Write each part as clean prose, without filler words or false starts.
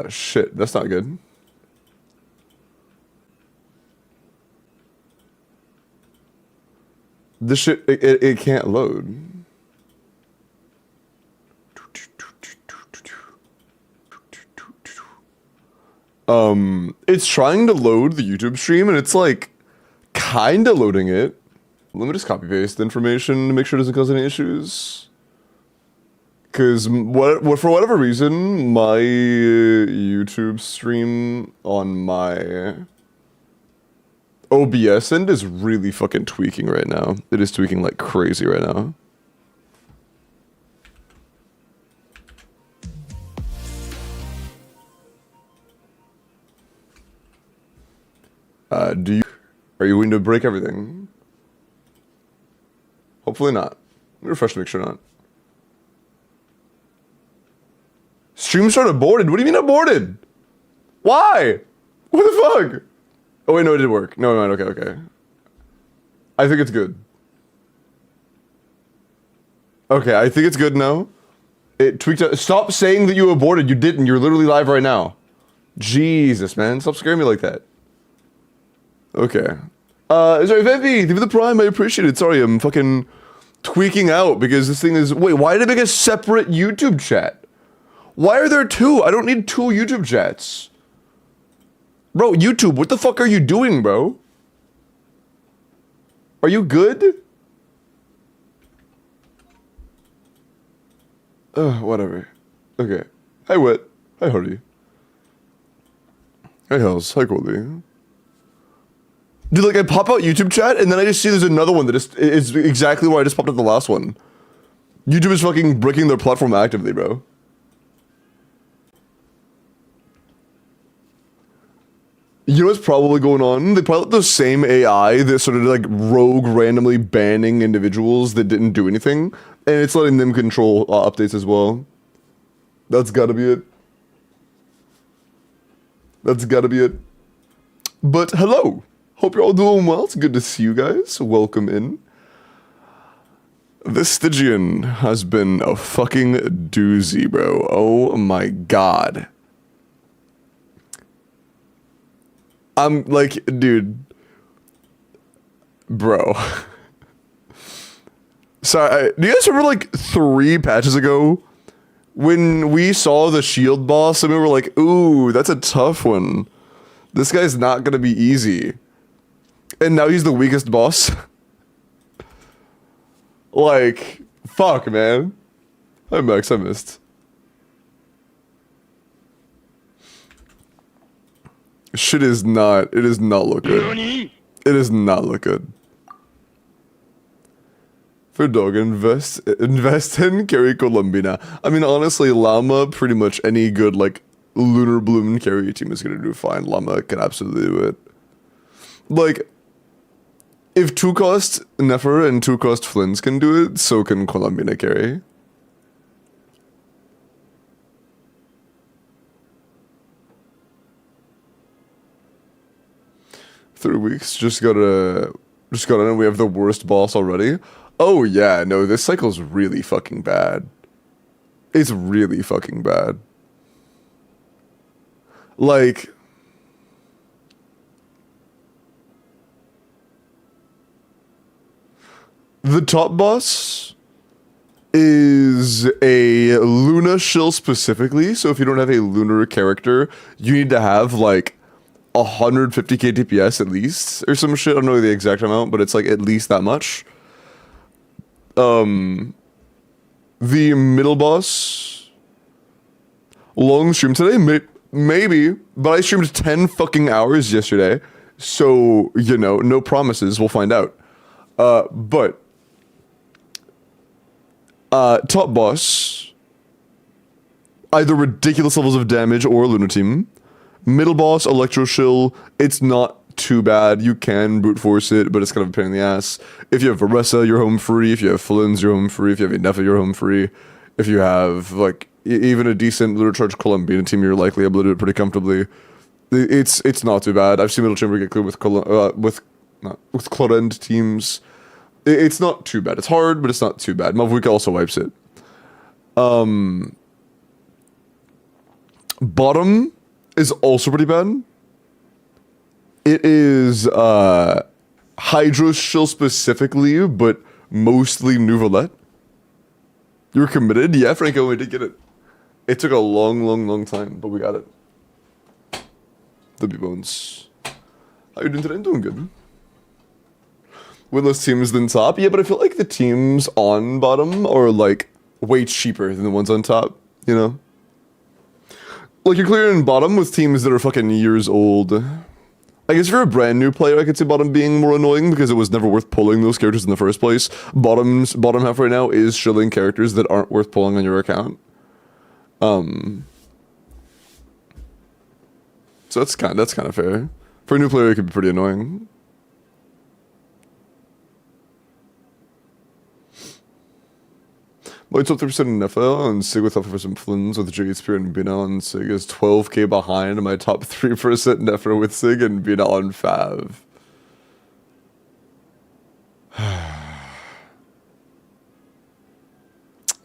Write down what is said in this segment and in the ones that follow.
Shit, that's not good. This shit, it can't load. It's trying to load the YouTube stream and it's like kinda loading it. Let me just copy paste the information to make sure it doesn't cause any issues. Cause for whatever reason, my YouTube stream on my OBS end is really fucking tweaking right now. It is tweaking like crazy right now. Are you willing to break everything? Hopefully not. Let me refresh to make sure not. Stream started aborted? What do you mean aborted? Why? What the fuck? Oh wait, no, it did work. No, okay. I think it's good. Okay, I think it's good now. It tweaked out. Stop saying that you aborted. You didn't. You're literally live right now. Jesus, man. Stop scaring me like that. Okay. Sorry, Vivi, give me the prime, I appreciate it. Sorry, I'm fucking tweaking out because this thing is... Wait, why did I make a separate YouTube chat? Why are there two? I don't need two YouTube chats. Bro, YouTube, what the fuck are you doing, bro? Are you good? Whatever. Okay. Hi, Wet. Hi, Hardy. Hi, Hells. Hi, Goldie. Dude, like, I pop out YouTube chat, and then I just see there's another one that is exactly where I just popped up the last one. YouTube is fucking breaking their platform actively, bro. You know what's probably going on? They probably the same AI that started, like, rogue randomly banning individuals that didn't do anything, and it's letting them control updates as well. That's gotta be it. That's gotta be it. But, hello! Hope you're all doing well. It's good to see you guys. Welcome in. This Stygian has been a fucking doozy, bro. Oh my god. I'm like, dude. Bro. Sorry, do you guys remember like 3 patches ago when we saw the shield boss and we were like, ooh, that's a tough one. This guy's not gonna be easy. And now he's the weakest boss. Like, fuck, man. Hi, Max, I missed. Shit is not, it does not look good. It does not look good. For dog, invest in carry Columbina. I mean, honestly, Llama, pretty much any good, like, Lunar Bloom carry team is gonna do fine. Llama can absolutely do it. Like, if 2-cost Nefer and 2-cost Flins can do it, so can Columbina carry. Three weeks, just got in, we have the worst boss already. Oh yeah, no, this cycle's really fucking bad. It's really fucking bad. Like... The top boss is a Luna shill specifically, so if you don't have a lunar character, you need to have like 150k DPS at least, or some shit. I don't know the exact amount, but it's like at least that much. The middle boss, long stream today, maybe, but I streamed 10 fucking hours yesterday, so, you know, no promises, we'll find out. But top boss, either ridiculous levels of damage or Luna team. Middle boss, Electro Shill, it's not too bad. You can brute force it, but it's kind of a pain in the ass. If you have Varessa, you're home free. If you have Flins, you're home free. If you have a Nefa, you're home free. If you have, like, even a decent Lunar Charge Columbina team, you're likely able to do it pretty comfortably. It's not too bad. I've seen Middle Chamber get clear with Clorend teams. It's not too bad. It's hard, but it's not too bad. Mavwika also wipes it. Bottom, is also pretty bad. It is Hydros Shield specifically, but mostly Nouvelette. You were committed? Yeah, Franco, we did get it. It took a long time, but we got it. W Bones. How you doing today? I'm doing good. Winless teams than top? Yeah, but I feel like the teams on bottom are like way cheaper than the ones on top, you know? Like you're clearing bottom with teams that are fucking years old. I guess if you're a brand new player, I could see bottom being more annoying because it was never worth pulling those characters in the first place. Bottom half right now is shilling characters that aren't worth pulling on your account. So that's kind of fair. For a new player, it could be pretty annoying. Lloyd's up 3% in NFL, and Sig with up for some Flins with Jade Spear and Bina, and Sig is 12k behind my top 3% Nefer with Sig and Bina on Fav.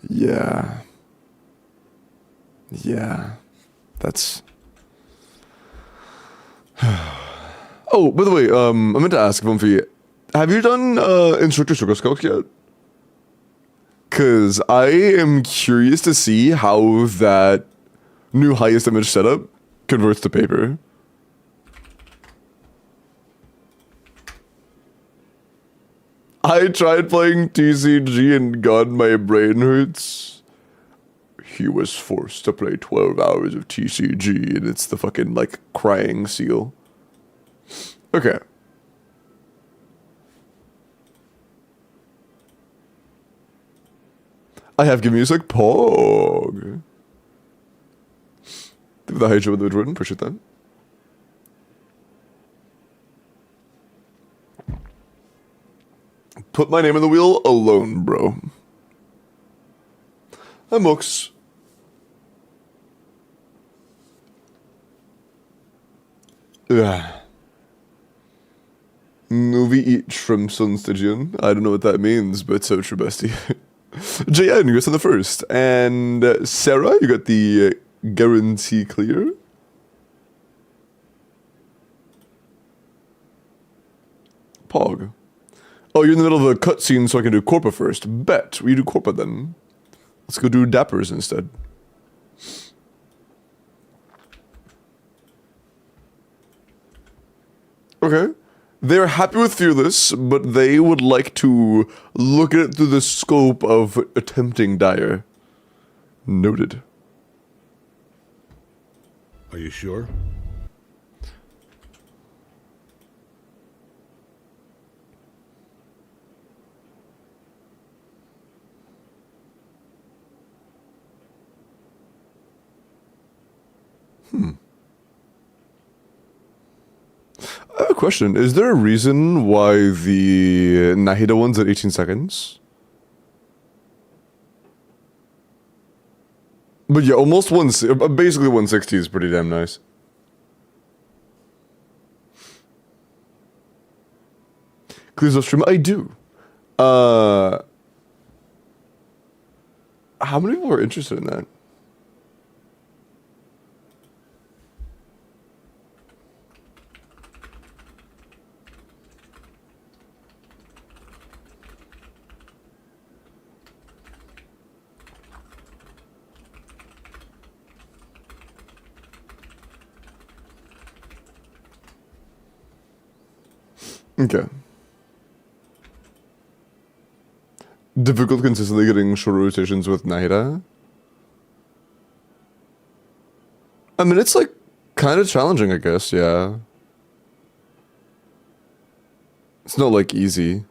Yeah. Yeah. That's... Oh, by the way, I meant to ask Bumpy, have you done Instructor Circle Scout yet? Cause I am curious to see how that new highest image setup converts to paper. I tried playing TCG and God, my brain hurts. He was forced to play 12 hours of TCG and it's the fucking like crying seal. Okay. I have give music Pog. The Hydro with the Jordan, appreciate that. Put my name in the wheel alone, bro. Hi, Mooks. Ugh. Movie eat shrimps on Stygian. I don't know what that means, but so true, bestie. JN, you got on the first. And Sarah, you got the guarantee clear. Pog. Oh, you're in the middle of a cutscene, so I can do Corpa first. Bet. We do Corpa then. Let's go do Dappers instead. Okay. They're happy with Fearless, but they would like to look at it through the scope of attempting Dire. Noted. Are you sure? I have a question. Is there a reason why the Nahida one's at 18 seconds? But yeah, almost basically 160 is pretty damn nice. Clears off stream? I do. How many people are interested in that? Okay. Difficult consistently getting short rotations with Nahida. I mean, it's like kind of challenging, I guess, yeah. It's not like easy.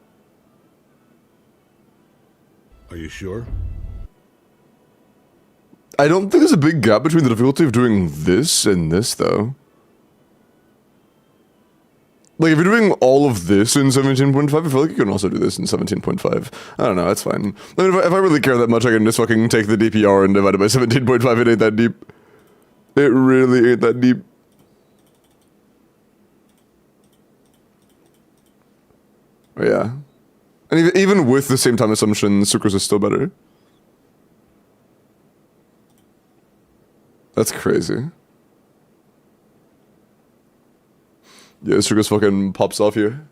Are you sure? I don't think there's a big gap between the difficulty of doing this and this, though. Like, if you're doing all of this in 17.5, I feel like you can also do this in 17.5. I don't know, that's fine. I mean, if I really care that much, I can just fucking take the DPR and divide it by 17.5. It ain't that deep. It really ain't that deep. But yeah. And even with the same time assumption, Sucrose is still better. That's crazy. Yeah, Circus fucking pops off here.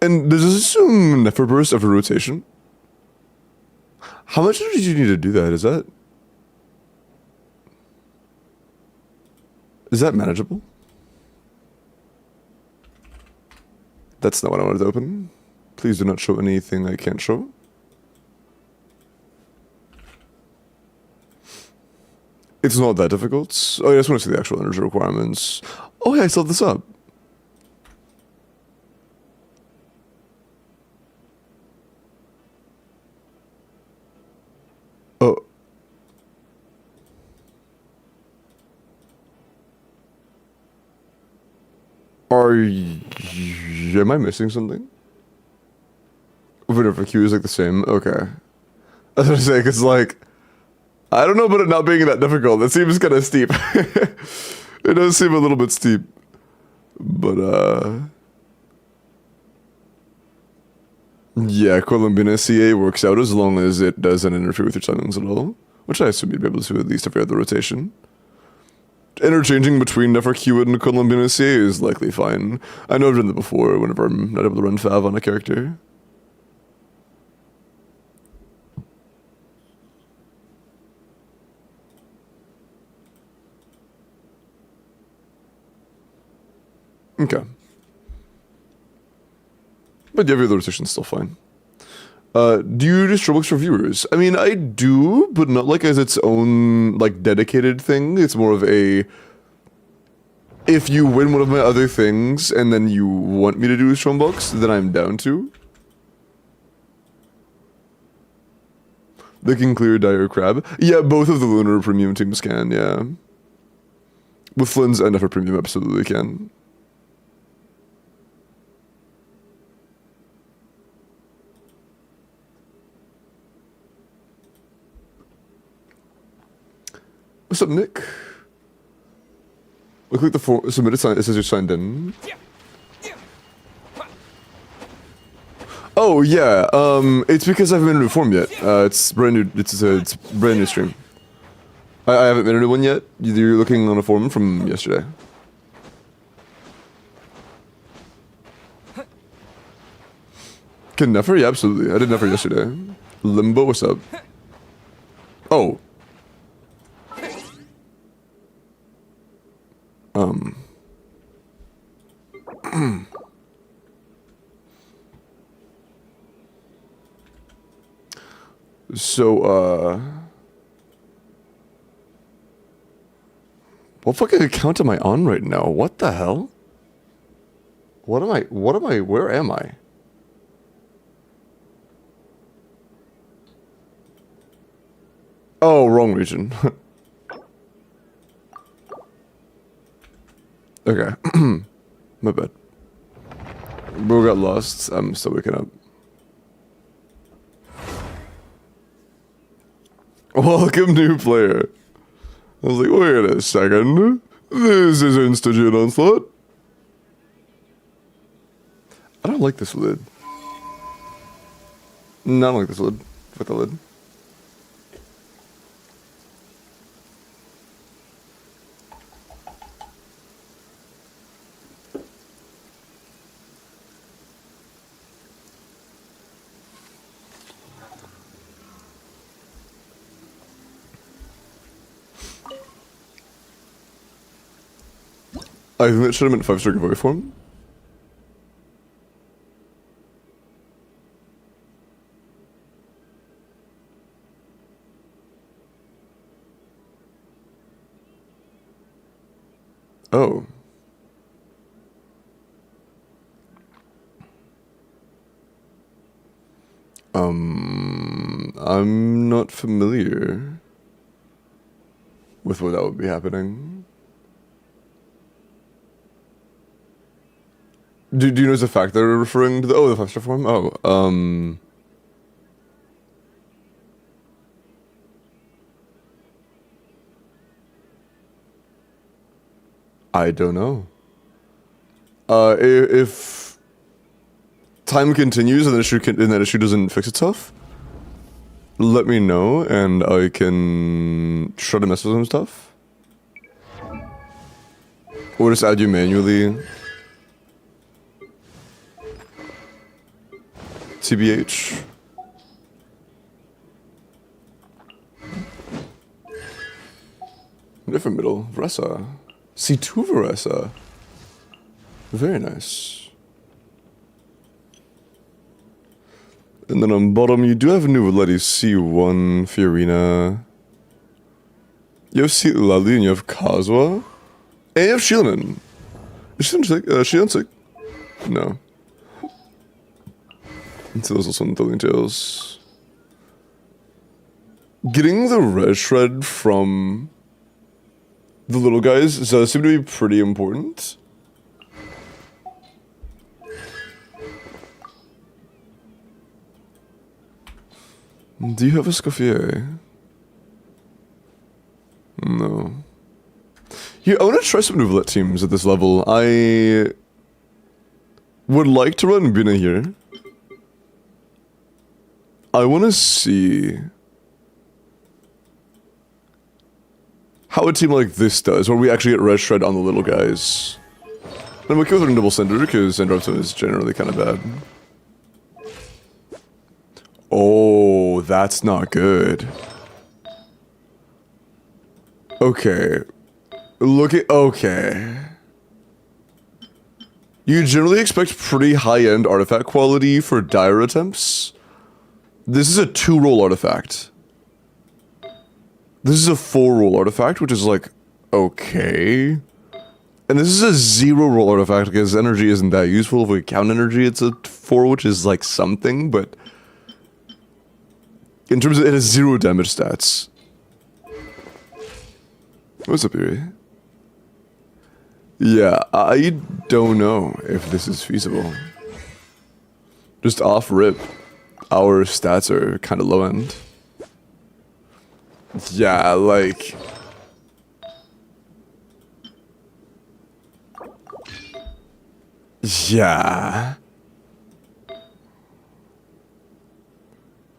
And does this assume Nefer burst every rotation? How much did you need to do that? Is that manageable? That's not what I wanted to open. Please do not show anything I can't show. It's not that difficult. Oh, I just want to see the actual energy requirements. Oh, yeah, I still have this up. Oh. Am I missing something? Whatever, Q is like the same. Okay. I was gonna say, cause like, I don't know about it not being that difficult. It seems kind of steep. It does seem a little bit steep. But, yeah, Columbina CA works out as long as it doesn't interfere with your timings at all. Which I assume you'd be able to at least every other rotation. Interchanging between Nefer Q and Columbina CA is likely fine. I know I've done that before whenever I'm not able to run Fav on a character. Okay. But the every other rotation's still fine. Do you destroy books for viewers? I mean, I do, but not like as its own, like, dedicated thing. It's more of a... If you win one of my other things, and then you want me to do a Strombox, then I'm down to. They can clear Dire Crab. Yeah, both of the Lunar Premium teams can, yeah. With Flynn's and Nefer Premium absolutely can. What's up, Nick? Look like the form submitted sign. It says you're signed in. Oh yeah. It's because I haven't made a new form yet. It's brand new. It's brand new stream. I haven't made a new one yet. You're looking on a form from yesterday. Can Nefer? Yeah, absolutely. I did Nefer yesterday. Limbo, what's up? Oh. So, what fucking account am I on right now? What the hell? Where am I? Oh, wrong region. Okay. My bad. Bro got lost. I'm still waking up. Welcome, new player. I was like, wait a second. This isn't Stygian Onslaught. I don't like this lid. No, I don't like this lid. Fuck the lid. I think that should have meant 5-star giveaway form. Oh. I'm not familiar with what that would be happening. Do you know the fact they're referring to the the 5-star form? Oh, I don't know. If time continues and that issue doesn't fix itself, let me know and I can try to mess with some stuff. Or just add you manually. TBH. Different middle. Vressa. C2 Vressa. Very nice. And then on bottom, you do have a new Valetti C1 Fiorina. You have C Lally and you have Kazuha. And you have Shieldon. Is Shieldon sick? Shieldon sick? No. And so there's also some Thrilling Tales. Getting the red shred from the little guys does seem to be pretty important. Do you have a Scoffier? No. Here, I want to try some Nouvelette teams at this level. I would like to run Bina here. I want to see how a team like this does, where we actually get red shred on the little guys. And we kill with double Cinder, because Cinder is generally kind of bad. Oh, that's not good. Okay. Look at... Okay. You generally expect pretty high-end artifact quality for dire attempts. This is a 2-roll artifact. This is a 4-roll artifact, which is like, okay. And this is a 0-roll artifact because energy isn't that useful. If we count energy, it's a 4, which is like something, but in terms of it has 0 damage stats. What's up, Yuri? Yeah, I don't know if this is feasible. Just off rip, our stats are kind of low end. Yeah, like... Yeah.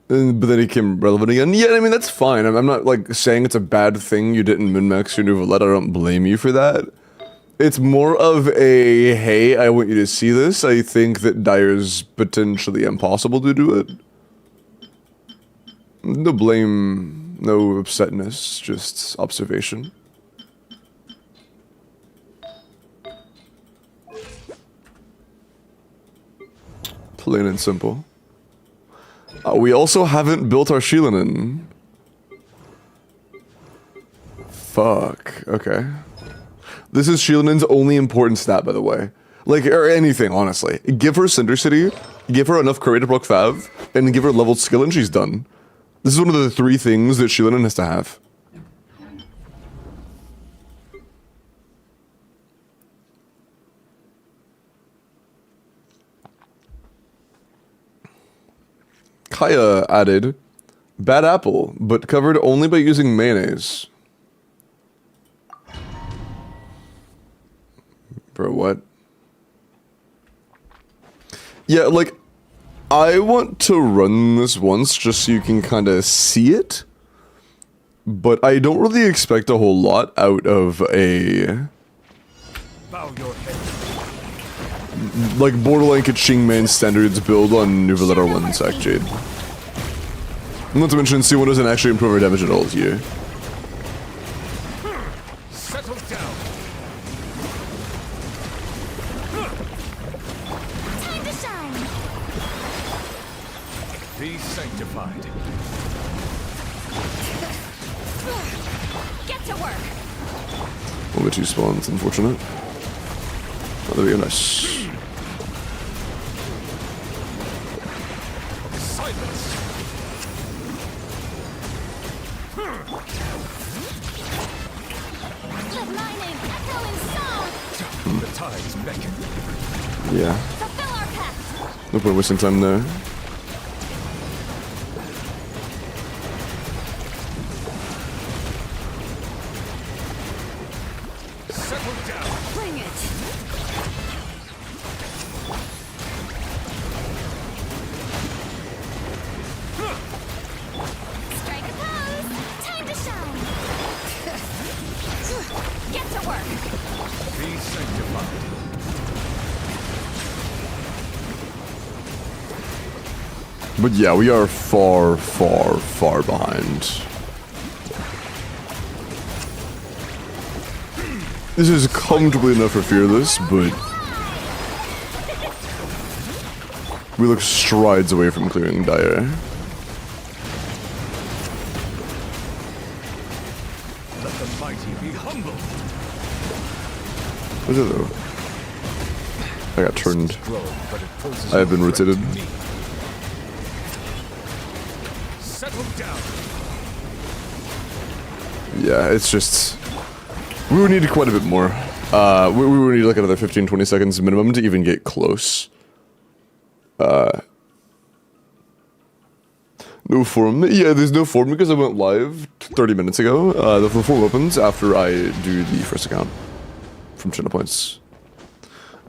But then he came relevant again. Yeah, I mean, that's fine. I'm not, like, saying it's a bad thing you didn't min-max your Nouvelette. I don't blame you for that. It's more of a, hey, I want you to see this. I think that Dire's potentially impossible to do it. No blame, no upsetness, just observation. Plain and simple. We also haven't built our Shieldon. Fuck. Okay. This is Shieldon's only important stat, by the way. Like, or anything, honestly. Give her Cinder City, give her enough Courage to proc Fav, and give her leveled skill and she's done. This is one of the 3 things that Shieldon has to have. Kaya added, bad apple, but covered only by using mayonnaise. Bro, what? Yeah, like, I want to run this once just so you can kind of see it, but I don't really expect a whole lot out of a... Bow your head. Like, borderline Kaching main standards build on Nouvelette R1 Sack Jade. Not to mention, C1 doesn't actually improve our damage at all here. Settle down. Time to shine. Be sanctified. Get to work. One bit 2 spawns, unfortunate. Oh, there we go, nice. Silence. Let lightning echo in song. The tides beckon. Yeah. Fulfill our pact. No point wasting time there. Settle down. Bring it. But yeah, we are far, far, far behind. This is comfortably enough for Fearless, but we look strides away from clearing Dire. Let the mighty be humble. What is it though? I got turned. Grow, but it poses I have been no threat rotated. to me. Settle down. Yeah, it's just... We would need quite a bit more. We would need like another 15-20 seconds minimum to even get close. No form. Yeah, there's no form because I went live 30 minutes ago. The form opens after I do the first account from channel points.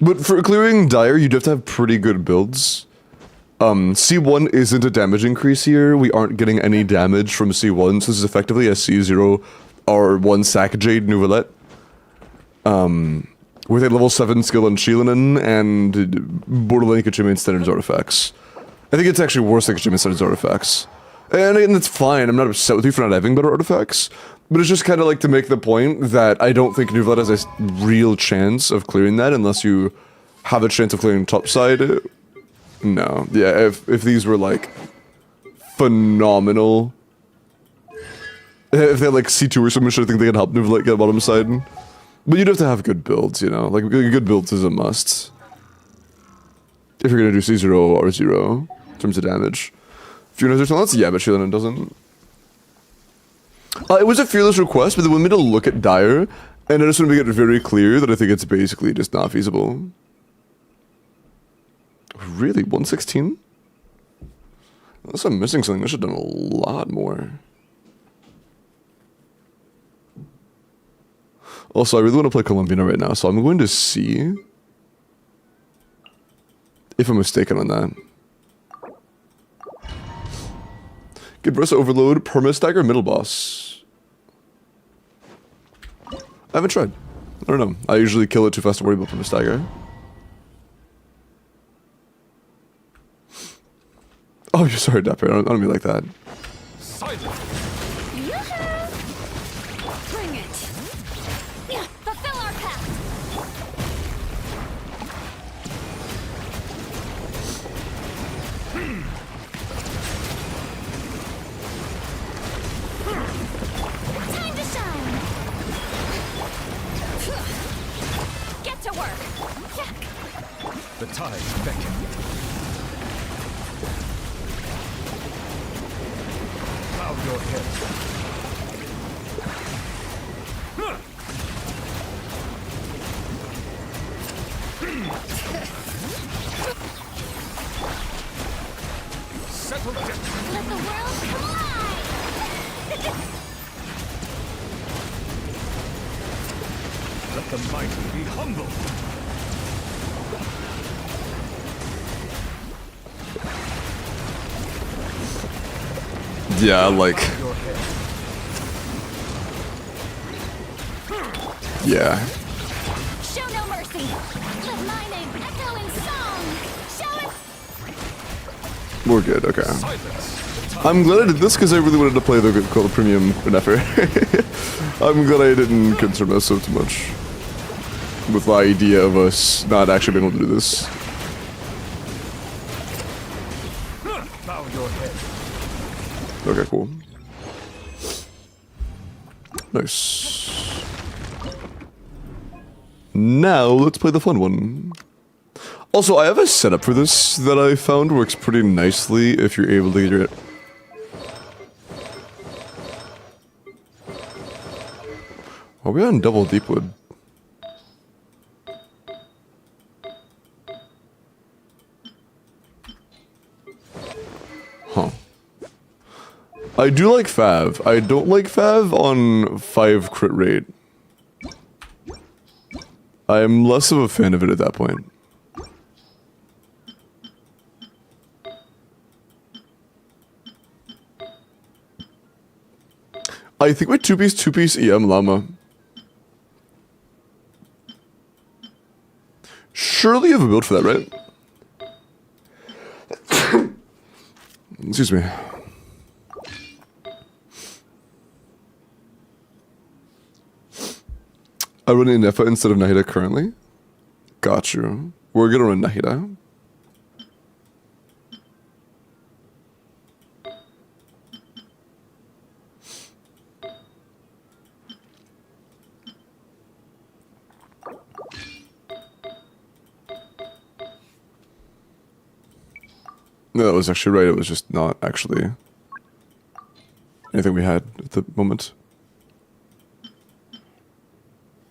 But for clearing Dire, you'd have to have pretty good builds. C1 isn't a damage increase here. We aren't getting any damage from C1, so this is effectively a C0 R1 Sack Jade Nouvellette. With a level 7 skill on Shilinen and borderline Kachime standards artifacts. I think it's actually worse than Kachime standards artifacts. And that's fine, I'm not upset with you for not having better artifacts. But it's just kind of like to make the point that I don't think Nouvellette has a real chance of clearing that unless you have a chance of clearing topside. No. Yeah, if these were like phenomenal. If they had like C2 or something, I think they could help Nouvellette get bottom side. But you'd have to have good builds, you know? Like, good builds is a must. If you're gonna do C0 or R0 in terms of damage. Fearless or something else? Yeah, but Shilinen doesn't. It was a Fearless request, but they wanted me to look at Dire, and I just want to make it very clear that I think it's basically just not feasible. Really? 116? Unless I'm missing something, I should have done a lot more. Also, I really want to play Columbina right now, so I'm going to see if I'm mistaken on that. Get Burst Overload, Perma Stagger, Middle Boss. I haven't tried. I don't know. I usually kill it too fast to worry about Perma Stagger. Oh, you're sorry, Dapper. I don't mean like that. Silence. Bring it. Fulfill our pact. Time to shine. Get to work. The tides beckon. Bow your head. Settle down. Let the world collide. Let the mighty be humble. Yeah, like... Your head. Yeah. Show no mercy. Let my name echo in song. Show it. We're good, okay. Silence. I'm glad I did this because I really wanted to play the premium Nefer. I'm glad I didn't concern myself too much with the idea of us not actually being able to do this. Bow your head. Okay, cool. Nice. Now, let's play the fun one. Also, I have a setup for this that I found works pretty nicely if you're able to get it. Are we on double Deepwood? Huh. I do like Fav. I don't like Fav on 5 crit rate. I'm less of a fan of it at that point. I think with 2-piece EM Llama. Surely you have a build for that, right? Excuse me. I run Nefa instead of Nahida currently. Got you. We're gonna run Nahida. No, that was actually right. It was just not actually anything we had at the moment.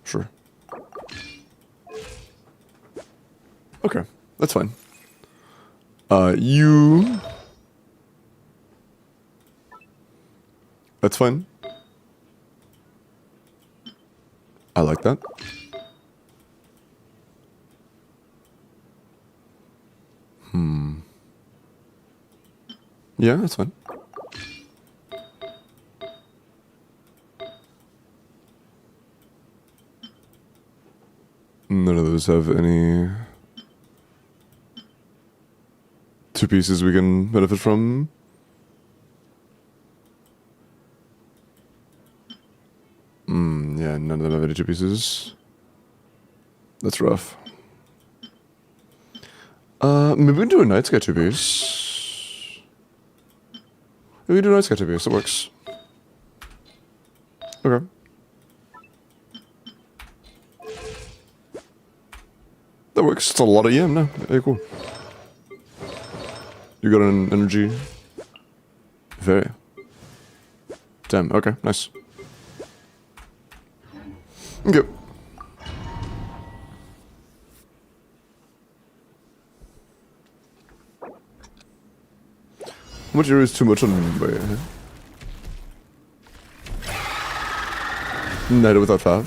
Sure. Okay, that's fine. You... That's fine. I like that. Yeah, that's fine. None of those have any two pieces we can benefit from. Yeah, none of them have any two pieces. That's rough. Maybe we can do a Night Sky two piece. Maybe we can do a Night Sky two piece. That works. Okay. That works. It's a lot of EM now. Hey, cool. You got an energy? Very. Damn, okay, nice. Okay. How much area is too much on Mumbai? Nahida without Fav.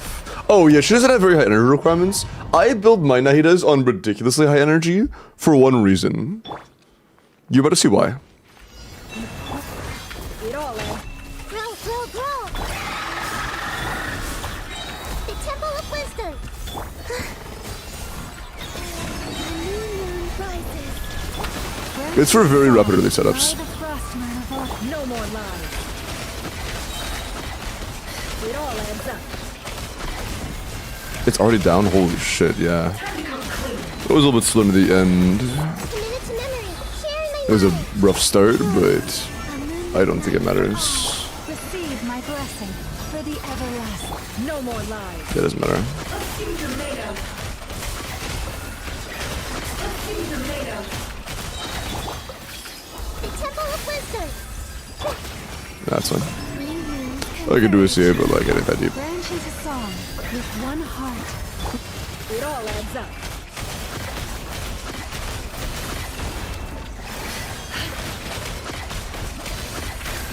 Oh yeah, she doesn't have very high energy requirements. I build my Nahidas on ridiculously high energy for one reason. You're about to see why. Grow, grow, grow! The Temple of Wisdom! The new moon rises. It's for very rapid early setups. No more lies. It all adds up. It's already down? Holy shit, yeah. It was a little bit slow to the end. It was a rough start, but I don't think it matters. Receive my blessing for the everlasting. No more lies. It doesn't matter. The Temple of Wisdom. That's fine. I could do a CA, but like, I ain't that deep. Branch into song with one heart. It all adds up.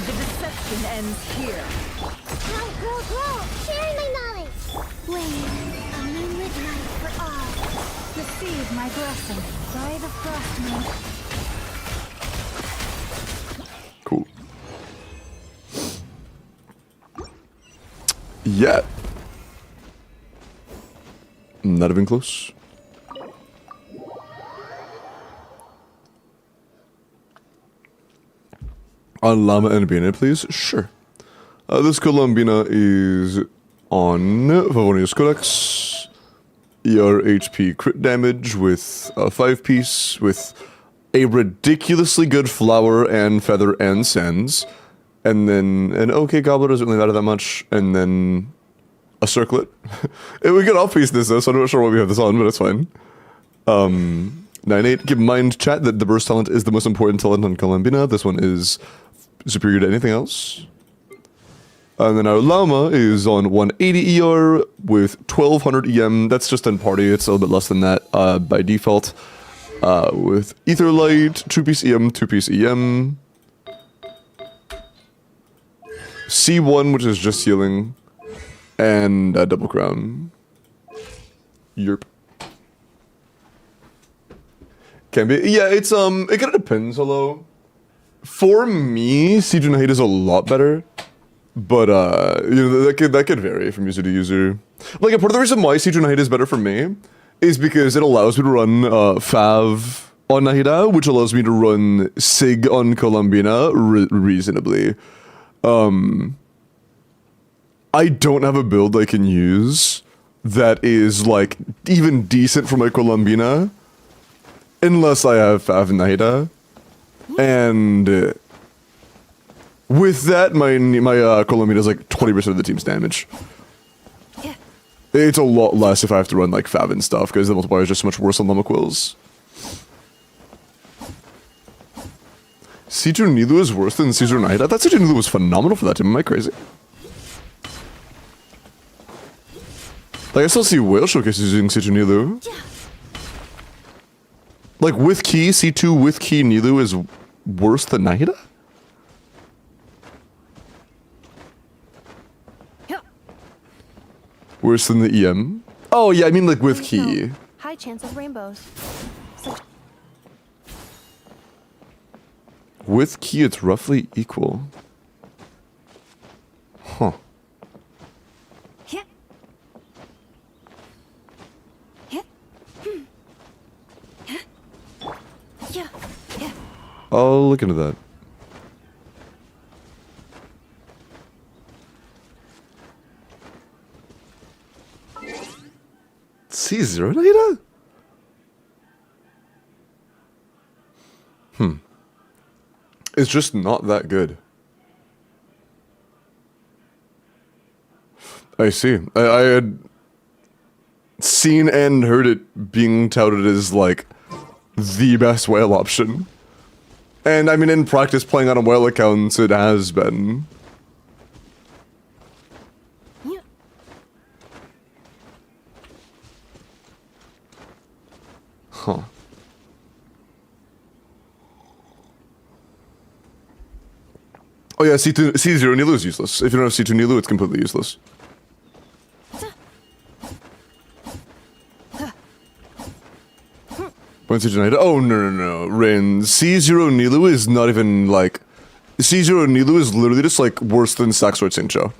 The deception ends here. Grow, grow, grow! Sharing my knowledge! Wave, a moonlit night for all. Receive my blessing by the frost moon. Cool. Yeah. Not even close. On Llama and Bina, please? Sure. This Columbina is on Favonius Codex. ER HP crit damage with a 5-piece with a ridiculously good flower and feather and sands. And then an okay gobbler doesn't really matter that much. And then a circlet. We could off-piece this though, so I'm not sure why we have this on, but it's fine. 9-8. Keep in mind, chat, that the burst talent is the most important talent on Columbina. This one is superior to anything else. And then our Llama is on 180 ER with 1200 EM. That's just in party. It's a little bit less than that by default. With Etherlight, 2-piece EM, 2-piece EM. C1, which is just healing. And a double crown. Yerp. Can be. Yeah, it's, it kind of depends, although. For me, Siege and Hate is a lot better. But, you know, that could vary from user to user. Like, part of the reason why Siege and Hate is better for me is because it allows me to run Fav on Nahida, which allows me to run Sig on Columbina reasonably. I don't have a build I can use that is like even decent for my Columbina unless I have Nahida. And with that, my Columbina is like 20% of the team's damage. It's a lot less if I have to run like Fav and stuff, because the multiplier is just so much worse on Llama Quills. C2 Nilu is worse than C0 Nahida? I thought C2 Nilu was phenomenal for that team, am I crazy? Like, I still see Whale showcases using C2 Nilu. Like, with Key, C2 with Key Nilu is worse than Nahida? Worse than the EM? Oh, yeah, I mean, like, with Key. High chance of rainbows. With Key, it's roughly equal. Huh. I'll look into that. C0 Nahida? It's just not that good. I see. I had seen and heard it being touted as like the best whale option. And I mean, in practice, playing on a whale account, it has been. Huh. Oh yeah, C0 Nilu is useless. If you don't have C2 Nilu, it's completely useless. Oh, no. Rin, C0 Nilu is not even, like... C0 Nilu is literally just, like, worse than Saxord Sincho.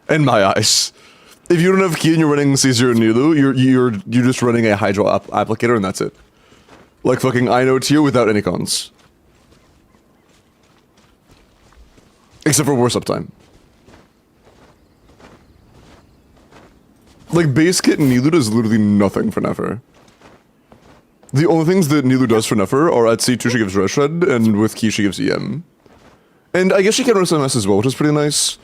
In my eyes. If you don't have Key and you're running C0 Nilu, you're just running a Hydro applicator and that's it. Like fucking Ino tier without any cons. Except for worse uptime. Like, base kit Nilu does literally nothing for Nefer. The only things that Nilu does for Nefer are at C2 she gives Red Shred, and with Key she gives EM. And I guess she can run SMS as well, which is pretty nice.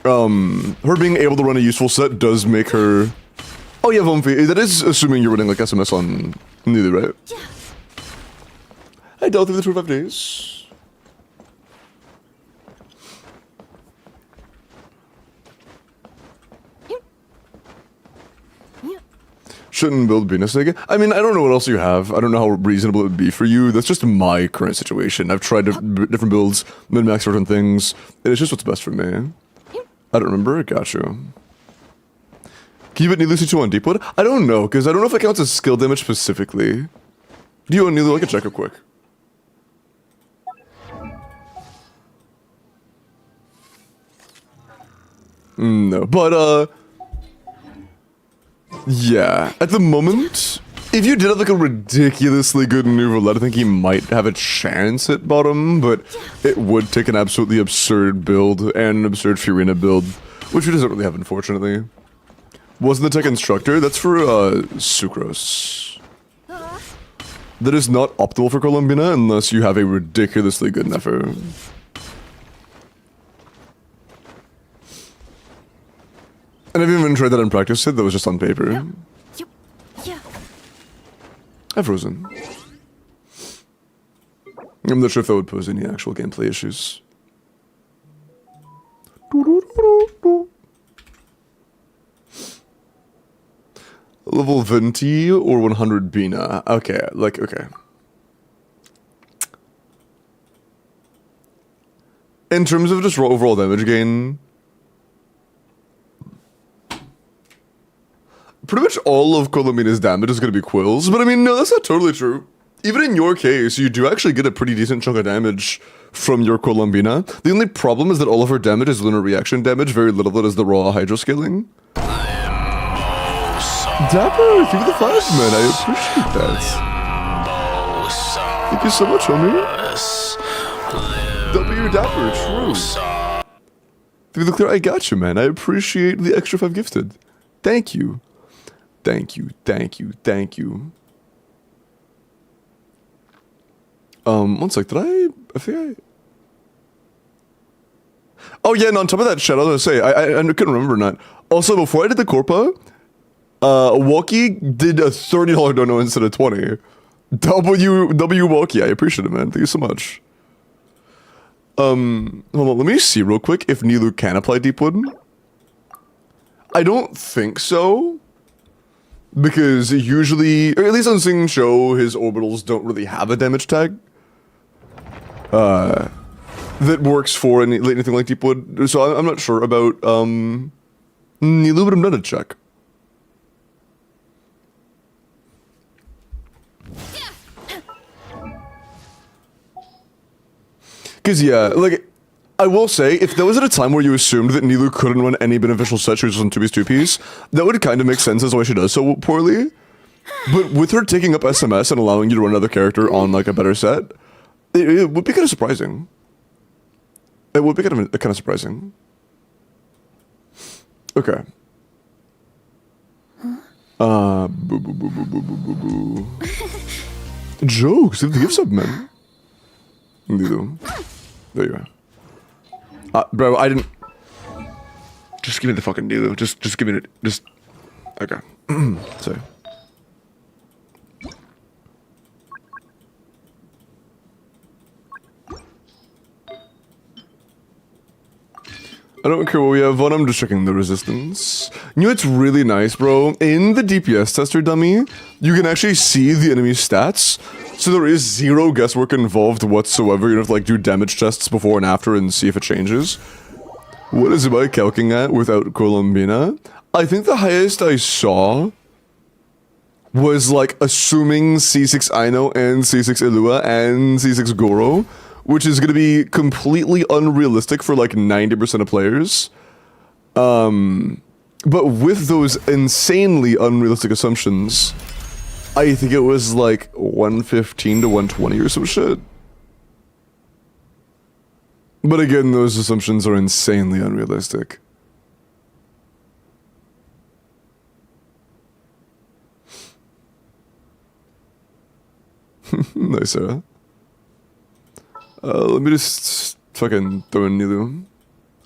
Her being able to run a useful set does make her... Oh yeah, Vomfi, that is assuming you're running like SMS on Nilu, right? I dealt with it for 5 days. Shouldn't build Venus again. I mean, I don't know what else you have. I don't know how reasonable it would be for you. That's just my current situation. I've tried different builds, min-max certain things, and it's just what's best for me. I don't remember. Got you. Keep it Nilu C2 on Deepwood? I don't know, because I don't know if it counts as skill damage specifically. Do you want Nilu? I can check it quick. No, but yeah, at the moment, if you did have like a ridiculously good new roulette, I think he might have a chance at bottom, but it would take an absolutely absurd build and an absurd Furina build, which he doesn't really have, unfortunately. Wasn't the tech instructor? That's for Sucrose. That is not optimal for Columbina unless you have a ridiculously good Nefer. And I've even tried that in practice, that was just on paper. I've frozen. I'm not sure if that would pose any actual gameplay issues. Level 20 or 100 Bina. Okay, like, okay. In terms of just overall damage gain, pretty much all of Columbina's damage is going to be quills, but I mean, no, that's not totally true. Even in your case, you do actually get a pretty decent chunk of damage from your Columbina. The only problem is that all of her damage is lunar reaction damage, very little of it is the raw hydro scaling. Dapper, thank you for the 5, man, I appreciate that. Thank you so much, homie. W Dapper, true. Through the clear, I got you, man. I appreciate the extra 5 gifted. Thank you. Thank you, thank you, thank you. One sec, I think I... Oh yeah, and on top of that shit, I was gonna say, I couldn't remember or not. Also, before I did the Corpa, Walkie did a $30 dono instead of 20. W Walkie, I appreciate it, man. Thank you so much. Hold on, let me see real quick if Nilu can apply Deepwood. I don't think so. Because usually, or at least on Sing Show, his orbitals don't really have a damage tag. That works for anything like Deepwood. So I'm not sure about, Nilu, but I'm gonna check. Because, yeah, like, I will say, if there was at a time where you assumed that Nilu couldn't run any beneficial set, she was on 2-piece, that would kind of make sense as to why she does so poorly. But with her taking up SMS and allowing you to run another character on, like, a better set, it would be kind of surprising. It would be kind of surprising. Okay. Boo boo boo boo boo boo boo boo. Jokes, leave the gifts up, man. Nilu. There you are. Bro, I didn't... Just give me the fucking Nilu. Just give me it. Just... Okay. Sorry. I don't care what we have on, I'm just checking the resistance. You know what's really nice, bro? In the DPS tester dummy, you can actually see the enemy stats. So there is zero guesswork involved whatsoever. You don't have to like do damage tests before and after and see if it changes. What is it by calcing at without Colombina? I think the highest I saw was like assuming C6 Aino and C6 Ilua and C6 Goro, which is going to be completely unrealistic for like 90% of players. But with those insanely unrealistic assumptions, I think it was like 115 to 120 or some shit. But again, those assumptions are insanely unrealistic. Nice, Sarah. Let me just fucking throw in Nilu.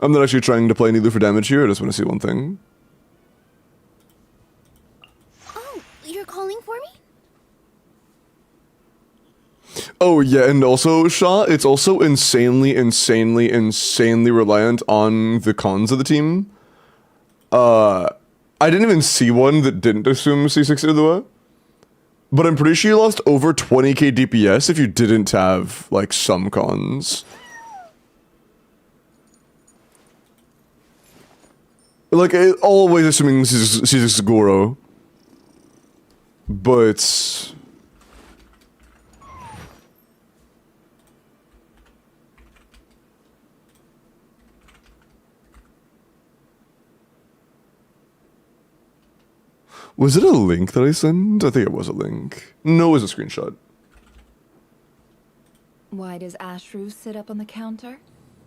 I'm not actually trying to play Nilu for damage here, I just want to see one thing. Oh, you're calling for me? Oh yeah, and also, Shaw, it's also insanely reliant on the cons of the team. I didn't even see one that didn't assume C6 Ilua. But I'm pretty sure you lost over 20k DPS if you didn't have, like, some cons. Like, always assuming C6 Goro. But... Was it a link that I sent? I think it was a link. No, it was a screenshot. Why does Ashru sit up on the counter?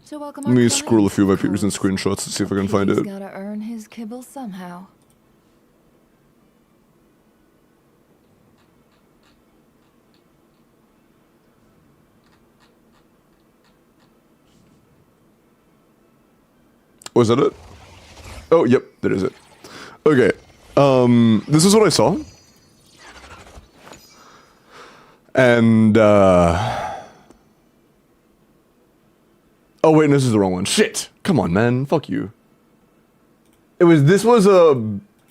To welcome Let me scroll a few of my recent screenshots to see if I can find it. He's gotta earn his kibble somehow. Was that it? Oh, yep, that is it. Okay. This is what I saw. And, oh wait, no, this is the wrong one. Shit! Come on, man. Fuck you. This was a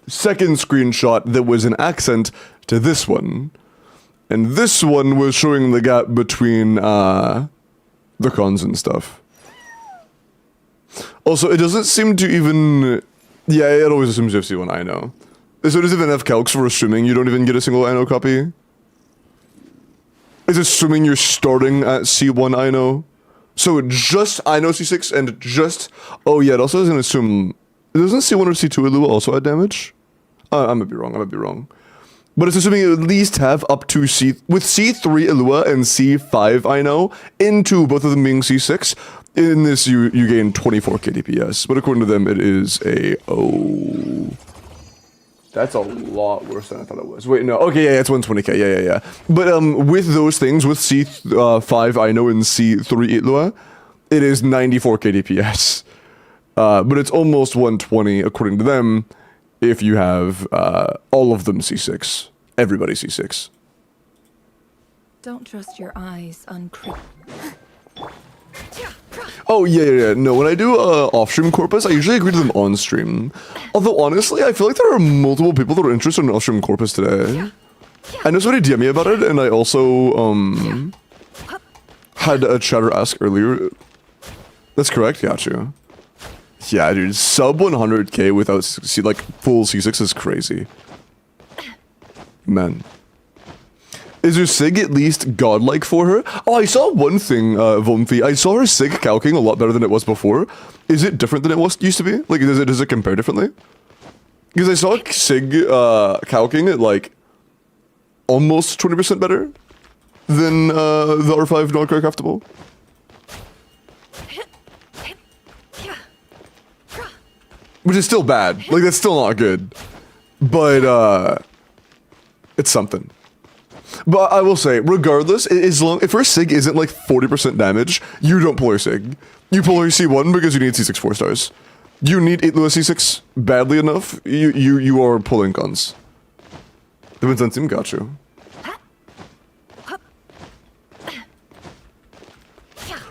second screenshot that was an accent to this one. And this one was showing the gap between, the cons and stuff. Also, it doesn't seem to even... Yeah, it always assumes you have C1 Aino. So it doesn't even have calcs for assuming you don't even get a single Aino copy. It's assuming you're starting at C1 Aino. So just Aino C6 and just... Oh yeah, it also doesn't assume... Doesn't C1 or C2 Ilua also add damage? I might be wrong, But it's assuming you at least have up to with C3 Illua and C5 I know, into both of them being C6. In this, you gain 24k DPS, but according to them, it is a That's a lot worse than I thought it was. Wait, no. Okay, yeah, it's 120k. Yeah. But with those things, with C5 I know and C3 Illua, it is 94k DPS. But it's almost 120 according to them if you have all of them C6. Everybody C6. Don't trust your eyes on Oh, yeah. No, when I do off-stream Corpus, I usually agree to them on-stream. Although, honestly, I feel like there are multiple people that are interested in off-stream Corpus today. I know somebody DM me about it, and I also, had a chatter ask earlier. That's correct, got you. Yeah, dude, sub 100k without, full C6 is crazy. Man. Is her Sig at least godlike for her? Oh, I saw one thing, Vomfi. I saw her Sig calcing a lot better than it was before. Is it different than it used to be? Like, does it compare differently? Because I saw Sig calcing at, like, almost 20% better than the R5 non-craftable. Which is still bad. Like, that's still not good. But, it's something. But I will say, regardless, if her Sig isn't like 40% damage, you don't pull her Sig. You pull her C1 because you need C6 4 stars. You need Illua C6 badly enough, you are pulling guns. Depends on team, got you.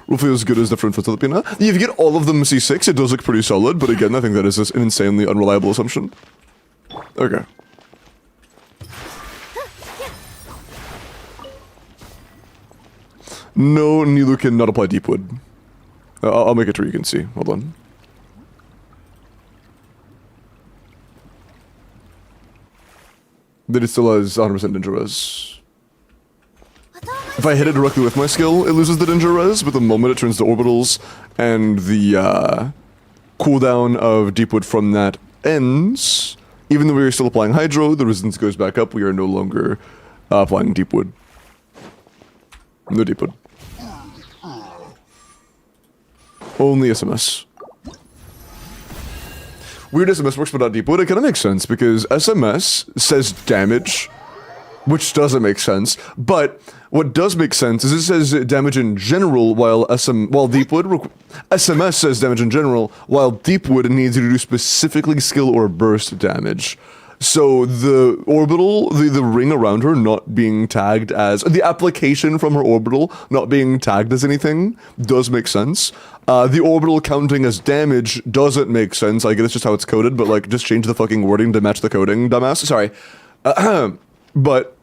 Will feel as good as the front for Filipina. If you get all of them C6, it does look pretty solid, but again, I think that is an insanely unreliable assumption. Okay. No, Nilu cannot apply Deepwood. I'll make it to where you can see. Hold on. That it still has 100% Ninja Res. If I hit it directly with my skill, it loses the Ninja Res, but the moment it turns to orbitals and the cooldown of Deepwood from that ends, even though we are still applying Hydro, the resistance goes back up, we are no longer applying Deepwood. No Deepwood. Only SMS. Weird SMS works but not Deepwood. It kind of makes sense because SMS says damage, which doesn't make sense. But what does make sense is it says damage in general, while Deepwood SMS says damage in general, while Deepwood needs you to do specifically skill or burst damage. So the orbital, the ring around her not being tagged as, the application from her orbital not being tagged as anything does make sense. The orbital counting as damage doesn't make sense. I guess it's just how it's coded, but like just change the fucking wording to match the coding, dumbass. Sorry. But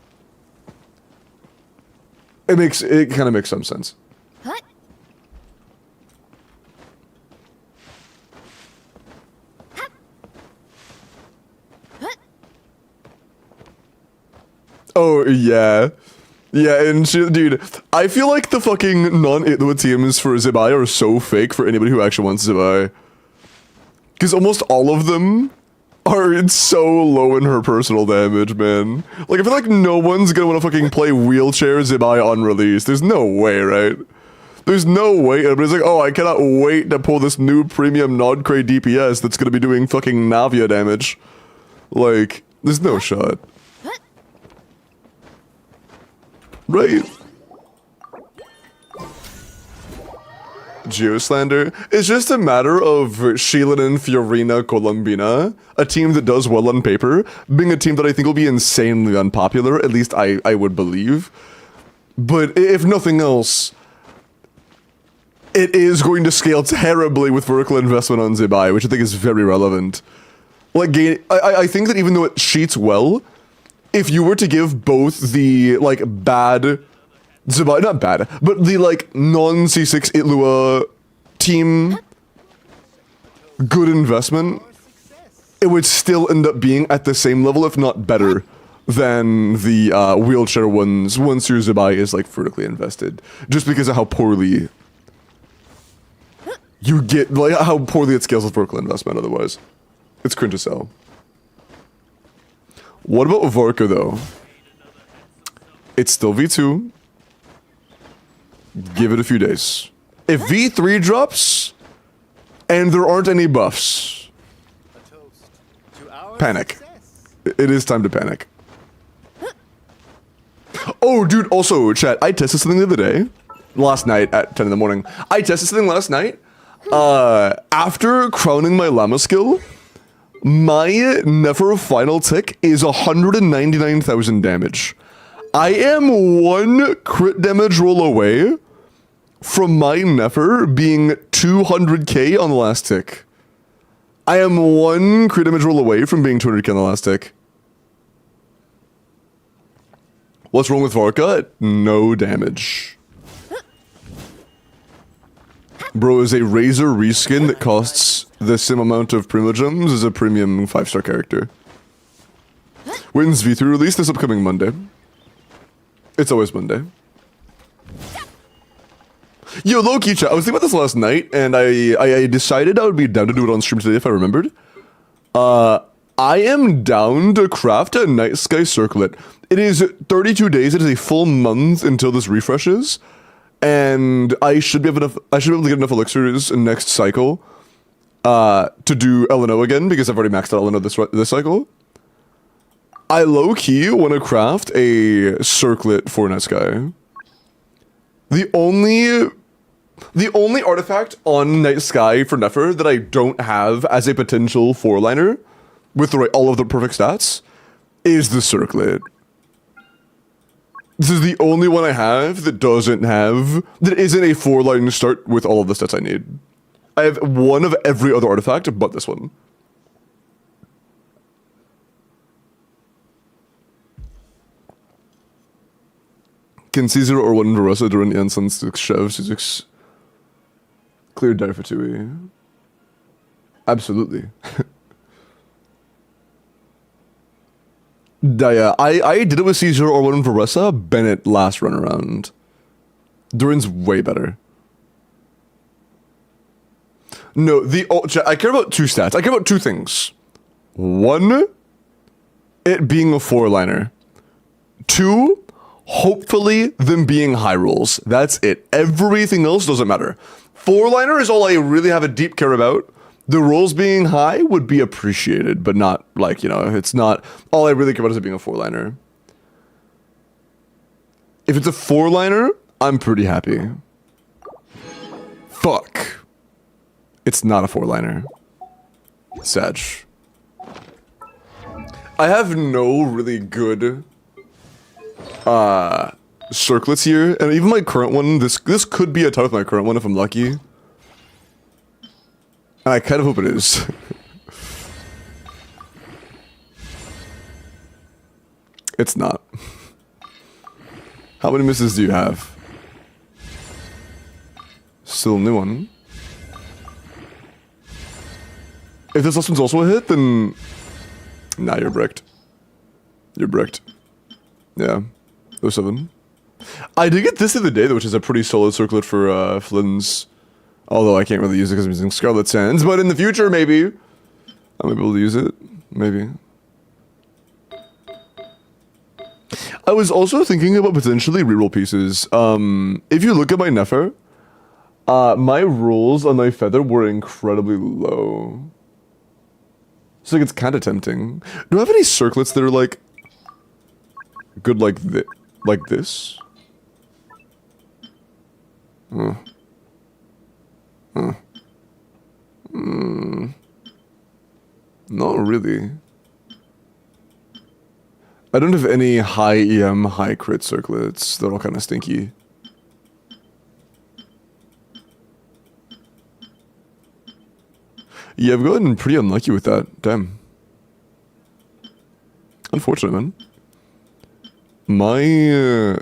it kind of makes some sense. What? Oh, yeah. Yeah, and dude, I feel like the fucking non-Illua teams for Zibai are so fake for anybody who actually wants Zibai. Because almost all of them are so low in her personal damage, man. Like, I feel like no one's gonna want to fucking play Wheelchair Zibai on release. There's no way, right? There's no way. Everybody's like, oh, I cannot wait to pull this new premium non-cray DPS that's gonna be doing fucking Navia damage. Like, there's no shot. Right. Geoslander. It's just a matter of Sheelan and Fiorina Colombina, a team that does well on paper, being a team that I think will be insanely unpopular, at least I would believe. But if nothing else, it is going to scale terribly with vertical investment on Zibai, which I think is very relevant. Like, I think that even though it cheats well, if you were to give both the, like, bad Zibai, not bad, but the, like, non-C6 Illua team good investment, it would still end up being at the same level, if not better, than the wheelchair ones once your Zibai is, like, vertically invested. Just because of how poorly you get, like, how poorly it scales with vertical investment otherwise. It's cringe as hell. What about Varka, though? It's still V2. Give it a few days. If V3 drops, and there aren't any buffs, panic. It is time to panic. Oh, dude, also, chat, I tested something the other day. Last night at 10 in the morning. I tested something last night. After crowning my llama skill, my Nefer final tick is 199,000 damage. I am 1 crit damage roll away from my Nefer being 200k on the last tick. I am 1 crit damage roll away from being 200k on the last tick. What's wrong with Varka? No damage. Bro, is a Razor reskin that costs the same amount of Primogems as a premium 5-star character. When's V3 release? This upcoming Monday. It's always Monday. Yo, low-key chat, I was thinking about this last night, and I decided I would be down to do it on stream today if I remembered. I am down to craft a Night Sky Circlet. It is 32 days, it is a full month until this refreshes. And I should be able to get enough elixirs in next cycle to do LNO again, because I've already maxed out LNO this cycle. I low-key want to craft a circlet for Night Sky. The only artifact on Night Sky for Nefer that I don't have as a potential 4-liner with all of the perfect stats is the circlet. This is the only one I have that isn't a 4-line start with all of the stats I need. I have one of every other artifact but this one. Can C0 or 1 Varessa during the Sun 6 Chev C6 clear die for 2E? Absolutely. Yeah, I did it with C0 or 1 Varessa, Bennett last run around. Durin's way better. No, I care about 2 stats. I care about 2 things. 1, it being a 4-liner. 2, hopefully them being high rolls. That's it. Everything else doesn't matter. 4-liner is all I really have a deep care about. The rolls being high would be appreciated, but not, like, you know, it's not all I really care about is it being a 4-liner. If it's a 4-liner, I'm pretty happy. Fuck. It's not a 4-liner. Sag. I have no really good circlets here, and even my current one, this could be a tie with my current one if I'm lucky. I kind of hope it is. It's not. How many misses do you have? Still a new one. If this last one's also a hit, then... Nah, you're bricked. You're bricked. Yeah. 07. I did get this the other day, though, which is a pretty solid circlet for Flynn's. Although I can't really use it because I'm using Scarlet Sands, but in the future, maybe I'm able to use it. Maybe. I was also thinking about potentially reroll pieces. If you look at my Nefer, my rolls on my Feather were incredibly low. So like, it's kind of tempting. Do I have any circlets that are like good like this? Not really. I don't have any high EM, high crit circlets. They're all kind of stinky. Yeah, I've gotten pretty unlucky with that. Damn. Unfortunate, man. My...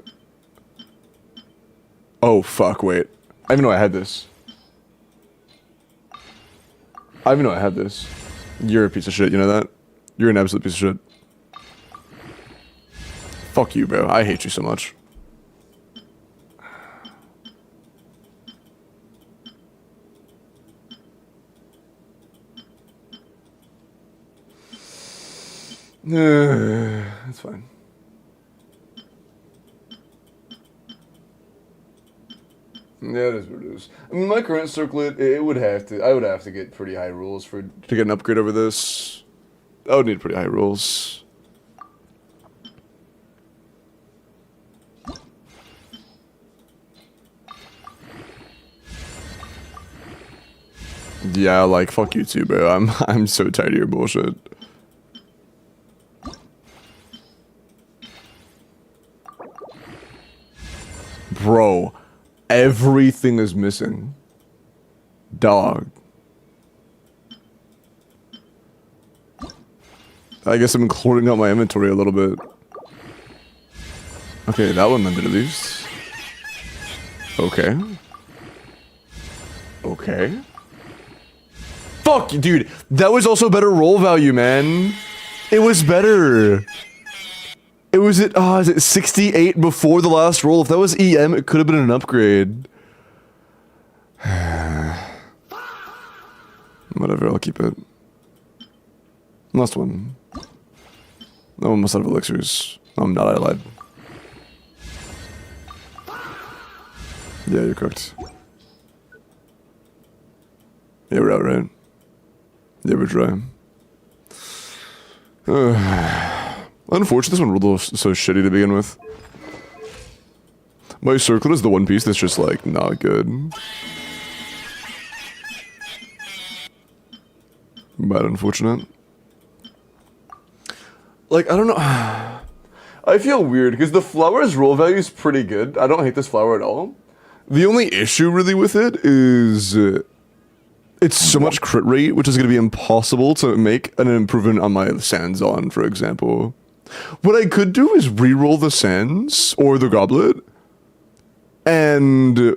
Oh, fuck, wait. I didn't even know I had this. I didn't even know I had this. You're a piece of shit, you know that? You're an absolute piece of shit. Fuck you, bro. I hate you so much. fine. Yeah, it is what it is. I mean, my current circlet, I would have to get pretty high rolls to get an upgrade over this. I would need pretty high rolls. Yeah, like, fuck you too, bro. I'm so tired of your bullshit. Bro, everything is missing. Dog. I guess I'm clearing out my inventory a little bit. Okay, that one ended at least. Okay. Okay. Fuck, dude. That was also better roll value, man. It was better. It was at, is it 68 before the last roll? If that was EM, it could have been an upgrade. Whatever, I'll keep it. Last one. That one must have elixirs. No, I'm not, I lied. Yeah, you're cooked. Yeah, we're out, right? Yeah, we're dry. Unfortunately, this one rolled so shitty to begin with. My circlet is the one piece that's just, like, not good. Bad unfortunate. Like, I don't know. I feel weird, because the flower's roll value is pretty good. I don't hate this flower at all. The only issue, really, with it is... it's so much crit rate, which is going to be impossible to make an improvement on my sands on, for example. What I could do is re-roll the sands, or the goblet, and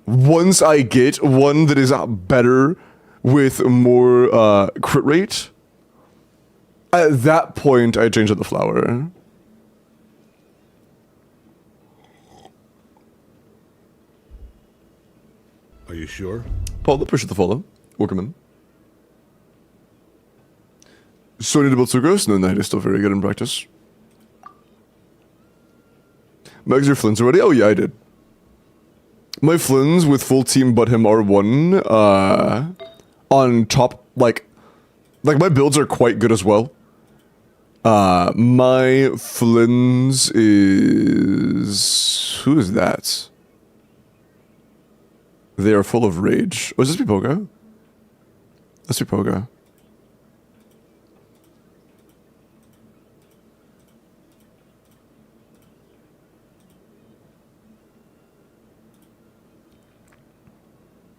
once I get one that is better with more crit rate, at that point I change out the flower. Are you sure? Paul, appreciate the follow. Welcome in. Sorry to build Sugros. No, Knight is still very good in practice. Mags your Flins already? Oh yeah, I did. My Flins with full team but him R1 on top, like my builds are quite good as well. My Flins is... who is that? They are full of rage. Oh, is this Pipoga? That's Pipoga.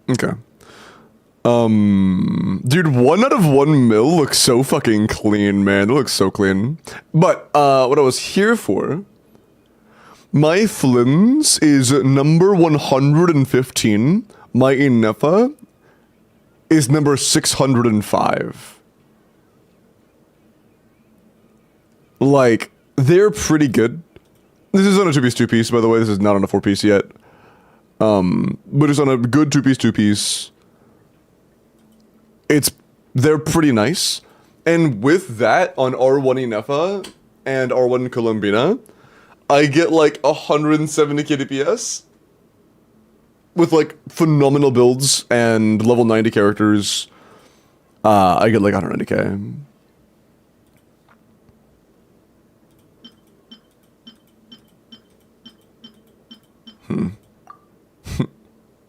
Okay. Dude, 1 out of 1 mil looks so fucking clean, man. It looks so clean. But, what I was here for... my Flins is number 115. My Inefa is number 605. Like, they're pretty good. This is on a 2-piece 2-piece, by the way. This is not on a 4-piece yet. But it's on a good 2-piece 2-piece. They're pretty nice. And with that, on R1 Inefa and R1 Colombina, I get like 170k DPS with like phenomenal builds and level 90 characters. I get like 190k.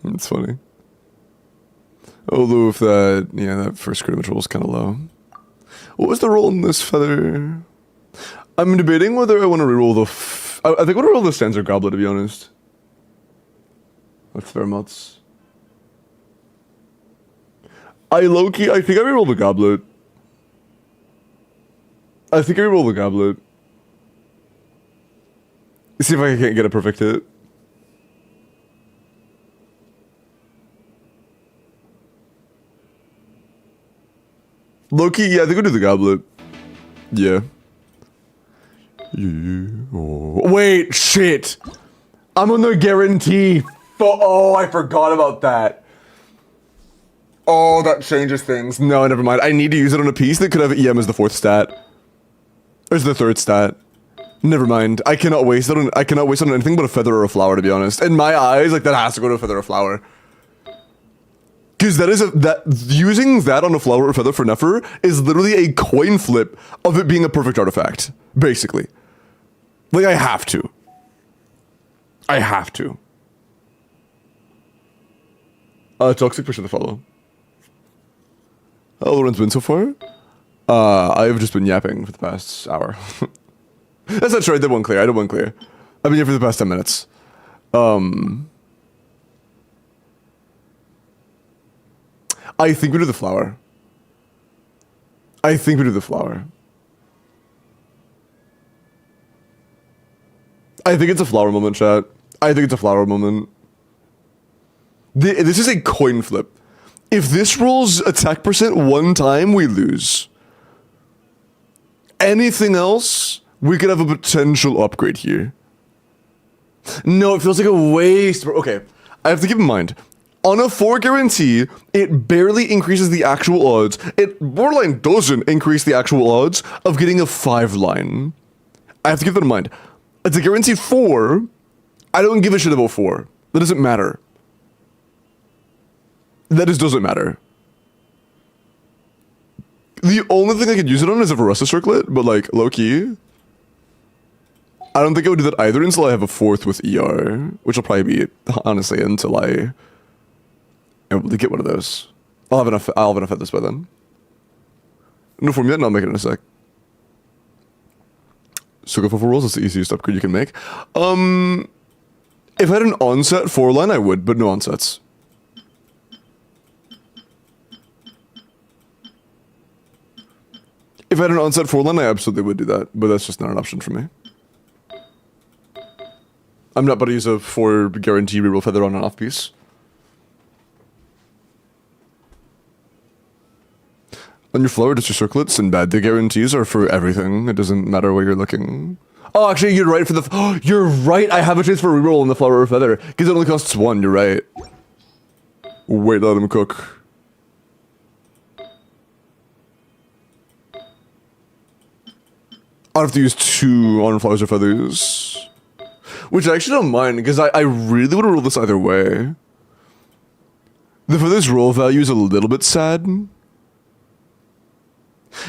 It's funny. Although if that first crit roll is kind of low. What was the roll in this feather? I'm debating whether I want to reroll the... I think I want to roll the Stanza Goblet, to be honest. That's fair mutts. I think I reroll the Goblet. See if I can't get a perfect hit. Low-key, yeah, I think I'll do the Goblet. Yeah. Oh. Wait, shit! I'm on the guarantee. Oh, I forgot about that. Oh, that changes things. No, never mind. I need to use it on a piece that could have EM as the 4th stat. There's the third stat. Never mind. I cannot waste it on anything but a feather or a flower, to be honest. In my eyes, like that has to go to a feather or a flower. Because using that on a flower or feather for Nefer is literally a coin flip of it being a perfect artifact. Basically. Like, I have to. I have to. Toxic push to follow. How Lauren's been so far? I've just been yapping for the past hour. That's not true, I did one clear. I've been here for the past 10 minutes. I think we do the flower. I think we do the flower. I think it's a flower moment, chat. I think it's a flower moment. This is a coin flip. If this rolls attack percent one time, we lose. Anything else, we could have a potential upgrade here. No, it feels like a waste. Okay, I have to keep in mind. On a 4 guarantee, it barely increases the actual odds. It borderline doesn't increase the actual odds of getting a 5 line. I have to keep that in mind. It's a guaranteed 4. I don't give a shit about 4. That doesn't matter. That just doesn't matter. The only thing I could use it on is a Varessa circlet, but like, low-key. I don't think I would do that either until I have a 4th with ER, which will probably be, honestly, until I am able to get one of those. I'll have enough of this by then. No form yet, and I'll make it in a sec. So go for 4 rolls, that's the easiest upgrade you can make. If I had an onset 4 line, I would, but no onsets. If I had an onset 4 line, I absolutely would do that, but that's just not an option for me. I'm not about to use a 4 guarantee reroll feather on an off piece. On your flower, just your circlets and bad. The guarantees are for everything. It doesn't matter where you're looking. Oh, actually, you're right for the. Oh, you're right. I have a chance for a reroll on the flower or feather because it only costs 1. You're right. Wait, let him cook. I'll have to use 2 on flowers or feathers. Which I actually don't mind, because I really want to roll this either way. The feathers roll value is a little bit sad.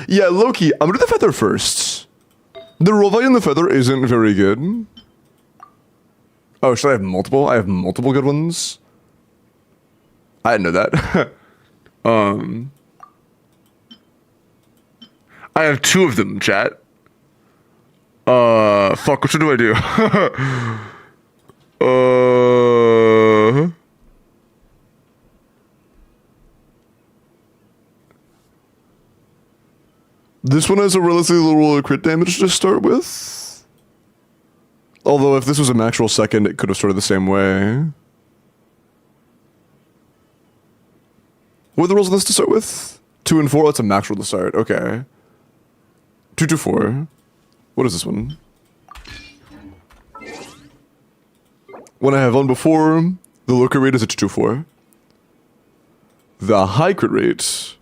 Yeah, low-key, I'm gonna do the feather first. The roll value on the feather isn't very good. Oh, should I have multiple? I have multiple good ones. I didn't know that. I have 2 of them, chat. Fuck, what do I do? This one has a relatively low crit damage to start with. Although if this was a max roll second, it could have started the same way. What are the rolls on this to start with? 2 and 4, that's a max roll to start, okay. 2 to 4. What is this one? When I have on before, the low crit rate is a 2-4. The high crit rate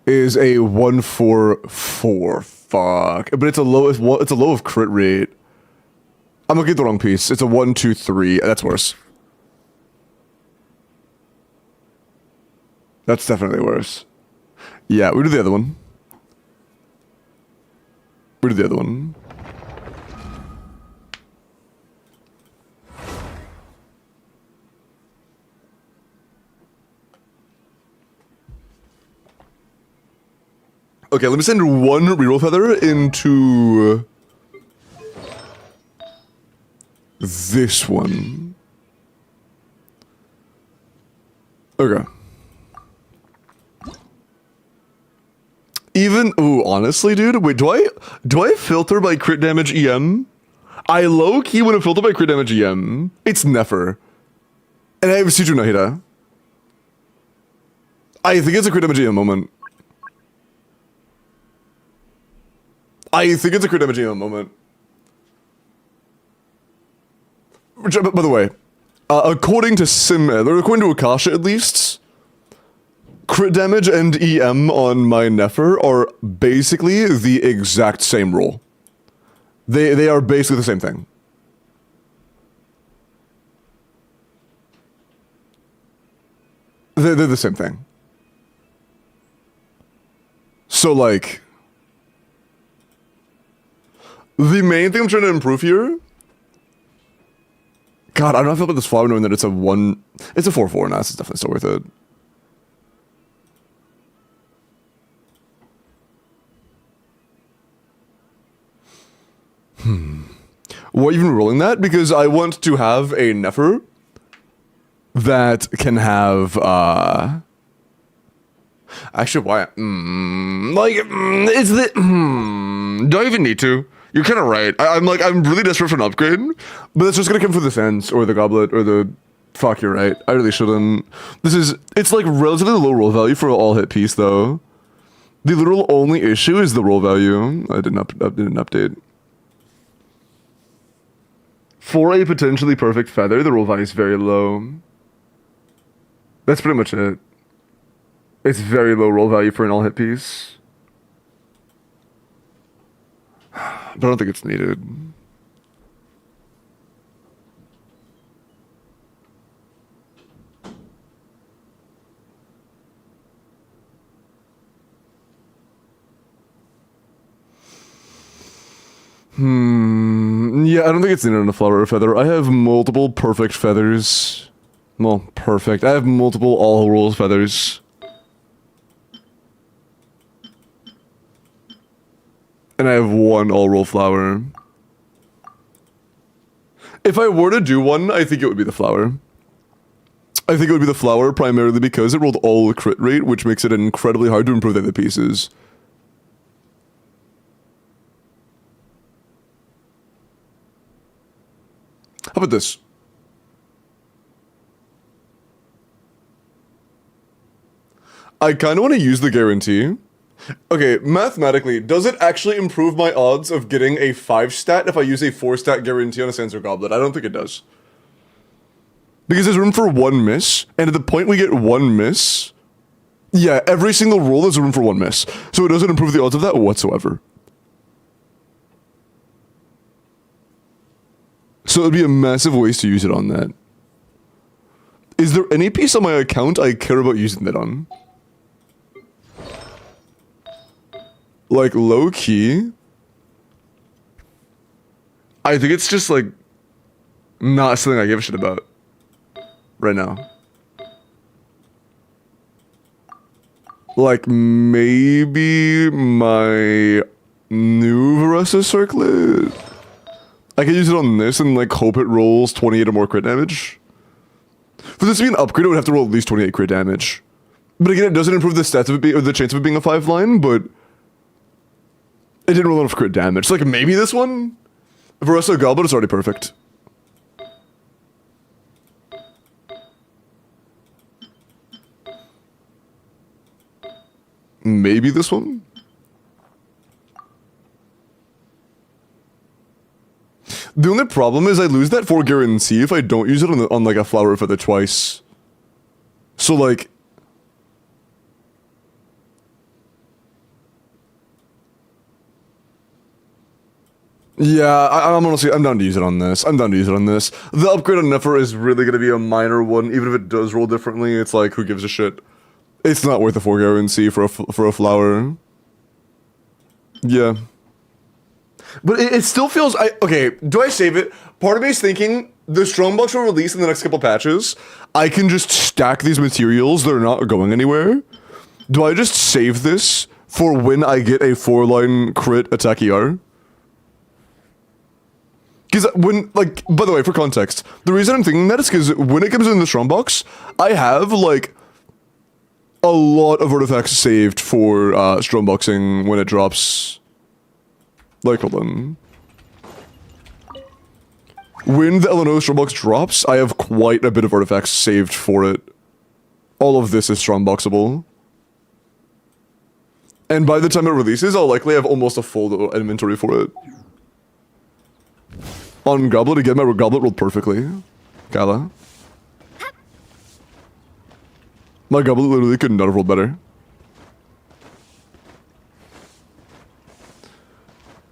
is a 1-4-4. Fuck. But it's a low of crit rate. I'm looking at the wrong piece. It's a 1-2-3. That's worse. That's definitely worse. Yeah, we do the other one. We do the other one. Okay, let me send 1 reroll feather into this one. Okay. Even, ooh, honestly, dude, wait, do I filter by crit damage EM? I low-key want to filter by crit damage EM. It's Nefer. And I have Suju Nahida. I think it's a crit damage EM moment. I think it's a crit damage EM moment. Which, by the way, according to according to Akasha at least, Crit damage and EM on my Nefer are basically the exact same roll. They are basically the same thing. They're the same thing. So like, the main thing I'm trying to improve here. God, I don't know how I feel about this flower knowing that it's a 4/4 now. It's definitely still worth it. Why even rolling that? Because I want to have a Nefer that can have, actually, why? Is the, do I even need to? You're kind of right. I'm really desperate for an upgrade, but it's just gonna come for the Sense or the Goblet or the, fuck, you're right. I really shouldn't. It's like relatively low roll value for an all hit piece though. The literal only issue is the roll value. I didn't update. For a potentially perfect feather, the roll value is very low. That's pretty much it. It's very low roll value for an all-hit piece. But I don't think it's needed. Yeah, I don't think it's needed on a flower or feather. I have multiple perfect feathers. Well, perfect. I have multiple all rolls feathers. And I have one all roll flower. If I were to do one, I think it would be the flower. I think it would be the flower primarily because it rolled all crit rate, which makes it incredibly hard to improve the other pieces. How about this? I kind of want to use the guarantee. Okay, mathematically, does it actually improve my odds of getting a 5 stat if I use a 4 stat guarantee on a Sensor Goblet? I don't think it does. Because there's room for 1 miss, and at the point we get 1 miss, yeah, every single roll there's room for 1 miss. So it doesn't improve the odds of that whatsoever. So it would be a massive waste to use it on that. Is there any piece on my account I care about using that on? Like, low-key? I think it's just, like, not something I give a shit about. Right now. Like, maybe my new Varessa circlet? I could use it on this and like hope it rolls 28 or more crit damage. For this to be an upgrade, it would have to roll at least 28 crit damage. But again, it doesn't improve the stats of it or the chance of it being a 5-line, but it didn't roll enough crit damage. So like maybe this one? Varessa Goblet is already perfect. Maybe this one? The only problem is I lose that 4 guarantee if I don't use it on like a flower feather twice. So like... Yeah, I'm honestly, I'm down to use it on this. The upgrade on Nefer is really going to be a minor one, even if it does roll differently. It's like, who gives a shit? It's not worth a 4 guarantee for a flower. Yeah. But it still feels... okay, do I save it? Part of me is thinking the Strongbox will release in the next couple patches. I can just stack these materials. They're not going anywhere. Do I just save this for when I get a 4-line crit attack ER? Because when, like, by the way, for context, the reason I'm thinking that is because when it comes in the Strongbox, I have, like, a lot of artifacts saved for Strongboxing when it drops... Like, hold on. When the LNO Strongbox drops, I have quite a bit of artifacts saved for it. All of this is Strongboxable. And by the time it releases, I'll likely have almost a full inventory for it. On Goblet, again, my Goblet rolled perfectly. Gala. My goblet literally could not have rolled better.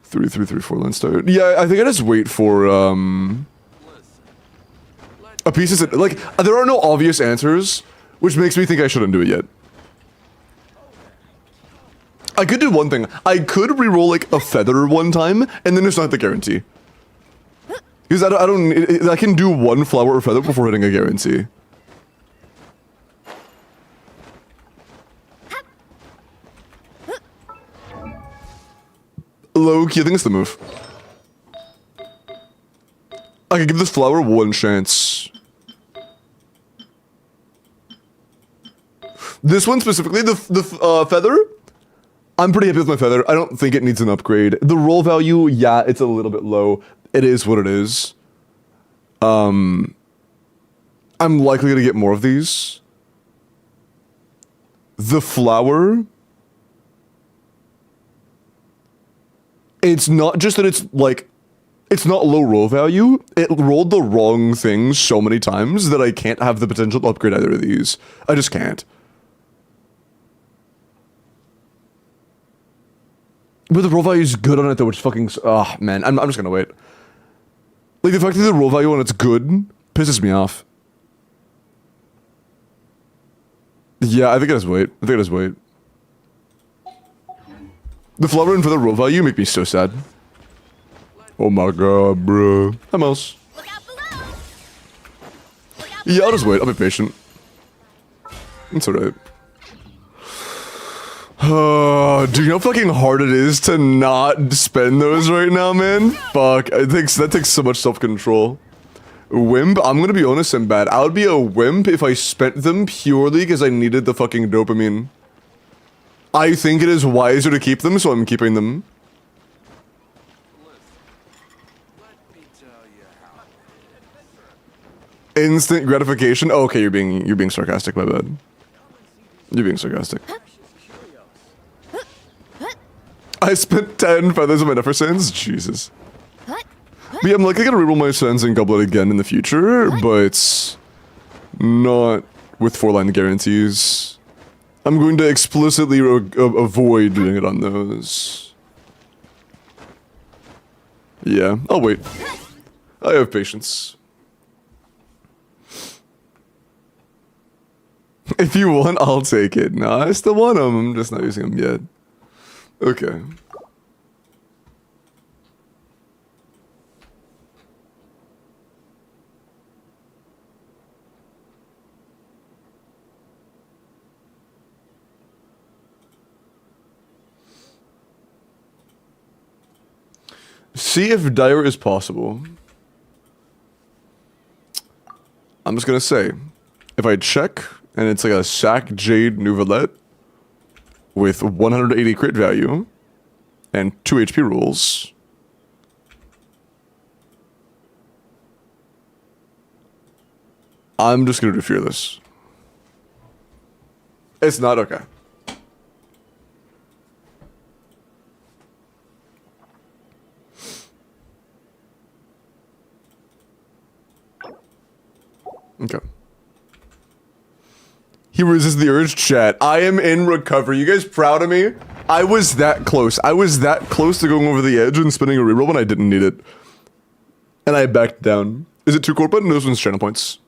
3, 3, 3, 4 line start. Yeah, I think I just wait for a piece is like there are no obvious answers, which makes me think I shouldn't do it yet. I could do one thing. I could re-roll like a feather one time, and then it's not the guarantee. Because I can do one flower or feather before hitting a guarantee. Low-key, I think it's the move. I could give this flower one chance. This one specifically, the feather, I'm pretty happy with my feather. I don't think it needs an upgrade. The roll value, yeah, it's a little bit low. It is what it is. I'm likely to get more of these. The flower, it's not just that it's like, it's not low roll value. It rolled the wrong things so many times that I can't have the potential to upgrade either of these. I just can't. But the roll value is good on it though, which fucking, oh man, I'm just gonna wait. Like the fact that the roll value on it's good pisses me off. Yeah, I think I just wait. The flower and for the roll value make me so sad. Oh my god, bro. Hi, Mouse. Look out below. Yeah, I'll just wait. I'll be patient. It's alright. Do you know how fucking hard it is to not spend those right now, man? Fuck, that takes so much self-control. Wimp? I'm gonna be honest and bad. I would be a wimp if I spent them purely because I needed the fucking dopamine. I think it is wiser to keep them, so I'm keeping them. Instant gratification? Oh, okay, you're being sarcastic, my bad. You're being sarcastic. I spent 10 feathers on my Nefer Sands? Jesus. But yeah, I'm likely gonna reroll my Sands and Goblet again in the future, but not with 4-line guarantees. I'm going to explicitly avoid doing it on those. Yeah, I'll wait. I have patience. If you want, I'll take it. No, I still want them. I'm just not using them yet. Okay. See if Dire is possible. I'm just gonna say, if I check and it's like a Sack Jade Nouvelette with 180 crit value and 2 HP rules, I'm just gonna do Fearless. It's not okay. Okay. He resists the urge, chat. I am in recovery. You guys proud of me? I was that close. I was that close to going over the edge and spinning a reroll when I didn't need it. And I backed down. Is it 2 core button? No, this one's channel points.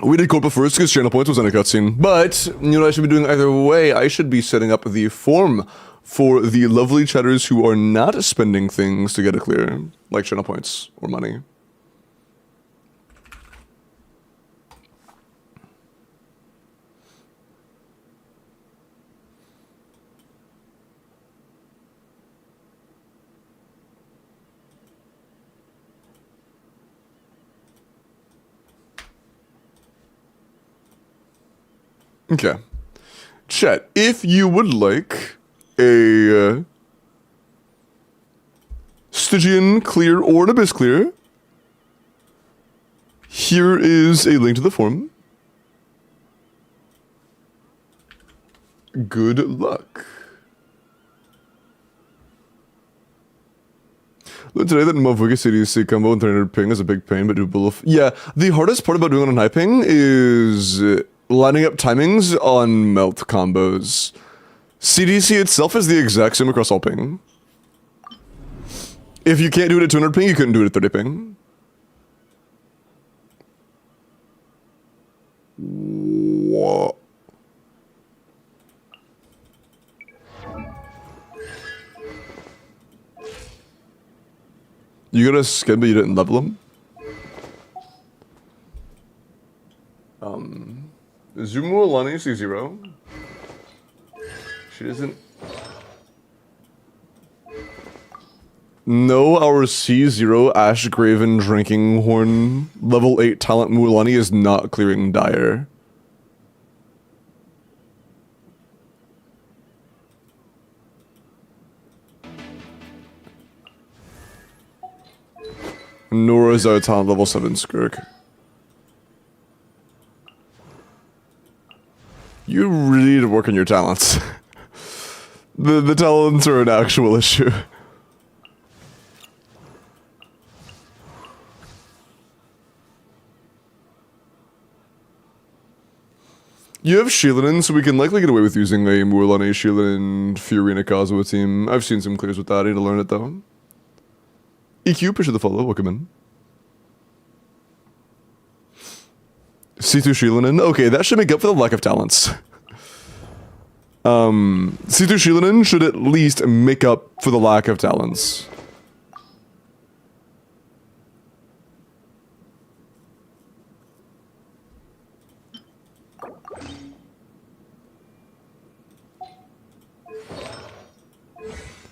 We did Corpa first because channel points was in a cutscene. But, you know what I should be doing either way? I should be setting up the form for the lovely chatters who are not spending things to get a clear, like channel points or money. Okay. Chat, if you would like a Stygian Clear or an Abyss Clear, here is a link to the form. Good luck. Learned today that Mavuga CDC combo and 300 ping is a big pain, but doable. Yeah, the hardest part about doing it on high ping is lining up timings on melt combos. CDC itself is the exact same across all ping. If you can't do it at 200 ping, you couldn't do it at 30 ping. What? You got a skin, but you didn't level him? Zumu Alani C0. She doesn't... No, our C0 Ashgraven Drinking Horn level 8 talent Mualani is not clearing Dire. Nor is our talent level 7 Skirk. You really need to work on your talents. The talents are an actual issue. You have Sheilin, so we can likely get away with using a Mualani, Sheilin, Fiorina Kazuha team. I've seen some clears with that. I need to learn it though. EQ, appreciate the follow. Welcome in. C2 Sheilin. Okay, that should make up for the lack of talents. C2 Sheilin should at least make up for the lack of talents.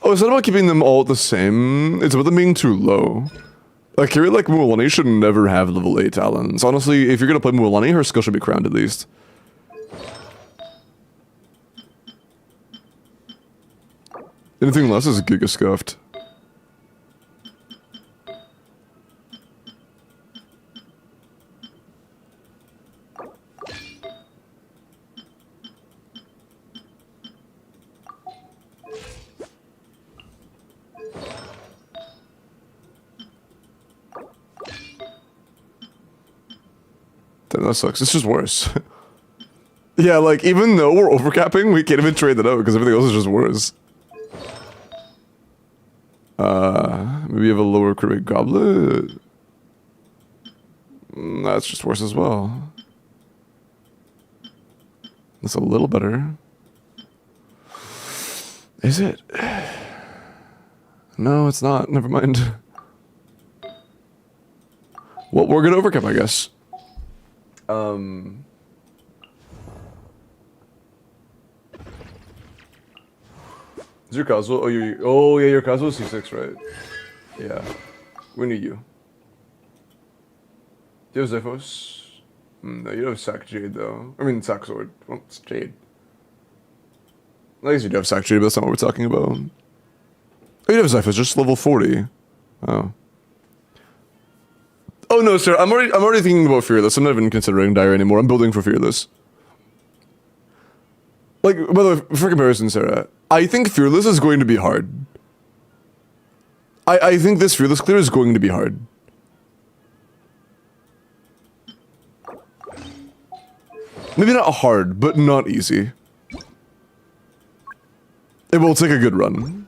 Oh, it's not about keeping them all the same. It's about them being too low. A carry like Mualani should never have level 8 talents. Honestly, if you're gonna play Mualani, her skill should be crowned at least. Anything less is Giga Scuffed. Damn, that sucks. It's just worse. Yeah, like, even though we're overcapping, we can't even trade that out because everything else is just worse. Maybe you have a lower crit rate goblet? That's just worse as well. That's a little better. Is it? No, it's not. Never mind. Well, we're gonna overcap, I guess. Is your Kazuo? Oh, yeah, your Kazuo is C6, right? Yeah. We need you. Do you have Zephos? No, you don't have Sack Jade, though. I mean, Sack Sword. Well, it's Jade. I guess you do have Sack Jade, but that's not what we're talking about. Oh, you have Zephos, just level 40. Oh. Oh no, sir. I'm already thinking about Fearless. I'm not even considering Dire anymore. I'm building for Fearless. Like, by the way, for comparison, Sarah, I think Fearless is going to be hard. I think this Fearless clear is going to be hard. Maybe not hard, but not easy. It will take a good run.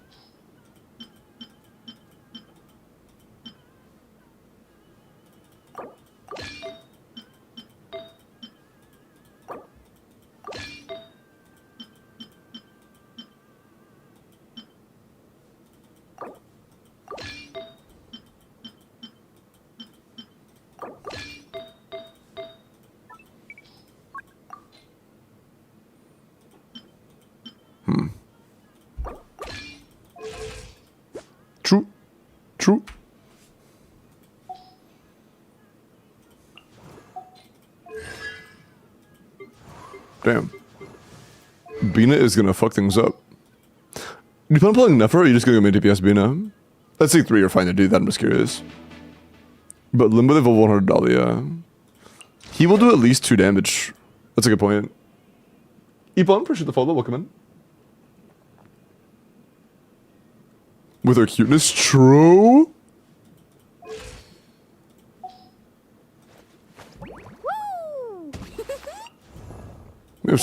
True. Damn. Bina is gonna fuck things up. Do you plan on playing Nefer, or are you just gonna go mid DPS Bina? Let's say 3 are fine to do that, I'm just curious. But Limbo level 100 Dahlia. He will do at least 2 damage. That's a good point. Epon, appreciate the follow, welcome in. With her cuteness, true.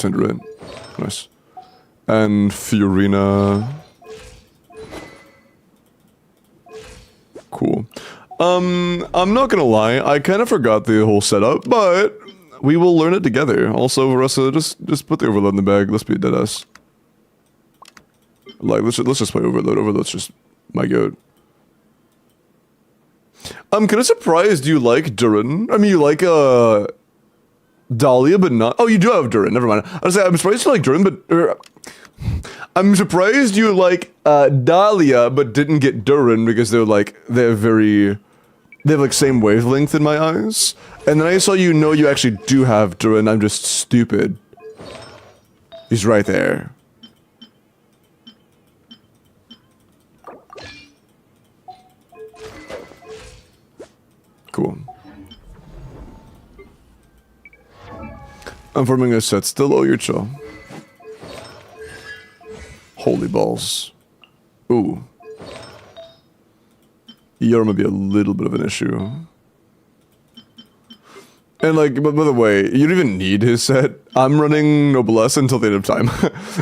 Disintegrate. Nice. And Fiorina. Cool. I'm not gonna lie, I kind of forgot the whole setup, but we will learn it together. Also, Varessa, just put the overload in the bag. Let's be a deadass. Like, let's just play overload. Overload's just my goat. I'm kind of surprised you like Durin. I mean, you like Dahlia, but not. Oh, you do have Durin. Never mind. I was saying I'm surprised you like Durin, but I'm surprised you like Dahlia, but didn't get Durin because they have like same wavelength in my eyes. And then I saw you actually do have Durin. I'm just stupid. He's right there. Cool. I'm forming a set still. Oh, you're chill. Holy balls. Ooh. You're gonna be a little bit of an issue. And like, but by the way, you don't even need his set. I'm running Noblesse until the end of time.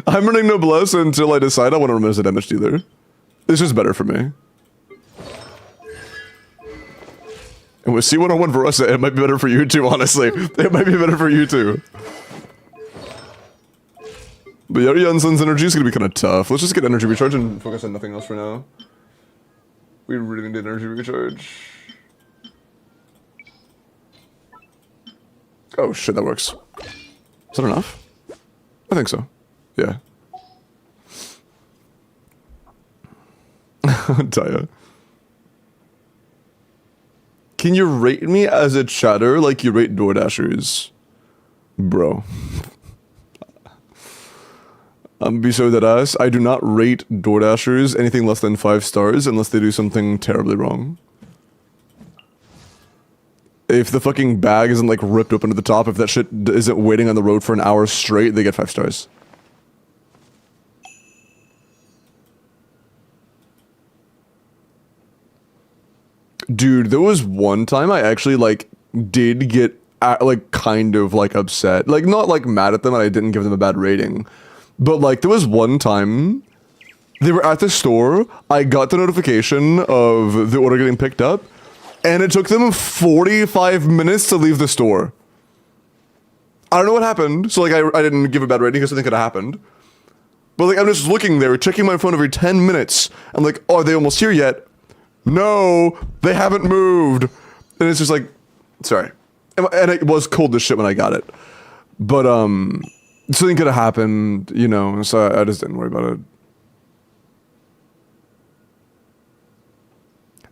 I'm running Noblesse until I decide I want to run as a damage dealer. It's just better for me. And with C101 Varessa, it might be better for you too, honestly. It might be better for you too. But yeah, Jansen's energy is going to be kind of tough. Let's just get energy recharge and focus on nothing else for now. We really need energy recharge. Oh shit, that works. Is that enough? I think so. Yeah. Taya. Can you rate me as a chatter like you rate DoorDashers? Bro. Be so that ass. I do not rate DoorDashers anything less than 5 stars unless they do something terribly wrong. If the fucking bag isn't like ripped open to the top, if that shit isn't waiting on the road for an hour straight, they get 5 stars. Dude, there was one time I actually like did get like kind of like upset. Like not like mad at them and I didn't give them a bad rating. But like there was one time they were at the store, I got the notification of the order getting picked up, and it took them 45 minutes to leave the store. I don't know what happened, so like I didn't give a bad rating because I think it had happened. But like I'm just looking there, checking my phone every 10 minutes. I'm like, oh, are they almost here yet? No, they haven't moved. And it's just like, sorry. And it was cold as shit when I got it. But something could have happened, you know, so I just didn't worry about it.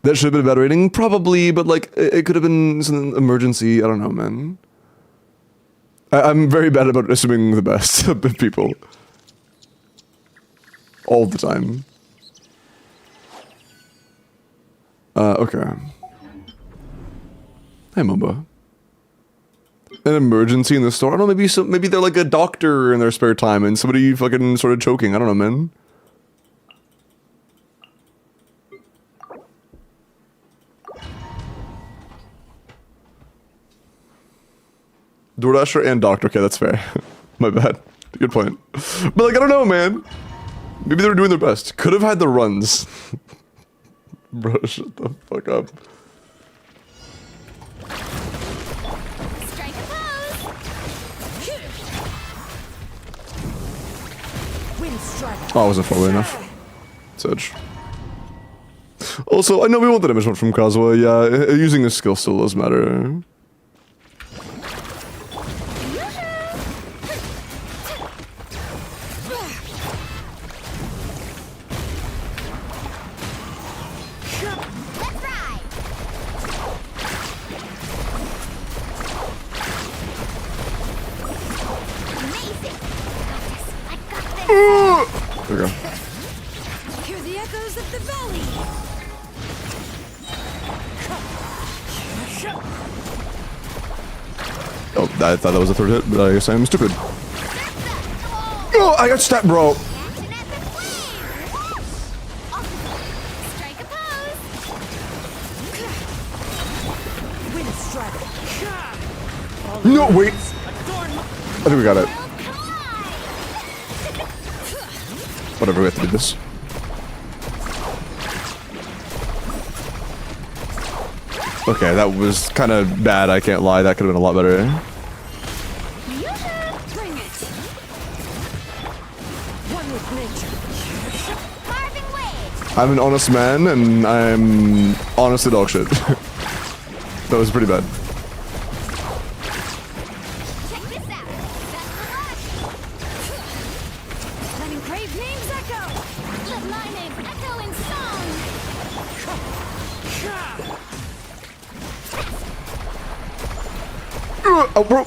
That should have been a bad rating, probably, but like it could have been some emergency. I don't know, man. I'm very bad about assuming the best of people. All the time. Okay. Hey, Mumba. An emergency in the store? I don't know, maybe they're like a doctor in their spare time and somebody fucking started choking. I don't know, man. DoorDasher and doctor. Okay, that's fair. My bad. Good point. But like, I don't know, man. Maybe they were doing their best. Could have had the runs. Bro, shut the fuck up. Strike a pose. Wind strike. Oh, I wasn't far away enough. Sedge. Also, I know we want the damage from Kazuha. Yeah, using his skill still does matter. There we go. Hear the echoes of the valley. Oh, I thought that was a third hit, but I guess I'm stupid. Oh, I got stabbed, bro. Action at the flame. Strike a pose. Wind strike. No, wait. I think we got it. Come on. whatever, we have to do this. Okay, that was kind of bad, I can't lie. That could have been a lot better. Bring it. One with nature. Carving waves. I'm an honest man, and I'm honestly dog shit. That was pretty bad. Check this out. Best of luck. Let engraved names echo. Let my name echo in song. Oh, bro.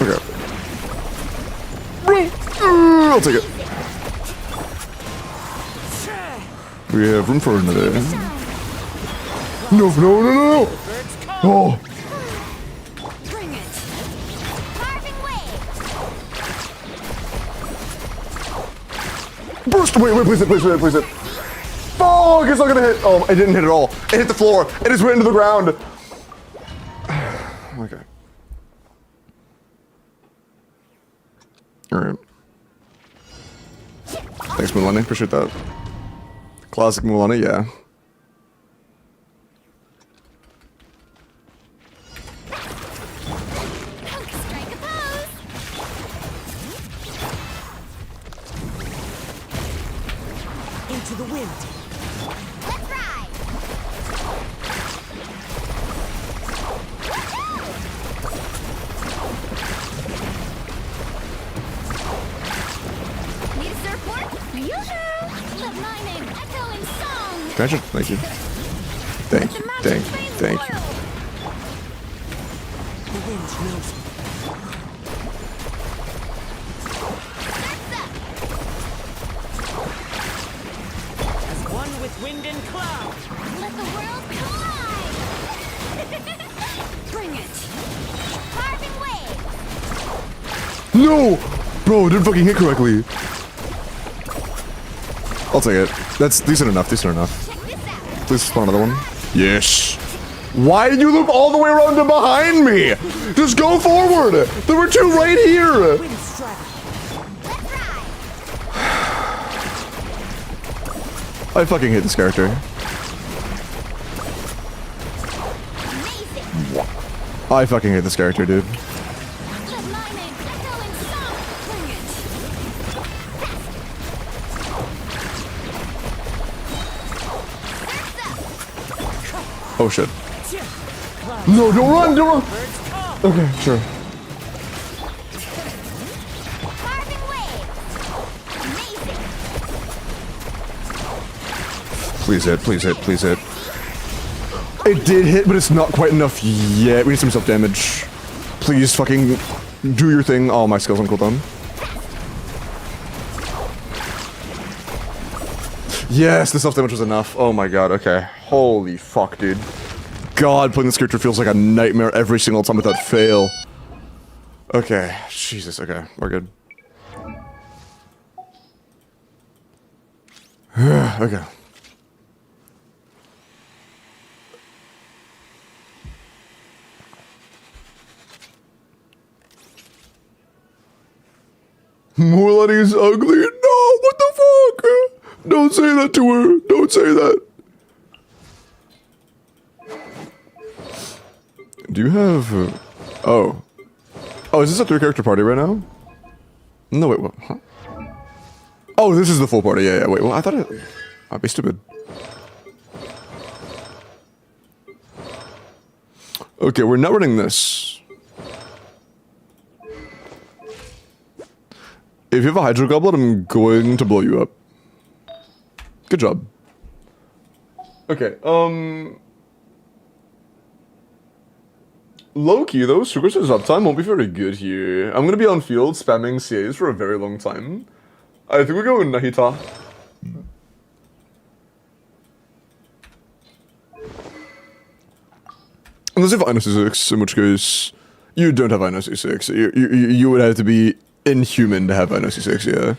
Okay. Bro. I'll take it. We have room for another. No. Oh. Bring it. Carving waves. Burst! Wait, please hit. Fuck, it's not gonna hit. Oh, it didn't hit at all. It hit the floor. It just went into the ground. Okay. Alright. Thanks, Mulani. Appreciate that. Classic Mulani, yeah. Strike a pose. Into the wind. Let's ride. Need a surfboard? Yoo-hoo! Let my name echo in song. Gotcha. Thank you. Thank you. Thank you. The wind knows me. As one with wind and cloud. Let the world collide. Bring it. Carving waves. No! Bro, it didn't fucking hit correctly. I'll take it. That's decent enough. Check this out. Please spawn another one. Yes. Why did you loop all the way around to behind me? Just go forward. There were two right here. Wind strike. Let's ride. I fucking hate this character. Amazing. I fucking hate this character, dude. Let my name echo in song. Bring it. Oh shit. No, don't run! Okay, sure. Carving waves. Amazing. Please hit. It did hit, but it's not quite enough yet. We need some self-damage. Please fucking do your thing. Oh, my skill's on cooldown. Yes, the self-damage was enough. Oh my god, okay. Holy fuck, dude. God, playing this character feels like a nightmare every single time without fail. Okay, Jesus, okay, we're good. Okay. Mulani's ugly? No, what the fuck? Don't say that to her. Don't say that. Do you have... oh. Oh, is this a 3-character party right now? No, wait, what? Huh? Oh, this is the full party. Yeah, wait, well, I thought it... I'd be stupid. Okay, we're not running this. If you have a Hydro Goblet, I'm going to blow you up. Good job. Okay, low-key, though, Sugar's uptime won't be very good here. I'm gonna be on field spamming CAs for a very long time. I think we go with Nahita. Unless you have INO6, in which case you don't have INO6. You would have to be inhuman to have INO6, yeah.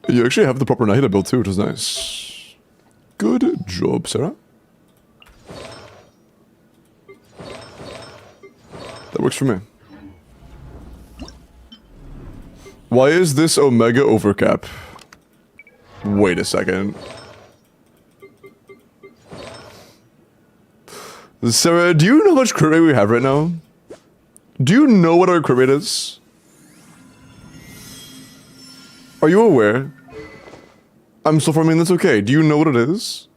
You actually have the proper Nahida build too, which is nice. Good job, Sarah. That works for me. Why is this Omega overcap? Wait a second. Sarah, do you know how much crit rate we have right now? Do you know what our crit rate is? Are you aware? I'm still farming, that's okay. Do you know what it is?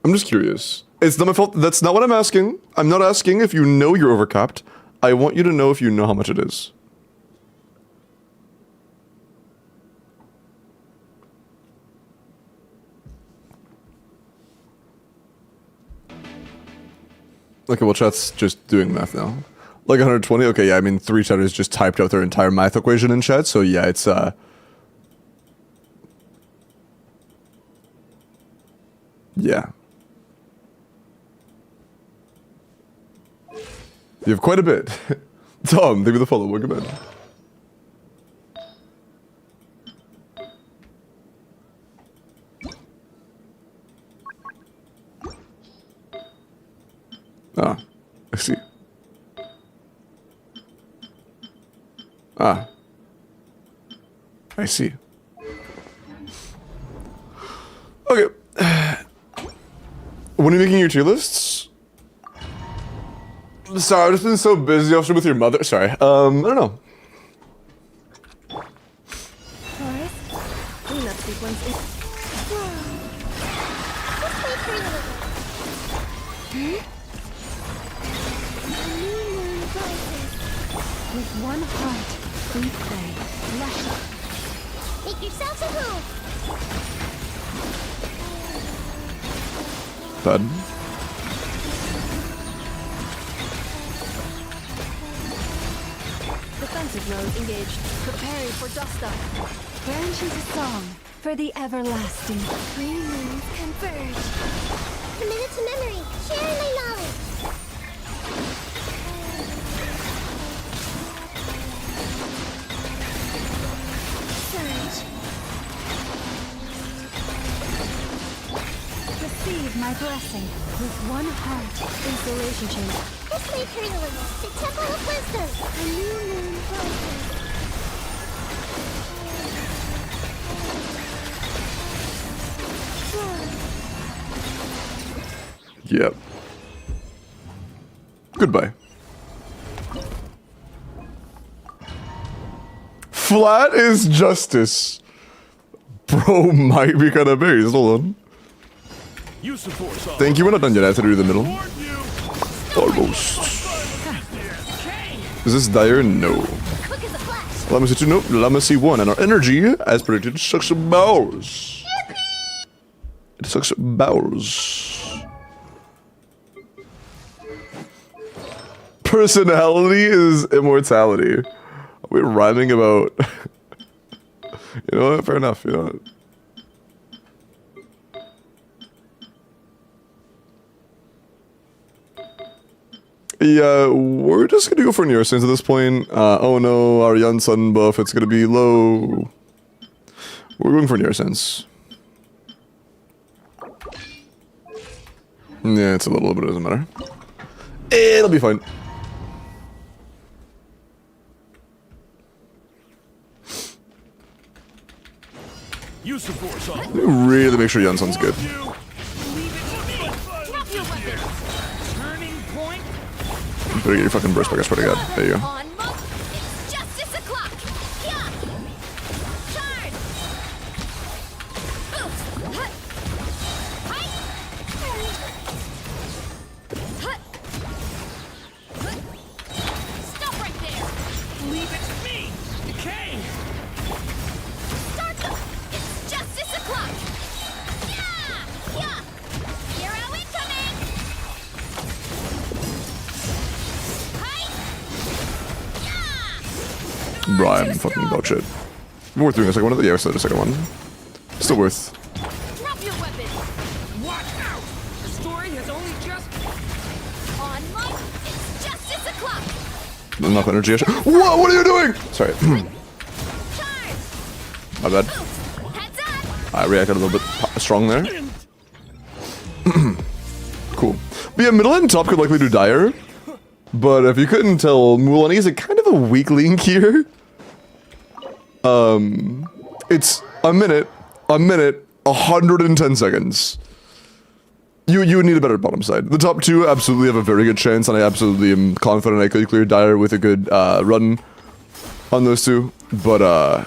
I'm just curious. It's not my fault. That's not what I'm asking. I'm not asking if you know you're overcapped. I want you to know if you know how much it is. Okay, well, chat's just doing math now. Like 120? Okay, yeah, I mean, 3 chatters just typed out their entire math equation in chat, so yeah, it's, yeah. You have quite a bit. Tom, thank you for the follow. Welcome in. Ah, I see. Ah. I see. Okay. When are you making your tier lists? Sorry, I've just been so busy also with your mother. Sorry. I don't know. Taurus, cleanup sequence is... Just wait for a little bit. A new moon rises. With one heart, we play. Lush up. Make yourselves at home. Bud. Defensive node engaged. Preparing for dust up. Branches a song for the everlasting. Three moons converge. Committed to memory. Sharing my knowledge. Surge. Receive my blessing with one heart. Installation chamber. This may hurt a little. The Temple of Wisdom. A new moon rises. Yep. Goodbye. Flat is justice. Bro might be kind of based. Hold on. Use the force on. Thank you. We're not done yet. I have to do the middle. Warn you. Almost. Is this dire? No. Quick as a flash. Let me see two. Nope. Let me see one. And our energy, as predicted, sucks bowers. It sucks bowers. Personality is immortality. Are we rhyming about? You know what? Fair enough. You know what? Yeah, we're just gonna go for neuroscience at this point. Oh no, our young sun buff, it's gonna be low. We're going for neuroscience. Yeah, it's a little, but it doesn't matter. It'll be fine. Use the force on. Really make sure Yunson's good. You. Drop your weapon. Turning point. You better get your fucking burst back, I swear to God. There you go. On monk. It's justice o'clock. Yeah. Charge. Boost. Hut. Hi. Hut. Hut. Stop right there. Leave it to me. Decay. Start them. It's justice o'clock. Yeah. Yeah. Hero incoming. Hi. Yeah. Bro, I'm fucking dog shit. Worth doing a second one? Yeah, so the second one. Still worth. Drop your weapon. Watch out. The story has only just. On monk. It's justice o'clock. Enough energy. Whoa, what are you doing? Sorry. My bad. I reacted a little bit strong there. Cool. But yeah, middle and top could likely do dire. But if you couldn't tell, Mulanese is a kind of a weak link here. It's a minute, 110 seconds. You would need a better bottom side. The top two absolutely have a very good chance, and I absolutely am confident I could clear dire with a good run on those two. But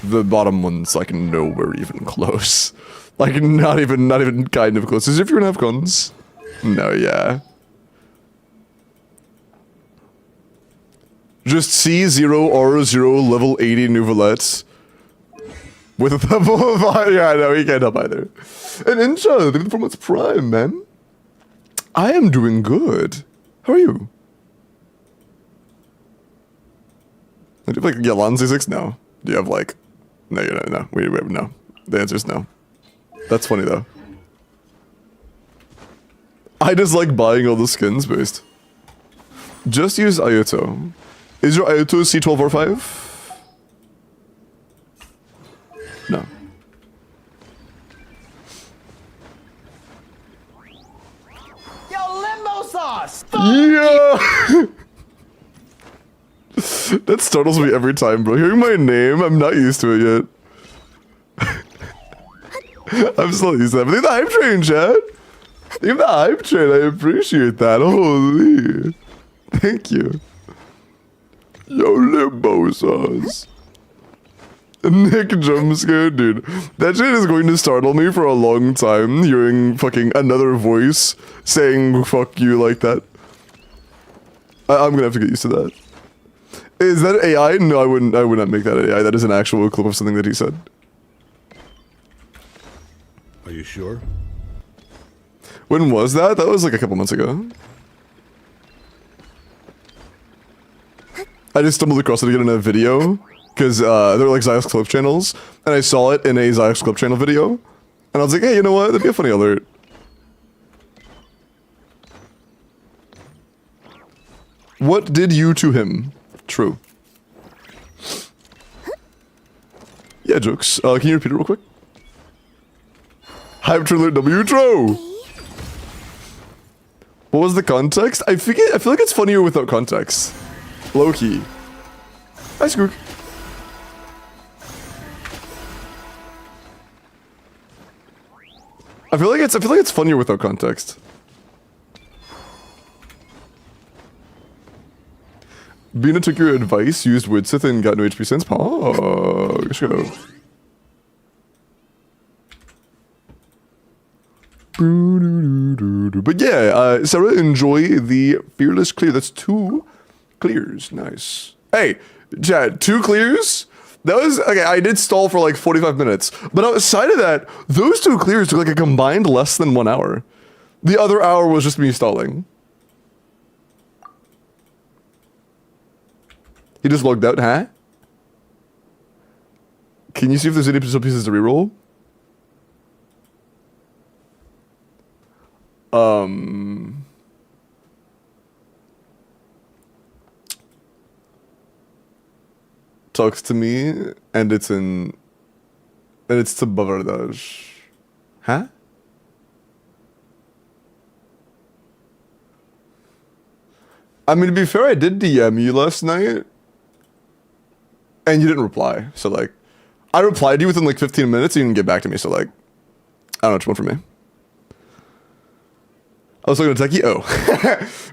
the bottom one's like nowhere even close. Like not even kind of close. As if you're gonna have guns. No, yeah. Just C0R0 level 80 Nouvelette. With a level of yeah, no, he can't help either. And Incha, thank you for its prime, man. I am doing good. How are you? Do you have like Yalanzi 6? No. Do you have like no, you don't, no. We have no. The answer is no. That's funny though. I just like buying all the skins based. Just use Ayato. Is your Ayato C12 or 5? No. Yo, limbo sauce! Yeah! That startles me every time, bro. Hearing my name, I'm not used to it yet. I'm still used to that. But leave the hype train, Chad. Leave the hype train. I appreciate that. Holy. Thank you. Yo, limbo sauce. Nick jumpscare, dude. That shit is going to startle me for a long time, hearing fucking another voice saying fuck you like that. I'm gonna have to get used to that. Is that AI? No, I would not make that AI. That is an actual clip of something that he said. Are you sure? When was that? That was like a couple months ago. I just stumbled across it again in a video. Because they're like Zyos clip channels. And I saw it in a Zyos clip channel video. And I was like, hey, you know what? That'd be a funny alert. What did you to him? True. Yeah, jokes. Can you repeat it real quick? Hype trailer W Tro! What was the context? I feel like it's funnier without context. Low key. Hi, Skook. I feel like it's funnier without context. Bina took your advice, used Widsith, and got no HP since. Oh, let's go. But yeah, Sarah, enjoy the fearless clear. That's 2 clears. Nice. Hey, Chad, 2 clears? That was, okay, I did stall for like 45 minutes. But outside of that, those 2 clears took like a combined less than 1 hour. The other hour was just me stalling. He just logged out, huh? Can you see if there's any pieces to reroll? Talks to me, and it's to Bavardage. Huh? I mean, to be fair, I did DM you last night, and you didn't reply. So, like, I replied to you within, like, 15 minutes, and you didn't get back to me. So, like, I don't know what you want from me. I was looking at Techie. Oh.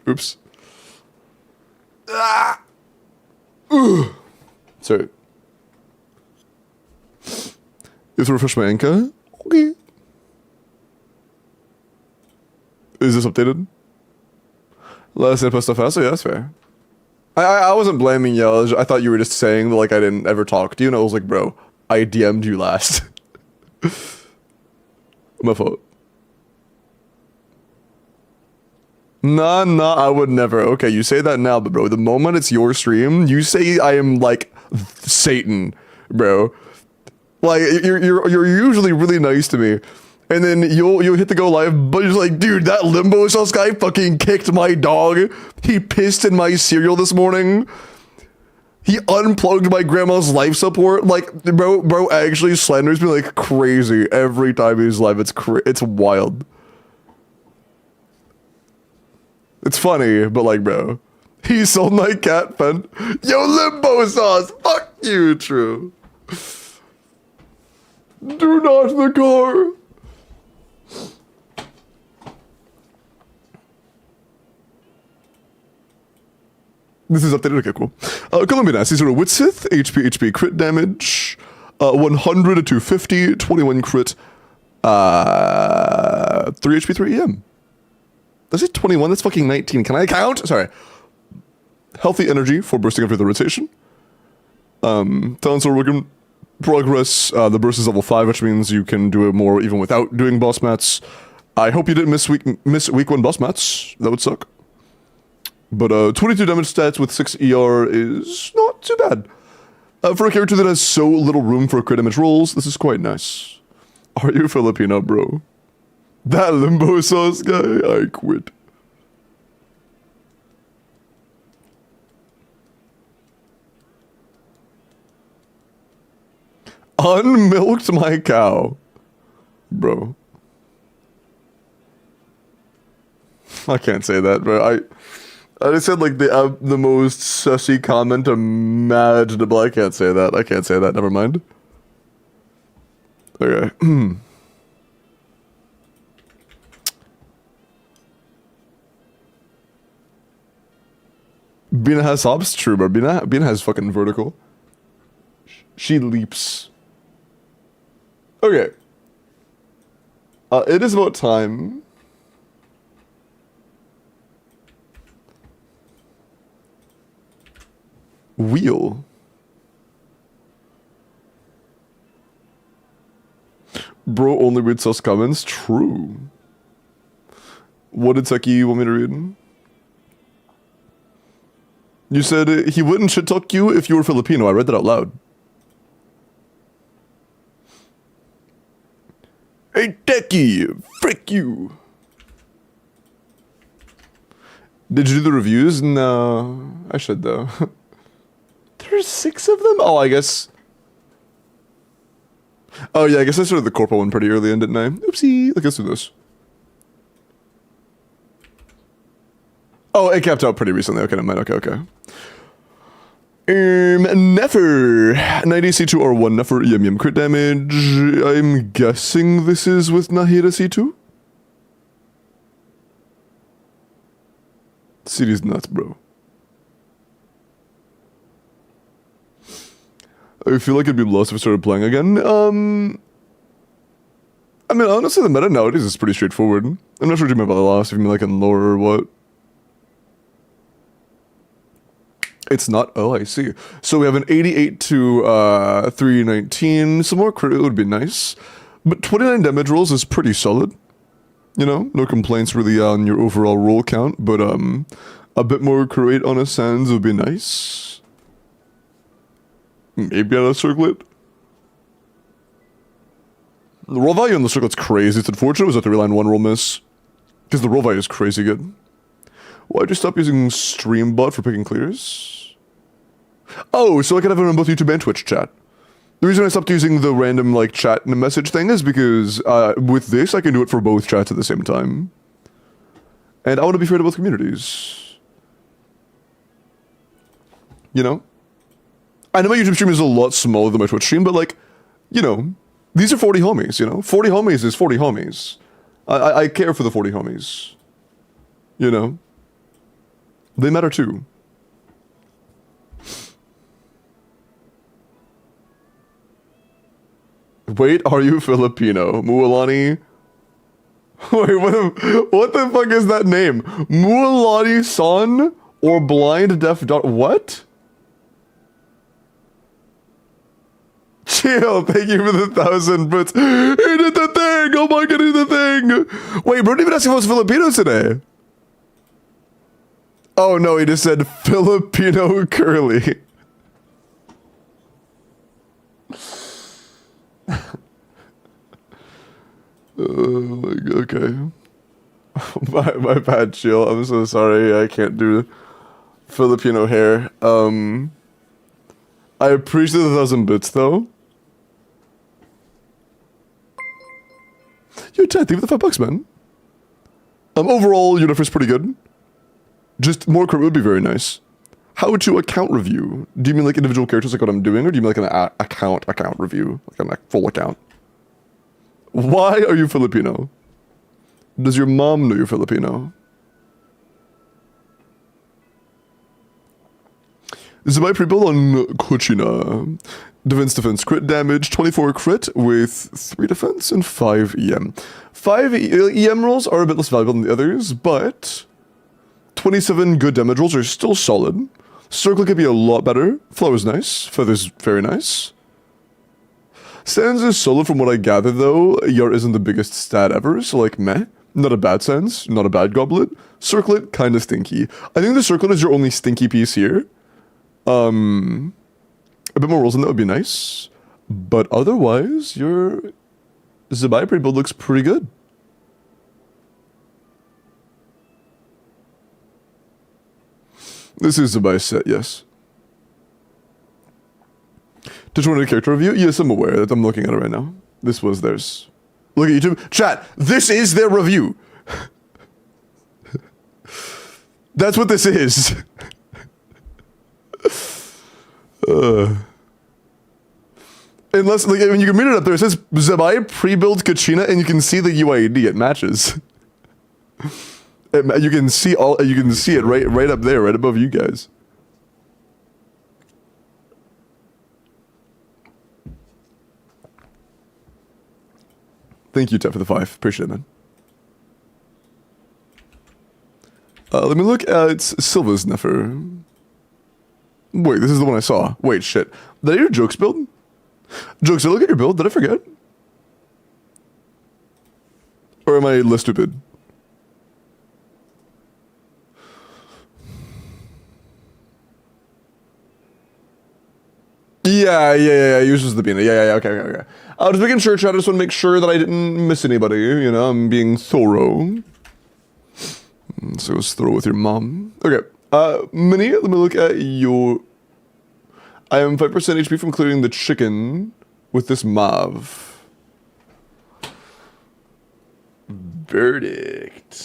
Oops. Ah. Ooh. Sorry. You have to refresh my Anchor? Okay. Is this updated? Last night stuff fast, so yeah, that's fair. I wasn't blaming you. I thought you were just saying that, like, I didn't ever talk to you, and I was like, bro, I DM'd you last. My fault. Nah, I would never. Okay, you say that now, but bro, the moment it's your stream, you say I am like Satan, bro. Like you're usually really nice to me, And then you'll hit the go live, but you're like, dude, that limbo sauce guy fucking kicked my dog. He pissed in my cereal this morning. He unplugged my grandma's life support. Like, bro actually slanders me like crazy every time he's live. It's wild. It's funny, but like, bro, he sold my cat pen. Yo, limbo sauce. Fuck you, true. Do not the car. This is updated. Okay, cool. Colombian Ass, 0 Witsith, HP, crit damage, 100 to 250, 21 crit, 3 HP, 3 EM. Does it 21? That's fucking 19. Can I count? Sorry. Healthy energy for bursting after the rotation. Talents are working progress. The burst is level 5, which means you can do it more even without doing boss mats. I hope you didn't miss week 1 boss mats. That would suck. But 22 damage stats with 6 ER is not too bad. For a character that has so little room for crit damage rolls, this is quite nice. Are you Filipino, bro? That limbo sauce guy, I quit. Unmilked my cow. Bro. I can't say that, bro. I just said like the most sussy comment imaginable. I can't say that. I can't say that. Never mind. Okay. Bina has hops? True, but Bina has fucking vertical. She leaps. Okay. It is about time. Wheel. Bro only reads sus comments? True. What did Seki want me to read? You said he wouldn't shit talk you if you were Filipino. I read that out loud. Hey, Techie! Frick you! Did you do the reviews? No. I should, though. There's 6 of them? Oh, I guess... Oh, yeah, I guess I started the corpo one pretty early in, didn't I? Oopsie. Let's do this. Oh, it capped out pretty recently. Okay, never mind. Okay. Nefer. 90 C2 R1 Nefer EM crit damage. I'm guessing this is with Nahira C2? City's nuts, bro. I feel like it'd be lost if I started playing again. I mean, honestly, the meta nowadays is pretty straightforward. I'm not sure what you meant by lost, if you mean like in lore or what. It's not. Oh, I see. So we have an 88 to 319. Some more crit would be nice. But 29 damage rolls is pretty solid. You know, no complaints really on your overall roll count. But a bit more crit on a sands would be nice. Maybe on a circlet. The roll value on the circlet's crazy. It's unfortunate was that the reline 1 roll miss. Because the roll value is crazy good. Why'd you stop using Streambot for picking clears? Oh, so I can have it on both YouTube and Twitch chat. The reason I stopped using the random like chat and message thing is because with this I can do it for both chats at the same time. And I want to be fair to both communities. You know? I know my YouTube stream is a lot smaller than my Twitch stream, but like, you know, these are 40 homies, you know? 40 homies is 40 homies. I care for the 40 homies. You know? They matter too. Wait, are you Filipino? Mualani? Wait, what the fuck is that name? Mualani-san? Or blind deaf what? Chill, thank you for the 1,000 bits. He did the thing! Oh my god, he did the thing! Wait, bro didn't even ask if I was Filipino today. Oh no, he just said Filipino curly. Okay. my bad, Chill. I'm so sorry. I can't do Filipino hair. I appreciate the 1,000 bits though. Yo, Ted, thank you for the $5, man. Overall, your is pretty good. Just more crit would be very nice. How to account review? Do you mean like individual characters, like what I'm doing, or do you mean like an account review, like a full account? Why are you Filipino? Does your mom know you're Filipino? This is my pre-build on Kuchina. Defense, crit damage, 24 crit with 3 defense and 5 EM. 5 EM rolls are a bit less valuable than the others, but 27 good damage rolls are still solid. Circle could be a lot better. Flow is nice. Feather's very nice. Sans is solid from what I gather though. Yar isn't the biggest stat ever, so like meh. Not a bad Sans, not a bad Goblet. Circlet, kinda stinky. I think the Circlet is your only stinky piece here. A bit more rolls than that would be nice. But otherwise, your Zabai pre-build looks pretty good. This is Zabai set, yes. Did you want a character review? Yes, I'm aware that I'm looking at it right now. This was theirs. Look at YouTube. Chat, this is their review. That's what this is. Unless, like, when you can read it up there, it says Zabai pre-build Kachina, and you can see the UID. It matches. You can see it right up there, right above you guys. Thank you, Ted, for the 5. Appreciate it, man. Let me look at Silva's Nefer. Wait, this is the one I saw. Wait, shit. Did I do Jokes build? Jokes, did I look at your build? Did I forget? Or am I less stupid? Yeah, uses the Bina. Yeah, okay. I was making sure, chat. I just want to make sure that I didn't miss anybody. You know, I'm being thorough. So let's throw with your mom. Okay. Minnie, let me look at your... I am 5% HP from clearing the chicken with this Mav. Verdict.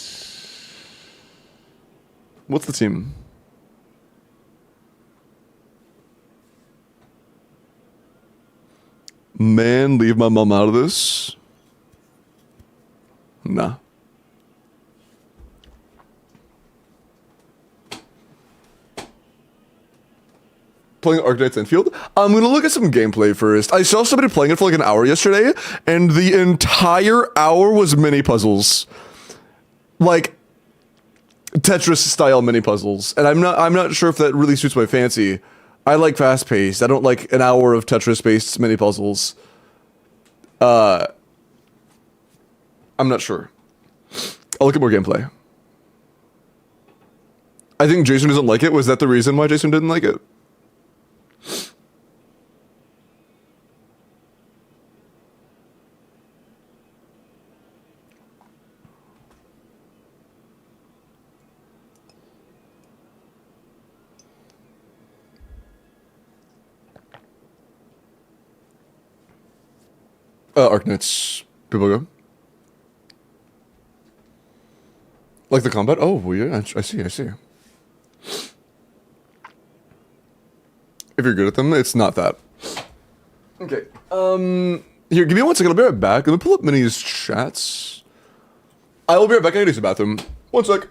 What's the team? Man, leave my mom out of this. Nah. Playing Arknights Infield? I'm gonna look at some gameplay first. I saw somebody playing it for like an hour yesterday, and the entire hour was mini puzzles. Like Tetris style mini puzzles. And I'm not sure if that really suits my fancy. I like fast paced. I don't like an hour of Tetris based mini puzzles. I'm not sure. I'll look at more gameplay. I think Jason doesn't like it. Was that the reason why Jason didn't like it? Arknights. People go. Like the combat? Oh, well, yeah, I see. If you're good at them, it's not that. Okay. Here, give me 1 second. I'll be right back. Let me pull up Minnie's chats. I will be right back. I need to use the bathroom. 1 sec.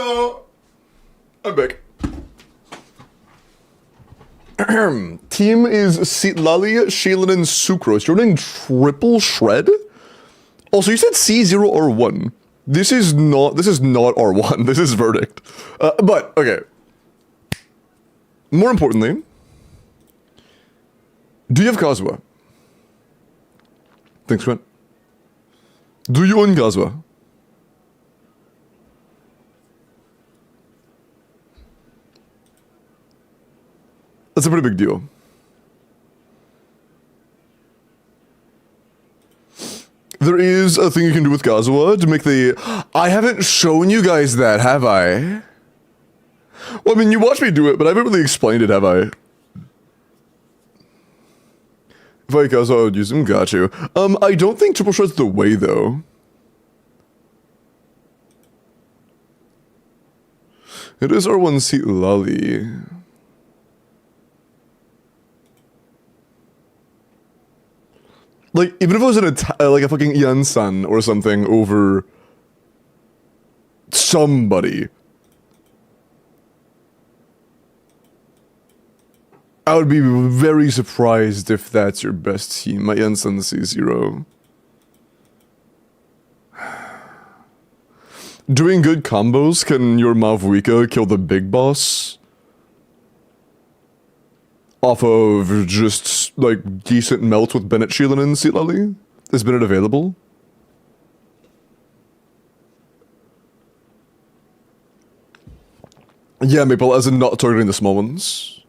Hello. I'm back. Team is Lali, Shaylin, and Sucrose. You're running triple shred? Also, you said C0 or 1. This is not R1. This is Verdict. But, okay. More importantly, do you have Kazuha? Thanks, Quint. Do you own Kazuha? That's a pretty big deal. There is a thing you can do with Kazuha to make the... I haven't shown you guys that, have I? Well, I mean, you watched me do it, but I haven't really explained it, have I? If I had Kazuha, I would use him. Got you. I don't think triple shred's the way, though. It is R1 seat Lolly. Like, even if it was like a fucking Yan-san or something over somebody, I would be very surprised if that's your best team. My Yan-san C0. Doing good combos, can your Mavuika kill the big boss? Off of just, like, decent melt with Bennett, Sheelan, and Seatlali? Is Bennett available? Yeah, Maple, as in not targeting the small ones.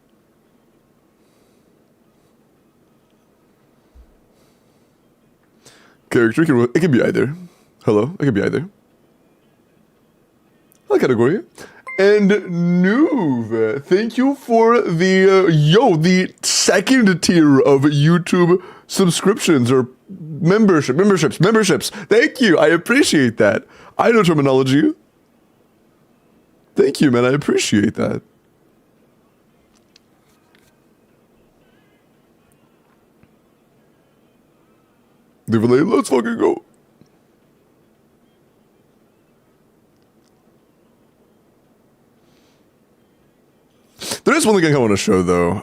Character, it can be either. Hello, it can be either. Hi, category. And Nuve, thank you for the, the second tier of YouTube subscriptions or memberships. Thank you, I appreciate that. I know terminology. Thank you, man, I appreciate that. Let's fucking go. There is one thing I want to show, though.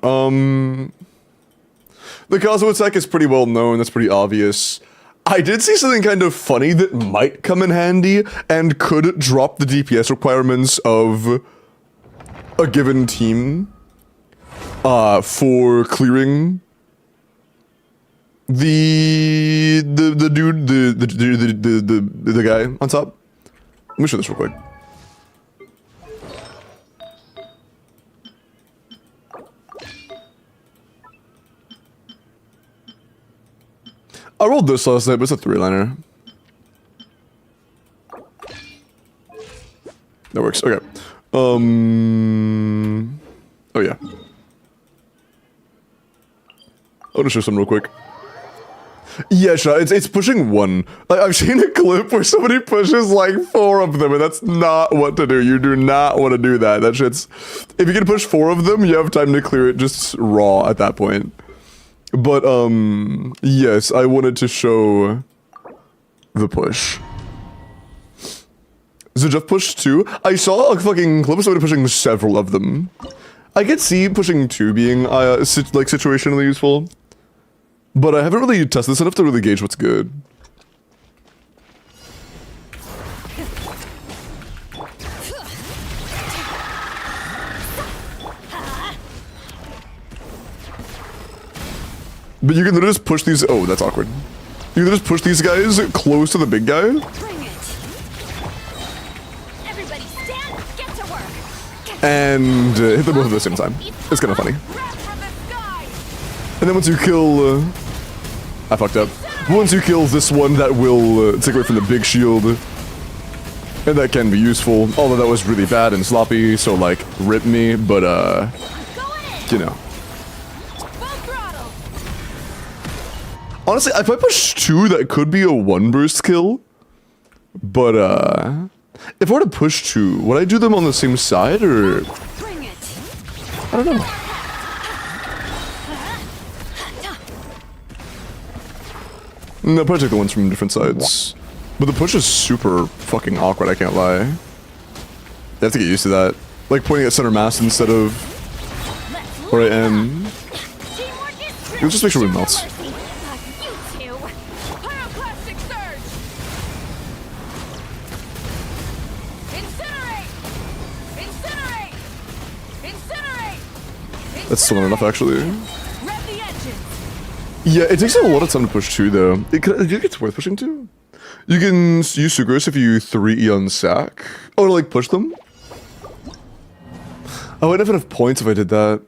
The Kazuha attack is pretty well known, that's pretty obvious. I did see something kind of funny that might come in handy and could drop the DPS requirements of a given team for clearing the dude, the guy on top. Let me show this real quick. I rolled this last night, but it's a 3-liner. That works. Okay. Oh yeah. I'll just show some real quick. Yeah, sure. It's pushing 1. Like, I've seen a clip where somebody pushes like 4 of them, and that's not what to do. You do not want to do that. That shit's... If you can push 4 of them, you have time to clear it just raw at that point. But, yes, I wanted to show the push. So Jeff pushed 2. I saw a fucking clip of somebody pushing several of them. I could see pushing 2 being, like, situationally useful. But I haven't really tested this enough to really gauge what's good. But you can literally just push these. Oh, that's awkward. You can just push these guys close to the big guy. Bring it. Everybody stand, get to work. And hit them both at the same time. It's kind of funny. And then once you kill... I fucked up. Once you kill this one, that will take away from the big shield. And that can be useful. Although that was really bad and sloppy, so like, rip me. But, you know. Honestly, if I push 2, that could be a 1-burst kill. But, if I were to push 2, would I do them on the same side, or... I don't know. No, probably take the ones from different sides. But the push is super fucking awkward, I can't lie. I have to get used to that. Like pointing at center mass instead of where I am. Let's just make sure we melt. You two. Pyroclastic surge. Incinerate. Incinerate. Incinerate. That's still not enough, actually. Rev the engines. Yeah, it takes a lot of time to push too, though. Do you think it's worth pushing too? You can use Sucrose if you 3 Eon sack. Oh, to like push them? I wouldn't have enough points if I did that.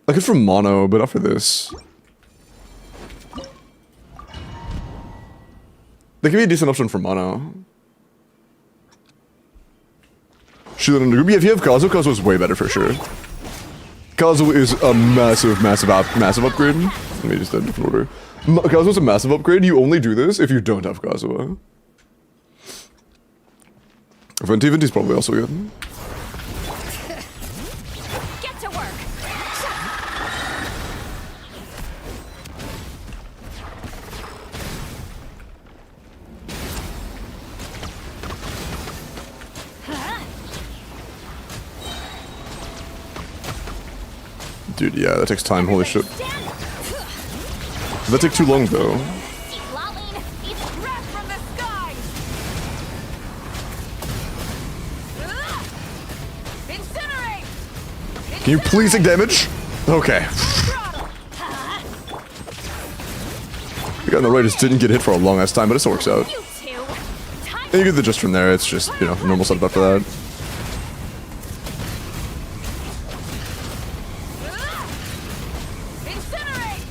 I could for mono, but not for this. That could be a decent option for mono. Shoot it in the group. Yeah, if you have Kazuo, Kazuo's way better for sure. Kazuo is a massive upgrade. Let me just do a different order. Kazuo's a massive upgrade. You only do this if you don't have Kazuo. Venti's probably also good. Get to work. Dude, yeah, that takes time. Holy shit. That take too long though. Lolling, it's breath from the skies. Incinerate. Can you please take damage? Okay. Throttle. The guy on the right just didn't get hit for a long ass time, but it still works out. You two. Time And you get the gist from there. It's just, you know, normal setup after that. Incinerate.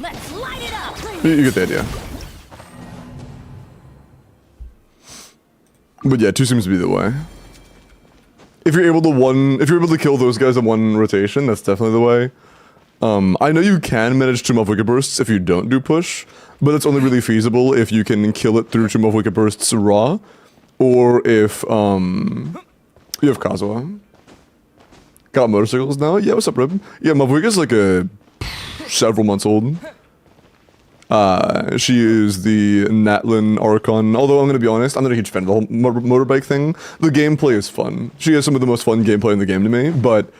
Let's light it up. You get the idea. But yeah, 2 seems to be the way. If you're able to kill those guys in 1 rotation, that's definitely the way. I know you can manage Tomb of Wicked Bursts if you don't do push, but it's only really feasible if you can kill it through Tomb of Wicked Bursts raw, or if you have Kazuo. Got motorcycles now? Yeah, what's up, Rib? Yeah, Mavuika's like several months old. She is the Natlin Archon, although I'm gonna be honest, I'm not a huge fan of the whole motorbike thing. The gameplay is fun. She has some of the most fun gameplay in the game to me, but,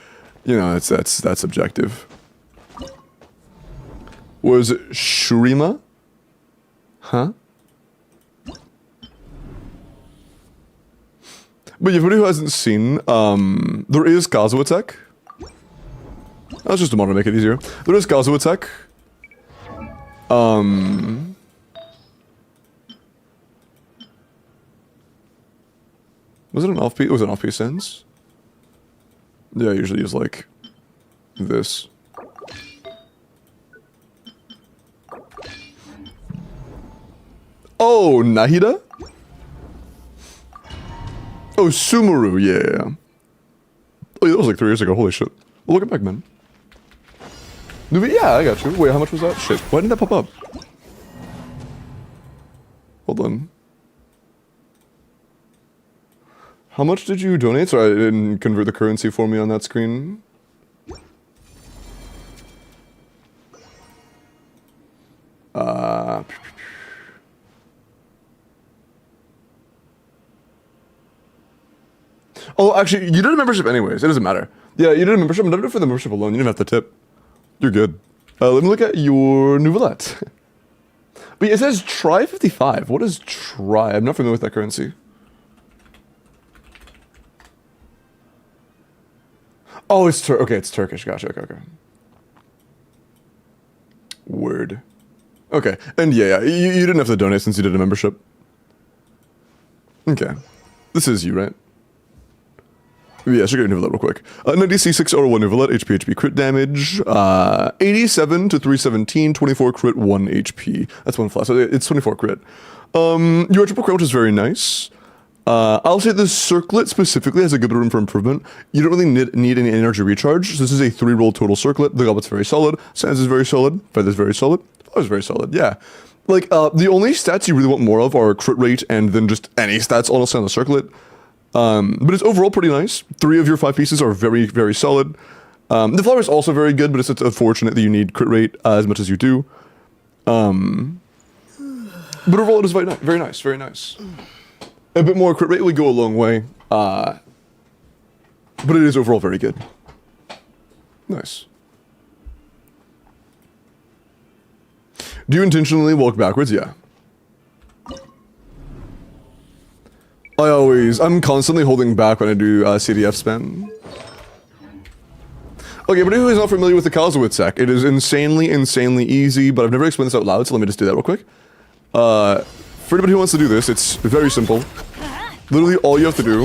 you know, that's subjective. Was it Shurima? Huh? But if anybody who hasn't seen, there is Kazuo Tech. That's just a mod to make it easier. There is Kazuo Tech. Was it an off-piece? It was an off-piece sense. Yeah, I usually use like this. Oh, Nahida? Oh, Sumaru, yeah. Oh, yeah, that was like 3 years ago, holy shit. Well, look it back, man. Yeah, I got you. Wait, how much was that? Shit, why didn't that pop up? Hold on. How much did you donate? Sorry, I didn't convert the currency for me on that screen. Oh, actually, you did a membership anyways. It doesn't matter. Yeah, you did a membership. I'm not doing it for the membership alone. You didn't have to tip. You're good. Let me look at your Nouvellette. But it says try 55. What is try? I'm not familiar with that currency. Oh, it's okay, it's Turkish. Gotcha. Okay. Word. Okay, and yeah, you didn't have to donate since you did a membership. Okay, this is you, right? Yeah, I should get a Nouvellette real quick. 90C6 R1 Nouvellette, HP crit damage, 87 to 317, 24 crit, 1 HP. That's 1 flash, so it's 24 crit. Your triple crit, which is very nice. I'll say the circlet specifically has a good room for improvement. You don't really need any energy recharge. So this is a 3-roll total circlet. The goblet's very solid. Sands is very solid. Feather's very solid. Flow's very solid, yeah. Like, the only stats you really want more of are crit rate and then just any stats honestly on the circlet. But it's overall pretty nice. 3 of your 5 pieces are very, very solid. The flower is also very good, but it's unfortunate that you need crit rate as much as you do. But overall it is very nice, very nice. A bit more crit rate would go a long way. But it is overall very good. Nice. Do you intentionally walk backwards? Yeah. I'm constantly holding back when I do CDF spam. Okay, but who is not familiar with the Kazuha tech? It is insanely easy, but I've never explained this out loud, so let me just do that real quick. For anybody who wants to do this, it's very simple. Literally all you have to do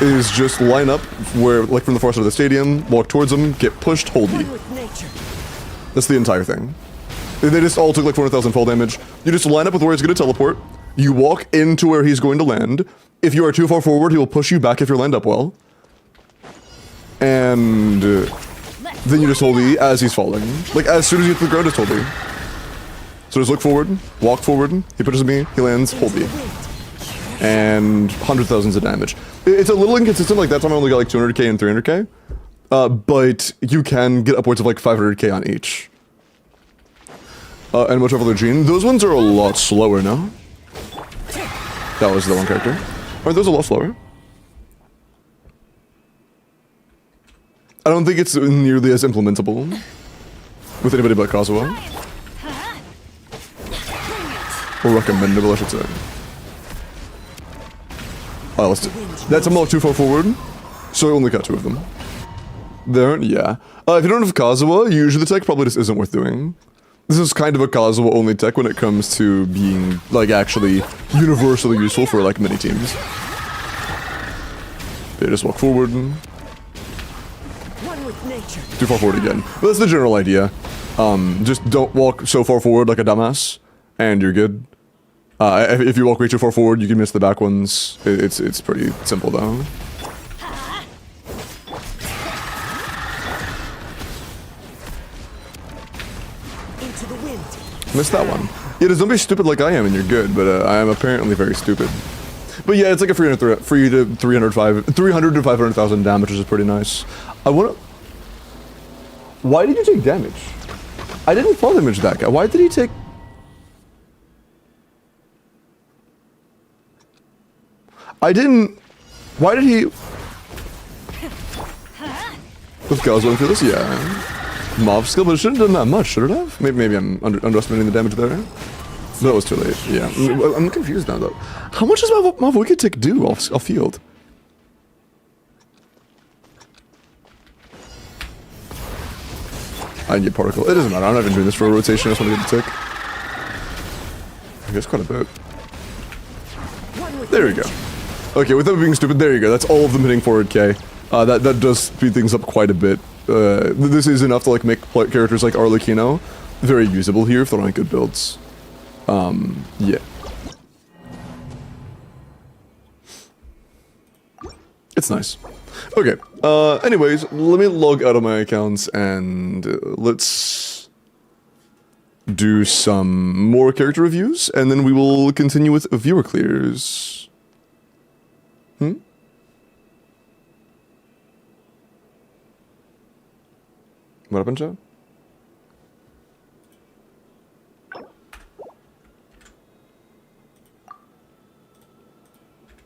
is just line up where, like from the far side of the stadium, walk towards them, get pushed, hold E. That's the entire thing. They just all took like 400,000 fall damage. You just line up with where he's going to teleport. You walk into where he's going to land. If you are too far forward, he will push you back if you're lined up well. And then you just hold E as he's falling. Like as soon as you hit the ground, just hold E. So just look forward, walk forward, he pushes me, he lands, hold E. And 100,000s of damage. It's a little inconsistent, like that time I only got like 200k and 300k. But you can get upwards of like 500k on each. And much over the gene. Those ones are a lot slower now. That was the one character. Aren't those a lot slower? I don't think it's nearly as implementable with anybody but Kazuha. Or recommendable, I should say. Oh, let's do. That's a lot too far forward, so I only got 2 of them. There, yeah. If you don't have Kazuha, usually the tech probably just isn't worth doing. This is kind of a Kazuha only tech when it comes to being, like, actually universally useful for, like, many teams. They just walk forward. Too far forward again. But that's the general idea. Just don't walk so far forward like a dumbass, and you're good. If you walk way too far forward, you can miss the back ones. It's pretty simple, though. Missed that one. Yeah, just don't be stupid like I am and you're good, but I am apparently very stupid. But yeah, it's like a free to 300 to 500,000 damage, which is pretty nice. I wanna... Why did you take damage? I didn't fall damage that guy. Why did he take... I didn't... Why did he... With Kazuha for this? Yeah. Mob skill, but it shouldn't have done that much, should it have? Maybe I'm underestimating the damage there. That was too late, yeah. I'm confused now, though. How much does my Wicked Tick do off field? I need particle. It doesn't matter, I'm not even doing this for a rotation, I just want to get the tick. I guess quite a bit. There we go. Okay, without being stupid, there you go. That's all of them hitting 400k. That does speed things up quite a bit. This is enough to like make characters like Arlecchino very usable here if they're on good builds. Yeah. It's nice. Okay, anyways, let me log out of my accounts and let's do some more character reviews, and then we will continue with viewer clears. What happened, chat?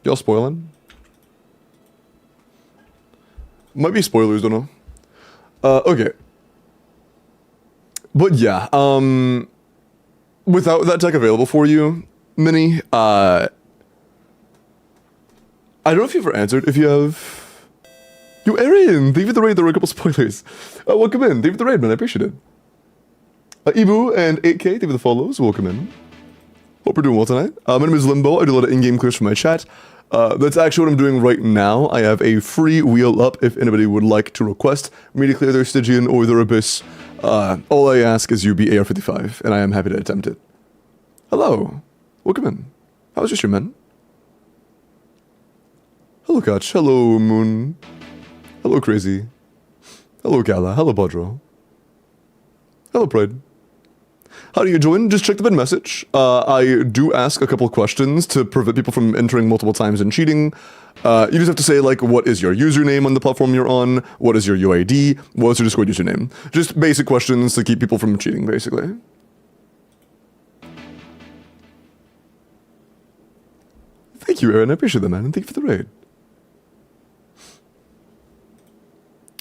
Y'all spoiling? Might be spoilers, don't know. Okay. But yeah, without that tech available for you, Minnie, I don't know if you've ever answered. If you have... Yo, Aaron! Thank you for the raid. There were a couple spoilers. Welcome in. Thank you for the raid, man. I appreciate it. Ibu and 8K, thank you for the follows. Welcome in. Hope we're doing well tonight. My name is Limbo. I do a lot of in-game clears for my chat. That's actually what I'm doing right now. I have a free wheel up if anybody would like to request me to clear their Stygian or their Abyss. All I ask is you be AR-55, and I am happy to attempt it. Hello. Welcome in. How was your stream, man? Hello, Koch. Hello, Moon. Hello, Crazy. Hello, Gala. Hello, Bodro. Hello, Pride. How do you join? Just check the bin message. I do ask a couple of questions to prevent people from entering multiple times and cheating. You just have to say, like, what is your username on the platform you're on? What is your UID? What's your Discord username? Just basic questions to keep people from cheating, basically. Thank you, Aaron. I appreciate that, man. And thank you for the raid.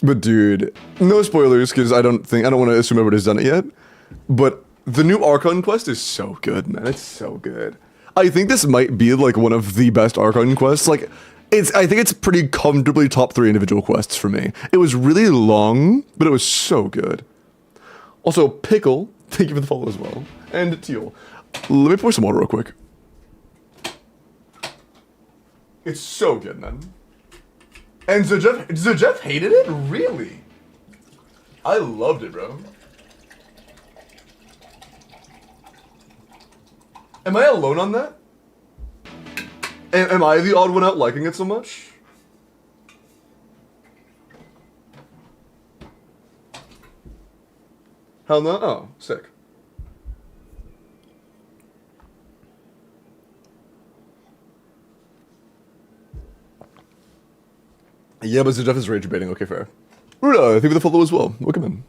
But dude, no spoilers because I don't want to assume everybody's done it yet. But the new Archon quest is so good, man. It's so good. I think this might be like one of the best Archon quests. Like, I think it's pretty comfortably top 3 individual quests for me. It was really long, but it was so good. Also, Pickle, thank you for the follow as well. And Teal. Let me pour some water real quick. It's so good, man. And Jeff hated it? Really? I loved it, bro. Am I alone on that? Am I the odd one out liking it so much? Hell no. Oh, sick. Yeah, but Jeff is rage baiting. Okay, fair. Ruda, thank you for the follow as well. Welcome in.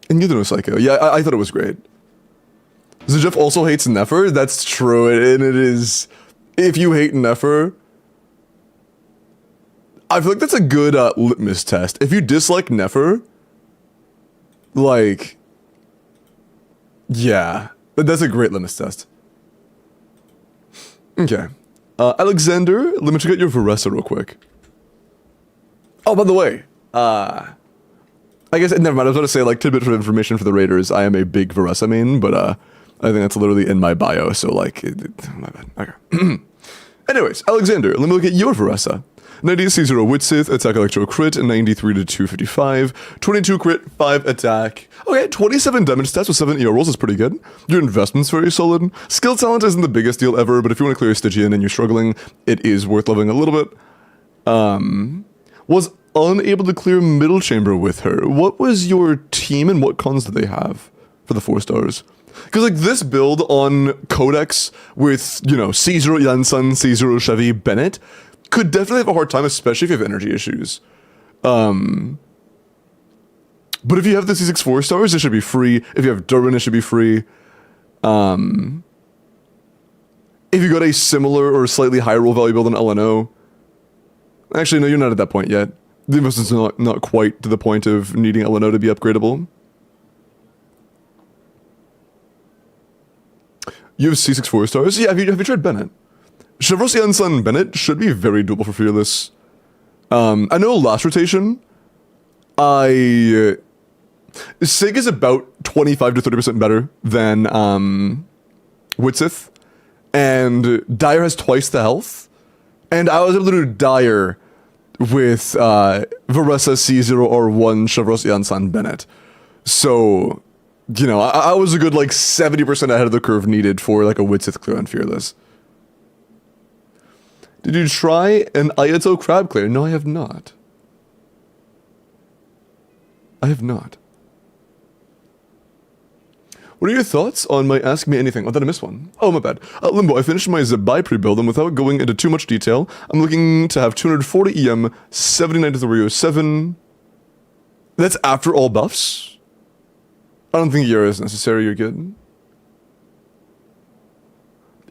And you know Psycho. Yeah, I thought it was great. Jeff also hates Nefer. That's true, and it is. If you hate Nefer, I feel like that's a good litmus test. If you dislike Nefer, like, yeah, that's a great litmus test. Okay, Alexander, let me check out your Varessa real quick. Oh, by the way, I guess, never mind, I was about to say, like, tidbit of information for the Raiders. I am a big Varessa main, but, I think that's literally in my bio, so, like, my bad. Okay. Anyways, Alexander, let me look at your Varessa. 90 C0 Wit Sith, attack electro crit, 93 to 255, 22 crit, 5 attack. Okay, 27 damage stats with 7 EO rolls is pretty good. Your investment's very solid. Skill talent isn't the biggest deal ever, but if you want to clear Stygian and you're struggling, it is worth leveling a little bit. Was unable to clear middle chamber with her. What was your team and what cons did they have for the 4 stars? Because, like, this build on Codex with, you know, C0 Yansan, C0 Chevy Bennett could definitely have a hard time, especially if you have energy issues. But if you have the C6 4 stars, it should be free. If you have Durin, it should be free. If you got a similar or slightly higher roll value build on LNO, actually, no, you're not at that point yet. The investment's not quite to the point of needing LNO to be upgradable. You have C6 4 stars? Yeah, have you tried Bennett? Chevros Yansan Bennett should be very doable for Fearless. I know last rotation, Sig is about 25 to 30% better than Witsith, and Dire has twice the health, and I was able to do Dire with Varessa C0 or 1 Chevros Yansan Bennett. So, you know, I was a good, like, 70% ahead of the curve needed for, like, a Witsith clear on Fearless. Did you try an Ayato crab clear? No, I have not. I have not. What are your thoughts on my Ask Me Anything? Oh, did I miss one? Oh, my bad. Limbo, I finished my Zabai pre-build, and without going into too much detail, I'm looking to have 240 EM, 79 to 307. That's after all buffs? I don't think Yara is necessary, you're good.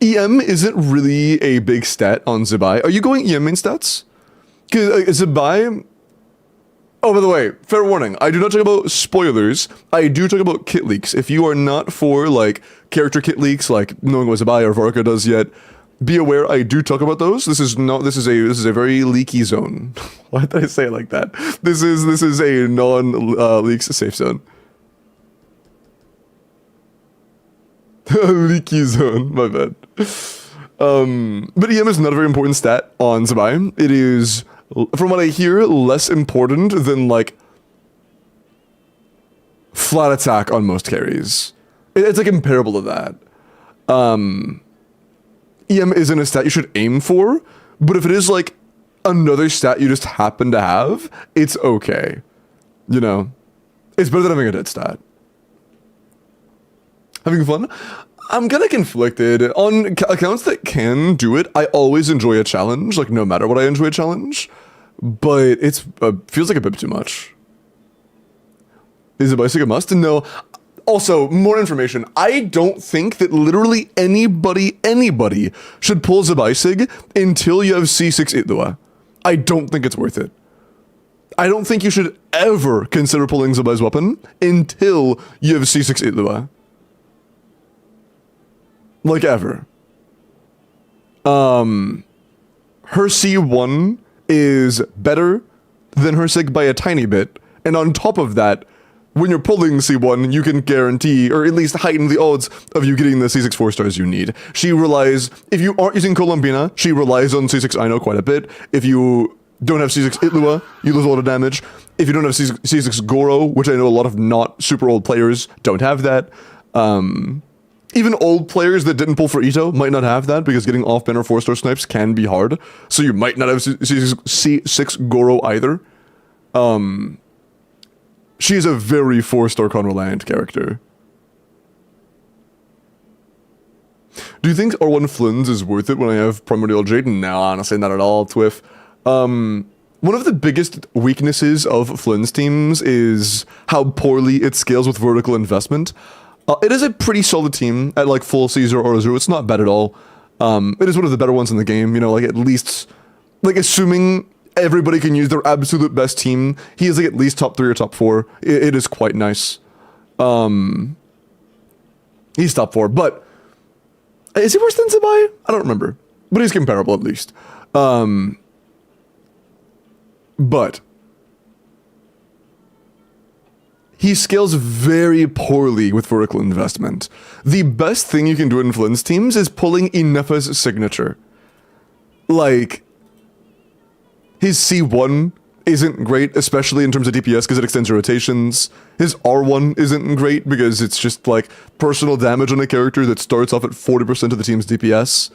EM isn't really a big stat on Zabai. Are you going EM main stats? Because Zabai... Oh, by the way, fair warning, I do not talk about spoilers, I do talk about kit leaks. If you are not for, like, character kit leaks, like knowing what Zabai or Varka does yet, be aware I do talk about those. This is a very leaky zone. Why did I say it like that? This is a non-leaks safe zone. Leaky zone, my bad. But EM is not a very important stat on Zabai. It is, from what I hear, less important than, like, flat attack on most carries. It's, like, comparable to that. EM isn't a stat you should aim for, but if it is, like, another stat you just happen to have, it's okay. You know? It's better than having a dead stat. Having fun? I'm kind of conflicted. On accounts that can do it, I always enjoy a challenge. Like, no matter what, I enjoy a challenge. But it's feels like a bit too much. Is a bicycle a must? No. Also, more information. I don't think that literally anybody should pull Zabaisig until you have C6 Itlua. I don't think it's worth it. I don't think you should ever consider pulling Zabai's weapon until you have C6 Itlua. Like, ever. Her C1 is better than her Sig by a tiny bit, and on top of that, when you're pulling C1, you can guarantee, or at least heighten the odds of you getting the C6 4-stars you need. She relies, if you aren't using Colombina, she relies on C6 Ino quite a bit. If you don't have C6 Itlua, you lose a lot of damage. If you don't have C6 Goro, which I know a lot of not super old players don't have that. Even old players that didn't pull for Ito might not have that, because getting off-banner 4-star snipes can be hard. So you might not have C6 Goro either. She is a very 4-star con-reliant character. Do you think R1 Flins is worth it when I have Primordial Jade? No, honestly, not at all, Twiff. One of the biggest weaknesses of Flynn's teams is how poorly it scales with vertical investment. It is a pretty solid team at like full Caesar or Azure. It's not bad at all. It is one of the better ones in the game, you know, like at least, like assuming everybody can use their absolute best team, he is like at least top 3 or top 4. It is quite nice. He's top 4, but is he worse than Zabai? I don't remember, but he's comparable at least. But he scales very poorly with vertical investment. The best thing you can do in Flynn's teams is pulling Inefa's signature. Like, his C1 isn't great, especially in terms of DPS because it extends your rotations. His R1 isn't great because it's just like personal damage on a character that starts off at 40% of the team's DPS.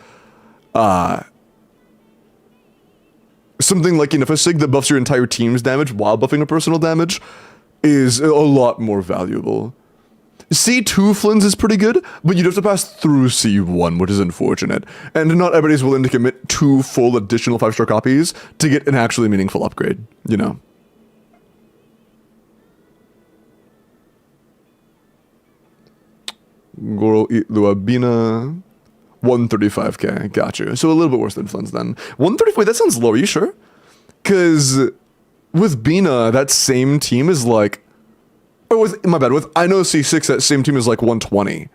Something like Inefa Sig that buffs your entire team's damage while buffing a personal damage is a lot more valuable. C2 Flynn's is pretty good, but you'd have to pass through C1, which is unfortunate. And not everybody's willing to commit 2 full additional 5-star copies to get an actually meaningful upgrade, you know. Goro Luabina, 135k, gotcha. So a little bit worse than Flynn's then. 135, wait, that sounds low, are you sure? Because with Bina, that same team is like, or with, my bad, with Ino C6, that same team is like 120.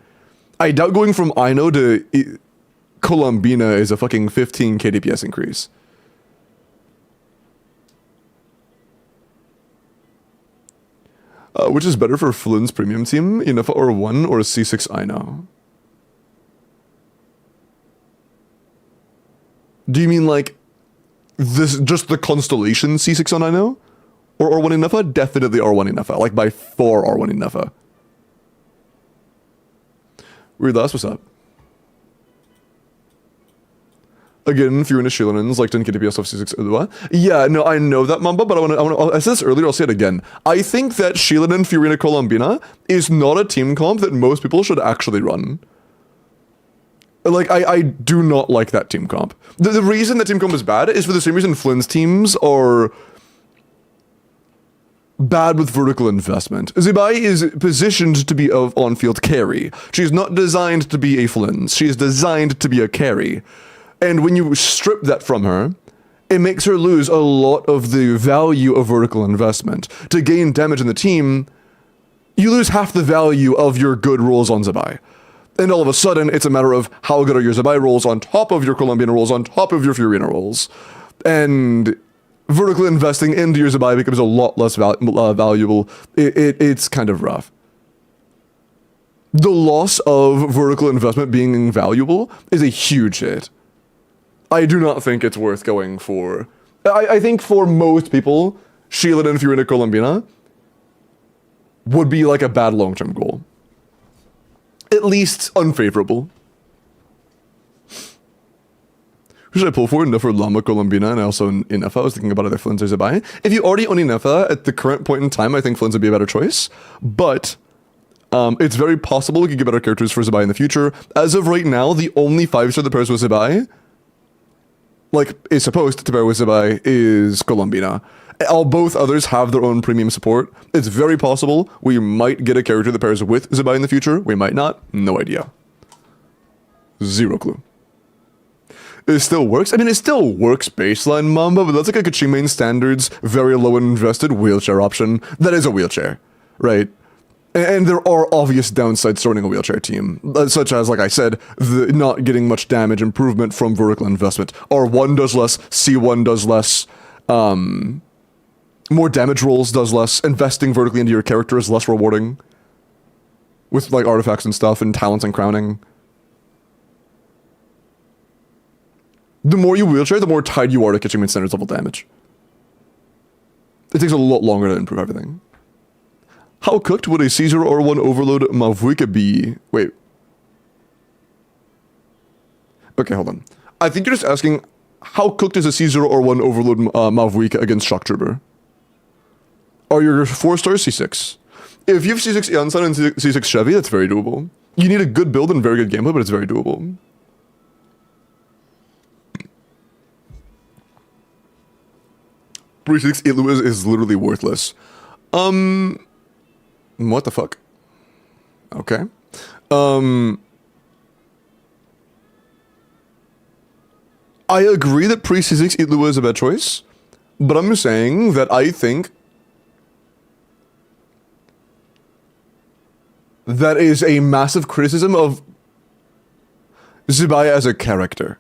I doubt going from Ino to Colombina is a fucking 15k DPS increase. Which is better for Flynn's premium team, Inefa R1 or C6 Ino? Do you mean like this, just the constellation C6 on Ino? Or R1 Inefa? Definitely R1 Inefa, like by far R1 Inefa. Weird Last, what's up? Again, Fiorina Shilanen's like 10k DPS off C6 Ulua. Yeah, no, I know that, Mamba, but I said this earlier, I'll say it again. I think that Shilanen Fiorina Colombina is not a team comp that most people should actually run. Like, I do not like that team comp. The reason that team comp is bad is for the same reason Flynn's teams are bad with vertical investment. Zabai is positioned to be of on-field carry. She's not designed to be a Flynn's. She is designed to be a carry. And when you strip that from her, it makes her lose a lot of the value of vertical investment. To gain damage in the team, you lose half the value of your good rolls on Zabai. And all of a sudden, it's a matter of how good are your Zabai rolls on top of your Colombian rolls, on top of your Fiorina rolls. And vertical investing into your Zabai becomes a lot less valuable. It's kind of rough. The loss of vertical investment being invaluable is a huge hit. I do not think it's worth going for. I think for most people, Shield and Fiorina Colombina would be like a bad long-term goal. At least unfavorable. Who should I pull for? Nefer Lama Colombina and also Inefa. I was thinking about either Flynn's or Zabai. If you already own Inefa at the current point in time, I think Flynn's would be a better choice. But it's very possible we could get better characters for Zabai in the future. As of right now, the only 5-star that pairs with Zabai, like, is supposed to pair with Zabai, is Colombina. both others have their own premium support. It's very possible we might get a character that pairs with Zebai in the future. We might not. No idea. Zero clue. It still works. I mean, it still works baseline Mamba, but that's like a Kaching main standards, very low invested wheelchair option. That is a wheelchair, right? And there are obvious downsides to running a wheelchair team, such as, like I said, the not getting much damage improvement from vertical investment. R1 does less, C1 does less, more damage rolls does less, investing vertically into your character is less rewarding. With, like, artifacts and stuff, and talents and crowning. The more you wheelchair, the more tied you are to Kitchen Main Standards level damage. It takes a lot longer to improve everything. How cooked would a C0 or 1 overload Mavuika be? Wait. Okay, hold on. I think you're just asking, how cooked is a C0 or 1 overload Mavuika against Shock Trooper? Are your 4 stars C6? If you have C6 Yansan and C6 Chevy, that's very doable. You need a good build and very good gameplay, but it's very doable. Pre-6 Ilua is literally worthless. What the fuck? Okay. I agree that pre-C6 Ilua is a bad choice, but I'm saying that I think that is a massive criticism of Zibaya as a character.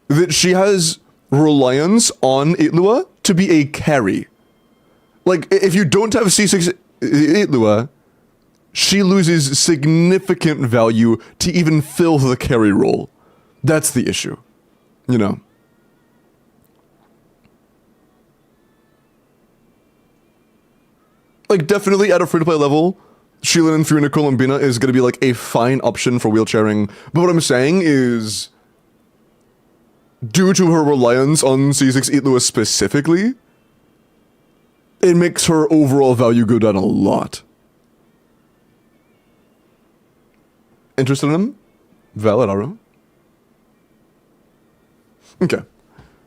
That she has reliance on Itlua to be a carry. Like, if you don't have C6 Itlua, she loses significant value to even fill the carry role. That's the issue. You know. Like, definitely at a free-to-play level, Shieldin through Nicole and Bina is going to be like a fine option for wheelchairing. But what I'm saying is, due to her reliance on C6 Itlua specifically, it makes her overall value go down a lot. Interested in him? Valid, Aro. Okay.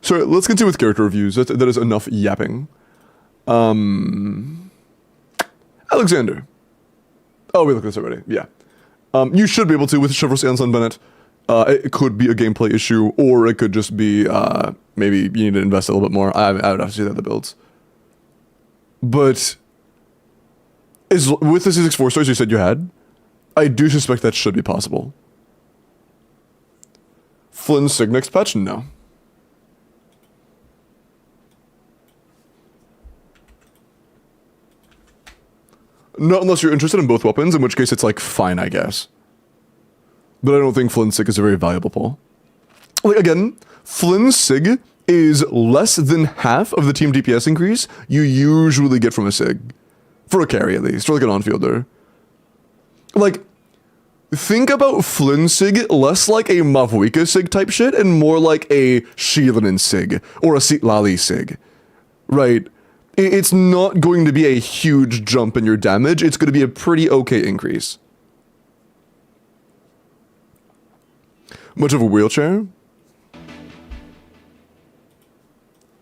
So let's continue with character reviews. That is enough yapping. Alexander. Oh, we looked at this already. Yeah. You should be able to with Chevrolet Anson Bennett. It could be a gameplay issue, or it could just be maybe you need to invest a little bit more. I would have to see that the builds. But with the C6 4 stars you said you had, I do suspect that should be possible. Flynn Sig next patch? No. Not unless you're interested in both weapons, in which case it's like fine, I guess. But I don't think Flynn Sig is a very valuable pull. Like, again, Flynn Sig is less than half of the team DPS increase you usually get from a Sig. For a carry, at least, or like an on-fielder. Like, think about Flynn Sig less like a Mavuika Sig type shit, and more like a Shieldin Sig, or a Sitlali Sig. Right? It's not going to be a huge jump in your damage, it's going to be a pretty okay increase. Much of a wheelchair?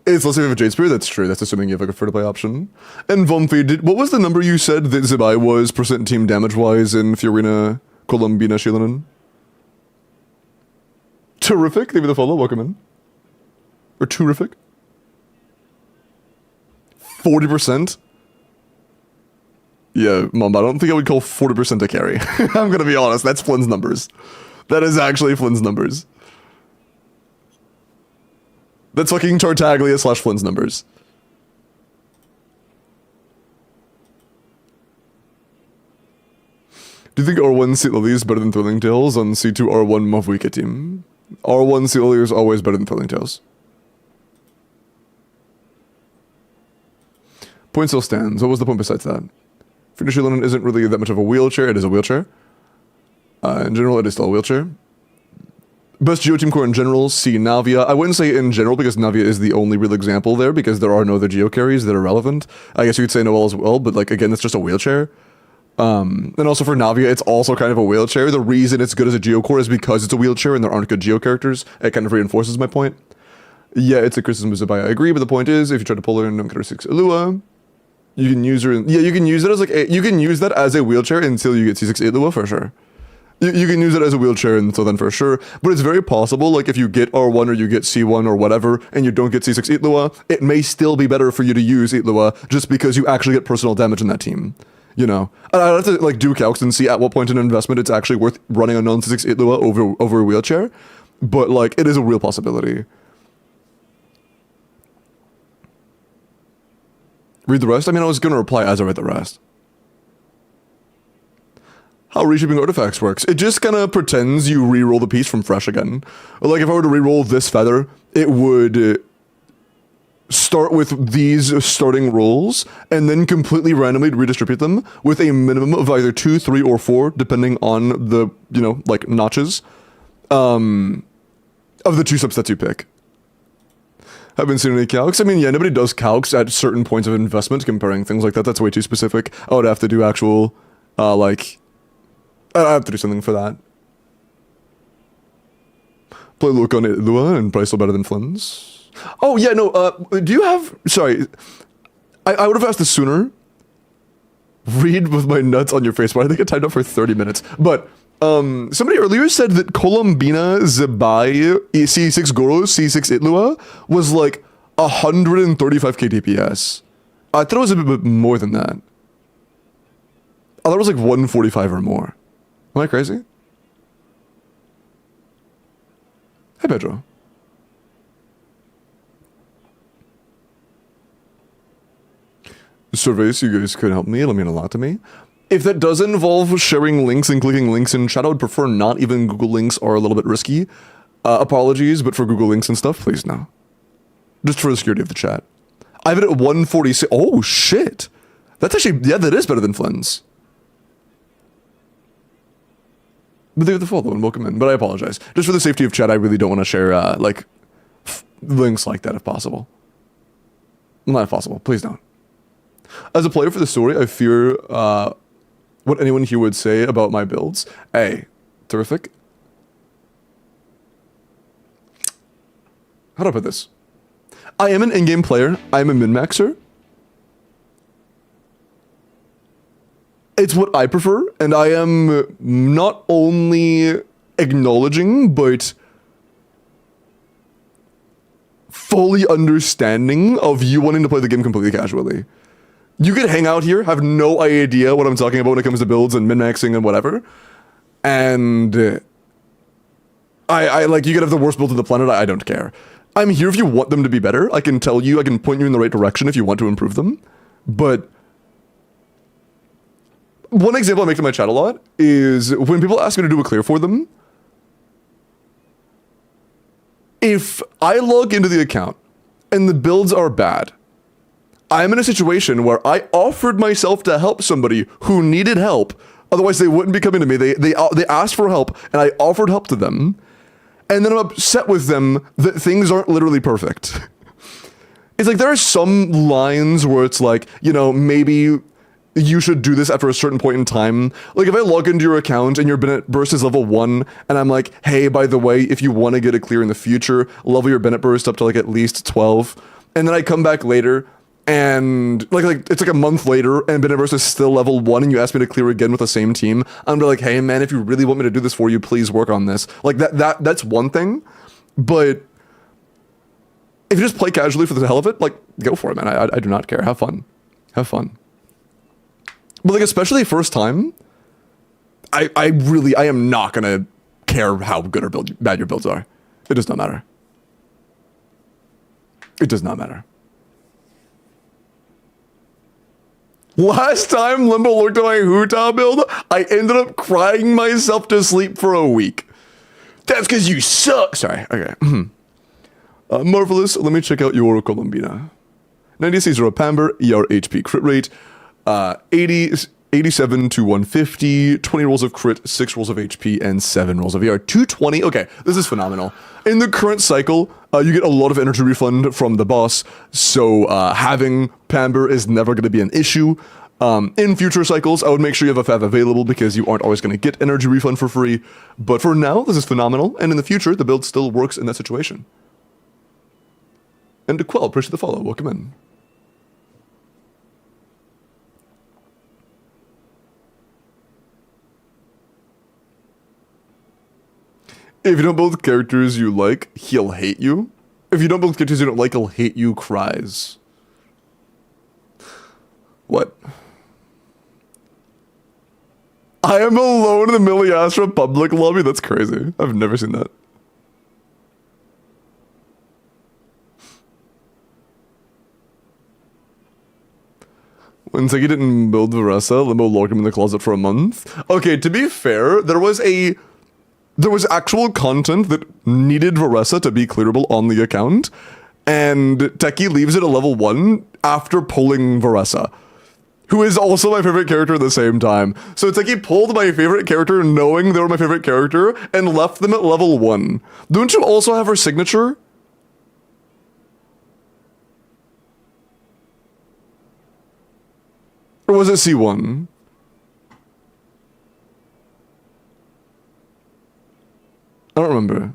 It's less if you have a Jade Spear, that's true, that's assuming you have like a free-to-play option. And Vomfi, what was the number you said that Zibai was percent team damage-wise in Fiorina, Columbina, Shilanen? Terrific, thank you for the follow, welcome in. Or terrific? 40%? Yeah, Mom, I don't think I would call 40% a carry. I'm gonna be honest, that's Flynn's numbers. That is actually Flynn's numbers. That's fucking Tartaglia / Flynn's numbers. Do you think R1 Sitlali is better than Thrilling Tales on C2 R1 Mavuika team? R1 Sitlali is always better than Thrilling Tales. Point still stands. What was the point besides that? Finisher Linen isn't really that much of a wheelchair. It is a wheelchair. In general, it is still a wheelchair. Best Geo Team Core in general, see Navia. I wouldn't say in general because Navia is the only real example there because there are no other Geo carries that are relevant. I guess you could say Noel as well, but like again, it's just a wheelchair. And also for Navia, it's also kind of a wheelchair. The reason it's good as a Geo Core is because it's a wheelchair and there aren't good Geo characters. It kind of reinforces my point. Yeah, it's a criticism of Zabaya. I agree, but the point is, if you try to pull her in no matter 6 Ilua, you can use her. You can use it as like you can use that as a wheelchair until you get C6 Ilua for sure. You can use it as a wheelchair until then for sure, but it's very possible, like if you get R1 or you get C1 or whatever, and you don't get C6 Itlua, it may still be better for you to use Itlua just because you actually get personal damage in that team. You know? And I'd have to like do calcs and see at what point in an investment it's actually worth running a non-C6 Itlua over a wheelchair, but like it is a real possibility. Read the rest? I mean, I was going to reply as I read the rest. How reshaping artifacts works. It just kind of pretends you re-roll the piece from fresh again. Like if I were to re-roll this feather, it would start with these starting rolls and then completely randomly redistribute them with a minimum of either 2, 3, or 4, depending on the, you know, like notches of the 2 subsets you pick. Haven't seen any calcs. I mean, yeah, nobody does calcs at certain points of investment comparing things like that. That's way too specific. I would have to do actual, like... I have to do something for that. Play look on Lua and probably still better than Flynn's. Oh, yeah, no, do you have... Sorry. I would have asked this sooner. Read with my nuts on your face, but I think I timed up for 30 minutes. But, somebody earlier said that Colombina Zebai C6 Goro C6 Itlua was like 135k DPS. I thought it was a bit more than that. I thought it was like 145 or more. Am I crazy? Hey, Pedro. Surveys, you guys could help me. It'll mean a lot to me. If that does involve sharing links and clicking links in chat, I would prefer not. Even Google links are a little bit risky. Apologies, but for Google links and stuff, please no. Just for the security of the chat. I have it at 146. Oh, shit. That's actually, yeah, that is better than Flynn's. But they have the follow and welcome in. But I apologize. Just for the safety of chat, I really don't want to share, like, links like that if possible. Not if possible. Please don't. As a player for the story, I fear what anyone here would say about my builds. Hey, terrific. How do I put this? I am an in-game player. I am a min-maxer. It's what I prefer, and I am not only acknowledging, but fully understanding of you wanting to play the game completely casually. You could hang out here, have no idea what I'm talking about when it comes to builds and min-maxing and whatever, and I like, you could have the worst build on the planet, I don't care. I'm here if you want them to be better. I can tell you, I can point you in the right direction if you want to improve them, but one example I make to my chat a lot is when people ask me to do a clear for them, if I log into the account and the builds are bad, I'm in a situation where I offered myself to help somebody who needed help. Otherwise, they wouldn't be coming to me. They asked for help, and I offered help to them. And then I'm upset with them that things aren't literally perfect. It's like there are some lines where it's like, you know, maybe you should do this after a certain point in time. Like if I log into your account and your Bennett burst is level 1, and I'm like, hey, by the way, if you want to get a clear in the future, level your Bennett burst up to like at least 12. And then I come back later, and like it's like a month later, and Bennett burst is still level 1, and you ask me to clear again with the same team. I'm like, hey man, if you really want me to do this for you, please work on this. Like that's one thing, but if you just play casually for the hell of it, like go for it, man. I do not care. Have fun. Have fun. But like, especially first time, I am not gonna care how good or bad your builds are. It does not matter. It does not matter. Last time Limbo looked at my Huta build, I ended up crying myself to sleep for a week. That's because you suck. Sorry. Okay. Marvelous. Let me check out your Colombina. 90 0 Pamber, ER HP crit rate. 87 to 150, 20 rolls of crit, 6 rolls of HP, and 7 rolls of ER. 220. Okay, this is phenomenal. In the current cycle, you get a lot of energy refund from the boss, so having Pamber is never going to be an issue. In future cycles, I would make sure you have a FAV available because you aren't always going to get energy refund for free. But for now, this is phenomenal, and in the future, the build still works in that situation. And to Quell, appreciate the follow. Welcome in. If you don't build characters you like, he'll hate you. If you don't build characters you don't like, he'll hate you cries. What? I am alone in the Miliastra public lobby? That's crazy. I've never seen that. When Segi didn't build Varessa, Limbo locked him in the closet for a month. Okay, to be fair, there was actual content that needed Varessa to be clearable on the account, and Techie leaves it at level 1 after pulling Varessa, who is also my favorite character at the same time. So Techie pulled my favorite character knowing they were my favorite character and left them at level 1. Don't you also have her signature? Or was it C1? I don't remember.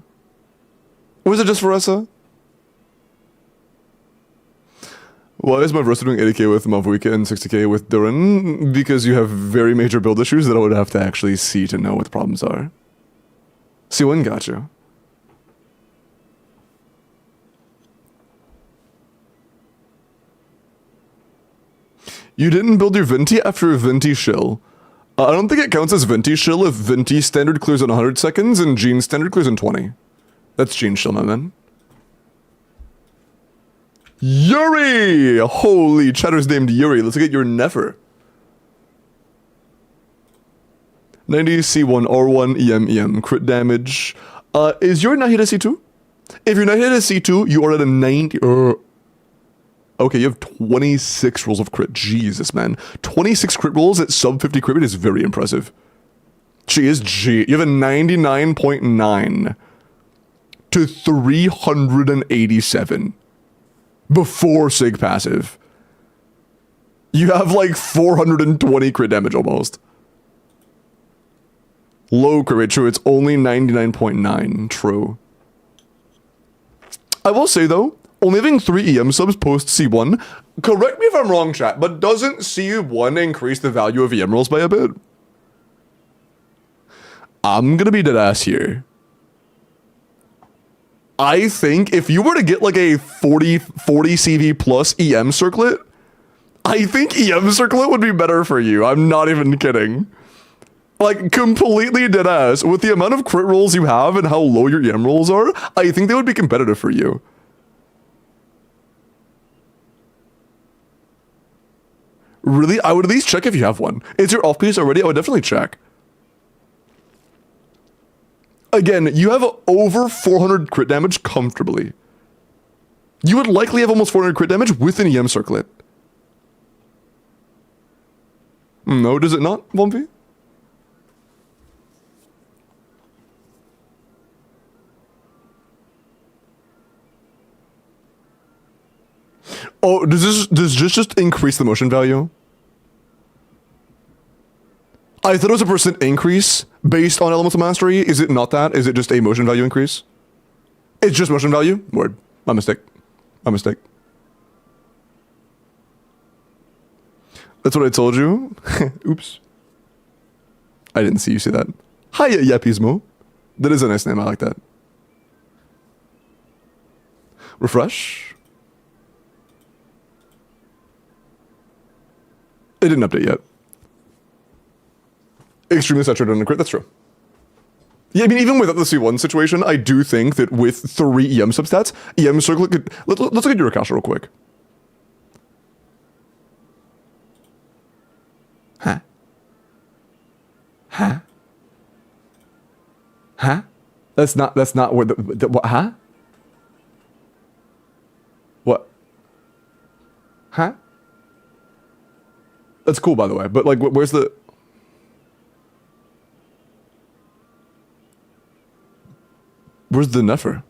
Or was it just Varessa? Why is my Varessa doing 80k with Mavuika and 60k with Durin? Because you have very major build issues that I would have to actually see to know what the problems are. C1 got you. You didn't build your Venti after Venti Shill. I don't think it counts as Venti Shill if Venti standard clears in 100 seconds and Gene standard clears in 20. That's Gene Shill, my man. Yuri! Holy, chatter's named Yuri. Let's get your Nefer. 90 C1 R1 EM crit damage. Is your Nahida C2? If your Nahida C2, you are at a 90. Okay, you have 26 rolls of crit. Jesus, man. 26 crit rolls at sub 50 crit rate is very impressive. She is G. You have a 99.9 to 387 before Sig passive. You have like 420 crit damage almost. Low crit rate, true. It's only 99.9. True. I will say though, only having 3 EM subs post C1, correct me if I'm wrong, chat, but doesn't C1 increase the value of EM rolls by a bit? I'm gonna be deadass here. I think if you were to get like a 40 CV plus EM circlet, I think EM circlet would be better for you. I'm not even kidding. Like, completely deadass. With the amount of crit rolls you have and how low your EM rolls are, I think they would be competitive for you. Really? I would at least check if you have one. Is your off piece already? I would definitely check. Again, you have over 400 crit damage comfortably. You would likely have almost 400 crit damage with an EM circlet. No, does it not, Bumpy? Oh, does this just increase the motion value? I thought it was a % increase based on elemental mastery. Is it not that? Is it just a motion value increase? It's just motion value? Word. My mistake. My mistake. That's what I told you. Oops. I didn't see you say that. Hiya, Yapismo. That is a nice name. I like that. Refresh. It didn't update yet. Extremely saturated on the crit, that's true. Yeah, I mean, even without the C1 situation, I do think that with 3 EM substats, EM circlet could... Let's look at your Akash real quick. Huh? Huh? Huh? That's not where the what, huh? What? Huh? That's cool, by the way, but like, where's the... Where's the Nefer?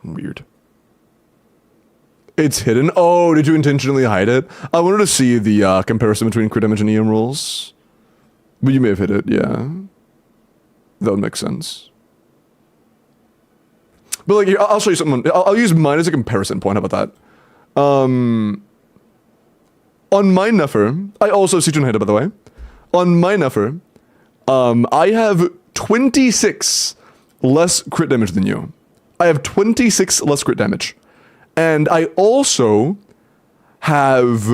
Weird. It's hidden? Oh, did you intentionally hide it? I wanted to see the comparison between crit damage and EM rolls. But you may have hit it, yeah. That would make sense. But like, here, I'll show you something. I'll use mine as a comparison point. How about that? On my Nuffer, I also see two by the way. On my Nuffer, I have 26 less crit damage than you. I have 26 less crit damage. And I also have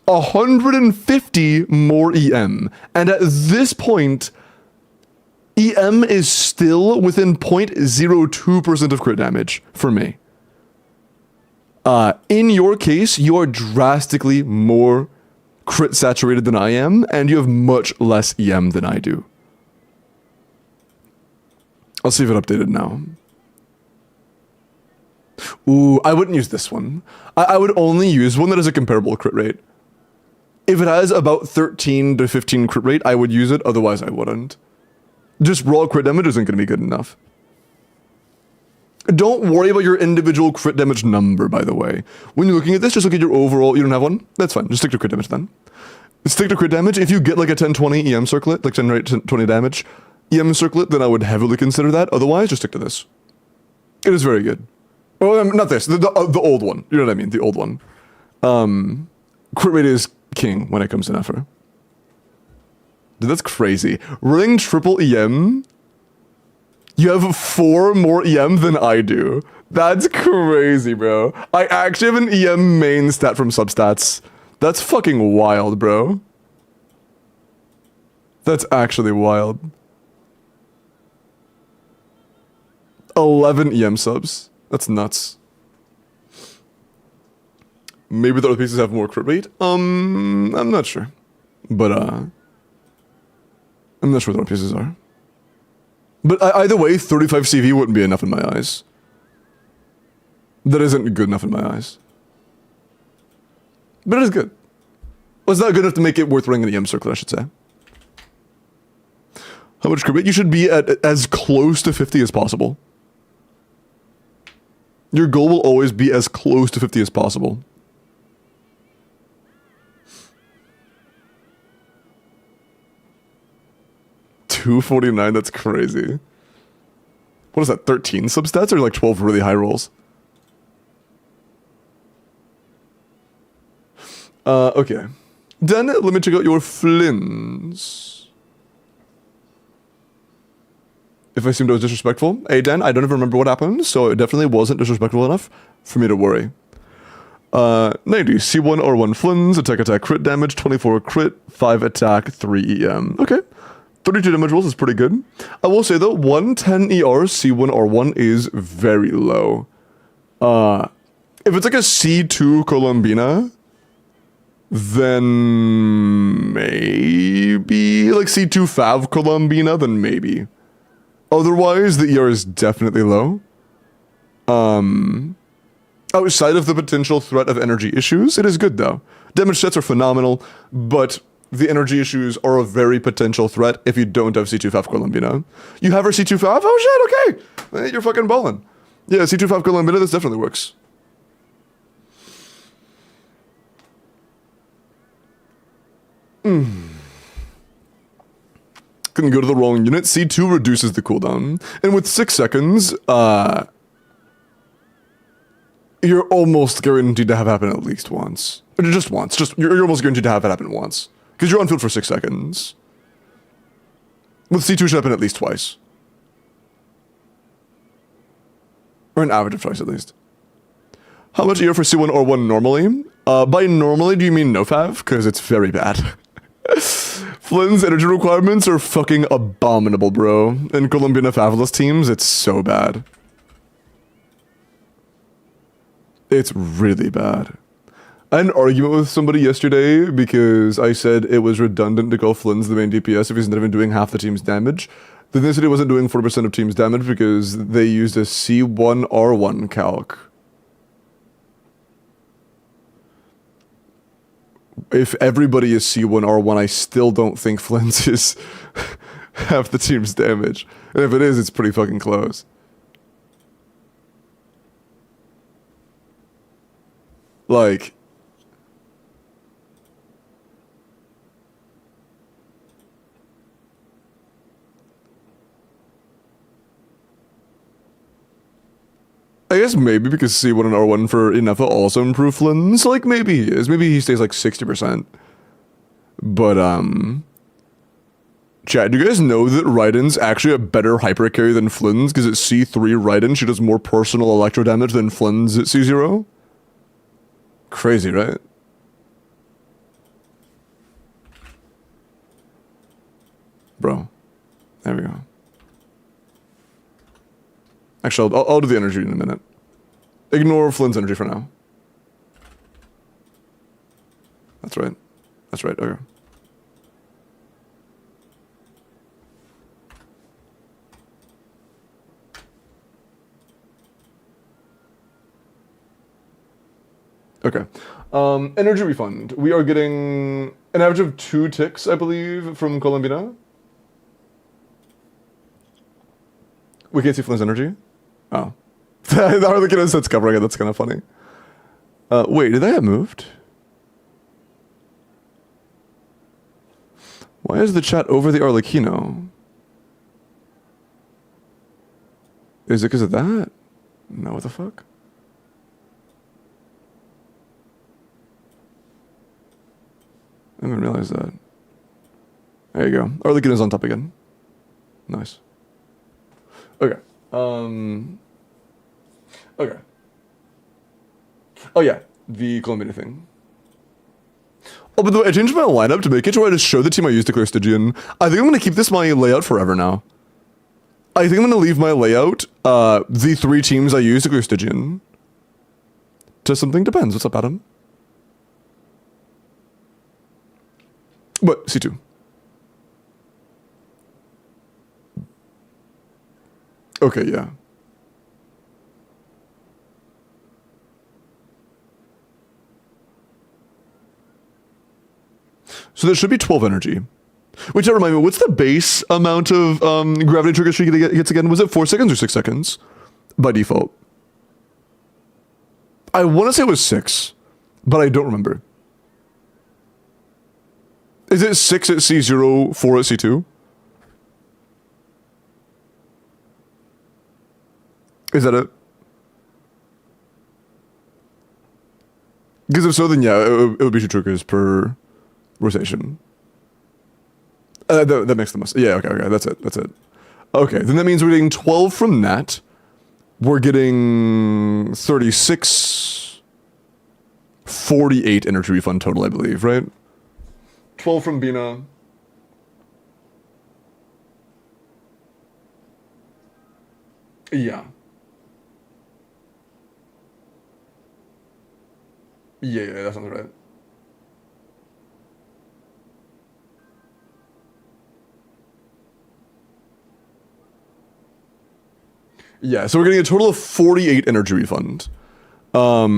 150 more EM. And at this point, EM is still within 0.02% of crit damage for me. In your case, you are drastically more crit saturated than I am, and you have much less EM than I do. I'll see if it updated now. Ooh, I wouldn't use this one. I would only use one that has a comparable crit rate. If it has about 13 to 15 crit rate, I would use it, otherwise I wouldn't. Just raw crit damage isn't going to be good enough. Don't worry about your individual crit damage number, by the way. When you're looking at this, just look at your overall. You don't have one? That's fine. Just stick to crit damage then. Stick to crit damage. If you get like a 10-20 EM circlet, like 10-20 damage EM circlet, then I would heavily consider that. Otherwise, just stick to this. It is very good. Well, not this. The old one. You know what I mean? The old one. Crit rate is king when it comes to Nuffer. Dude, that's crazy. Running triple EM? You have 4 more EM than I do. That's crazy, bro. I actually have an EM main stat from substats. That's fucking wild, bro. That's actually wild. 11 EM subs. That's nuts. Maybe the other pieces have more crit rate? I'm not sure. But, I'm not sure what the other pieces are. But either way, 35 CV wouldn't be enough in my eyes. That isn't good enough in my eyes. But it is good. Well, it's not good enough to make it worth running an EM circle, I should say. How much crit rate? You should be at as close to 50 as possible. Your goal will always be as close to 50 as possible. $249, that's crazy. What is that, 13 substats or like 12 really high rolls? Okay. Then let me check out your flins. If I seemed I was disrespectful. Hey Dan, I don't even remember what happened, so it definitely wasn't disrespectful enough for me to worry. 90, C1 R1 flins, attack crit damage, 24 crit, 5 attack, 3 EM. Okay. 32 damage rolls is pretty good. I will say though, 110 ER C1 R1 is very low. If it's like a C2 Columbina, then maybe like C2 Fav Columbina, then maybe. Otherwise, the ER is definitely low. Outside of the potential threat of energy issues, it is good though. Damage sets are phenomenal, but the energy issues are a very potential threat if you don't have C2 Fav Columbina. You have her C2 Fav? Oh shit, okay. You're fucking ballin'. Yeah, C2 Fav Columbina, this definitely works. Couldn't go to the wrong unit. C2 reduces the cooldown. And with 6 seconds, you're almost guaranteed to have it happen at least once. Or just once. You're almost guaranteed to have it happen once. Because you're on field for 6 seconds. With C2 should happen at least twice. Or an average of twice at least. How much ER for C1 or 1 normally? By normally, do you mean no fav? Because it's very bad. Flynn's energy requirements are fucking abominable, bro. In Columbina Faveless teams, it's so bad. It's really bad. I had an argument with somebody yesterday because I said it was redundant to call Flynn's the main DPS if he's not even doing half the team's damage. Then they said he wasn't doing 4% of team's damage because they used a C1R1 calc. If everybody is C1R1, I still don't think Flynn's is half the team's damage. And if it is, it's pretty fucking close. Like... I guess maybe because C1 and R1 for Inefa also improve Flynn's. Like, maybe he is. Maybe he stays like 60%. But, chat, do you guys know that Raiden's actually a better hyper carry than Flynn's? Because at C3 Raiden, she does more personal electro damage than Flynn's at C0? Crazy, right? Bro. There we go. Actually, I'll do the energy in a minute. Ignore Flynn's energy for now. That's right. That's right, okay. Okay. Energy refund. We are getting an average of 2 ticks, I believe, from Colombina. We can't see Flynn's energy? Oh. The Harlequin says covering it, that's kind of funny. Wait, did I get moved? Why is the chat over the Arlecchino? Is it because of that? No, what the fuck? I didn't realize that. There you go. Arlecchino is on top again. Nice. Okay. Okay. Oh yeah, the Colombian thing. Oh, by the way, I changed my lineup to make it where I just show the team I used to clear Stygian. I think I'm gonna keep this my layout forever now. I think I'm gonna leave my layout, the 3 teams I used to clear Stygian. To something depends. What's up, Adam? What? C2. Okay, yeah. So there should be 12 energy. Which, remind me, what's the base amount of gravity trigger she gets again? Was it 4 seconds or 6 seconds? By default. I want to say it was 6, but I don't remember. Is it 6 at C0, 4 at C2? Is that it? Because if so, then yeah, it would be 2 triggers per rotation. That makes the most. Yeah, okay, that's it. That's it. Okay, then that means we're getting 12 from Nat. We're getting 36, 48 energy refund total, I believe, right? 12 from Bina. Yeah. Yeah, that sounds right. Yeah, so we're getting a total of 48 energy refund. Our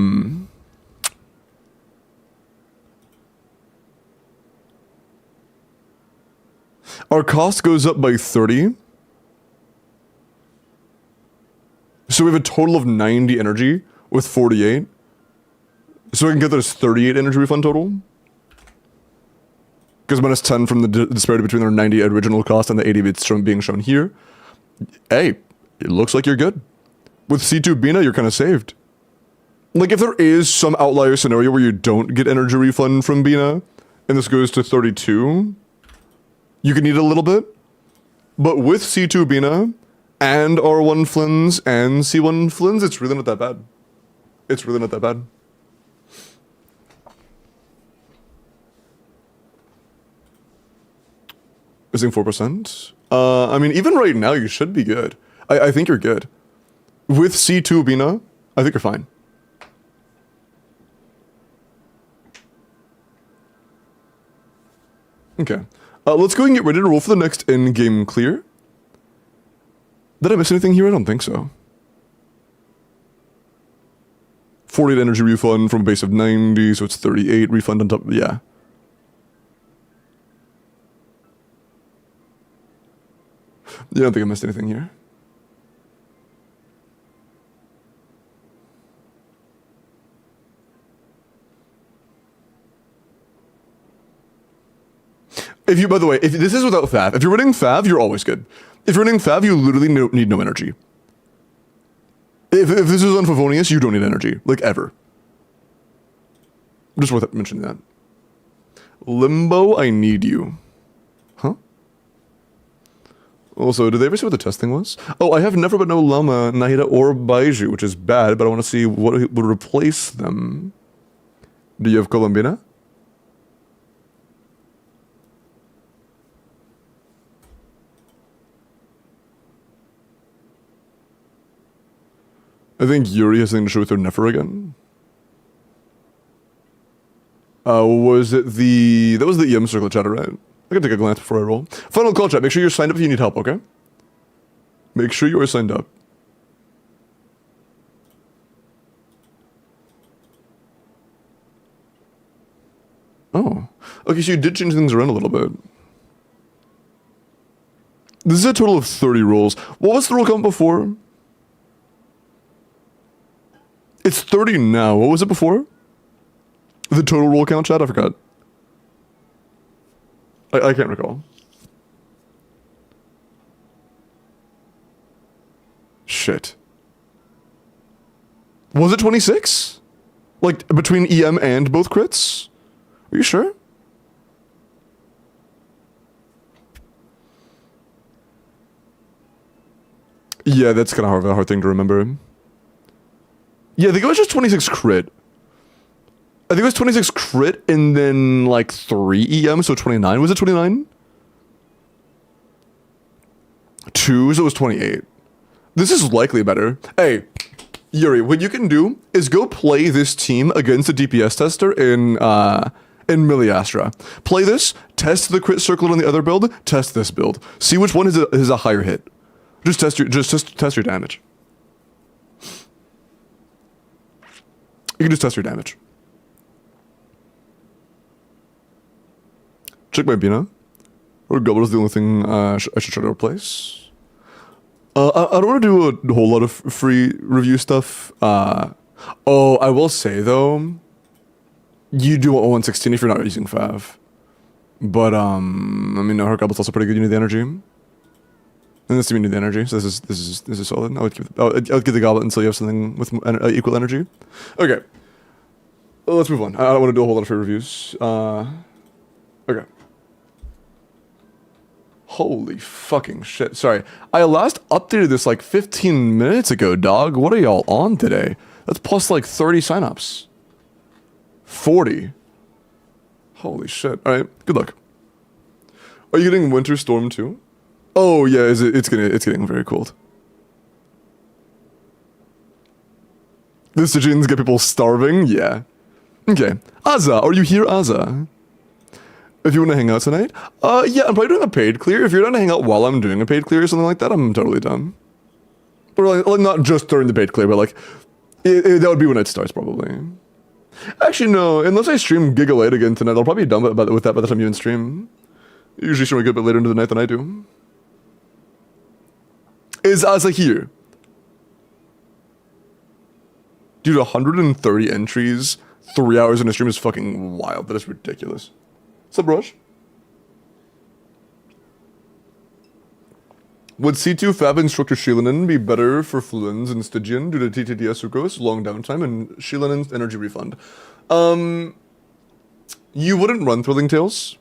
cost goes up by 30. So we have a total of 90 energy with 48. So we can get those 38 energy refund total. Because minus 10 from the disparity between our 90 original cost and the 80 bits being shown here. Hey, it looks like you're good. With C2 Bina, you're kind of saved. Like, if there is some outlier scenario where you don't get energy refund from Bina, and this goes to 32, you could need a little bit. But with C2 Bina, and R1 Flynn's, and C1 Flynn's, it's really not that bad. It's really not that bad. Missing 4%? I mean, even right now, you should be good. I think you're good. With C2 Bina, I think you're fine. Okay. Let's go and get ready to roll for the next in-game clear. Did I miss anything here? I don't think so. 48 energy refund from a base of 90, so it's 38 refund on top. Yeah. You don't think I missed anything here? If you, by the way, if this is without Fav, if you're running Fav, you're always good. If you're running Fav, you literally need no energy. If this is on Favonius, you don't need energy. Like, ever. Just worth mentioning that. Limbo, I need you. Huh? Also, did they ever see what the test thing was? Oh, I have never but no Llama, Nahida, or Baiju, which is bad, but I want to see what would replace them. Do you have Colombina? I think Yuri has something to show with her Nefer again. Was it the... That was the EM circle chatter, right? I can take a glance before I roll. Final call chat. Make sure you're signed up if you need help, okay? Make sure you are signed up. Oh. Okay, so you did change things around a little bit. This is a total of 30 rolls. What was the roll count before? It's 30 now. What was it before? The total roll count, chat? I forgot. I can't recall. Shit. Was it 26? Like, between EM and both crits? Are you sure? Yeah, that's kind of a hard thing to remember. Yeah, I think it was just 26 crit. I think it was 26 crit and then like 3 EM, so 29. Was it 29? 2, so it was 28. This is likely better. Hey, Yuri, what you can do is go play this team against a DPS tester in Miliastra. Play this, test the crit circle on the other build, test this build. See which one is a higher hit. Just test your damage. You can just test your damage. Check my Bina. Or Gobble is the only thing I should try to replace. I don't want to do a whole lot of free review stuff. Oh, I will say though, you do want 116 if you're not using Fav. But I mean, no, her Gobble's also pretty good. You need the energy. And this team you need the energy, so this is solid. I would give the Goblet until you have something with equal energy. Okay, well, let's move on. I don't want to do a whole lot of free reviews. Okay. Holy fucking shit! Sorry, I last updated this like 15 minutes ago, dog. What are y'all on today? That's plus like 30 signups. 40. Holy shit! All right, good luck. Are you getting Winter Storm too? Oh yeah, it's getting very cold. The Stygians get people starving? Yeah. Okay. Aza, are you here, Aza? If you want to hang out tonight? Yeah, I'm probably doing a paid clear. If you're down to hang out while I'm doing a paid clear or something like that, I'm totally done. Or like not just during the paid clear, but like, that would be when it starts probably. Actually, no, unless I stream Giga late again tonight, I'll probably be done with that by the time you even stream. Usually stream a good bit later into the night than I do. Is Aza here? Dude, 130 entries, 3 hours in a stream is fucking wild. That is ridiculous. What's up, Rush? Would C2 Fab Instructor Shilanen be better for Fluens and Stygian due to TTDS Sucrose, long downtime, and Shilanen's energy refund? You wouldn't run Thrilling Tales,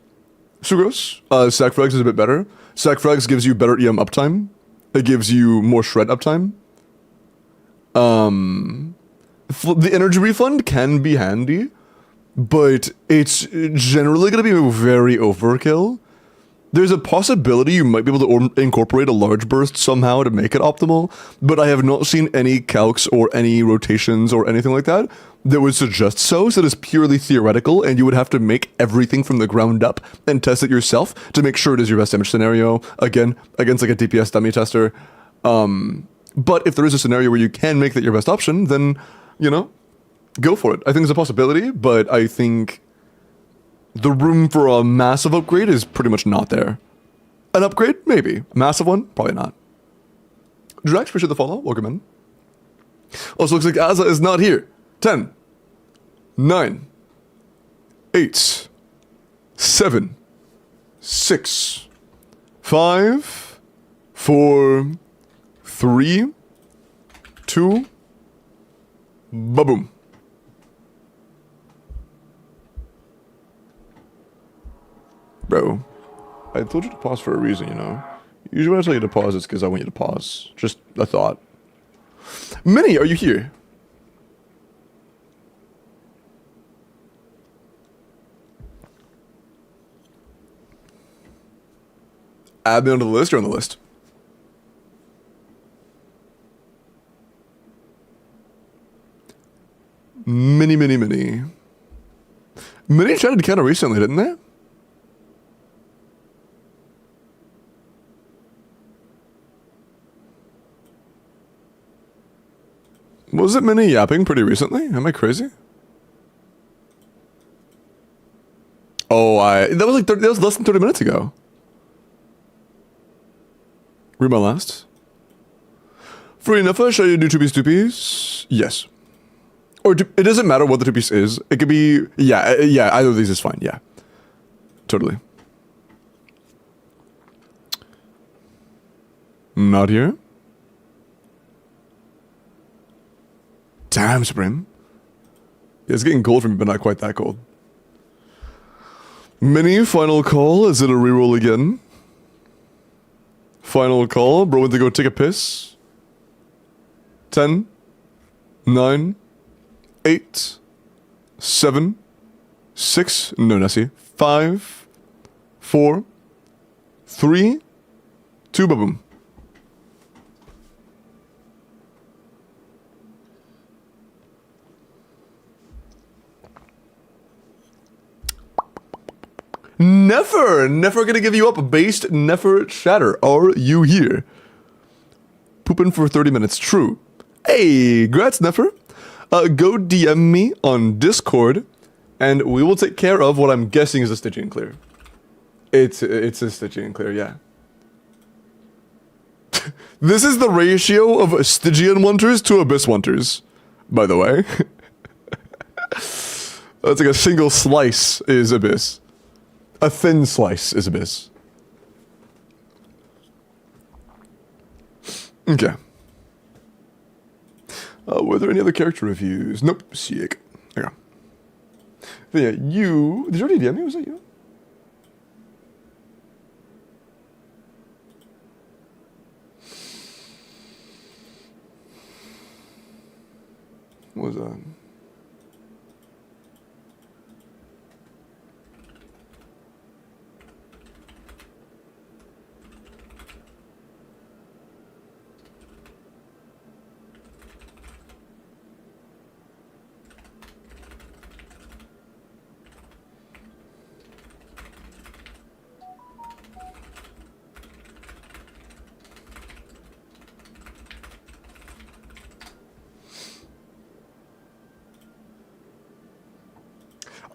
Sucrose. Sackfrags is a bit better. Sackfrags gives you better EM uptime. It gives you more shred uptime. The energy refund can be handy, but it's generally going to be very overkill. There's a possibility you might be able to incorporate a large burst somehow to make it optimal, but I have not seen any calcs or any rotations or anything like that that would suggest so it's purely theoretical, and you would have to make everything from the ground up and test it yourself to make sure it is your best damage scenario, again, against like a DPS dummy tester. But if there is a scenario where you can make that your best option, then, you know, go for it. I think there's a possibility, but I think the room for a massive upgrade is pretty much not there. An upgrade? Maybe. A massive one? Probably not. Drax, appreciate the follow. Welcome in. Also looks like Aza is not here. 10, 9, 8, 7, 6, 5, 4, 3, 2, Ba-boom. Bro, I told you to pause for a reason, you know? Usually when I tell you to pause, it's because I want you to pause. Just a thought. Minnie, are you here? Add me onto the list, you're on the list. Minnie. Minnie chatted kind of recently, didn't they? Was it Minnie yapping pretty recently? Am I crazy? Oh, that was like that was less than 30 minutes ago. Read my last. Free enough, shall you do two-piece? Yes. Or it doesn't matter what the two-piece is. It could be, yeah, either of these is fine, yeah. Totally. Not here. Damn, Supreme. Yeah, it's getting cold for me, but not quite that cold. Mini, final call. Is it a reroll again? Final call. Bro went to go take a piss. 10, 9, 8, 7, 6, no, Nessie. 5, 4, 3, 2, ba-boom. Never gonna give you up. Based never chatter. Are you here? Pooping for 30 minutes. True. Hey, grats, Nefer. Go DM me on Discord, and we will take care of what I'm guessing is a Stygian Clear. It's a Stygian Clear, yeah. This is the ratio of Stygian Wonders to Abyss Wonders, by the way. It's like a single slice is Abyss. A thin slice is Abyss. Okay. Were there any other character reviews? Nope. Sick. Okay. But yeah, you... Did you already DM me? Was that you? What was that?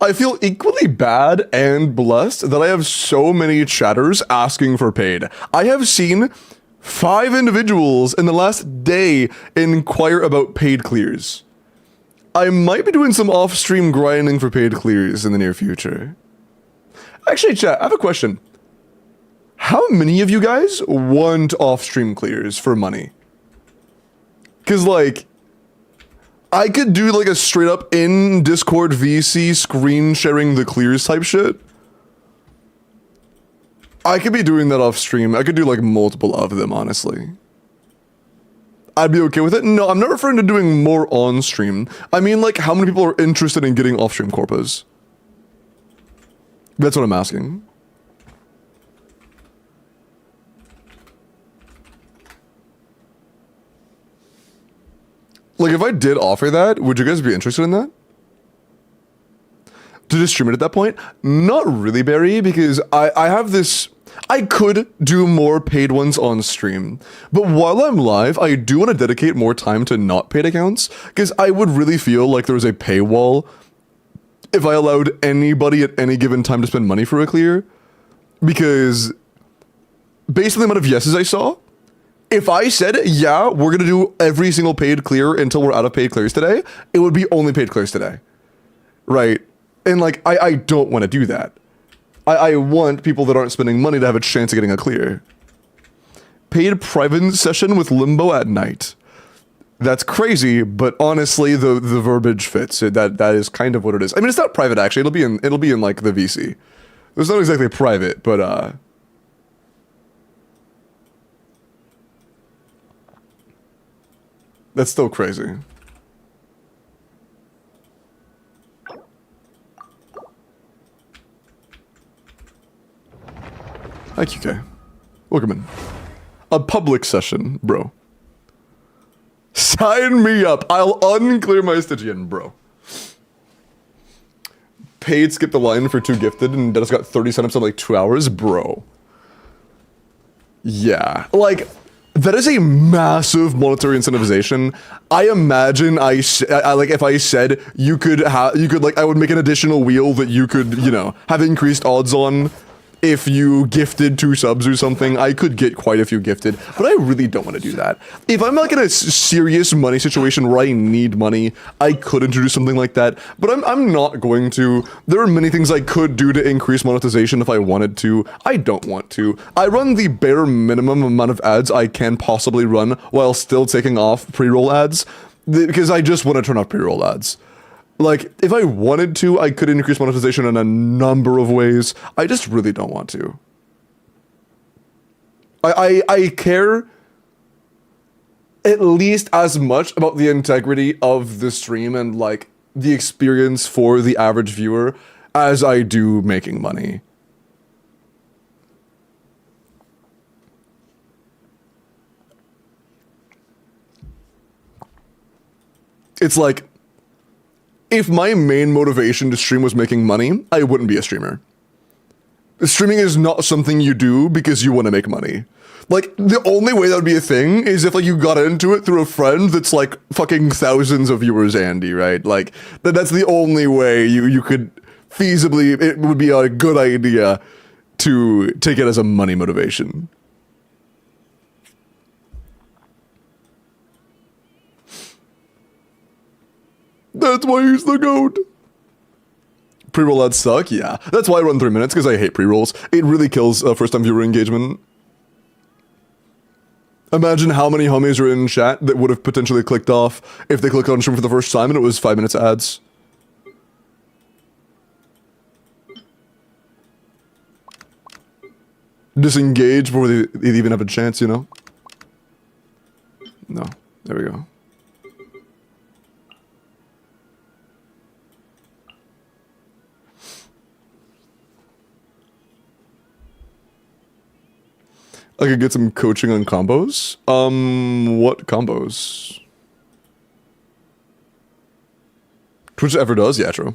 I feel equally bad and blessed that I have so many chatters asking for paid. I have seen 5 individuals in the last day inquire about paid clears. I might be doing some off-stream grinding for paid clears in the near future. Actually, chat, I have a question. How many of you guys want off-stream clears for money? Because, like... I could do like a straight up in Discord VC screen sharing the clears type shit. I could be doing that off stream. I could do like multiple of them, honestly. I'd be okay with it. No, I'm not referring to doing more on stream. I mean like how many people are interested in getting off stream corpus? That's what I'm asking. Like, if I did offer that, would you guys be interested in that? To just stream it at that point? Not really, Barry, because I have this... I could do more paid ones on stream, but while I'm live, I do want to dedicate more time to not paid accounts, because I would really feel like there was a paywall if I allowed anybody at any given time to spend money for a clear, because based on the amount of yeses I saw, if I said, yeah, we're going to do every single paid clear until we're out of paid clears today, it would be only paid clears today. Right? And like, I don't want to do that. I want people that aren't spending money to have a chance of getting a clear. Paid private session with Limbo at night. That's crazy, but honestly, the verbiage fits. That is kind of what it is. I mean, it's not private actually. It'll be in like the VC. It's not exactly private, but that's still crazy. Hi, QK. Welcome in. A public session, bro. Sign me up. I'll unclear my Stygian, bro. Paid skip the line for 2 gifted and Dennis got 30 signups in like 2 hours, bro. Yeah, like that is a massive monetary incentivization. I imagine I like if I said you could like I would make an additional wheel that you could, you know, have increased odds on. If you gifted 2 subs or something, I could get quite a few gifted, but I really don't want to do that. If I'm like in a serious money situation where I need money, I could introduce something like that, but I'm not going to. There are many things I could do to increase monetization if I wanted to. I don't want to. I run the bare minimum amount of ads I can possibly run while still taking off pre-roll ads, because I just want to turn off pre-roll ads. Like, if I wanted to, I could increase monetization in a number of ways. I just really don't want to. I care at least as much about the integrity of the stream and, like, the experience for the average viewer as I do making money. It's like, if my main motivation to stream was making money, I wouldn't be a streamer. Streaming is not something you do because you want to make money. Like, the only way that would be a thing is if, like, you got into it through a friend that's, like, fucking thousands of viewers, Andy, right? Like, that's the only way you could feasibly, it would be a good idea to take it as a money motivation. That's why he's the GOAT. Pre-roll ads suck, yeah. That's why I run 3 minutes, because I hate pre-rolls. It really kills first-time viewer engagement. Imagine how many homies are in chat that would have potentially clicked off if they clicked on stream for the first time and it was 5 minutes ads. Disengage before they even have a chance, you know? No. There we go. I could get some coaching on combos. What combos? Twitch ever does? Yeah, true.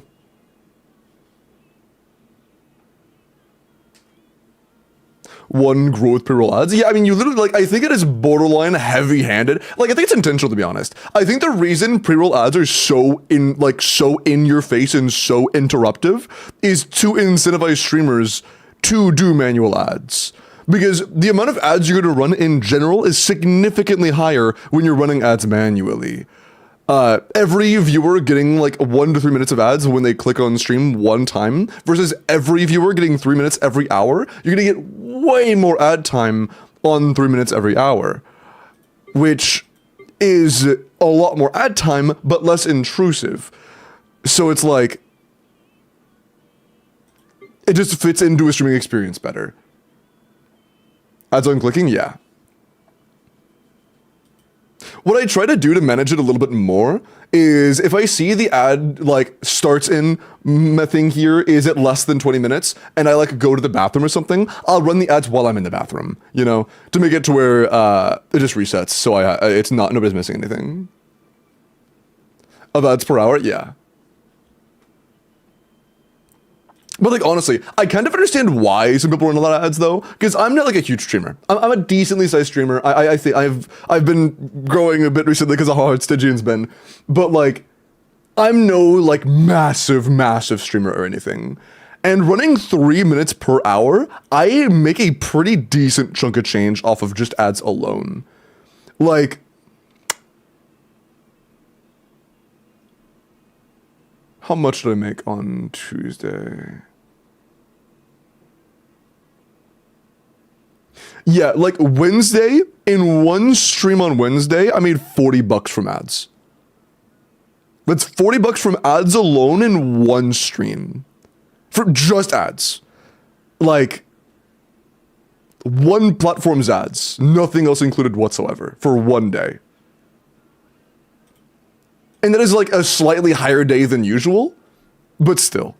One growth pre-roll ads? Yeah, I mean, you literally, like, I think it is borderline heavy-handed. Like, I think it's intentional, to be honest. I think the reason pre-roll ads are so in your face and so interruptive is to incentivize streamers to do manual ads. Because the amount of ads you're going to run in general is significantly higher when you're running ads manually. Every viewer getting like 1 to 3 minutes of ads when they click on stream one time versus every viewer getting 3 minutes every hour, you're going to get way more ad time on 3 minutes every hour, which is a lot more ad time, but less intrusive. So it's like, it just fits into a streaming experience better. Ads on clicking, yeah. What I try to do to manage it a little bit more is if I see the ad like starts in my thing here is at less than 20 minutes and I like go to the bathroom or something, I'll run the ads while I'm in the bathroom, you know, to make it to where it just resets so it's not, nobody's missing anything. Of ads per hour, yeah. But like honestly, I kind of understand why some people run a lot of ads though, because I'm not like a huge streamer. I'm a decently sized streamer. I think I've been growing a bit recently because of how hard Stygian's been, but like I'm no like massive streamer or anything. And running 3 minutes per hour, I make a pretty decent chunk of change off of just ads alone. Like, how much did I make on Tuesday? Yeah, like Wednesday, in one stream on Wednesday, I made $40 from ads. That's $40 from ads alone in one stream. For just ads. Like, one platform's ads, nothing else included whatsoever, for one day. And that is like a slightly higher day than usual, but still.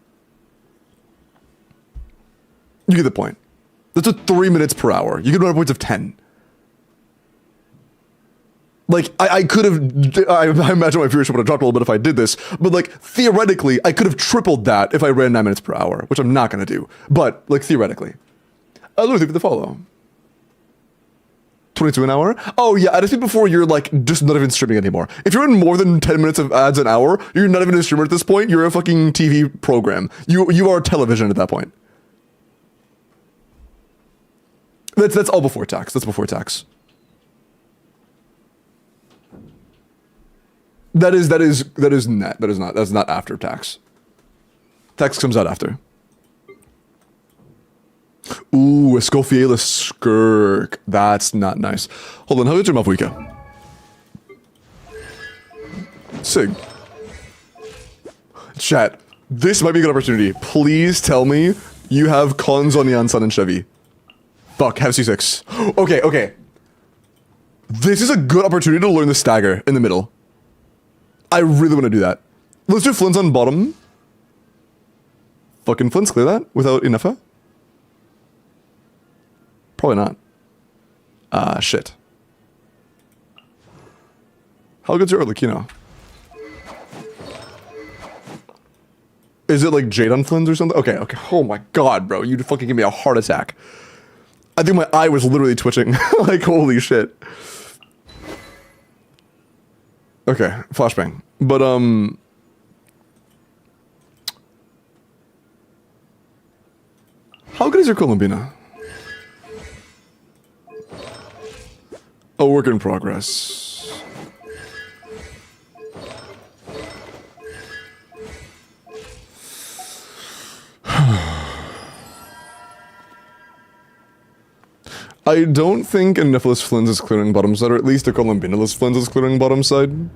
You get the point. That's 3 minutes per hour. You get run points of 10. Like, I could have, I imagine my viewership would have dropped a little bit if I did this, but like, theoretically, I could have tripled that if I ran 9 minutes per hour, which I'm not going to do, but like, theoretically. Lou, thank you for the follow. 22 an hour? Oh yeah, I just think before you're like, just not even streaming anymore. If you're in more than 10 minutes of ads an hour, you're not even a streamer at this point, you're a fucking TV program. You are television at that point. That's all before tax, that's before tax. That is net. That's not after tax. Tax comes out after. Ooh, Escoffier Skirk. That's not nice. Hold on, how did your Mavwika? Sig. Chat, this might be a good opportunity. Please tell me you have cons on Yansan and Chevy. Fuck, have C6. Okay. This is a good opportunity to learn the stagger in the middle. I really want to do that. Let's do Flynn's on bottom. Fucking Flynn's clear that without Inefa? Probably not. Shit. How good's your Arlecchino? Is it like Jade on Flynn's or something? Okay. Oh my god, bro. You fucking give me a heart attack. I think my eye was literally twitching. Like, holy shit. Okay, flashbang. But, how good is your Columbina? A work in progress. I don't think a Nephilis Flynn's is clearing bottom side, or at least a Columbinalus Flynn's is clearing bottom side.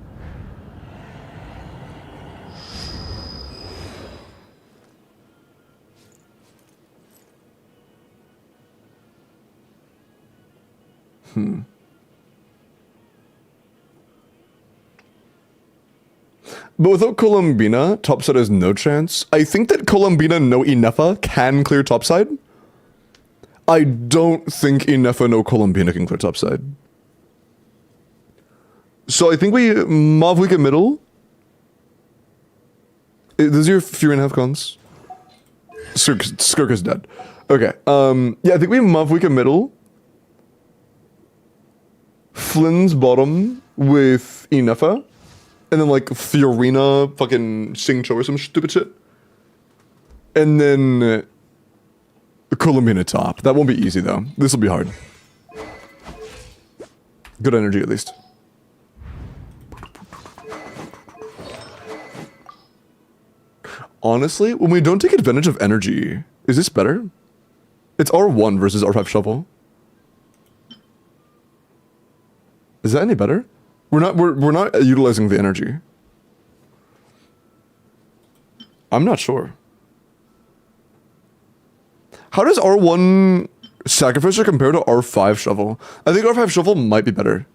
But without Columbina, topside has no chance. I think that Columbina no Inefa can clear topside. I don't think Inefa no Columbina can clear topside. So I think we Mavwika middle. This is your Fury and half cons. Skirk is dead. Okay. Yeah, I think we Mavwika middle. Flynn's bottom with Inefa. And then like Fiorina fucking Sing Cho or some stupid shit. And then Columbina top. That won't be easy though. This will be hard. Good energy at least. Honestly, when we don't take advantage of energy, is this better? It's R1 versus R5 shovel. Is that any better? We're not utilizing the energy. I'm not sure. How does R1 Sacrificer compare to R5 shovel? I think R5 shovel might be better.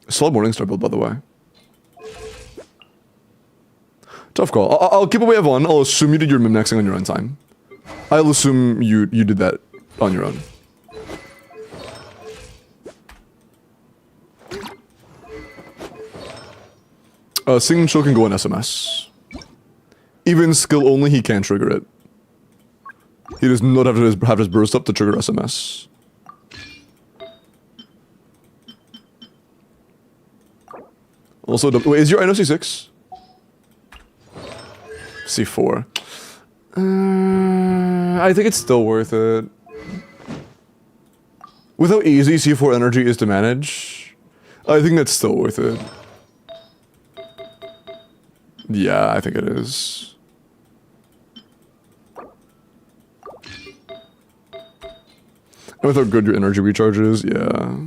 Solid Morningstar build, by the way. Tough call. I'll keep a wave on. I'll assume you did your mimnexing on your own time. I'll assume you did that on your own. Sing Chill can go on SMS. Even skill only, he can trigger it. He does not have to have his burst up to trigger SMS. Also, wait, is your INO C6? C4. I think it's still worth it. With how easy C4 energy is to manage, I think that's still worth it. Yeah, I think it is. And with how good your energy recharge is, yeah.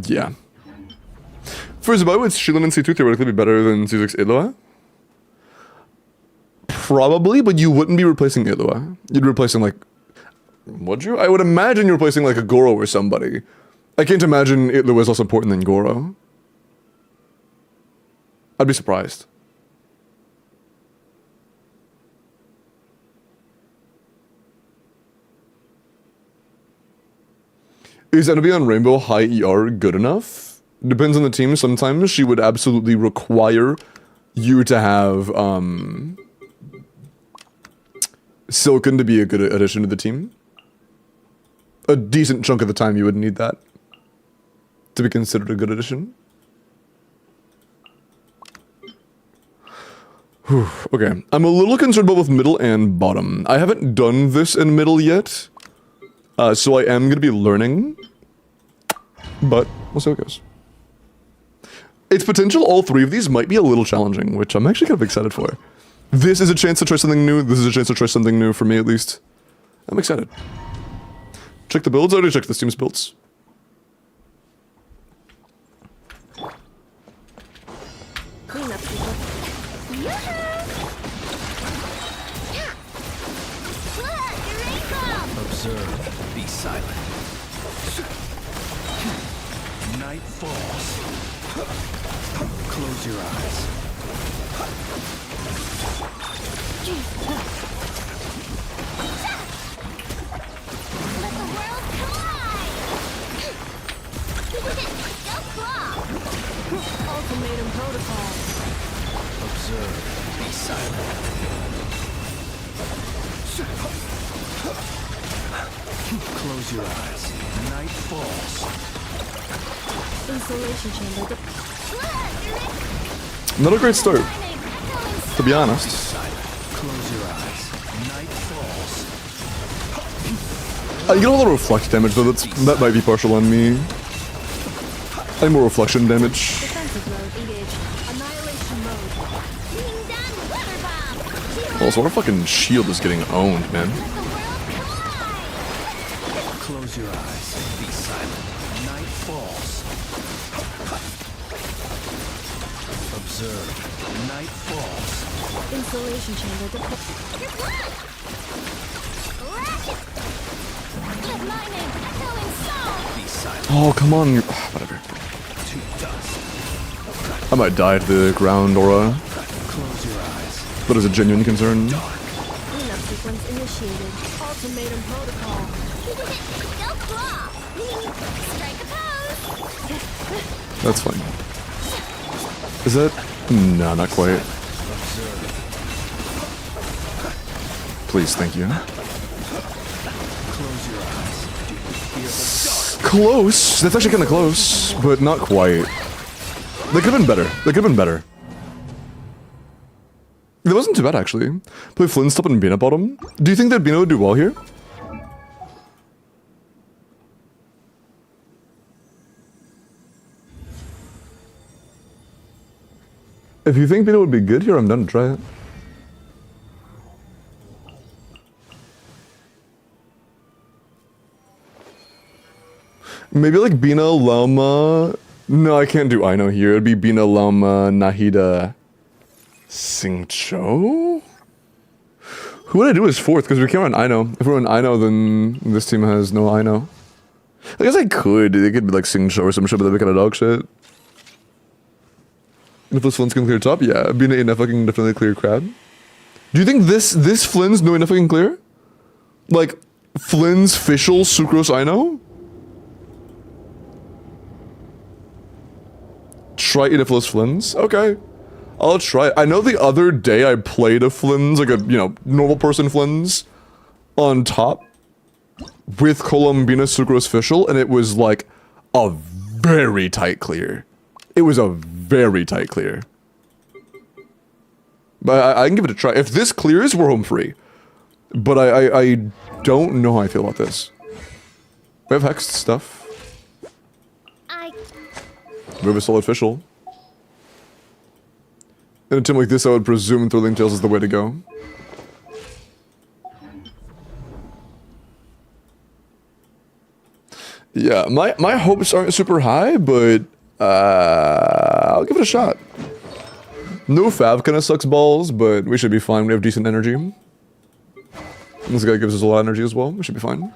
Yeah. For Zubai, would Shilin and C2 theoretically be better than C6 Idloa? Probably, but you wouldn't be replacing Idloa. You'd be replacing, like... Would you? I would imagine you're replacing, like, a Goro or somebody. I can't imagine Idloa is less important than Goro. I'd be surprised. Is enemy on Rainbow high ER good enough? Depends on the team. Sometimes she would absolutely require you to have Silken to be a good addition to the team. A decent chunk of the time you would need that to be considered a good addition. Whew, okay, I'm a little concerned about both middle and bottom. I haven't done this in middle yet, so I am going to be learning, but we'll see how it goes. Its potential, all three of these might be a little challenging, which I'm actually kind of excited for. This is a chance to try something new. This is a chance to try something new for me, at least. I'm excited. Check the builds. I already checked this team's builds. Clean up, people. Observe. Be silent. Night falls. Close your eyes. Let the world collide! Go claw! Ultimatum protocol. Observe. Be silent. Close your eyes. Night falls. Insulation chamber. Not a great start, to be honest. Close your eyes. Night falls. You get a lot of reflect damage though, that might be partial on me. I need more reflection damage. Defensive mode engaged. Annihilation mode. Being done, weather bomb! Also, our fucking shield is getting owned, man. Let the world collide! Close your eyes. Be silent. Night falls. Observe. Night falls. Insulation chamber. You're blocked! Lash it! Let my name echo in song! Be silent. Oh, come on. Whatever. To dust. I might die to the ground aura. Close your eyes. That is a genuine concern. Cleanup sequence initiated. Ultimatum protocol. Go claw! Strike a pose! That's fine. Is that... No, not quite. Please, thank you. Close your eyes. Do you feel the dark? Close. That's actually kind of close, but not quite. They could have been better. They could have been better. It wasn't too bad, actually. Play Flintstop and Bina bottom. Do you think that Bina would do well here? If you think Bina would be good here, I'm done to try it. Maybe like Bina, Lama... No, I can't do Aino here. It'd be Bina, Lama, Nahida, Singcho? Who would I do as fourth? Because we can't run Aino. If we run Aino, then this team has no Aino. I guess I could. It could be like Singcho or some shit, but that'd be kind of dog shit. And if those Flins can clear top, yeah. Bina enough I can definitely clear Crab. Do you think this Flins no enough I can clear? Like, Flins, Fischl, Sucrose, Aino? Try Idiflos Flins? Okay. I'll try it. I know the other day I played a Flins, like a, you know, normal person Flins, on top with Columbina, Sucrose, Fischl, and it was like a very tight clear. It was a very tight clear. But I can give it a try. If this clears, we're home free. But I don't know how I feel about this. We have hexed stuff. We have a solid official. In a team like this, I would presume Thrilling Tales is the way to go. Yeah, my hopes aren't super high, but I'll give it a shot. No Fab kind of sucks balls, but we should be fine. We have decent energy. This guy gives us a lot of energy as well. We should be fine.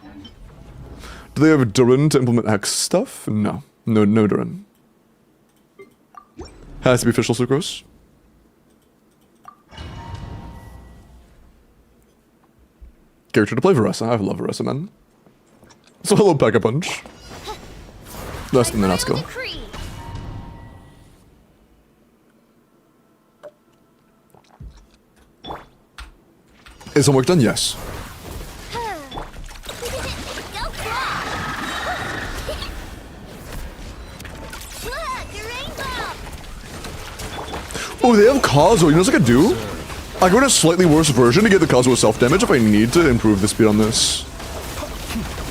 Do they have Durin to implement hex stuff? No. No Durin. Has to be official sucrose. Character to play Varessa. I love Varessa, man. So hello, Pack-a-Punch. Less than the not skill. Is homework done? Yes. Oh, they have Kazuo. You know what I could do? I go in a slightly worse version to get the Kazuo self-damage if I need to improve the speed on this.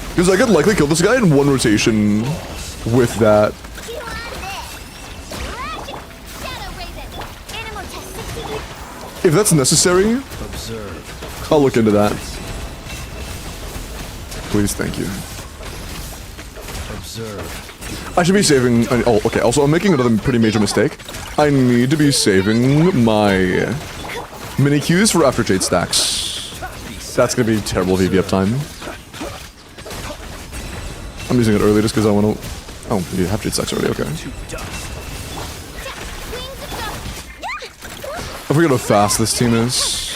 Because I could likely kill this guy in one rotation with that. If that's necessary, I'll look into that. Please, thank you. I should be saving... Oh, okay. Also, I'm making another pretty major mistake. I need to be saving my mini Qs for after Jade stacks. That's gonna be terrible VV uptime. I'm using it early just because I want to... Oh, you have Jade stacks already, okay. I forget how fast this team is.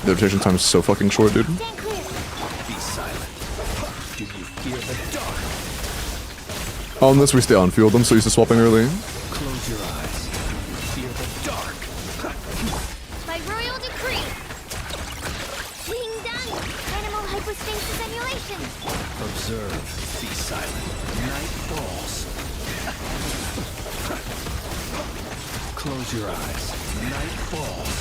The rotation time is so fucking short, dude. Unless we stay on field, I'm so used to swapping early. Close your eyes. Fear the dark. By royal decree. Being done. Animal hypostasis emulation. Observe. Be silent. Night falls. Close your eyes. Night falls.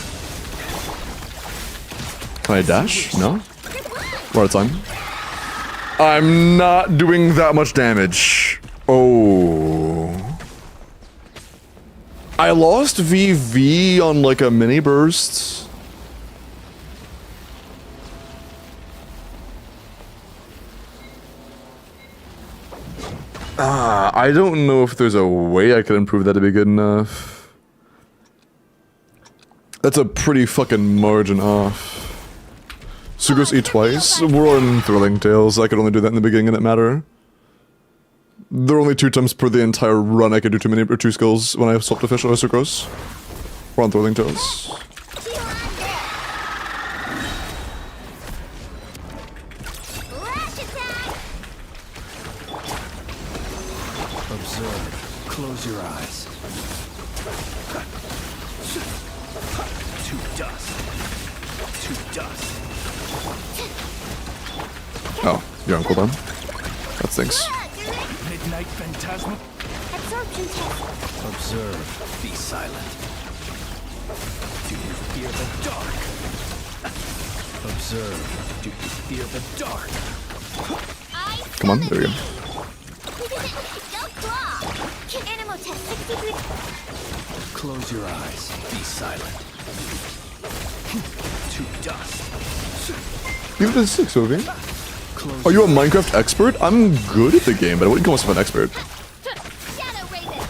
Can I dash? No? We're out of time. I'm not doing that much damage. Oh. I lost VV on like a mini burst. I don't know if there's a way I could improve that to be good enough. That's a pretty fucking margin off. Sugos eat twice? We're on Thrilling Tales. I could only do that in the beginning and it matter. There are only 2 times per the entire run I could do 2 mini or 2 skills when I swapped official or Sucrose. We're on Thrilling Tales. Observe. Close your eyes. To dust. To dust. Oh, you're on cooldown? That stinks. Midnight phantasma. Absorption test. Observe. Be silent. Do you fear the dark? Observe. Do you fear the dark? Come on, there we go. Animal test 63. Close your eyes. Be silent. To dust. Give it a 6, Ovi. Close Are you a your Minecraft expert? I'm good at the game, but I wouldn't call myself an expert. Shadow Raven.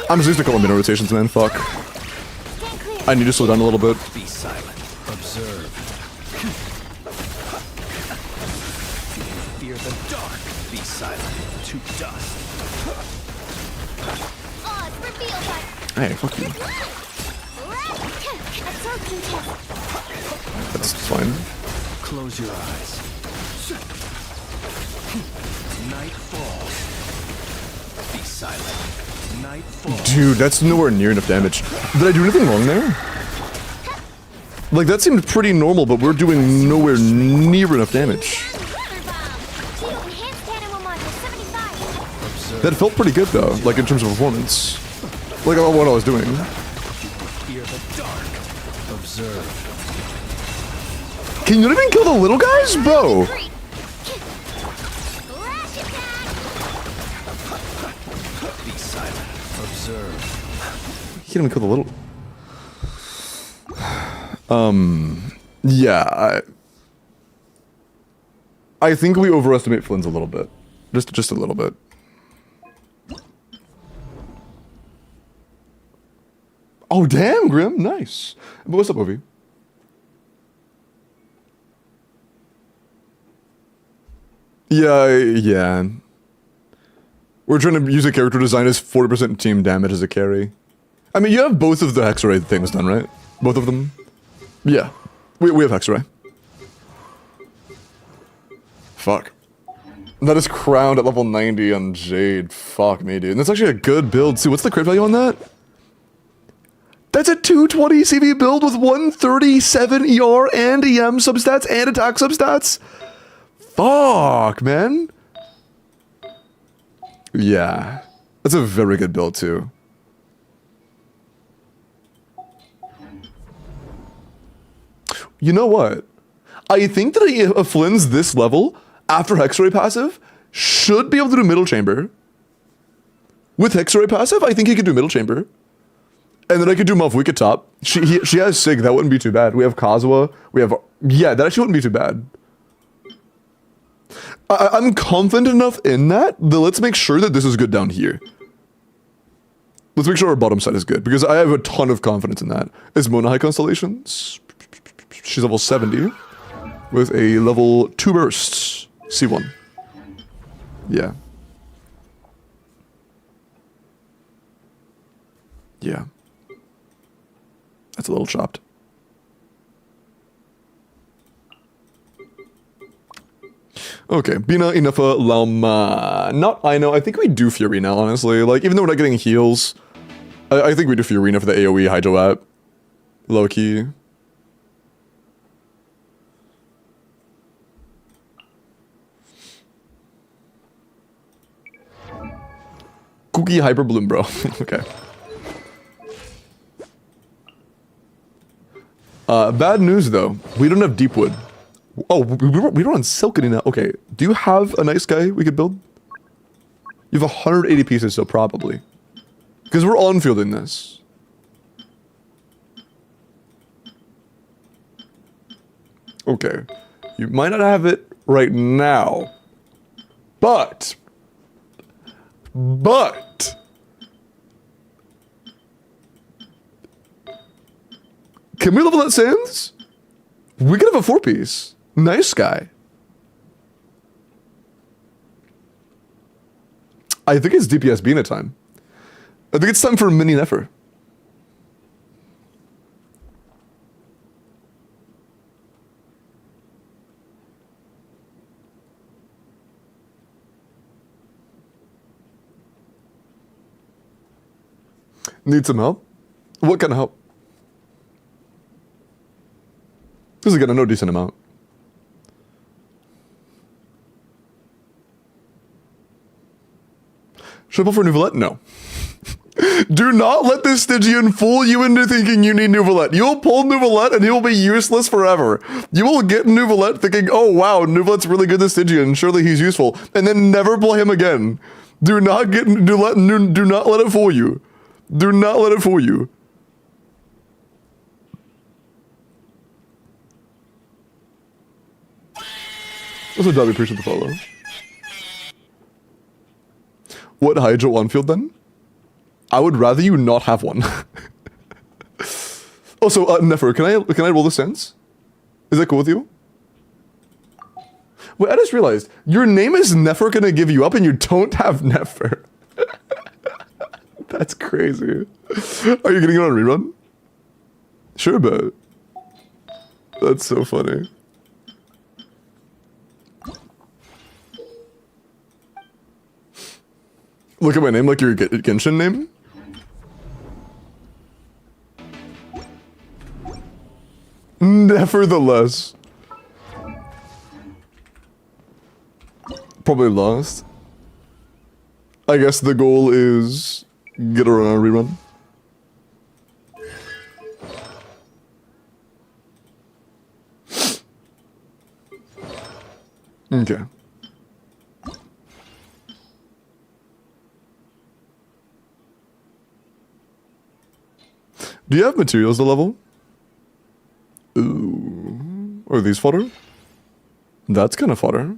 I'm just used to calling mini rotations, man. Fuck. Stand clear. I need to slow down a little bit. Be silent. Observe. Do you fear the dark? Be silent. To dust. Oz reveal by Hey, fuck you. absorption test. That's fine. Close your eyes. Night falls. Be silent. Night falls. Dude, that's nowhere near enough damage. Did I do anything wrong there? Like, that seemed pretty normal, but we're doing nowhere near enough damage. That felt pretty good, though, like, in terms of performance. Like, what I was doing. Fear the dark. Observe. Can you not even kill the little guys, bro? Flash attack! Be silent. Observe. You can't even kill the little. Yeah. I think we overestimate Flynn's a little bit. Just a little bit. Oh, damn, Grim. Nice. But what's up, Ovi? Yeah. We're trying to use a character design as 40% team damage as a carry. I mean, you have both of the Hexarray things done, right? Both of them? Yeah. We have Hexarray. Fuck. That is crowned at level 90 on Jade. Fuck me, dude. And that's actually a good build, too. What's the crit value on that? That's a 220 CV build with 137 ER and EM substats and attack substats? Fuck, man. Yeah. That's a very good build, too. You know what? I think that a Flynn's this level, after Hexarray passive, should be able to do middle chamber. With Hexarray passive, I think he could do middle chamber. And then I could do Malvuika top. She has Sig, that wouldn't be too bad. We have Kazuha, we have... Yeah, that actually wouldn't be too bad. I'm confident enough in that let's make sure that this is good down here. Let's make sure our bottom side is good, because I have a ton of confidence in that. Is Mona High Constellations? She's level 70 with a level 2 bursts. C1. Yeah. Yeah. That's a little chopped. Okay, Bina, Inafa, Lauma. Not I know. I think we do Fiorina, honestly. Like, even though we're not getting heals, I think we do Fiorina for the AoE Hydro app. Low key. Cookie Hyper Bloom, bro. Okay. Bad news, though. We don't have Deepwood. Oh, we don't on Silkity now. Okay, do you have a nice guy we could build? You have 180 pieces, so probably. Because we're on-fielding this. Okay. You might not have it right now. But... Can we level that Sands? We could have a 4-piece. Nice guy. I think it's DPS Bina time. I think it's time for a mini Nefer. Need some help? What kind of help? This is gonna know a decent amount. Should I pull for Nouvelette? No. Do not let this Stygian fool you into thinking you need Nouvelette. You'll pull Nouvelette and he will be useless forever. You will get Nouvelette thinking, oh wow, Nouvelette's really good this Stygian, surely he's useful, and then never play him again. Do not let it fool you. Do not let it fool you. Also, Dobby, appreciate the follow. What Hydro on field then? I would rather you not have one. Also, Nefer, can I roll the sense? Is that cool with you? Wait, I just realized your name is Nefer gonna give you up, and you don't have Nefer. That's crazy. Are you getting it on rerun? Sure, but that's so funny. Look at my name like your Genshin name. Nevertheless. Probably lost. I guess the goal is get her on a rerun. Okay. Do you have materials to level? Ooh. Are these fodder? That's kind of fodder.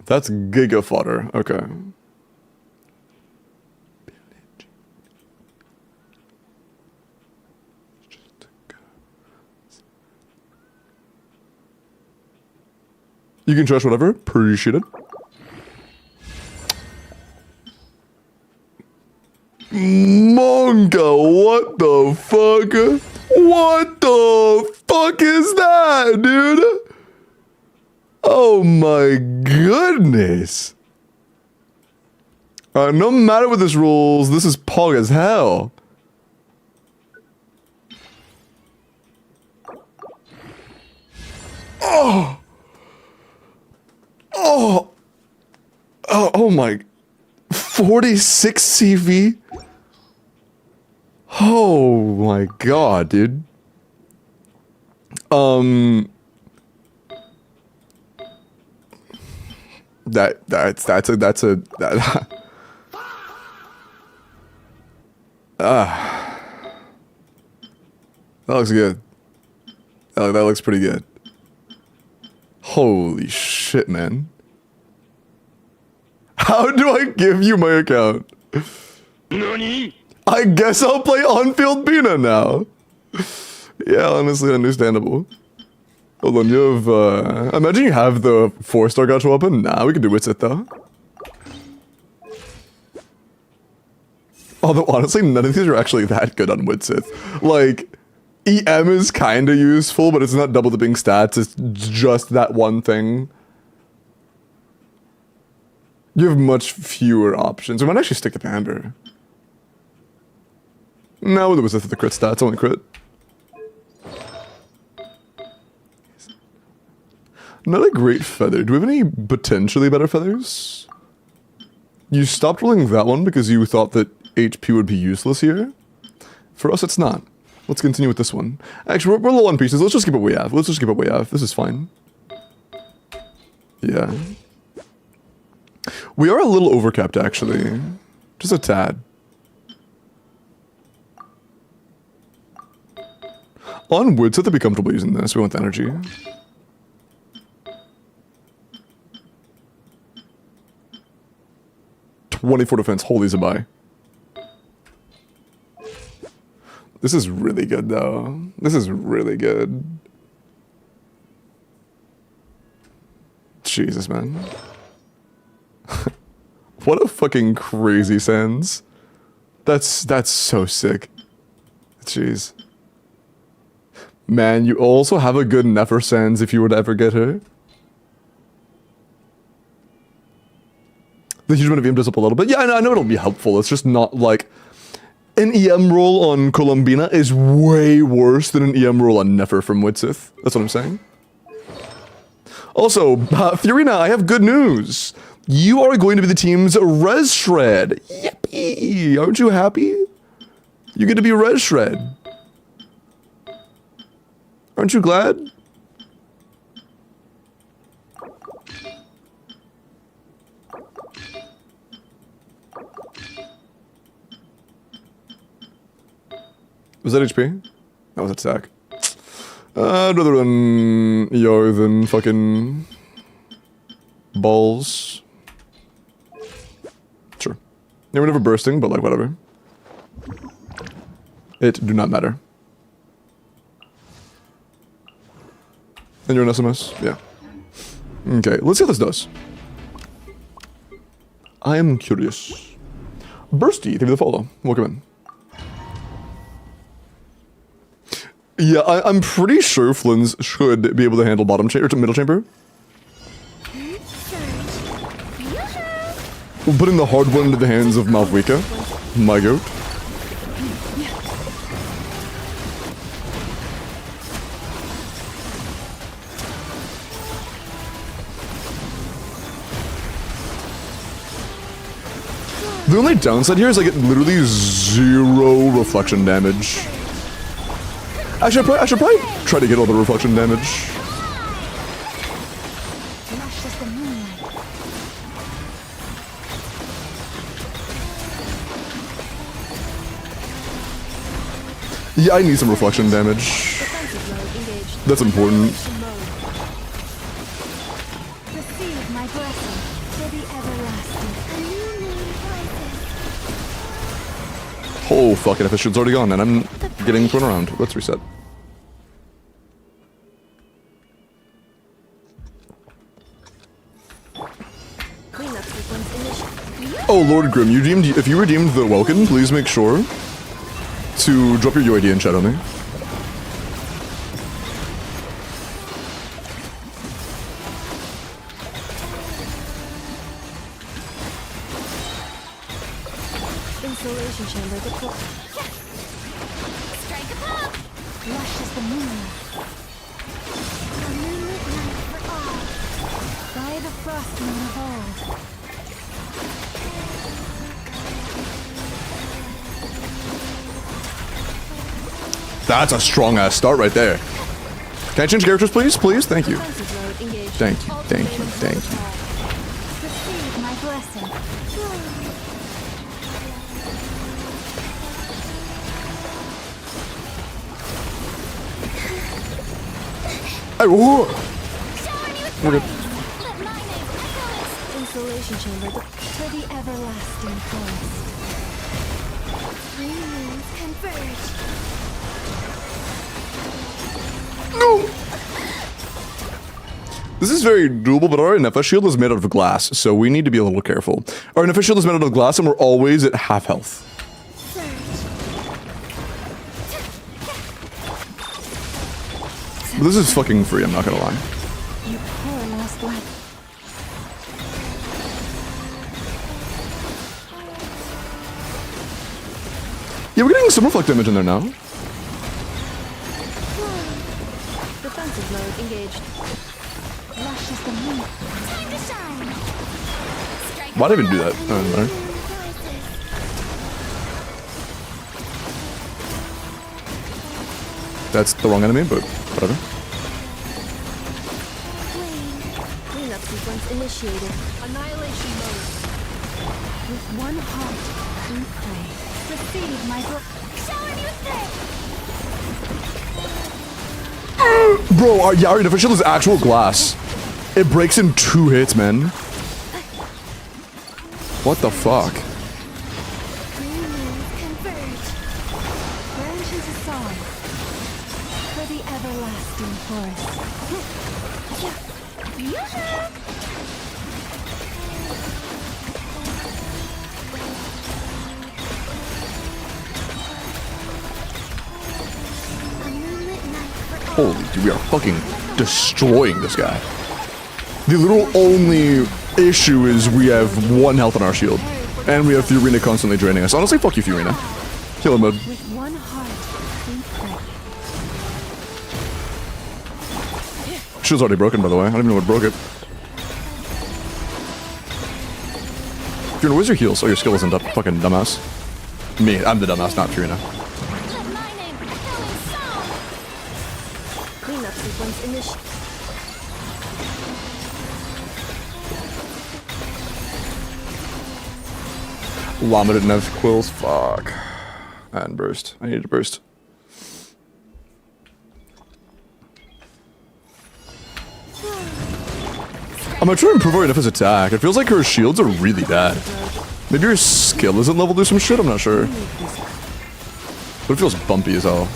That's giga fodder. Okay. You can trash whatever. Appreciate it. Manga, what the fuck? What the fuck is that, dude? Oh my goodness. No matter what this rules, this is pog as hell. Oh. Oh. Oh my. 46 CV? Oh my god, dude. That's a that that looks good. That looks pretty good. Holy shit, man. How do I give you my account? NANI? I guess I'll play on-field Bina now. Yeah, honestly, understandable. Hold on, you have, imagine you have the 4-star gacha weapon. Nah, we can do Witsit though. Although, honestly, none of these are actually that good on Witsit. Like, EM is kinda useful, but it's not double dipping stats, it's just that one thing. You have much fewer options. We might actually stick to Pamber. No, there was the crit stats, only crit. Not a great feather. Do we have any potentially better feathers? You stopped rolling that one because you thought that HP would be useless here. For us, it's not. Let's continue with this one. Actually, we're low on pieces. Let's just keep what we have. Let's just keep what we have. This is fine. Yeah. We are a little overcapped, actually. Just a tad. On wood, so they'd be comfortable using this. We want the energy. .24 defense. Holy Zabai. This is really good, though. This is really good. Jesus, man. What a fucking crazy sense. That's so sick. Jeez. Man, you also have a good Nefer Sans if you were to ever get her. The huge amount of EM does up a little bit. Yeah, I know it'll be helpful. It's just not like... An EM roll on Columbina is way worse than an EM roll on Nefer from Widsith. That's what I'm saying. Also, Fiorina, I have good news. You are going to be the team's Res Shred. Yippee! Aren't you happy? You get to be Res Shred. Aren't you glad? Was that HP? That was attack. I'd rather run Yo than fucking balls. Sure. They were never bursting, but like whatever. It do not matter. And you're an SMS? Yeah. Okay, let's see how this does. I am curious. Bursty, thank you for the follow. Welcome in. Yeah, I'm pretty sure Flynn's should be able to handle bottom chamber, or middle chamber. We're putting the hard one into the hands of Malvika, my goat. The only downside here is I get literally 0 reflection damage. Actually, I should probably try to get a little bit of reflection damage. Yeah, I need some reflection damage. Defensive mode engaged. That's important. Annihilation mode. Receive my blessing for the everlasting. A new moon rises. Oh, fuck it. If his shield's already gone, and I'm getting thrown around. Let's reset. Cleanup sequence initiated. Oh, Lord Grim, if you redeemed the Welkin, please make sure to drop your UID in chat on me. Insulation chamber deployed. Strike a pop. Lush as the moon. A moonlit night for all. By the frost moon of old. That's a strong ass start right there. Can I change characters, please? Please? Thank you. Defensive mode engaged. Thank you, thank you, Ultimate thank you. protocol. Receive my blessing. Hey, whoa. Showering you with We're good. praise. Let my name echo its Insulation chamber for the everlasting forest. three moons converge. This is very doable, but our Nefesh shield is made out of glass, so we need to be a little careful. Our Nefesh shield is made out of glass, and we're always at half health. But this is fucking free, I'm not gonna lie. You poor lost one. Yeah, we're getting some reflect damage in there now. Defensive mode engaged. Lush as the moon. Time to shine. Strike Why'd I even a do pop. that? Oh, doesn't matter. Moon rises. That's the wrong enemy, but whatever. Cleanup sequence initiated. Annihilation mode. With one heart, we pray. Receive my Showering you with praise. Bro, our Nefesh shield is actual glass. It breaks in 2 hits, man. What the fuck? Three moons converge. branches a song for the everlasting forest. A moonlit night for all. Holy dude, we are fucking destroying this guy. The literal only issue is we have 1 health on our shield. And we have Fiorina constantly draining us. Honestly, fuck you, Fiorina. Killer mode. With one heart, we pray. Shield's already broken, by the way. I don't even know what broke it. Fiorina, where's your heals? Oh, your skill isn't up. Fucking dumbass. Me, I'm the dumbass, not Fiorina. Let my name echo in song. Cleanup sequence initiated. Llama didn't have quills. Fuck. And burst. I needed to burst. I'm gonna try to improve our Nefe's attack. It feels like her shields are really bad. Maybe her skill isn't leveled or some shit, I'm not sure. But it feels bumpy as hell.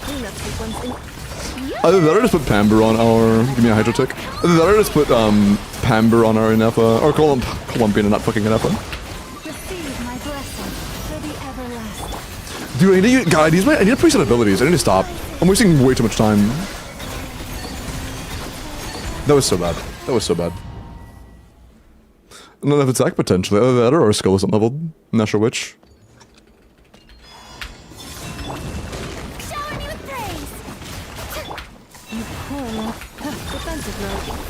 Cleanup sequence in. Either that or just put Pamber on our... Give me a Hydro Tick. Either that or just put Pamber on our Inefa. Or Columbian and not fucking Inefa. Receive my blessing for the everlasting. Dude, I need to preset abilities. I need to stop. I'm wasting way too much time. That was so bad. That was so bad. None of attack potentially. Either that or our skill isn't leveled. I'm not sure which. Showering you with praise. You poor love. Defensive mode.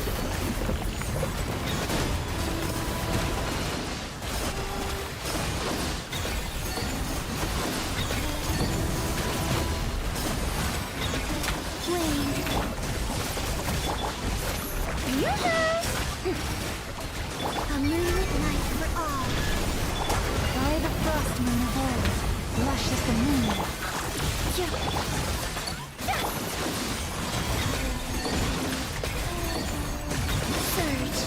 A moonlit night for all. By the frost moon of old, lush as the moon. Surge.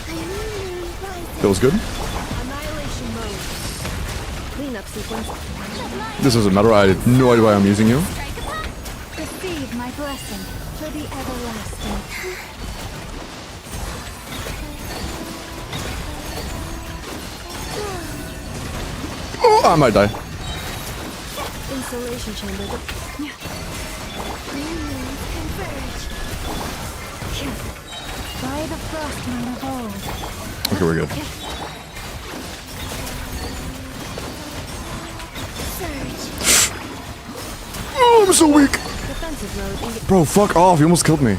A new moon rises. That was good. Annihilation mode. Cleanup sequence. This doesn't matter. I have no idea why I'm using you. Receive my blessing for the everlasting. Oh, I might die. Insulation chamber. New moons converge. By the frost moon of old. Okay, we're good. Surge. Oh, I'm so weak. Defensive mode. Bro, fuck off. You almost killed me.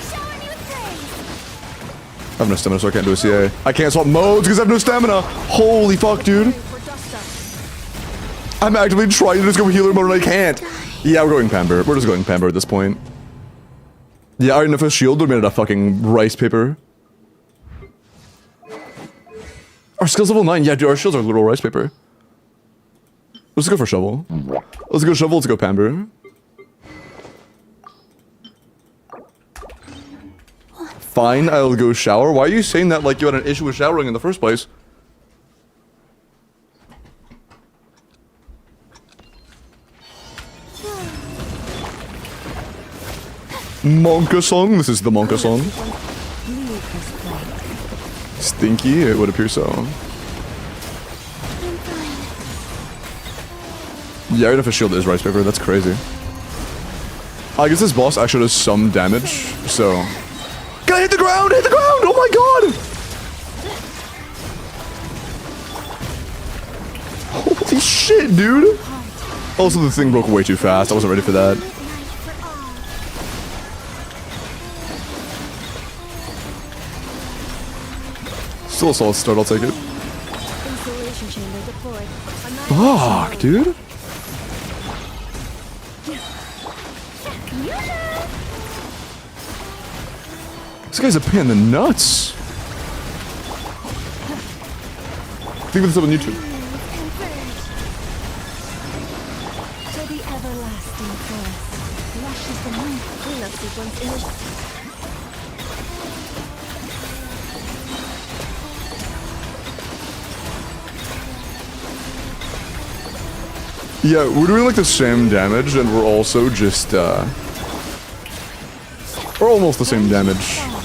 Shower me with praise. I have no stamina, so I can't do a CA. I can't swap modes because I have no stamina. Holy fuck, dude. For dust up. I'm actively trying to just go healer mode and I can't. Yeah, we're going Pamber. We're just going Pamber at this point. Yeah, Iron Nifus shield would have made it a fucking rice paper. Our skills level 9. Yeah, dude, our shields are literal rice paper. Let's go for shovel. Let's go shovel, let's go Pamber. Fine, I'll go shower. Why are you saying that like you had an issue with showering in the first place? Monka song? This is the Monka song. Stinky? It would appear so. I'm fine. Yeah, if a shield is rice paper, that's crazy. I guess this boss actually does some damage, so... Can I hit the ground? Hit the ground! Oh my god! Holy shit, dude! Also, the thing broke way too fast. I wasn't ready for that. Night for all. Still a solid start, I'll take it. Insulation chamber deployed. Fuck, dude. This guy's a pain in the nuts. Think of this up on YouTube. To the everlasting forest. Lush as the moon. Cleanup sequence initiated. Yeah, we're doing like the same damage, and we're also just, we're almost the same damage. Defensive mode.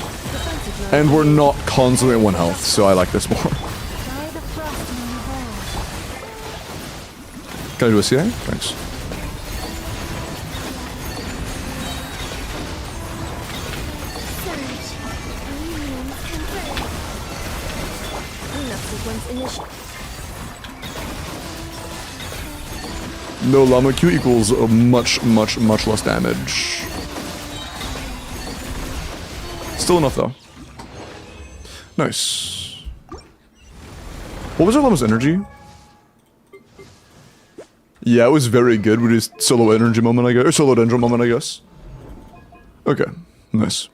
And we're not constantly at 1 health, so I like this more. By the frost moon of old. Can I do a CA? Thanks. Surge. New moons converge. Cleanup sequence initiated. No llama Q equals a much less damage. Still enough though. Nice. What was our llama's energy? Yeah, it was very good. We just solo energy moment, I guess, or solo dendron moment, I guess. Okay, nice.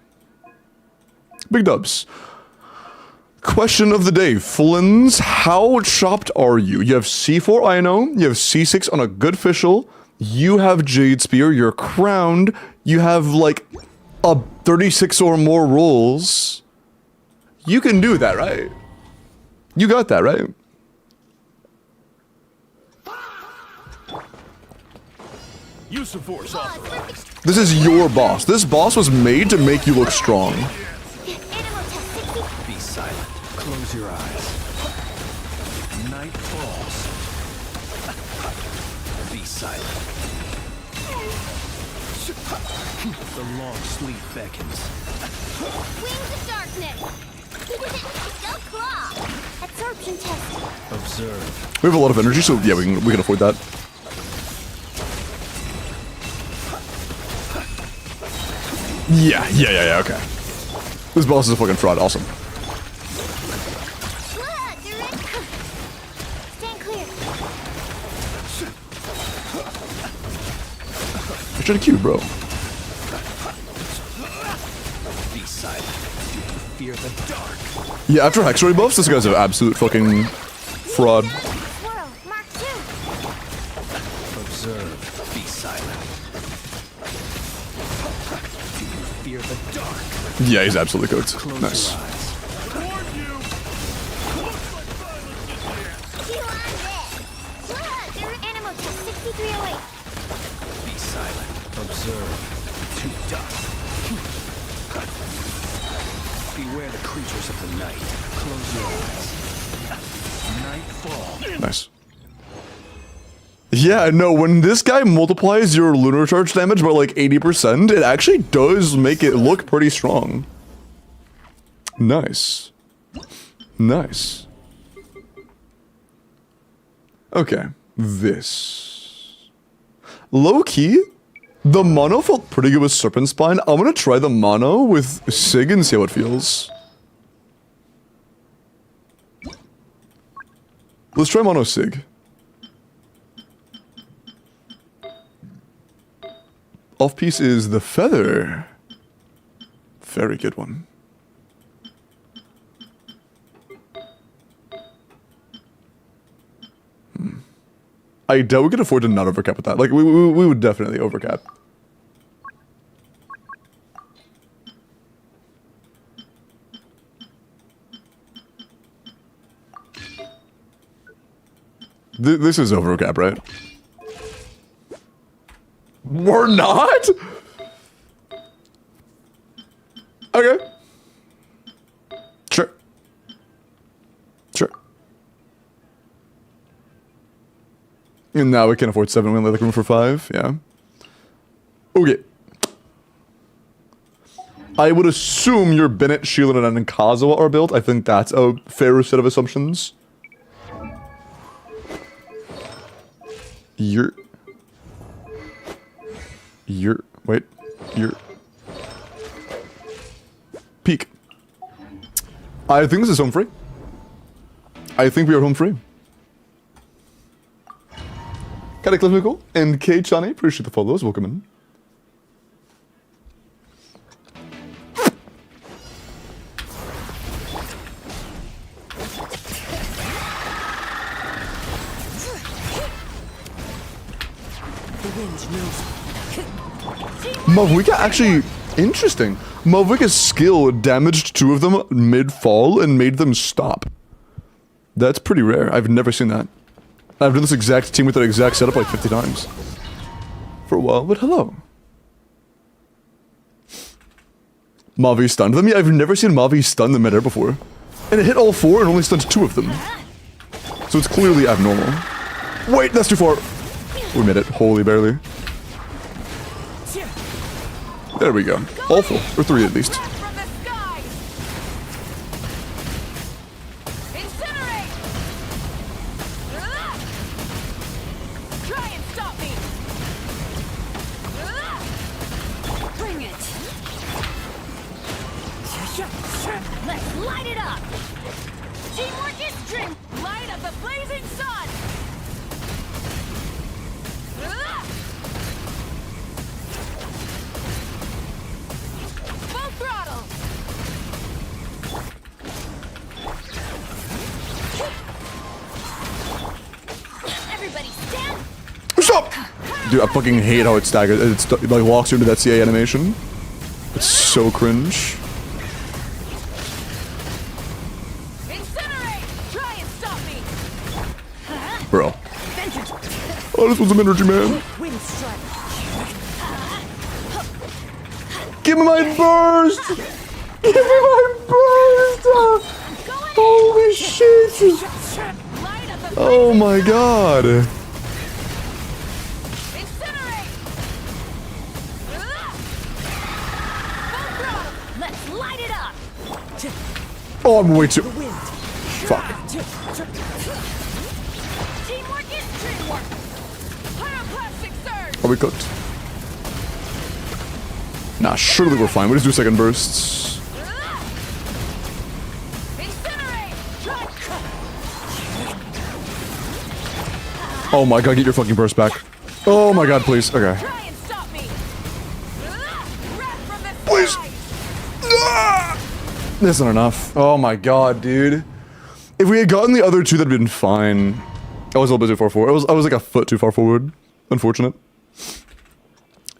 Big dubs. Question of the day, Flins, how chopped are you? You have C4 Ino, you have C6 on a good official, you have Jade Spear, you're crowned, you have like a 36 or more rolls. You can do that, right? You got that, right? Use of force authorized. This is your boss. This boss was made to make you look strong. Animal test 60. Be silent. Close your eyes. Night falls. Be silent. The long sleep beckons. Wings of darkness. Go claw. Absorption test. Observe. We have a lot of energy, so yeah, we can afford that. Yeah, okay. This boss is a fucking fraud, awesome. Stand clear. Picture the cube, bro. Be silent. Fear the dark. Yeah, after Hexray buffs, this guy's an absolute fucking fraud. Swirl, Mark 2. Observe. Be silent. Do you fear the dark? Yeah, he's absolutely cooked. Close Nice. your eyes. There are animal test 6308. Be silent. Observe. To dust. Beware the creatures of the night. Close your eyes. Nightfall. Nice. Yeah, no, when this guy multiplies your lunar charge damage by like 80%, it actually does make it look pretty strong. Nice. Nice. Okay, this. Low-key, the mono felt pretty good with Serpent Spine. I'm gonna try the mono with Sig and see how it feels. Let's try mono Sig. Off-piece is the feather. Very good one. I doubt we could afford to not overcap with that. Like, we would definitely overcap. This is overcap, right? We're not? Okay. Sure. Sure. And now we can afford 7, we only like room for 5, yeah. Okay. I would assume your Bennett, Shielded, and Kazuha are built. I think that's a fair set of assumptions. Wait, peak. I think this is home free. I think we are home free. Cataclysmical and K Chani, appreciate the follows. Welcome in. Mavwika actually interesting. Mavwika's skill damaged 2 of them mid-fall and made them stop. That's pretty rare. I've never seen that. I've done this exact team with that exact setup like 50 times. For a while, but hello. Mavi stunned them? Yeah, I've never seen Mavi stun them midair before. And it hit all 4 and only stunned 2 of them. So it's clearly abnormal. Wait, that's too far. We made it. Holy barely. There we go. All 4. Or 3 at least. Let's light it up! Teamwork is strength! Light of the blazing sun! Full throttle! Everybody stand! Stop! Dude, I fucking hate how it staggers. It like locks you into that CA animation. It's so cringe. Bro. Oh, this was some energy, man. Give me my burst! Give me my burst! Holy shit! Oh my god. Let's light it up! Oh, I'm way too... Fuck. Teamwork is teamwork! Pyroclastic surge! Are we cooked? Nah, surely we're fine. We just do second bursts. Oh my god, get your fucking burst back. Oh my god, please. Okay. Try and stop me! This isn't enough. Oh my god, dude. If we had gotten the other two, that'd been fine. I was a little bit too far forward. I was like a foot too far forward. Unfortunate.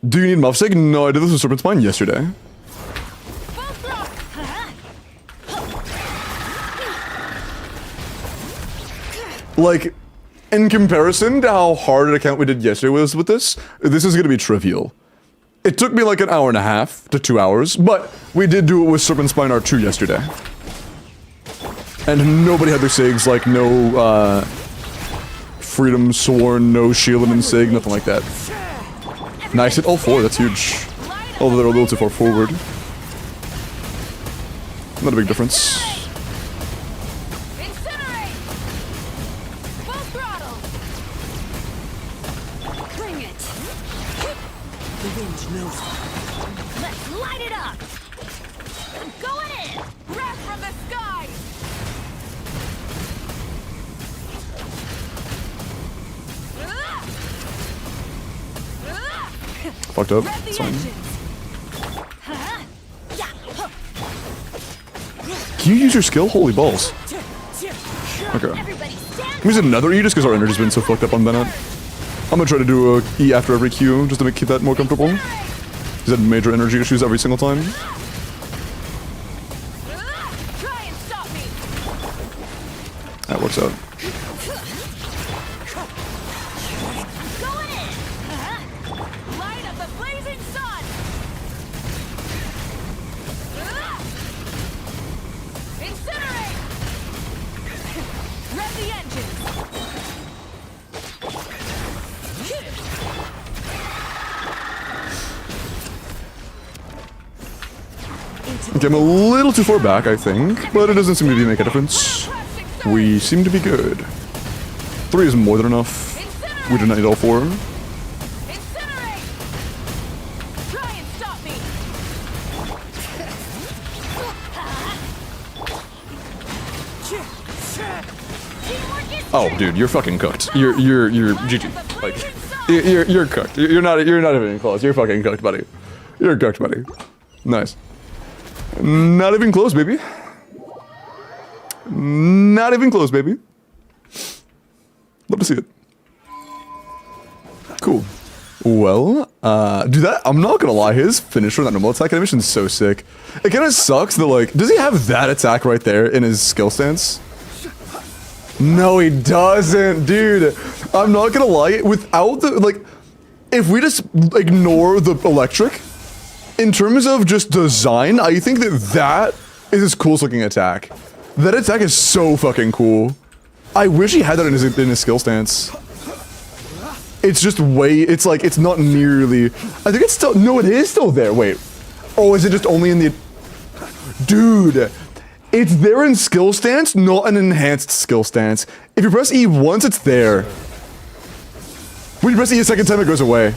Do you need Muffsig? No, I did this with Serpent Spine yesterday. Like, in comparison to how hard an account we did yesterday was with this is gonna be trivial. It took me like an hour and a half to 2 hours, but we did do it with Serpent Spine R2 yesterday. And nobody had their SIGs, like no, Freedom Sworn, no Shielded and SIG, nothing like that. Nice, hit all 4, that's huge. Although they're a little too far forward. Not a big difference. Incinerate! Full throttle! Bring it! The wind knows it. Let's light it up! I'm going in! Breath from the sky! Fucked up. Rev the It's fine. engines! Can you use your skill? Holy balls. Okay. Everybody stand! Can we use another E just because our energy's been so fucked up on Bennett? I'm gonna try to do a E after every Q just to keep that more comfortable. He's had major energy issues every single time. Try and stop me! That works out. Going in! Light up the blazing sun! Incinerate! Rev the engines! Okay, I'm a little too far back, I think, but it doesn't seem to make a difference. We seem to be good. 3 is more than enough. We do not need all 4. Incinerate! Try and stop me! Teamwork is Oh, dude, you're fucking cooked. You're GG. Like, you're cooked. You're not even close. You're fucking cooked, buddy. You're cooked, buddy. Nice. Not even close, baby. Not even close, baby. Love to see it. Cool. Well, dude, that, I'm not gonna lie, his finisher on that normal attack animation is so sick. It kind of sucks that, like, does he have that attack right there in his skill stance? No, he doesn't, dude. I'm not gonna lie, without the, like, if we just ignore the electric, in terms of just design, I think that that is his coolest looking attack. That attack is so fucking cool. I wish he had that in his skill stance. It's just way, it's like, it's not nearly, I think it's still, no, it is still there, wait. Oh, is it just only in the, dude, it's there in skill stance, not an enhanced skill stance. If you press E once, it's there. When you press E a second time, it goes away.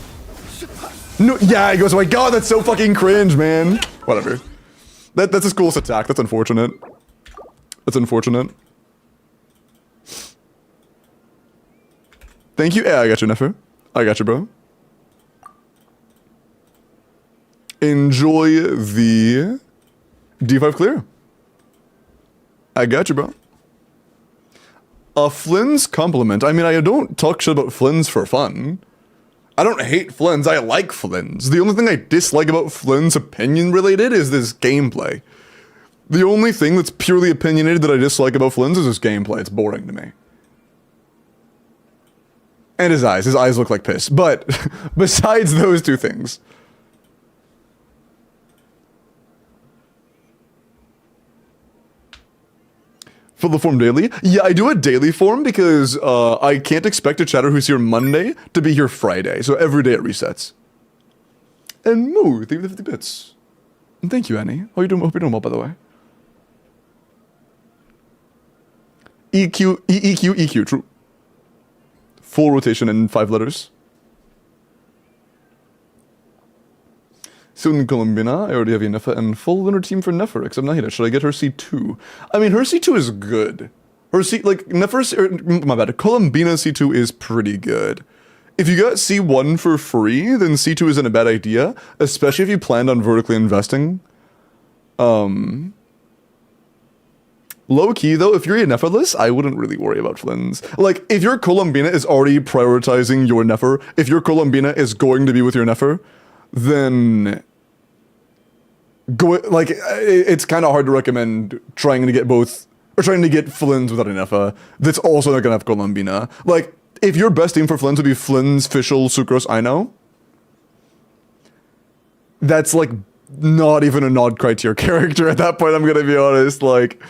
No, yeah, it goes away. God, that's so fucking cringe, man. Whatever. That's his coolest attack. That's unfortunate. That's unfortunate. Thank you. Yeah, I got you, Nefer. I got you, bro. Enjoy the D5 clear. I got you, bro. A Flynn's compliment. I mean, I don't talk shit about Flynn's for fun. I don't hate Flynn's, I like Flynn's. The only thing I dislike about Flynn's opinion related is this gameplay. The only thing that's purely opinionated that I dislike about Flynn's is his gameplay. It's boring to me. And his eyes look like piss. But besides those two things. Fill the form daily? Yeah, I do a daily form because I can't expect a chatter who's here Monday to be here Friday. So every day it resets. And Moo, thank you for the 50 bits. And thank you, Annie. How you doing? Hope you're doing well, by the way. EQ, true. Full rotation in 5 letters. Soon Columbina, I already have Nefa and full winner team for Nefer, except Nahida. Should I get her C2? I mean, her C2 is good. Her C, like, Nefer's, my bad, Columbina's C2 is pretty good. If you got C1 for free, then C2 isn't a bad idea, especially if you planned on vertically investing. Low key though, if you're a Neferless, I wouldn't really worry about Flynn's. Like, if your Columbina is already prioritizing your Nefer, if your Columbina is going to be with your Nefer, then it's kind of hard to recommend trying to get both, or trying to get Flynn's without a Nefer that's also not gonna have Columbina. Like, if your best team for Flynn's would be Flynn's, Fischl, Sucrose, Ino, that's like not even a Nod Cry tier character at that point, I'm gonna be honest. Like,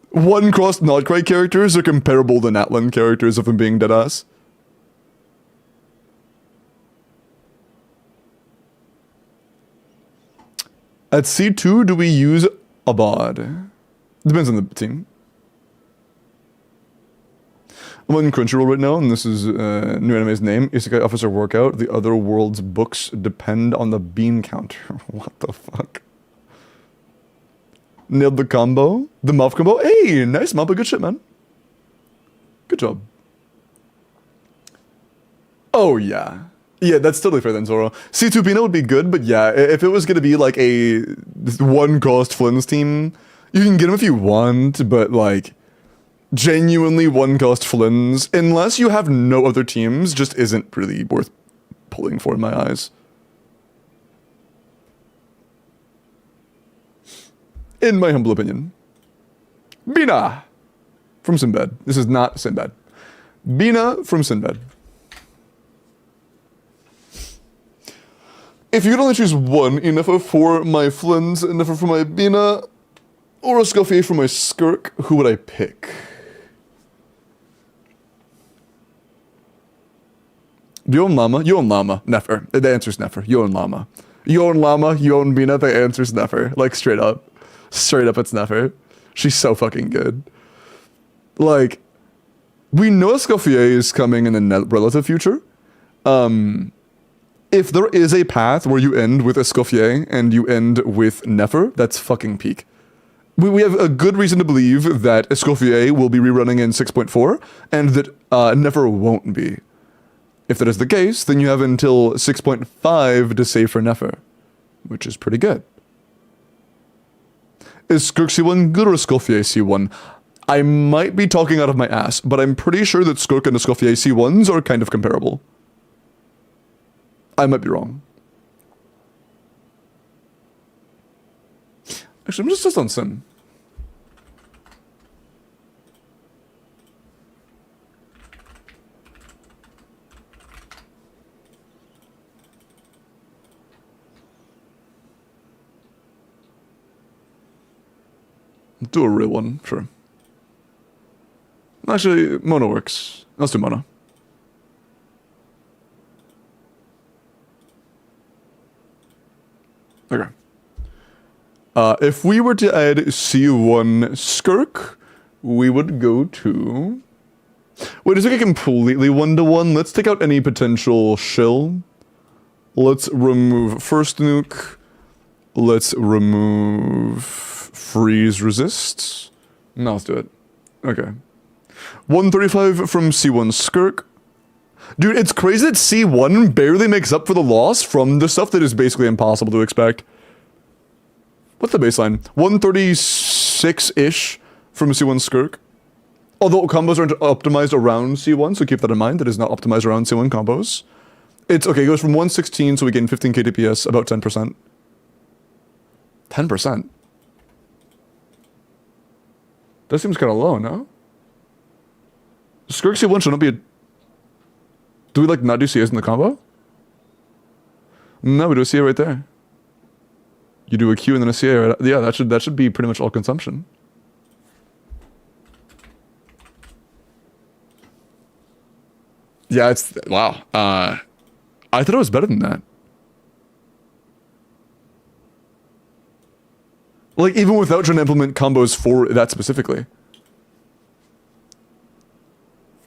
one crossed Nod Cry characters are comparable to Natlan characters, if I'm being deadass. At C2, do we use Abad? Depends on the team. I'm on Crunchyroll right now, and this is new anime's name. Isekai Officer Workout. The other world's books depend on the bean counter. What the fuck? Nailed the combo. The mouth combo. Hey, nice mouth. Good shit, man. Good job. Oh, yeah. Yeah, that's totally fair then, Zoro. C2 Pina would be good, but yeah, if it was going to be like a one-cost Flynn's team, you can get him if you want, but like, genuinely one-cost Flynn's, unless you have no other teams, just isn't really worth pulling for in my eyes. In my humble opinion. Bina! From Sinbad. This is not Sinbad. Bina from Sinbad. If you could only choose one, enough for my Flynn's, enough for my Bina, or a Scuffier for my Skirk, who would I pick? Yon Lama, Nefer. The answer's Nefer. Yon Lama, Yon Bina, the answer's Nefer. Like, straight up. Straight up, it's Nefer. She's so fucking good. Like, we know Scuffier is coming in the relative future. If there is a path where you end with a Scuffier and you end with Nefer, that's fucking peak. We have a good reason to believe that Escoffier will be rerunning in 6.4, and that Nefer won't be. If that is the case, then you have until 6.5 to save for Nefer, which is pretty good. Is Skirk C1 good or Escoffier C1? I might be talking out of my ass, but I'm pretty sure that Skirk and Escoffier C1s are kind of comparable. I might be wrong. Actually, I'm just on Sim. Do a real one, sure. Actually, mono works. Let's do mono. Okay. If we were to add C1 Skirk, we would go to... Wait, is it completely one-to-one? Let's take out any potential shill. Let's remove first nuke. Let's remove freeze resists. No, let's do it. Okay. 135 from C1 Skirk. Dude, it's crazy that C1 barely makes up for the loss from the stuff that is basically impossible to expect. What's the baseline? 136-ish from C1 Skirk. Although combos aren't optimized around C1, so keep that in mind. It is not optimized around C1 combos. It's okay, it goes from 116, so we gain 15k DPS, about 10%. 10%? That seems kind of low, no? Skirk C1 should not be a... Do we, like, not do CS in the combo? No, we do a CA right there. You do a Q and then a CA right... Yeah, that should be pretty much all consumption. Yeah, it's... Wow. I thought it was better than that. Like, even without trying to implement combos for that specifically.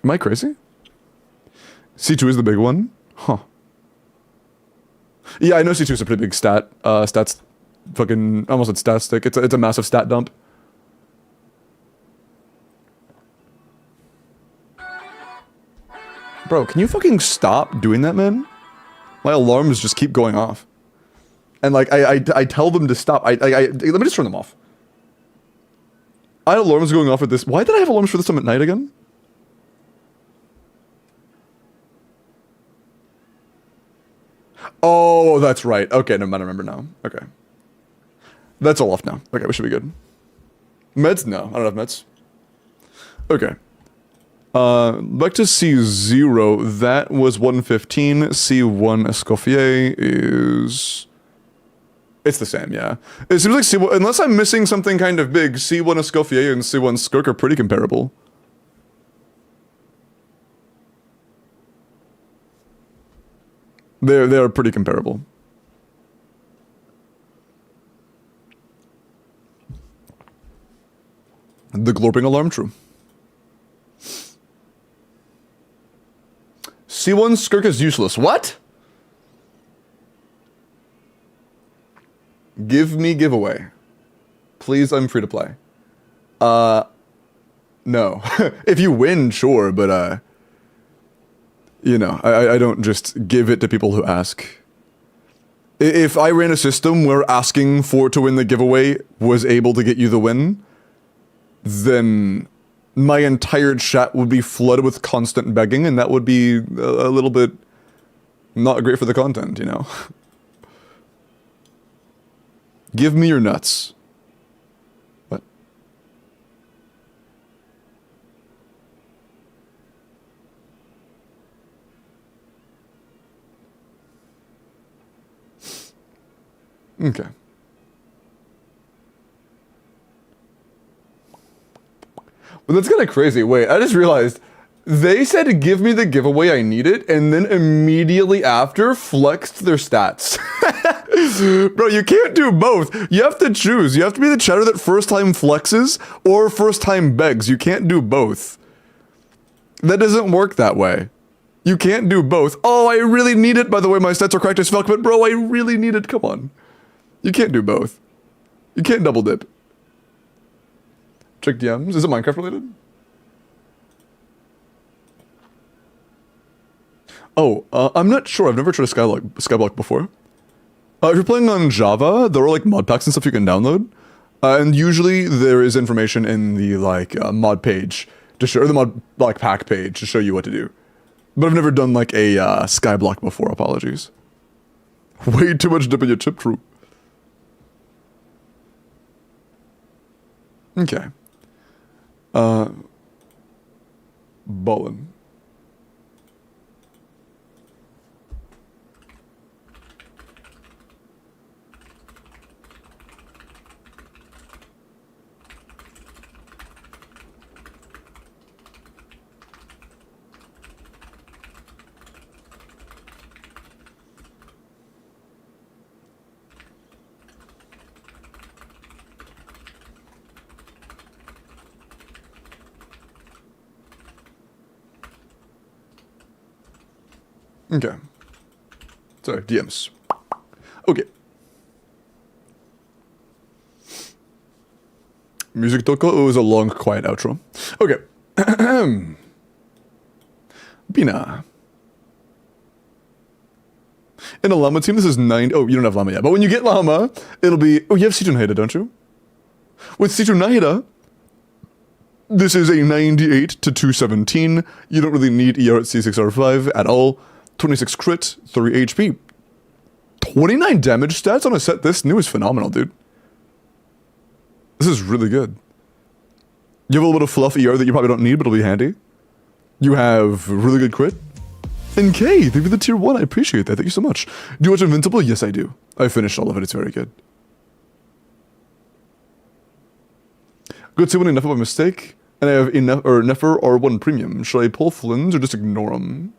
Am I crazy? C2 is the big one? Huh. Yeah, I know C2 is a pretty big stats... Fucking... Almost a stat stick. It's a massive stat dump. Bro, can you fucking stop doing that, man? My alarms just keep going off. And like, I tell them to stop. Let me just turn them off. I had alarms going off at this. Why did I have alarms for this time at night again? Oh, that's right. Okay, never mind. I remember now. Okay. That's all off now. Okay, we should be good. Meds? No, I don't have meds. Okay. Back to C0. That was 115. C1 Escoffier is... It's the same, yeah. It seems like C1... Unless I'm missing something kind of big, C1 Escoffier and C1 Skirk are pretty comparable. They're pretty comparable. The glorping alarm, true. C1 Skirk is useless. What? Give me giveaway. Please, I'm free to play. No. If you win, sure, but you know, I don't just give it to people who ask. If I ran a system where asking to win the giveaway was able to get you the win, then my entire chat would be flooded with constant begging, and that would be a little bit not great for the content, you know? Give me your nuts. What? Okay. Well, that's kind of crazy. Wait, I just realized they said give me the giveaway I needed, and then immediately after flexed their stats. Bro, you can't do both. You have to choose. You have to be the chatter that first time flexes or first time begs. You can't do both. That doesn't work that way. You can't do both. Oh, I really need it. By the way, my stats are cracked as fuck, but bro, I really need it. Come on. You can't do both. You can't double dip. Check DMs. Is it Minecraft related? Oh, I'm not sure. I've never tried Skyblock before. If you're playing on Java, there are like mod packs and stuff you can download. And usually there is information in the like mod page to show, or the mod like pack page to show you what to do. But I've never done like a Skyblock before. Apologies. Way too much dip in your chip, true. Okay. Ballin'. Okay. Sorry, DMs. Okay. Music Toko, it was a long, quiet outro. Okay. Bina. In a llama team, this is 9. Oh, you don't have llama yet. But when you get llama, it'll be... Oh, you have Situ Nahida, don't you? With Situ Nahida, this is a 98 to 217. You don't really need ER at C6R5 at all. 26 crit, 3 HP. 29 damage stats on a set this new is phenomenal, dude. This is really good. You have a little bit of fluff ER that you probably don't need, but it'll be handy. You have really good crit. And K, thank you for the tier 1. I appreciate that. Thank you so much. Do you watch Invincible? Yes, I do. I finished all of it. It's very good. Good to win enough by mistake. And I have enough or Nefer R1 premium. Should I pull Flins or just ignore them?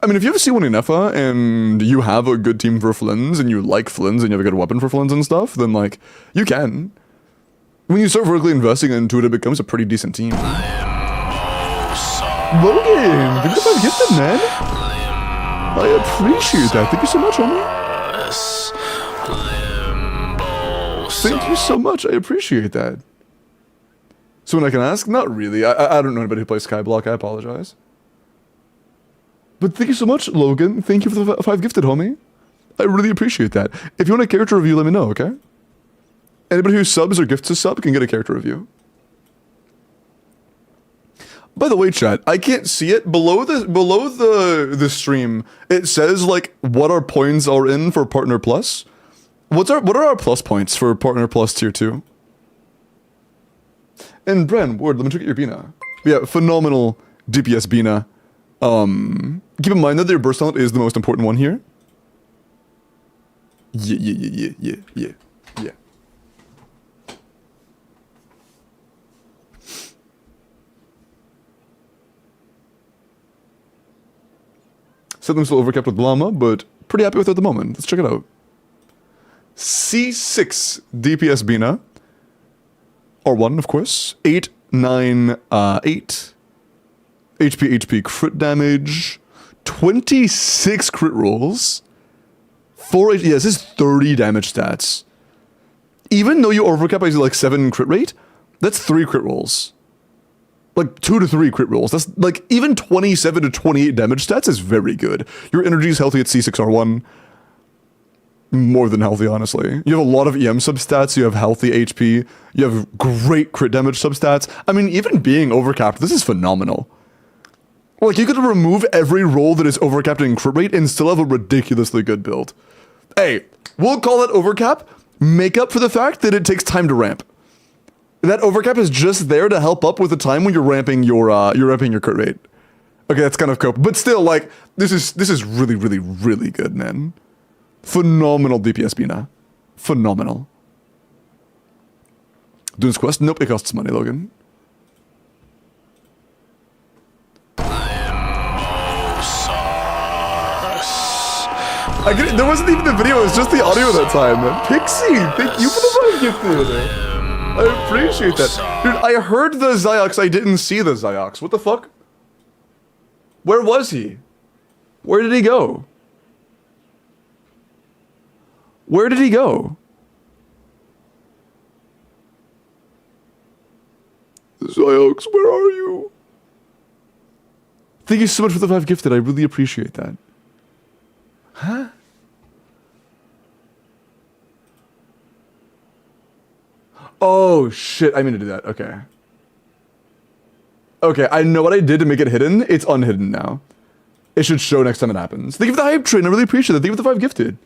I mean, if you have a C1 Inefa and you have a good team for Flins and you like Flins and you have a good weapon for Flins and stuff, then like, you can. When you start vertically investing into it, it becomes a pretty decent team. Logan! Thank you for gifted, man! I appreciate that. Thank you so much, homie. Thank you so much. I appreciate that. So when I can ask? Not really. I don't know anybody who plays Skyblock. I apologize. But thank you so much, Logan. Thank you for the 5 gifted, homie. I really appreciate that. If you want a character review, let me know, okay? Anybody who subs or gifts a sub can get a character review. By the way, chat, I can't see it below the stream. It says like what our points are in for Partner Plus. What are our plus points for Partner Plus Tier 2? And Bren, word, let me check out your Bina. Yeah, phenomenal DPS Bina. Keep in mind that your burst talent is the most important one here. Yeah. Said them still overcapped with Llama, but pretty happy with it at the moment. Let's check it out. C6 DPS Bina. R1, of course. 8, 9, 8. HP crit damage. 26 crit rolls. 4 yeah, this is 30 damage stats. Even though you overcap by like 7 crit rate, that's 3 crit rolls. Like 2 to 3 crit rolls. That's like even 27 to 28 damage stats is very good. Your energy is healthy at C6R1. More than healthy, honestly. You have a lot of EM substats, you have healthy HP, you have great crit damage substats. I mean, even being overcapped, this is phenomenal. Like, you could remove every roll that is overcapped in crit rate and still have a ridiculously good build. Hey, we'll call that overcap, make up for the fact that it takes time to ramp. That overcap is just there to help up with the time when you're ramping your crit rate. Okay, that's kind of cope, but still, like, this is really good, man. Phenomenal DPS Bina. Phenomenal. Doing this quest? Nope, it costs money, Logan. I get it, there wasn't even the video, it was just the audio that time. Pixie, thank you for the 5 gifted. I appreciate that. Dude, I heard the Ziox, I didn't see the Ziox. What the fuck? Where was he? Where did he go? Where did he go? Ziox, where are you? Thank you so much for the 5 gifted. I really appreciate that. Huh? Oh, shit. I mean to do that. Okay. Okay, I know what I did to make it hidden. It's unhidden now. It should show next time it happens. Thank you for the hype train. I really appreciate it. Thank you for the 5 gifted.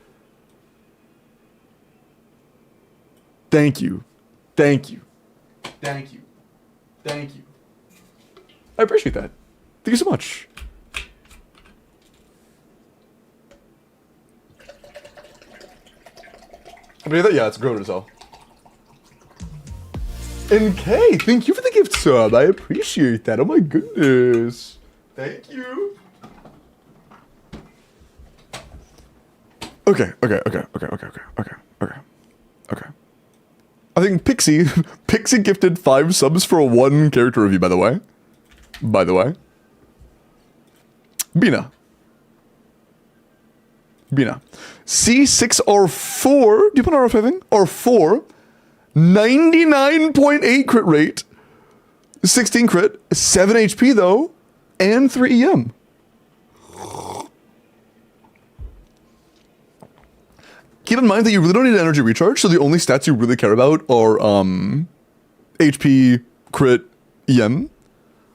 Thank you. Thank you. Thank you. Thank you. I appreciate that. Thank you so much. I believe that, yeah, it's grown as well. NK, thank you for the gift sub. I appreciate that. Oh my goodness. Thank you. Okay. I think Pixie gifted 5 subs for 1 character review, by the way. Bina. C6R4, do you put R5 thing? R4, 99.8 crit rate, 16 crit, 7 HP though, and 3 EM. Keep in mind that you really don't need energy recharge, so the only stats you really care about are HP, crit, EM.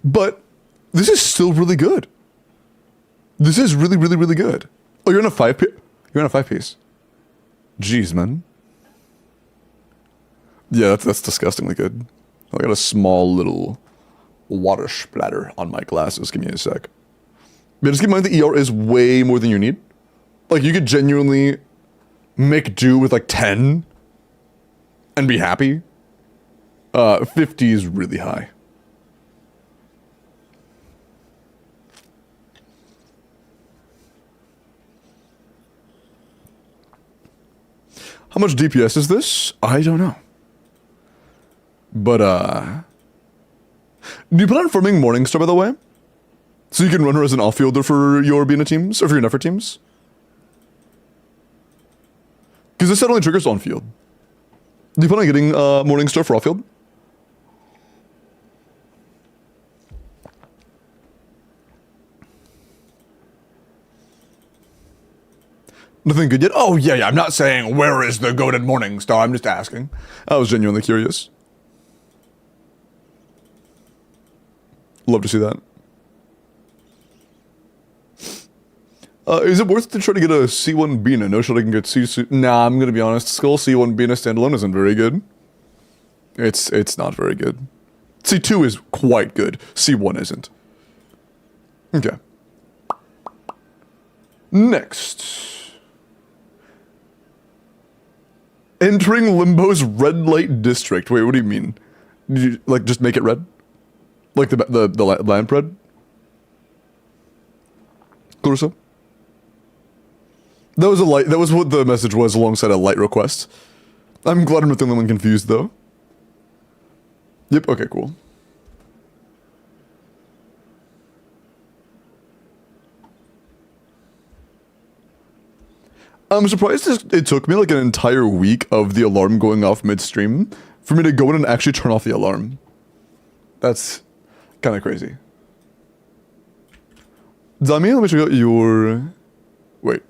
But this is still really good. This is really good. Oh, you're in a 5 piece? You're in a 5 piece. Jeez, man. Yeah, that's disgustingly good. I got a small little water splatter on my glasses. Give me a sec. But just keep in mind the ER is way more than you need. Like, you could genuinely make do with like 10 and be happy. 50 is really high. How much DPS is this? I don't know. But, do you plan on farming Morningstar, by the way? So you can run her as an off-fielder for your Bina teams, or for your Nefer teams? Because this set only triggers on-field. Do you plan on getting, Morningstar for off-field? Nothing good yet? Oh, yeah, yeah. I'm not saying where is the goated morning star. I'm just asking. I was genuinely curious. Love to see that. Is it worth it to try to get a C1 Bina? No shot I can get C2. Nah, I'm gonna be honest. Skull C1 Bina standalone isn't very good. It's not very good. C2 is quite good. C1 isn't. Okay. Next. Entering Limbo's red light district. Wait, what do you mean? Did you, like, just make it red? Like the lamp red? Clarissa? That was a light. That was what the message was alongside a light request. I'm glad I'm not the only one confused, though. Yep, okay, cool. I'm surprised it took me like an entire week of the alarm going off midstream for me to go in and actually turn off the alarm. That's kind of crazy. Dami, let me check out your... Wait.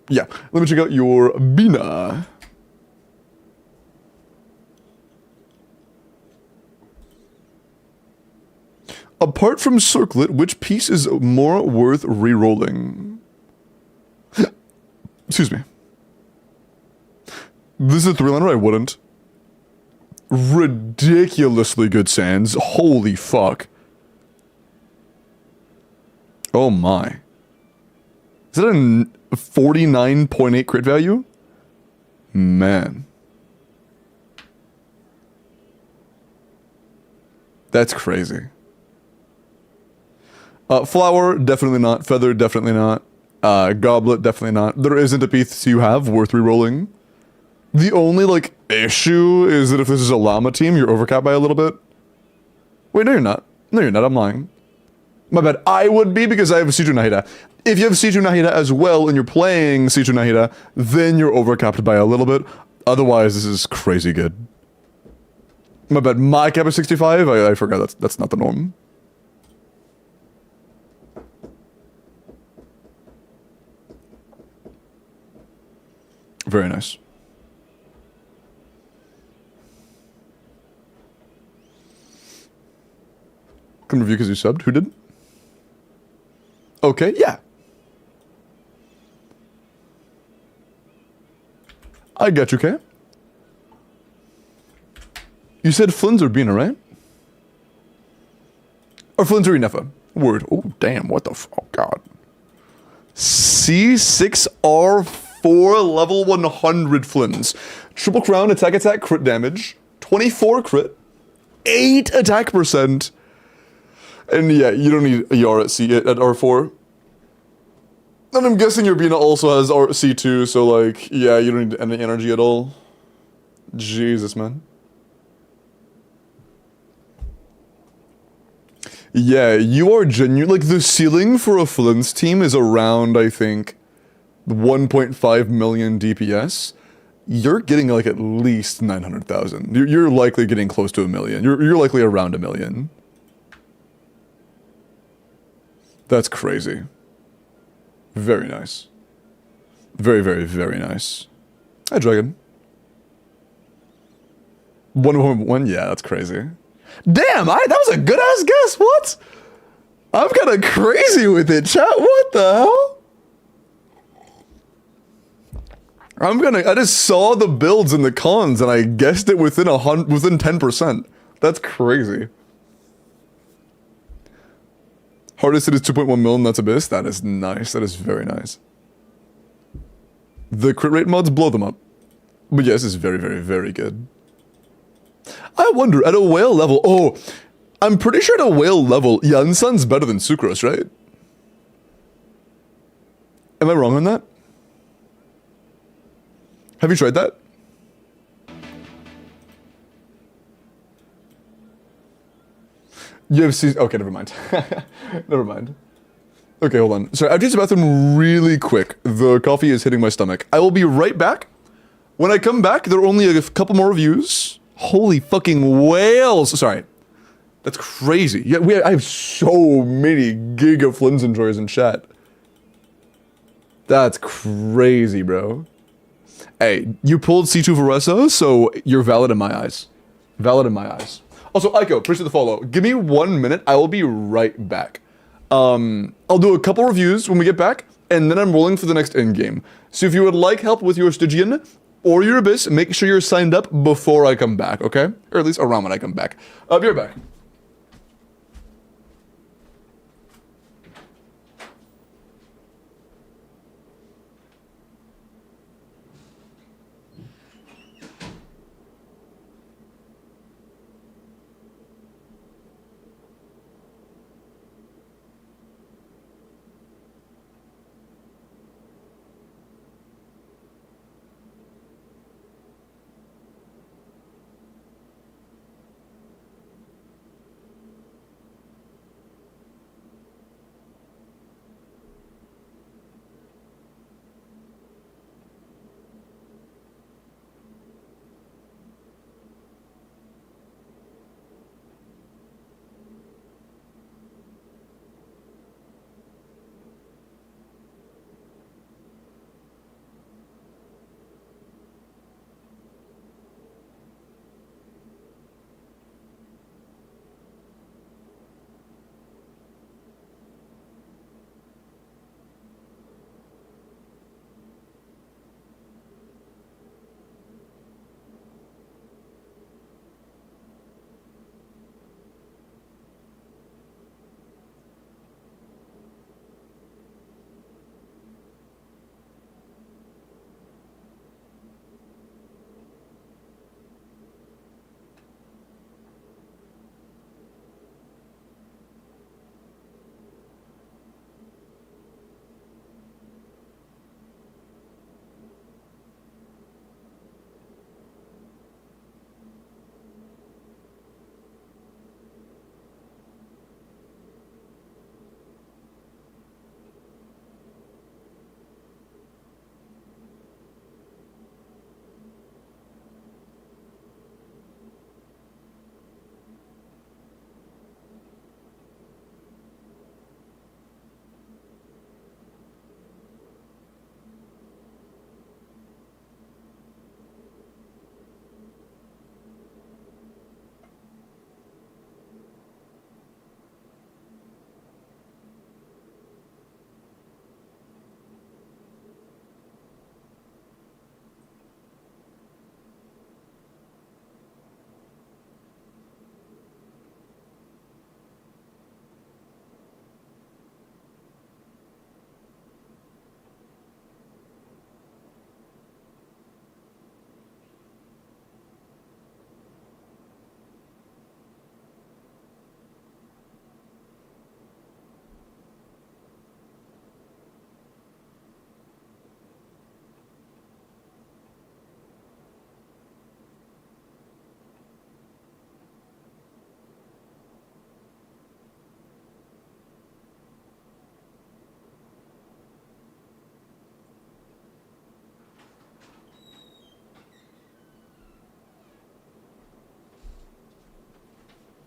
Yeah, let me check out your Bina. Apart from Circlet, which piece is more worth re-rolling? Excuse me. This is a 3-liner, I wouldn't. Ridiculously good sands. Holy fuck. Oh my. Is that a 49.8 crit value? Man. That's crazy. Flower, definitely not. Feather, definitely not. Goblet, definitely not. There isn't a piece you have worth rerolling. The only, like, issue is that if this is a llama team, you're overcapped by a little bit. Wait, no you're not. No you're not, I'm lying. My bad. I would be because I have C2 Nahida. If you have C2 Nahida as well and you're playing C2 Nahida, then you're overcapped by a little bit. Otherwise, this is crazy good. My bad. My cap is 65? I forgot that's not the norm. Very nice. Can review because you subbed? Who did? Okay, yeah. I got you, okay? You said Flins or Bina, right? Or Flins or Inefa? Word. Oh, damn, what the oh, God. C6R4 level 100 Flins. Triple Crown, attack, crit damage. 24 crit. 8 attack percent. And yeah, you don't need a ER at R4. And I'm guessing your Bina also has C2, so like, yeah, you don't need any energy at all. Jesus, man. Yeah, you are genuine. Like, the ceiling for a Flint's team is around, I think, 1.5 million DPS. You're getting, like, at least 900,000. You're likely getting close to a million. You're likely around a million. That's crazy. Very nice. Very, very, very nice. Hi, Dragon. 1.1, yeah, that's crazy. Damn, that was a good ass guess. What? I'm kind of crazy with it, chat. What the hell? I just saw the builds and the cons and I guessed it within 10%. That's crazy. Hardest hit is 2.1 million, that's Abyss. That is nice. That is very nice. The crit rate mods blow them up. But yes, it's very, very, very good. I wonder, at a whale level... Oh, I'm pretty sure at a whale level, Yansan's better than Sucrose, right? Am I wrong on that? Have you tried that? You have okay, never mind. Never mind. Okay, hold on. Sorry, I have to use the bathroom really quick. The coffee is hitting my stomach. I will be right back. When I come back, there are only a couple more reviews. Holy fucking whales! Sorry. That's crazy. Yeah, I have so many Giga Flins enjoyers in chat. That's crazy, bro. Hey, you pulled C2 for Ressa, so you're valid in my eyes. Valid in my eyes. Also, Aiko, appreciate the follow. Give me 1 minute. I will be right back. I'll do a couple reviews when we get back, and then I'm rolling for the next end game. So if you would like help with your Stygian or your Abyss, make sure you're signed up before I come back, okay? Or at least around when I come back. I'll be right back.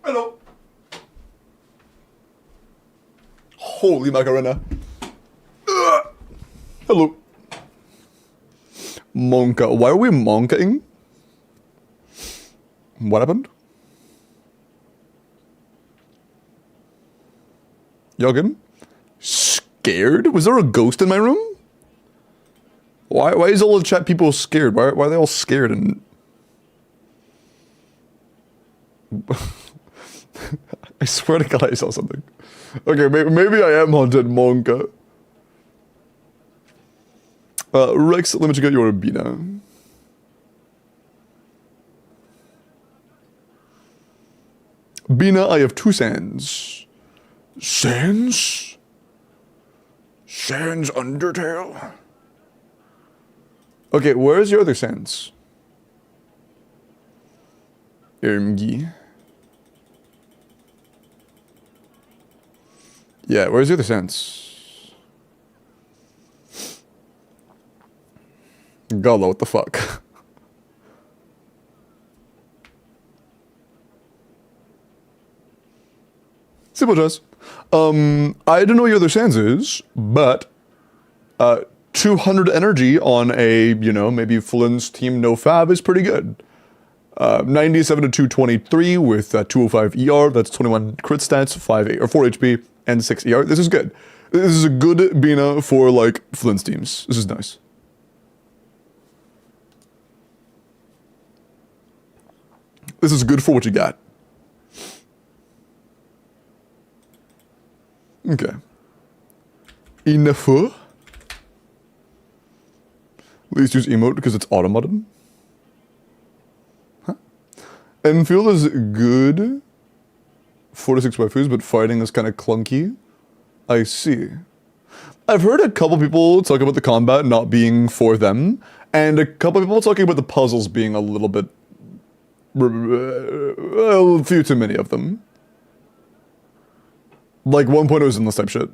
Hello. Holy Macarena. Hello. Monka. Why are we monkaing? What happened? Yoggin? Scared? Was there a ghost in my room? Why is all the chat people scared? Why are they all scared and... I swear to God I saw something. Okay, maybe I am haunted, Monka. Rex, let me check out your Bina. Bina, I have 2 sands. Sands? Sans Undertale? Okay, where's your other sands? Ermgi. Yeah, where's the other sands? Gala, what the fuck? Simple Jazz. I don't know what your other sands is, but 200 energy on a, you know, maybe Flynn's team no fab is pretty good. 97 to 223 with 205 ER. That's 21 crit stats, 4 HP, and 6 ER. This is good. This is a good Bina for like Flynn's teams. This is nice. This is good for what you got. Okay. Enough. Please use emote because it's automated. Huh? Enfield is good. 4 to 6 waifus, but fighting is kind of clunky. I see. I've heard a couple people talk about the combat not being for them, and a couple people talking about the puzzles being a little bit... a few too many of them. Like 1.0 is in this type shit.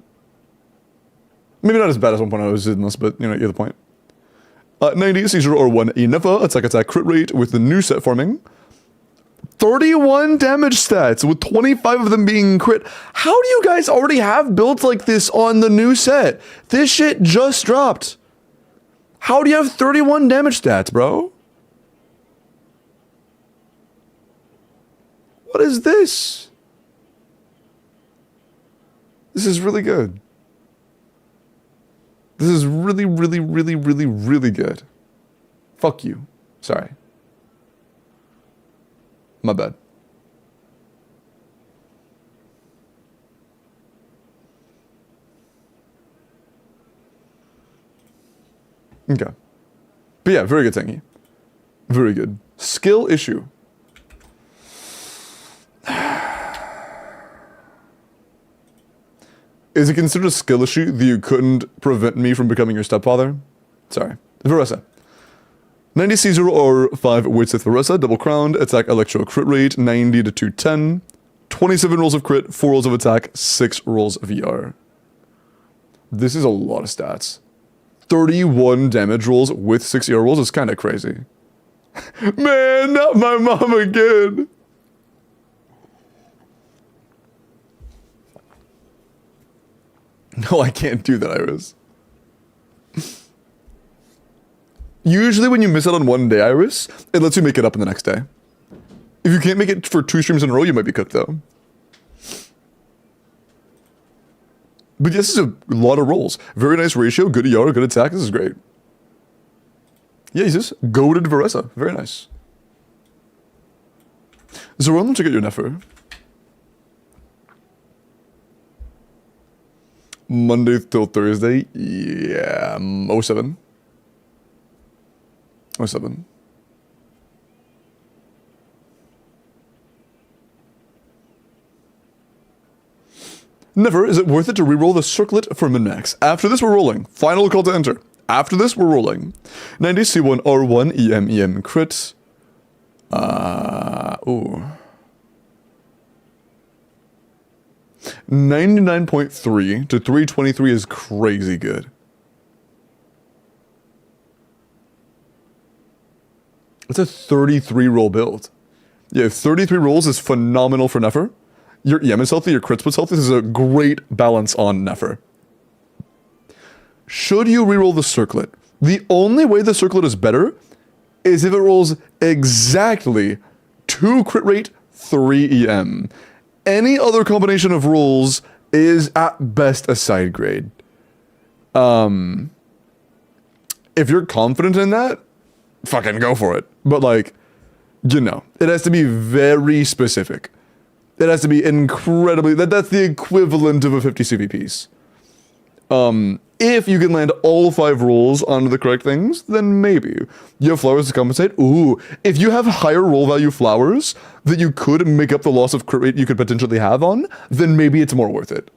Maybe not as bad as 1.0 is in this, but you know, you get the point. 90, seizure or 1 Inefa, attack crit rate with the new set forming. 31 damage stats, with 25 of them being crit. How do you guys already have builds like this on the new set? This shit just dropped. How do you have 31 damage stats, bro? What is this? This is really good. This is really, really, really, really, really good. Fuck you. Sorry. My bad. Okay. But yeah, very good tanky. Very good. Skill issue. Is it considered a skill issue that you couldn't prevent me from becoming your stepfather? Sorry. Veressa. 90 Caesar or 5 Wits with Veressa, double crowned, attack electro crit rate, 90 to 210. 27 rolls of crit, 4 rolls of attack, 6 rolls of ER. This is a lot of stats. 31 damage rolls with 6 ER rolls is kind of crazy. Man, not my mom again. No, I can't do that, Iris. Usually when you miss out on one day, Iris, it lets you make it up in the next day. If you can't make it for 2 streams in a row, you might be cooked, though. But this is a lot of rolls. Very nice ratio, good ER, good attack. This is great. Yeah, he's just goated Veressa. Very nice. Zoran, check out your Nefer. Monday till Thursday? Yeah, 07. 07. Never is it worth it to reroll the circlet for min-max. After this, we're rolling. Final call to enter. After this, we're rolling. 90 C1 R1 EM crit. Ooh. 99.3 to 323 is crazy good. It's a 33 roll build. Yeah, 33 rolls is phenomenal for Nefer. Your EM is healthy, your crit split's healthy. This is a great balance on Nefer. Should you reroll the circlet? The only way the circlet is better is if it rolls exactly 2 crit rate, 3 EM. Any other combination of rolls is at best a side grade. If you're confident in that, fucking go for it. But like, you know, it has to be very specific. It has to be incredibly, that's the equivalent of a 50 CV piece. If you can land all 5 rolls onto the correct things, then maybe. You have flowers to compensate? Ooh, if you have higher roll value flowers that you could make up the loss of crit rate you could potentially have on, then maybe it's more worth it.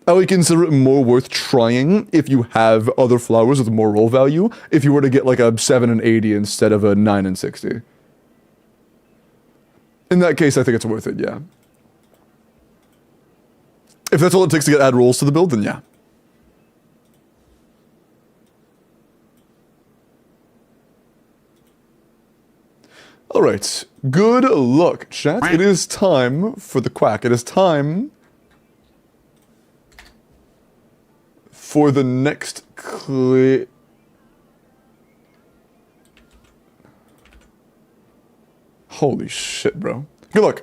I would consider it more worth trying if you have other flowers with more roll value, if you were to get like a 7 and 80 instead of a 9 and 60. In that case, I think it's worth it, yeah. If that's all it takes to get add rolls to the build, then yeah. Alright, good luck, chat. It is time for the quack. It is time for the next Holy shit, bro. Good luck.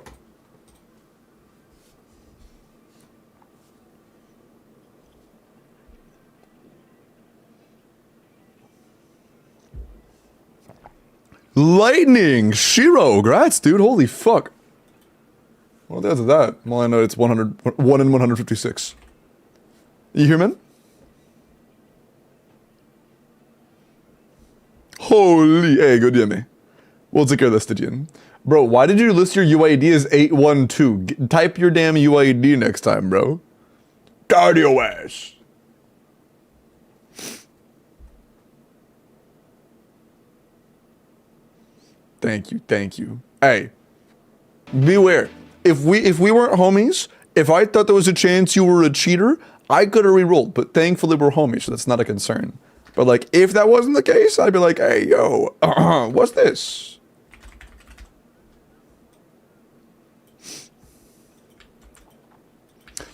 Lightning! Shiro! Grats, dude. Holy fuck. What are the odds of that? Well, I know it's 1 in 156. You hear, man? Holy. Hey, good Yemi. We'll take care of this, Stygian. Bro, why did you list your UID as 812? Type your damn UID next time, bro. Cardio ass. Thank you, thank you. Hey, beware. If we weren't homies, if I thought there was a chance you were a cheater, I could have re-rolled, but thankfully we're homies, so that's not a concern. But like, if that wasn't the case, I'd be like, hey, yo, what's this?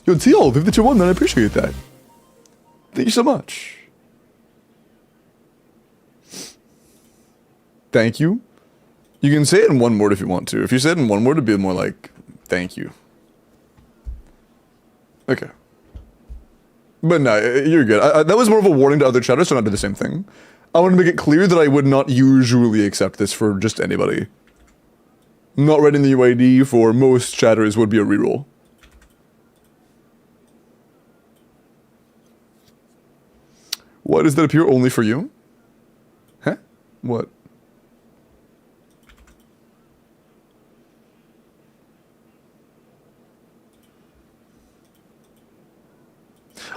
Yo, TL, 52-1, man, I appreciate that. Thank you so much. Thank you. You can say it in one word if you want to. If you say it in one word, it'd be more like, thank you. Okay. But no, you're good. That was more of a warning to other chatters, so not do the same thing. I want to make it clear that I would not usually accept this for just anybody. Not writing the UID for most chatters would be a reroll. Why does that appear only for you? Huh? What?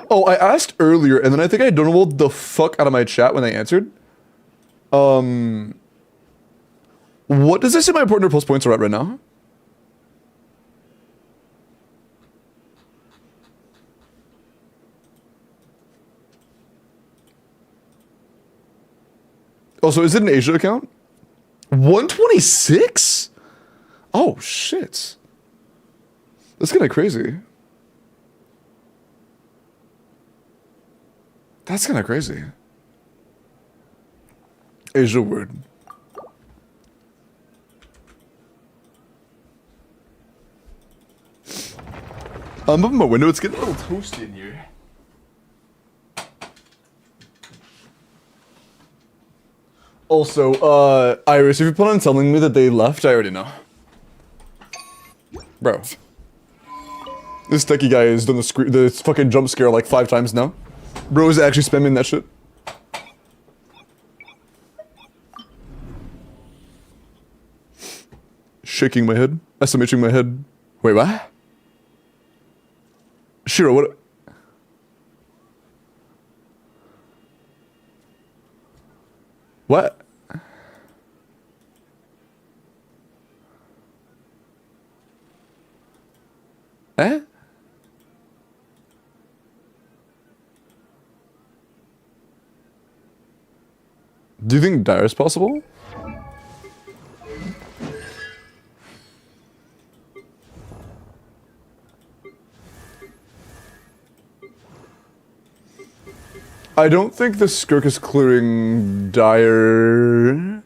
Oh, I asked earlier, and then I think I donated the fuck out of my chat when they answered. What does this say my partner plus points are at right now? Oh, so is it an Asia account? 126? Oh, shit. That's kind of crazy. That's kind of crazy. Asia word. I'm opening my window. It's getting a little toasty in here. Also, Iris, if you plan on telling me that they left, I already know. Bro. This techie guy has done the fucking jump scare like 5 times now. Bro is actually spamming that shit. Shaking my head. SMHing my head. Wait, what? Shiro, what? What? Eh? Do you think dire is possible? I don't think the Skirk is clearing dire.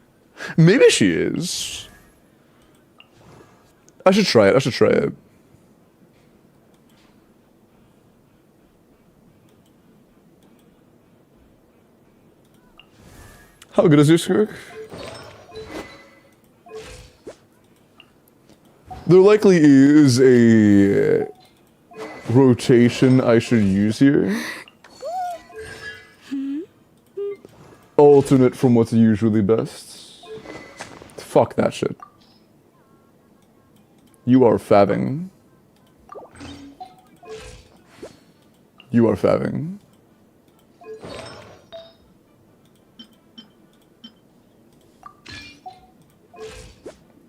Maybe she is. I should try it. I should try it. How good is your Skirk? There likely is a rotation I should use here. Alternate from what's usually best. Fuck that shit. You are fabbing. You are fabbing.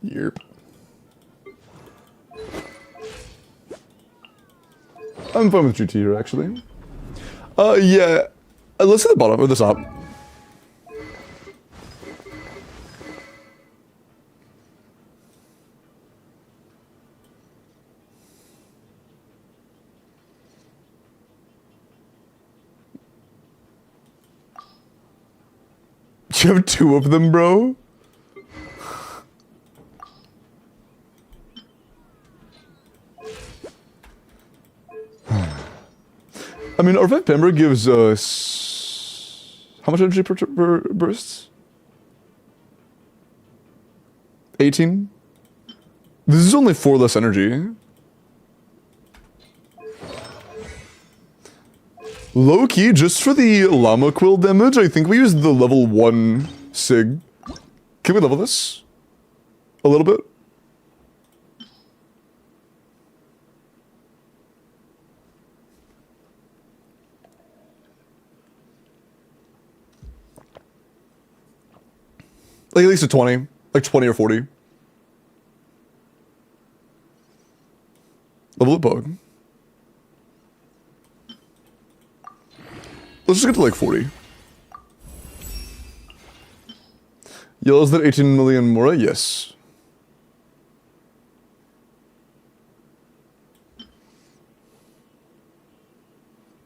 Yerp. I'm fine with GT here, actually. Yeah. Let's hit the bottom, or the top. You have 2 of them, bro? mean, R5 Pembroke gives us how much energy per bursts? 18. This is only 4 less energy. Low key, just for the llama quill damage, I think we used the level 1 sig. Can we level this a little bit? Like at least a 20. Like 20 or 40. Level it bug. Let's just get to like 40. Yellow's that 18 million Mora? Yes.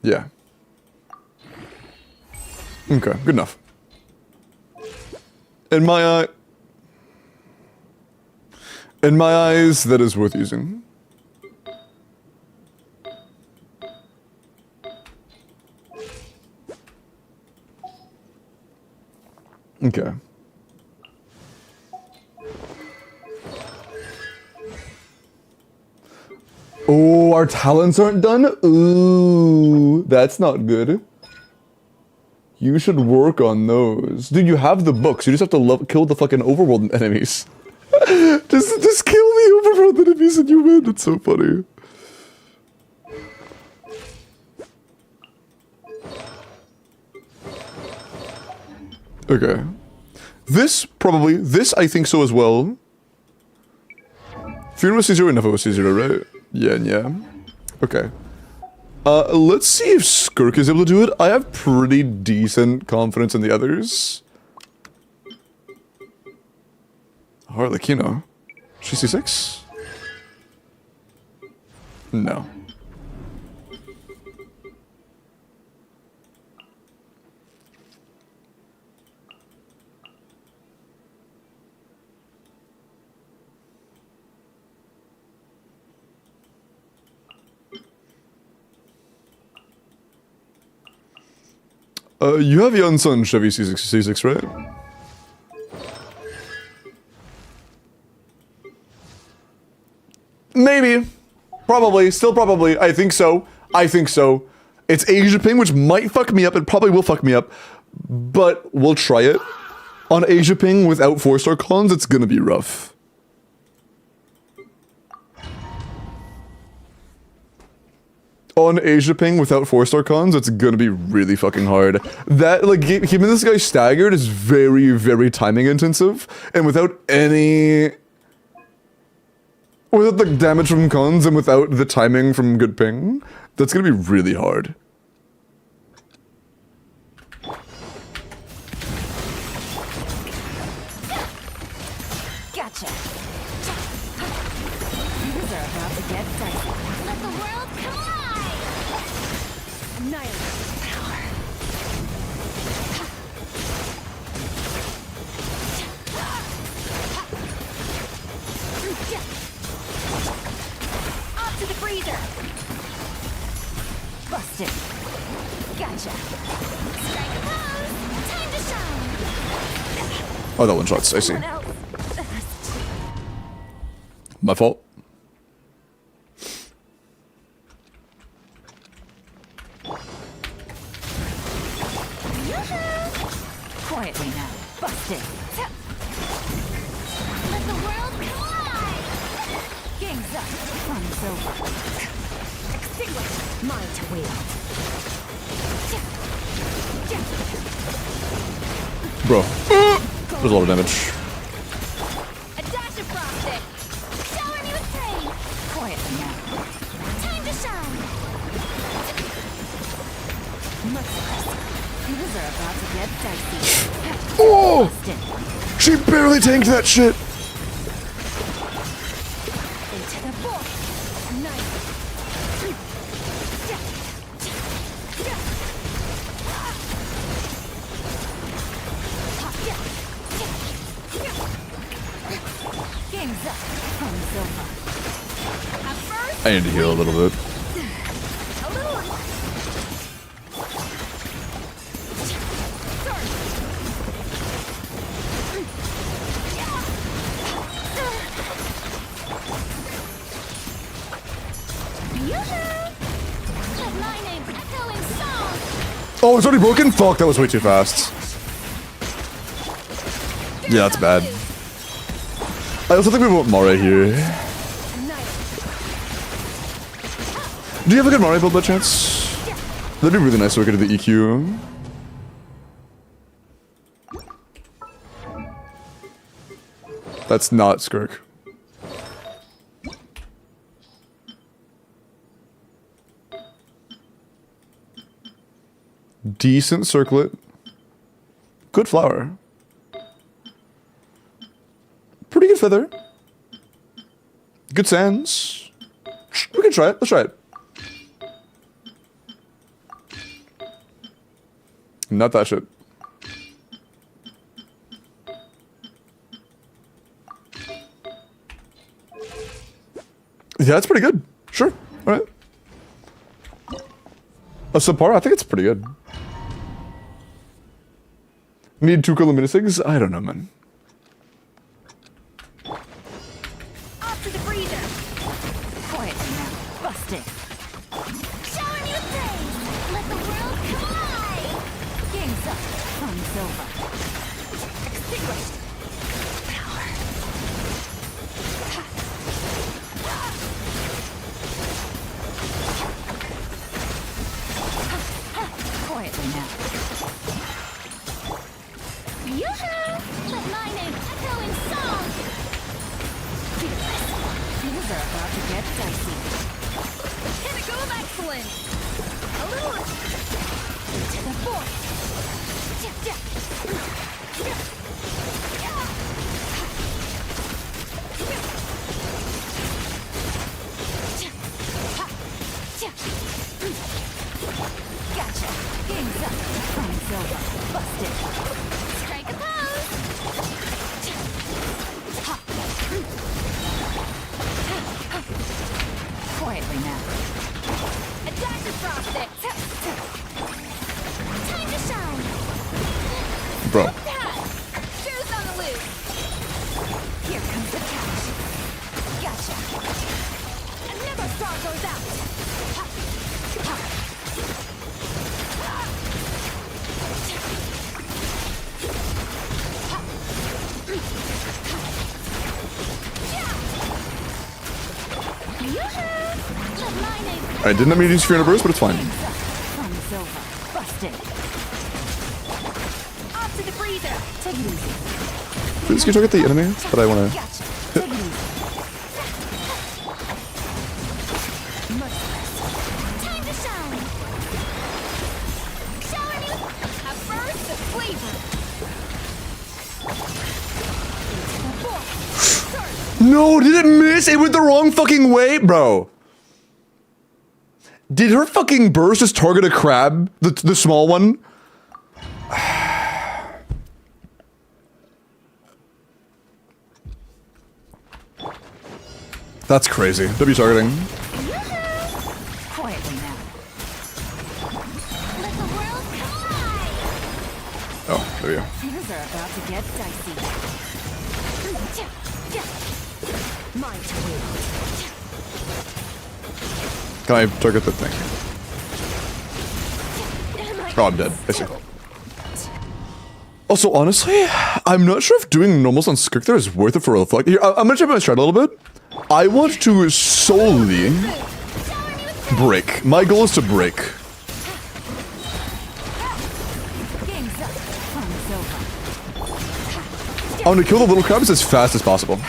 Yeah. Okay, good enough. In my eyes, that is worth using. Okay. Oh, our talents aren't done? Ooh, that's not good. You should work on those. Dude, you have the books. You just have to kill the fucking overworld enemies. just kill the overworld enemies and you win. That's so funny. Okay. This I think so as well. Funeral was C0 and Nevo was C0, right? Yeah. Okay. Let's see if Skirk is able to do it. I have pretty decent confidence in the others. Harlequino. She's C6? No. You have Yunsun Chevy C6, right? Maybe. Probably. Still probably. I think so. It's Asia Ping, which might fuck me up. It probably will fuck me up. But we'll try it. On Asia Ping without 4-star cons, it's gonna be rough. On Asia Ping without 4-star cons, it's gonna be really fucking hard. That, like, keeping this guy staggered is very, very timing intensive, and without any... Without the damage from cons and without the timing from good ping, that's gonna be really hard. Gotcha. These are about to get dicey. Let the world collide! Annihilate power. Off to the freezer! Busted. Gotcha. Strike a pose! Time to shine! Oh, that one shots, I see. My fault. Quietly now. Busted. Let the world collide! Game's up. Fun's over. Extinguish. Mine to wield. Bro. There's a lot of damage. A dash of frosting. Shower me with praise. Quietly now. Time to shine. Merciless. Things are about to get dicey. Oh! Busted. She barely tanked that shit! Into the void. Nice. Game's up. Fun's over. I need to heal a little bit. A little Oh, it's already broken? Fuck, that was way too fast. Yeah, that's bad. I also think we want Mara here. Do you have a good Mara build by chance? That'd be really nice to look into the EQ. That's not Skirk. Decent circlet. Good flower. Pretty good feather. Good sands. We can try it. Let's try it. Not that shit. Yeah, that's pretty good. Sure. All right. A subpar? I think it's pretty good. Need 2 color minisigs? I don't know, man. Off to the freezer. Quiet now. Bust it. Shower me with praise. Let the world collide. Game's up. Fun's over. Extinguished. Power. Quietly now. Yoo-hoo! Let my name echo in song. Things are about to get dicey. Pinnacle of excellence. A little to the force. Gotcha. Game's up. Fun's over. Bust it. Strike a pose. Quietly now. A dash of frosting. Time to shine. Bro. Shoes on the loose. Here comes the catch. Gotcha. Another star goes out. I did not mean to use Fear Burst, but it's fine. Fun's over. Bust it. Off to the freezer. Take it easy. Please can you target the enemy? But I wanna. Gotcha. Take it easy. Much less. Time to shine. Shower me with a burst of flavor. No, did it miss? It went the wrong fucking way, bro. Did her fucking burst just target a crab? The small one? That's crazy. W targeting. Quietly now. Let the world collide. Oh, there you go. Things are about to get dicey. Mine to win. Can I target the thing? Oh, I'm dead. I see. Also, honestly, I'm not sure if doing normals on Skirk there is worth it for a reflect. Here, I'm gonna check my strat a little bit. I want to solely break. My goal is to break. Game's up. Fun's over. I want to kill the little crabs as fast as possible.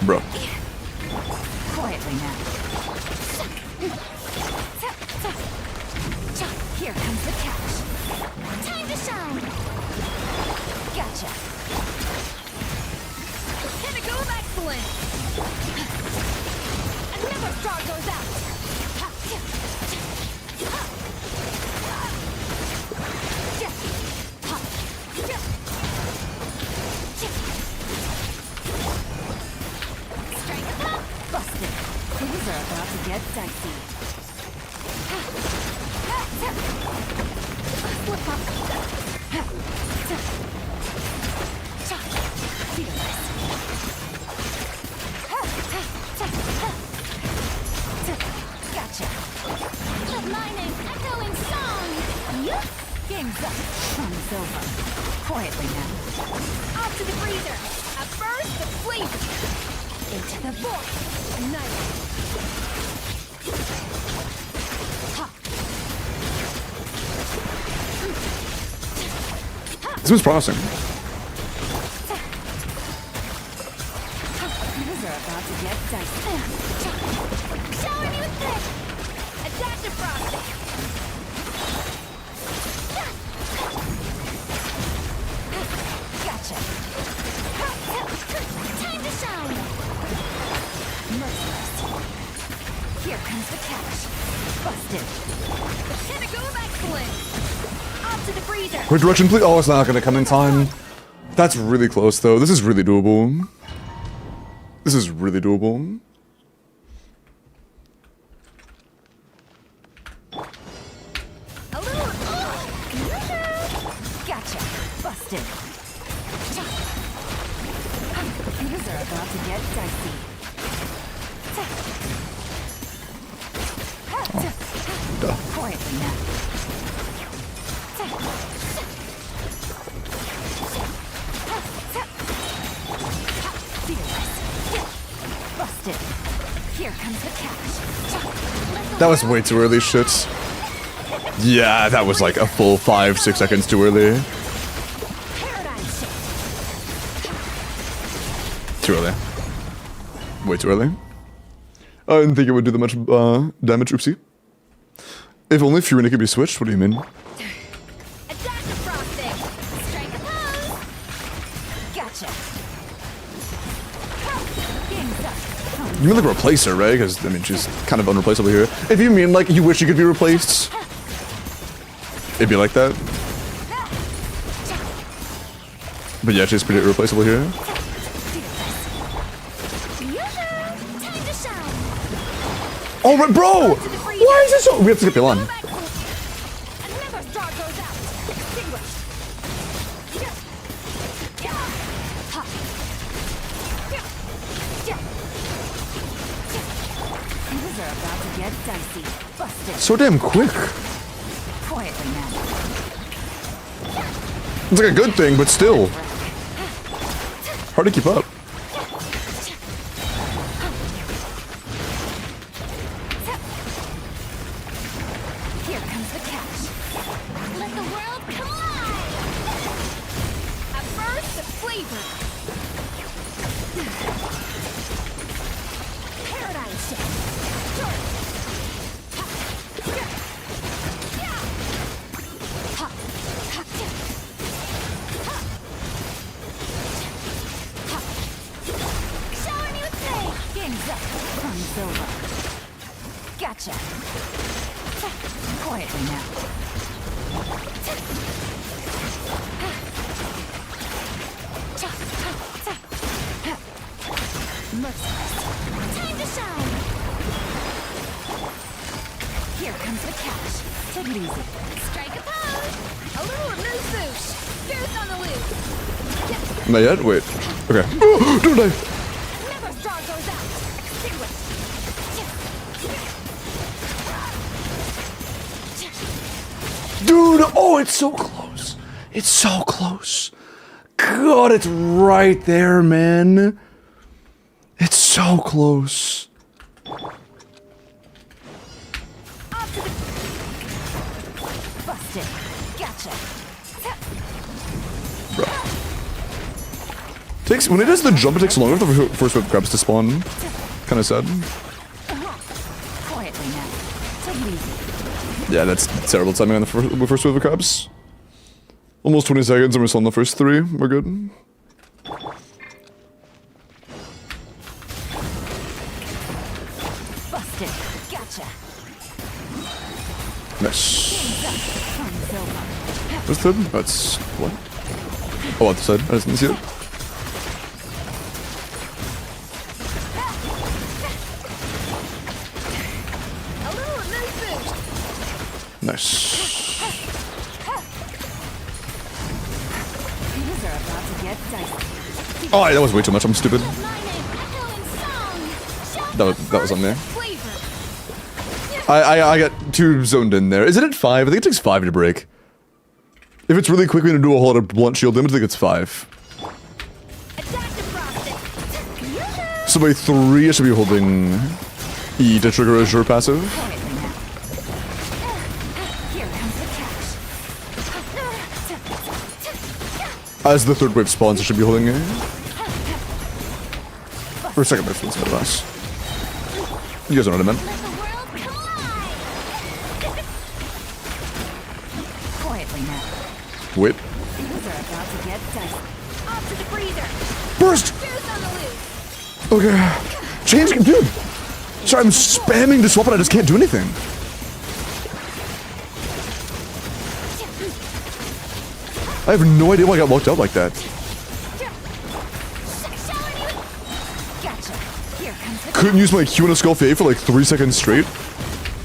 Bro. Quietly now. Here comes the catch. Time to shine. Gotcha. Pinnacle of excellence. Another star goes out. Strike a pop. Busted. Things are about to get dicey. Flip up. Fearless. Let my name echo in song. Yup. Game's up. Run's over. Quietly now. Off to the breather. A burst of flavor. Into the void. Annihilate. This was promising. These are about to get dicey. Shower me with this. A dash of frosting. Gotcha. Time to shine. Merciless. Here comes the catch. Busted. Pinnacle of excellence. Off to the breather. Quick direction, please. Oh, it's not gonna come in time. That's really close, though. This is really doable. This is really doable. A little. Gotcha. Busted. These are about to get dicey. Quietly now. Busted. Here comes the catch. That was way too early, shit. Yeah, that was like a full 5-6 seconds too early. Paradigm shift. Too early. Way too early. I didn't think it would do that much damage, oopsie. If only Fury could be switched, what do you mean? A dash of frosting. Strike a pose. Gotcha. Game's up. You mean like replace her, right? Because, I mean, she's kind of unreplaceable here. If you mean like you wish you could be replaced, it'd be like that. But yeah, she's pretty irreplaceable here. Time to shine. Oh, right, bro! Why is it so... We have to skip Elon. Another star goes out. Extinguished. These are about to get dicey. Busted. So damn quick. Quietly now. It's like a good thing, but still. Hard to keep up. Here comes the catch. Let the world collide. A burst of flavor. Paradigm shift. Shower me with praise. Game's up. Run's over. Gotcha. Quietly now. Merciless. Time to shine. Here comes the catch. Take it easy. Strike a pose. A little remove boosh. Goose on the loose. Not yet? Wait. Okay. Don't die! Never star goes out. Extinguished. Dude! Oh, it's so close. It's so close. God, it's right there, man. It's so close. Busted. Gotcha. Takes when it does the jump, it takes longer for the first wave of crabs to spawn. Kind of sad. Quietly now. Take it easy. Yeah, that's terrible timing on the first wave of crabs. Almost 20 seconds and we're still on the first 3. We're good. Busted. Gotcha. Nice. Run's over. What's the... That's... What? Oh, on the side. I didn't see it. A little remove boosh. Nice. These are about to get dicey. Oh, yeah, that was way too much. I'm stupid. My name echo in song. Shout That was on there. flavor. I got too zoned in there. Is it at 5? I think it takes 5 to break. If it's really quick, we're gonna do a whole lot of blunt shield damage. I think it's 5. So by 3, I should be holding E to trigger a sure passive. As the third wave spawns, I should be holding A. Or second wave spawns, not less. You guys know what I meant. Wait. Burst! Okay. Change, dude! Sorry, I'm spamming to swap and I just can't do anything. I have no idea why I got locked out like that. Couldn't use my Q and a skull fade for like 3 seconds straight.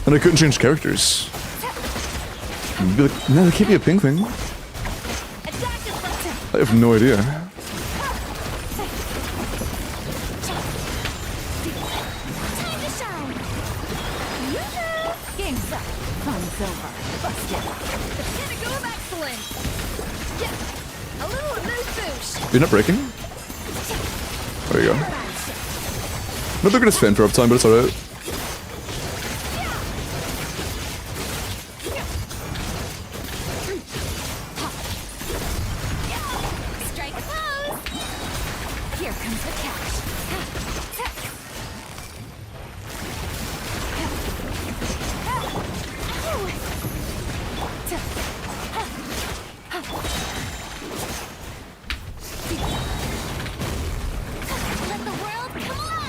And I couldn't change characters. You'd be like, no, there can't be a ping thing. I have no idea. You're not breaking? There you go. Not the greatest fan for uptime, but it's alright.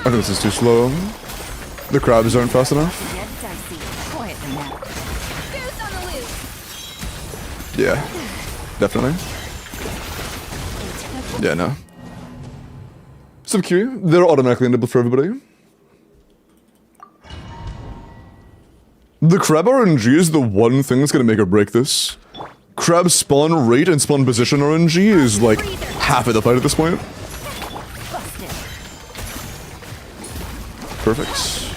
I think this is too slow. The crabs aren't fast enough. Yeah, definitely. Yeah, no. Sub Q, they're automatically enabled for everybody. The crab RNG is the one thing that's gonna make or break this. Crab spawn rate and spawn position RNG is like half of the fight at this point. Perfect.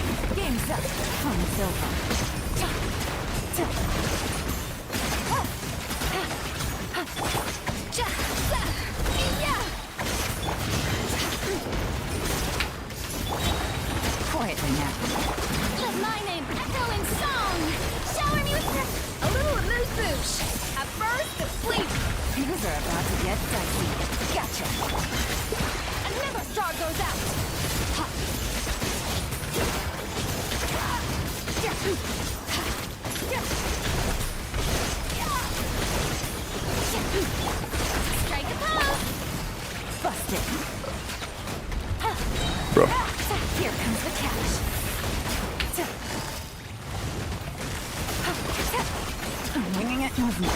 Bro. Here comes the catch. I'm winging it movement.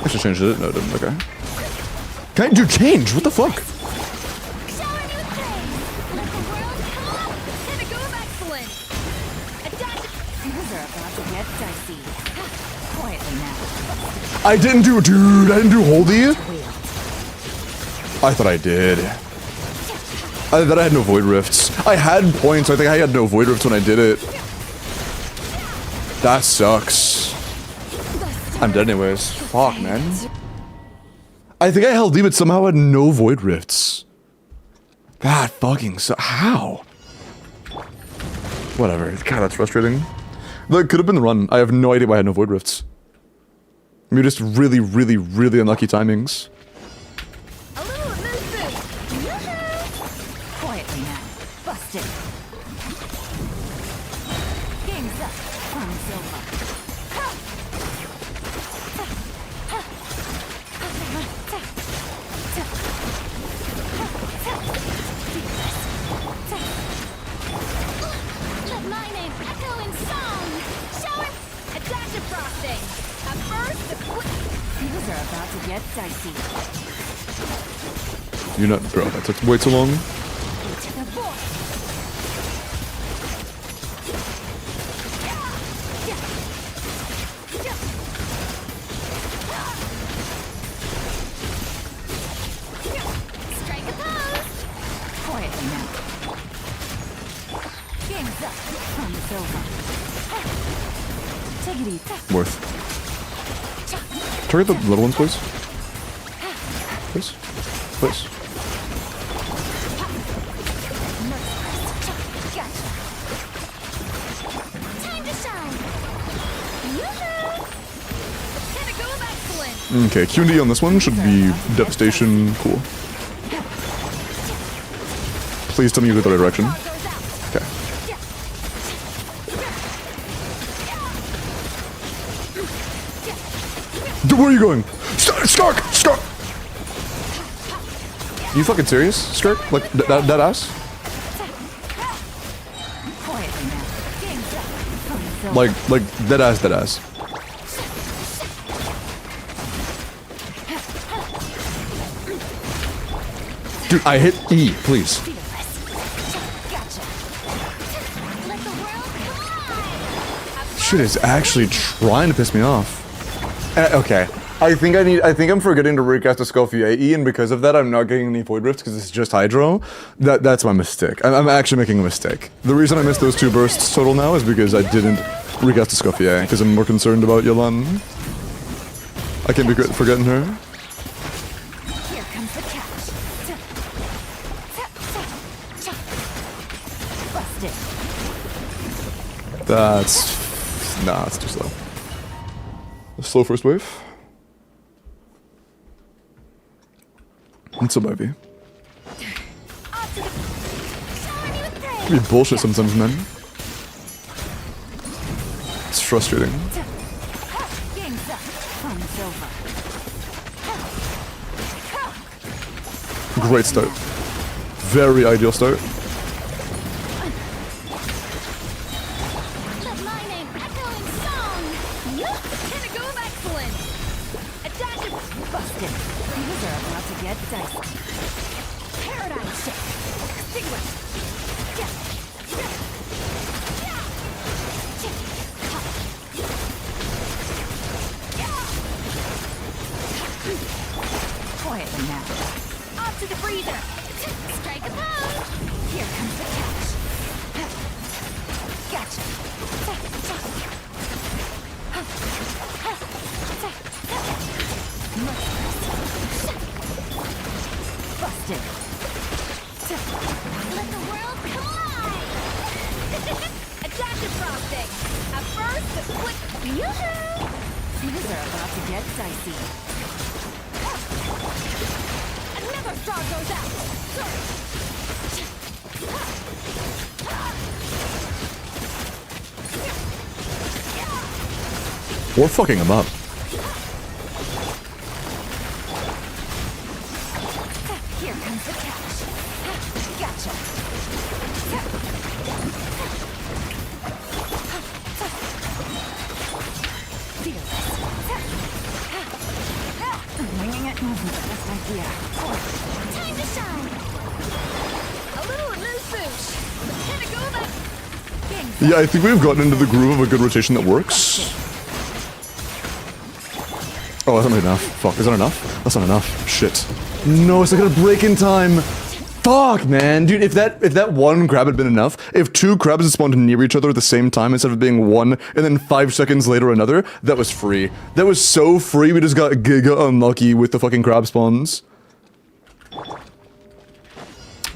I should change it. No, it didn't. Okay. Can't do change. What the fuck? I didn't do, dude. I didn't do holdy. I thought I did. I thought I had no void rifts. I had points. I think I had no void rifts when I did it. That sucks. I'm dead anyways. Fuck, man. I think I held D, but somehow had no void rifts. That fucking sucks. How? Whatever. God, that's frustrating. That could have been the run. I have no idea why I had no void rifts. Maybe just really, really, really unlucky timings. Quietly now. Busted. Game's up. From Silva. Let my name echo in song. Shower a dash of frosting. A burst of Things are about to get dicey. You're not, bro. That took way too long. To the board. strike a pose. Quietly now. up. Fun is over. Take it easy. Worth. Target the little ones, please. Please. Please. Gotcha. Time to shine. Yoo-hoo! Pinnacle of excellence. Okay, Q&D on this one should be devastation cool. Please tell me you go the right direction. Okay. Dude, where are you going? Stark! Stark! You fucking serious? Stark? Like, that ass? Quietly now. Game's up. Fun is over. Like, dead ass, dead ass. Dude, I hit E, please. Gotcha. Let the world collide. Shit is actually trying to piss me off. Okay. I think I'm forgetting to recast a Escoffier E, and because of that, I'm not getting any Void Rifts because it's just Hydro. That's my mistake. I'm actually making a mistake. The reason I missed those 2 bursts total now is because I didn't recast Escoffier, because I'm more concerned about Yelan. I can't be forgetting her. Here comes the catch. Busted. That's... Nah, it's too slow. A slow first wave. It's a baby. Be bullshit sometimes, man. It's frustrating. Game's up. Fun is over. Great start. Very ideal start. Let my name echo in song. Pinnacle of excellence. Attack it. Busted. These are about to get dicey. Paradigm shift. Extinguish. Quietly now. Off to the breather. Strike a pose. Here comes the catch. Gotcha. Busted. Let the world collide. Adaptive frosting. A burst of quick. Yoo-hoo! These are about to get dicey. Another star goes out. We're fucking him up. Here comes the catch. Gotcha. Winging it wasn't the best idea. Time to shine. A little loose boosh. Pinnacle back. Yeah, I think we've gotten into the groove of a good rotation that works. Oh, that's not enough. Fuck, is that enough? That's not enough. Shit. No, it's not gonna break in time. Fuck, man. Dude, if that one crab had been enough, if 2 crabs had spawned near each other at the same time instead of being one and then 5 seconds later another, that was free. That was so free, we just got giga unlucky with the fucking crab spawns.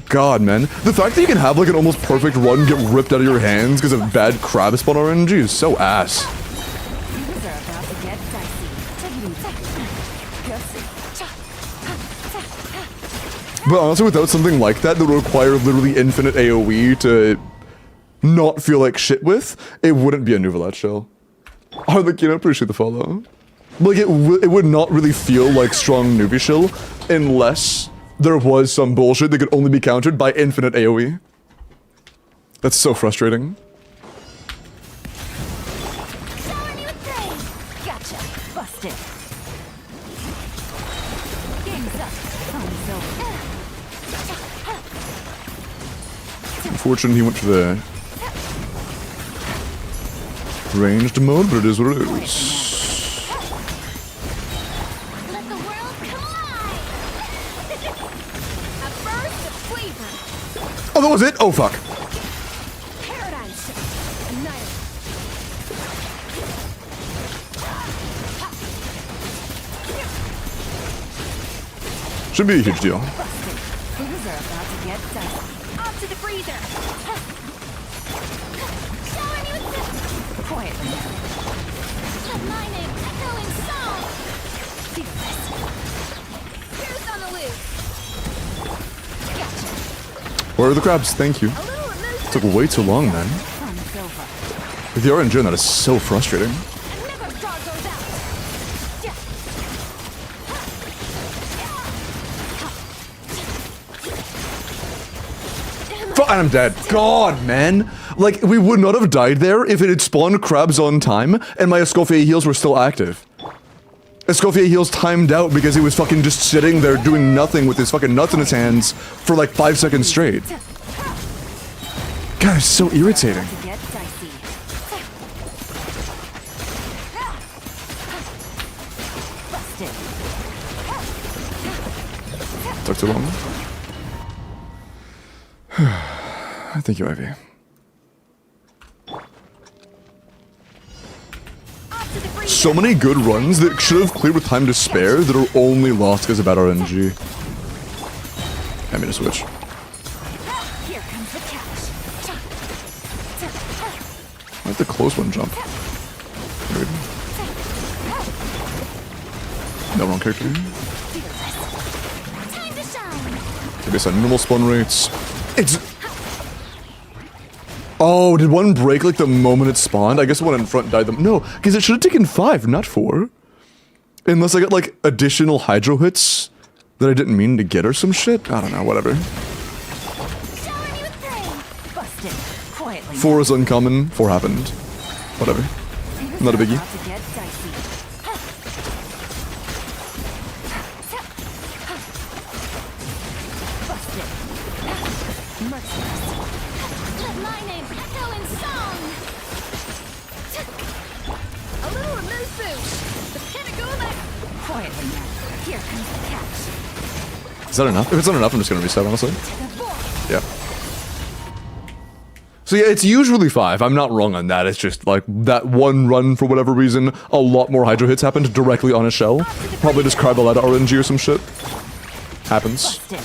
God, man. The fact that you can have like an almost perfect run get ripped out of your hands because of bad crab spawn RNG is so ass. These are about to get dicey. Take it easy. But honestly, without something like that that would require literally infinite AoE to not feel like shit with, it wouldn't be a Nuvalat shell. Hardly, you know, appreciate the follow. Like, it would not really feel like strong Nuvi shell unless there was some bullshit that could only be countered by infinite AoE. That's so frustrating. Showering you with praise. Gotcha. Busted. Game's up. Fun's over. Unfortunately, he went for the ranged mode, but it is what it is. Let the world collide. A burst of flavor. Oh, that was it? Oh, fuck. Paradigm Shouldn't be a huge deal. Busted. Things are about to get dicey. Off to the freezer. Shower me with the... Quietly now. Let my name echo in song. Feel this. Here's on the loose. Gotcha. Where are the crabs? Thank you. A little remove. Took way too long, man. Fun's over. With the RNG on that is so frustrating. And never draw those out. Yeah. And I'm dead. God, man. Like, we would not have died there if it had spawned crabs on time and my Escoffier heals were still active. Escoffier heals timed out because he was fucking just sitting there doing nothing with his fucking nuts in his hands for like 5 seconds straight. God, it's so irritating. To get dicey. Busted. Took too long. Thank you, Ivy. Off to the freezer. So many good runs that should have cleared with time to spare that are only lost because of bad RNG. I made a switch. Here comes the catch. I have to close one jump. Weird. No, wrong character. Time to shine. Based on normal spawn rates. It's... Oh, did one break like the moment it spawned? I guess the one in front died. No, because it should have taken 5, not 4. Unless I got like additional hydro hits that I didn't mean to get or some shit. I don't know, whatever. Shower me with praise. Busted. Quietly. 4 is uncommon, 4 happened. Whatever. Things Not a are biggie. about to get dicey. Busted. Merciless. Let my name echo in song. A little remove boost. The pinnacle that... Quietly now. Here comes the catch. Is that enough? If it's not enough, I'm just gonna reset, honestly. Yeah. So yeah, it's usually 5. I'm not wrong on that. It's just like that one run, for whatever reason, a lot more hydro hits happened directly on a shell. Probably just cried a lot of RNG or some shit. Happens. Busted.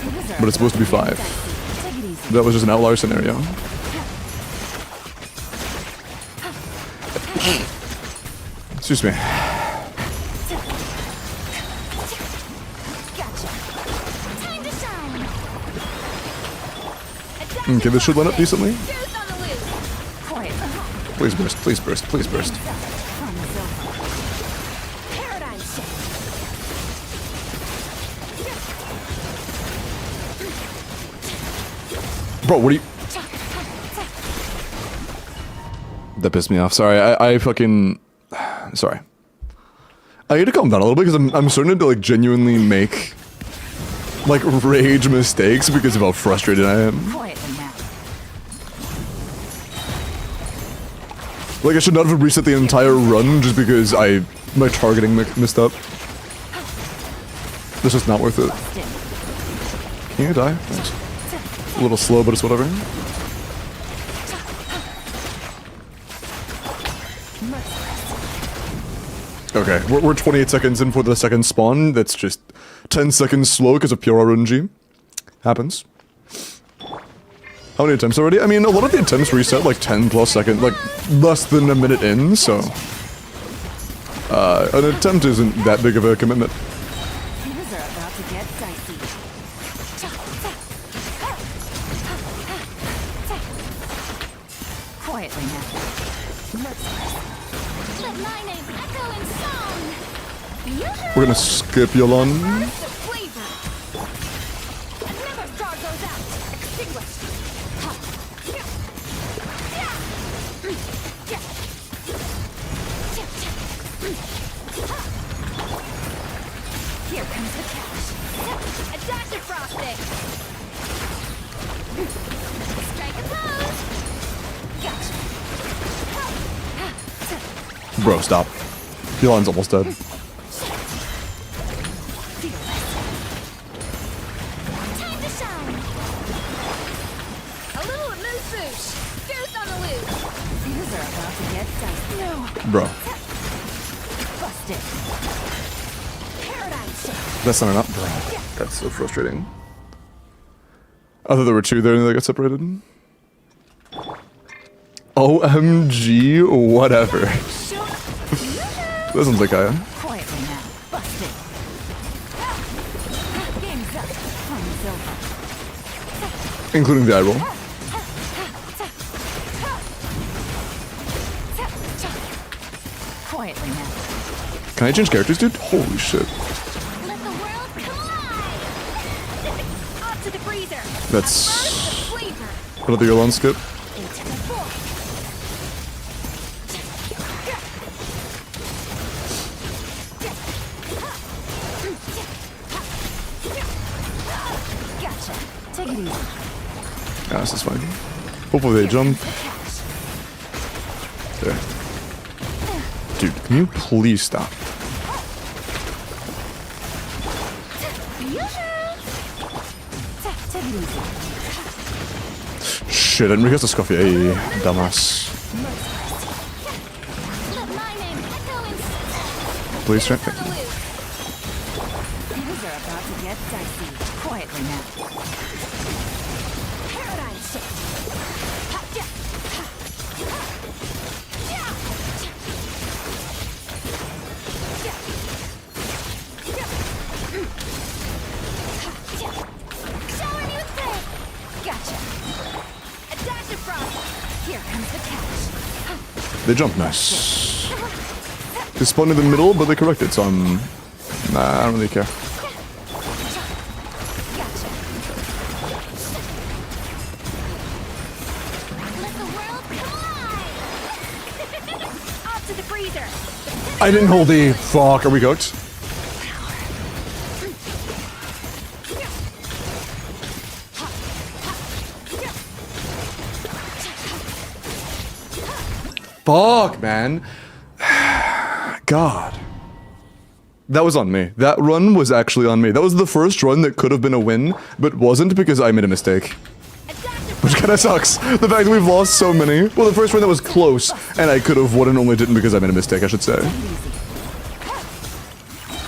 Things are But it's supposed to be about 5. get dicey. Take it easy. That was just an outlier scenario. Excuse me. Gotcha. Time to shine. Okay, this should line up decently. Here's on the loose. Quietly. Please burst, please burst, please burst. Fun's over. Paradigm shift. Bro, what are you... That pissed me off. Sorry, I fucking... Sorry. I need to calm down a little bit because I'm starting to like genuinely make like rage mistakes because of how frustrated I am. Quietly now. Like I should not have reset the entire run just because my targeting messed up. This is not worth it. Busted. Can you die? Thanks. A little slow, but it's whatever. Okay, we're 28 seconds in for the second spawn. That's just 10 seconds slow because of pure RNG. Happens. How many attempts already? I mean, a lot of the attempts reset like 10 plus seconds, like less than a minute in, so... an attempt isn't that big of a commitment. Things are about to get dicey. Quietly now. Merciless. Let my name echo in song. We're gonna skip Yolan. Burst of flavor. And never draw those out. Extinguished. Here comes the catch. A dash of frosting. Strike a pose. Gotcha. Bro, stop. Yolan's almost dead. Time to shine. A little remove boosh. Fierce on the loose. Things are about to get dicey. No. Bro. Busted. That's not enough, bro. That's so frustrating. I thought there were two there and they got separated. OMG, whatever. That sounds like I. Quietly now. Busted. Game's up. Time's over. Including the eye roll. Quietly now. Can I change characters, dude? Holy shit. Let the world collide! Off to the freezer! That's Flavor! another Yolanda skip. Into the fork! Gotcha. Take it easy. Yeah, this is fine. Hopefully they jump. There. Dude, can you please stop? Take it easy. Shit, I didn't realize the Scoffy. Hey, dumbass. Let my name echo in Please, try. the loop! Things are about to get dicey. Quietly now. Paradigm shift! Ha, yeah, ha, ha, yeah. Yeah. Yeah. Ha, yeah. Shower me with praise! Gotcha. A dash of frost! Here comes the catch. They jump nice. They spawned in the middle, but they corrected, so I'm... Nah, I don't really care. Gotcha. Let the world collide! Off to the freezer! I didn't hold the... Fuck, are we cooked? Fuck, man. God. That was on me. That run was actually on me. That was the first run that could have been a win, but wasn't because I made a mistake. Which kinda sucks. The fact that we've lost so many. Well, the first run that was close, and I could have won and only didn't because I made a mistake, I should say.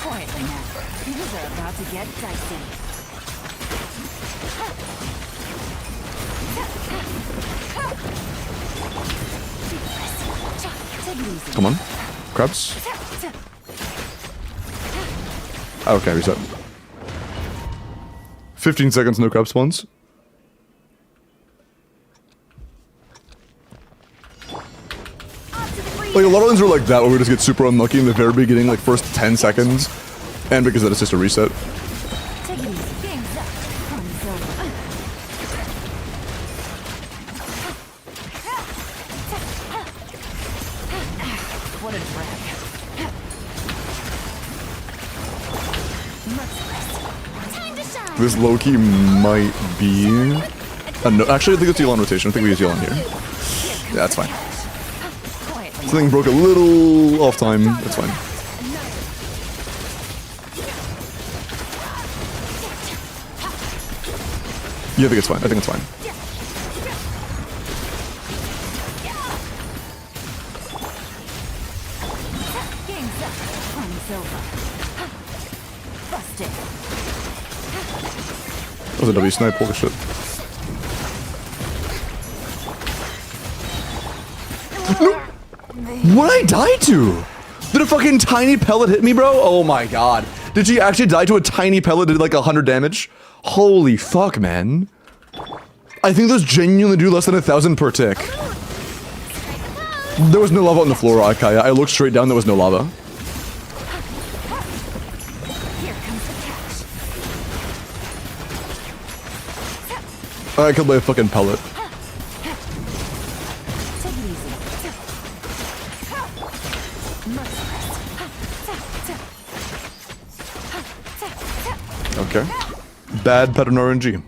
Quietly now. Things are about to get dicey. Take it easy. Come on. Crabs. Okay, reset. 15 seconds, no crab spawns. Like, a lot of ones are like that, where we just get super unlucky in the very beginning, like first 10 seconds. And because that it's just a reset. Take it easy. Game's up. Time's over. What a drag. Merciless. Time to shine! This low-key might be... no, actually, I think it's Elon rotation. I think we use Elon here. Yeah, that's fine. Quietly. Something broke a little off time. That's fine. Yeah, I think it's fine. I think it's fine. Game's up. Time's over. Busted. That was a W snipe. Holy shit. What did I die to? Did a fucking tiny pellet hit me, bro? Oh my god. Did she actually die to a tiny pellet that did like 100 damage? Holy fuck, man. I think those genuinely do less than 1,000 per tick. There was no lava on the floor, Akaya. I looked straight down, there was no lava. Here comes the catch. I killed by a fucking pellet. Take it easy. Merciless. Okay. Bad pattern RNG.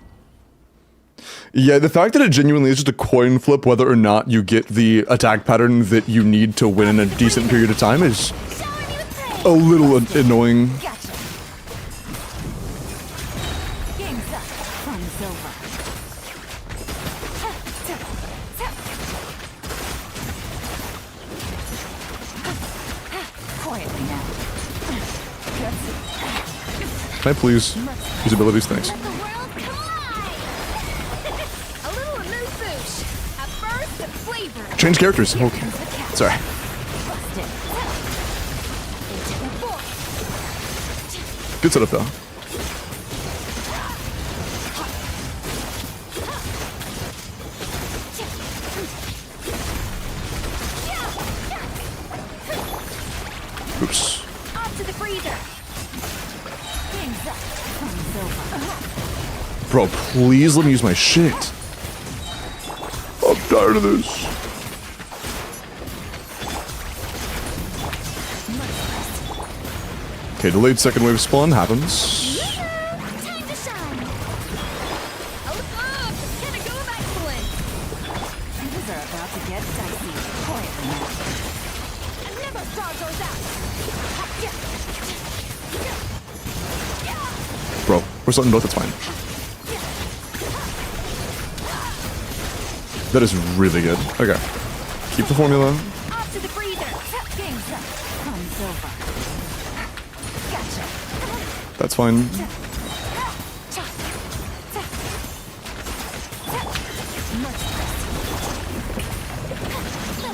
Yeah, the fact that it genuinely is just a coin flip whether or not you get the attack pattern that you need to win in a decent period of time is a little annoying. Gotcha. Game's up. Time's over. Quietly now. Can I please use abilities? Thanks. Let the world collide! A little amuse-bouche. At first, the flavor. Change characters. Okay. Sorry. Bust it. Into the boy. Good setup though. Oops. Off to the freezer. Things up. Bro, please let me use my shit. I'm tired of this. Okay, delayed second wave spawn happens. Time to shine. Oh, look! Can it go excellent? Things are about to get dicey. Quietly now. Never star goes out. Bro, we're starting both, it's fine. That is really good. Okay. Keep the formula. Off to the freezer. Things up. Fun's over. Gotcha. That's fine. The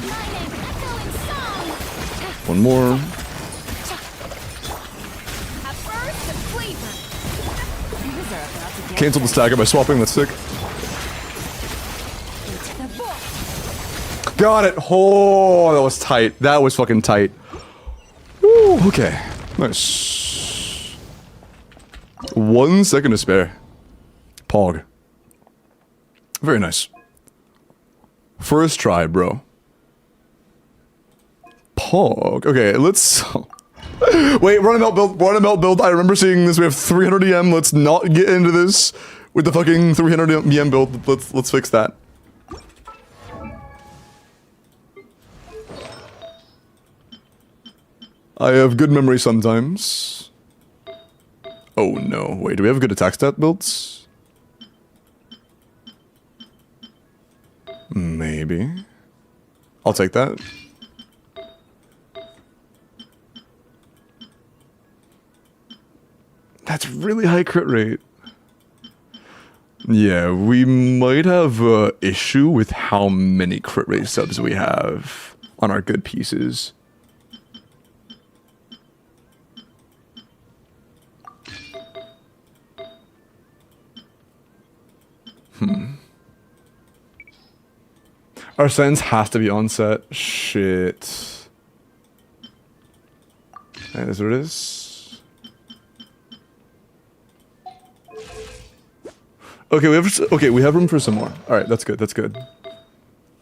mining echoing song. One more. At first, the flavor. Things are about to get Cancel the stagger by swapping, that's sick. Into the boy. Got it. Oh, that was tight. That was fucking tight. Woo, okay. Nice. 1 second to spare. Pog. Very nice. First try, bro. Pog. Okay, let's... Wait, run a melt build. Run a melt build. I remember seeing this. We have 300 EM. Let's not get into this with the fucking 300 EM build. Let's fix that. I have good memory sometimes. Oh no. Wait, do we have good attack stat builds? Maybe. I'll take that. That's really high crit rate. Yeah, we might have an issue with how many crit rate subs we have on our good pieces. Our sentence has to be on set. Shit. That is what it is. Okay, we have room for some more. All right, that's good. That's good.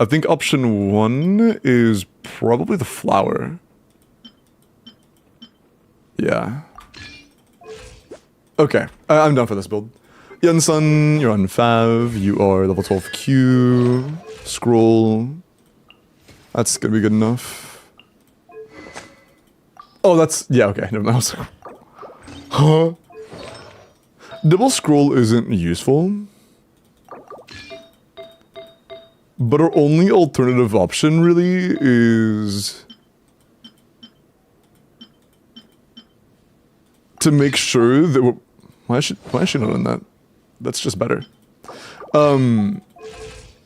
I think option 1 is probably the flower. Yeah. Okay, I'm done for this build. Yensun, you're on Fav. You are level 12 Q. Scroll. That's gonna be good enough. Oh, that's... Yeah, okay. Never mind. I was like, huh? Double scroll isn't useful. But our only alternative option, really, is... to make sure that we're... Why is she not on that? That's just better.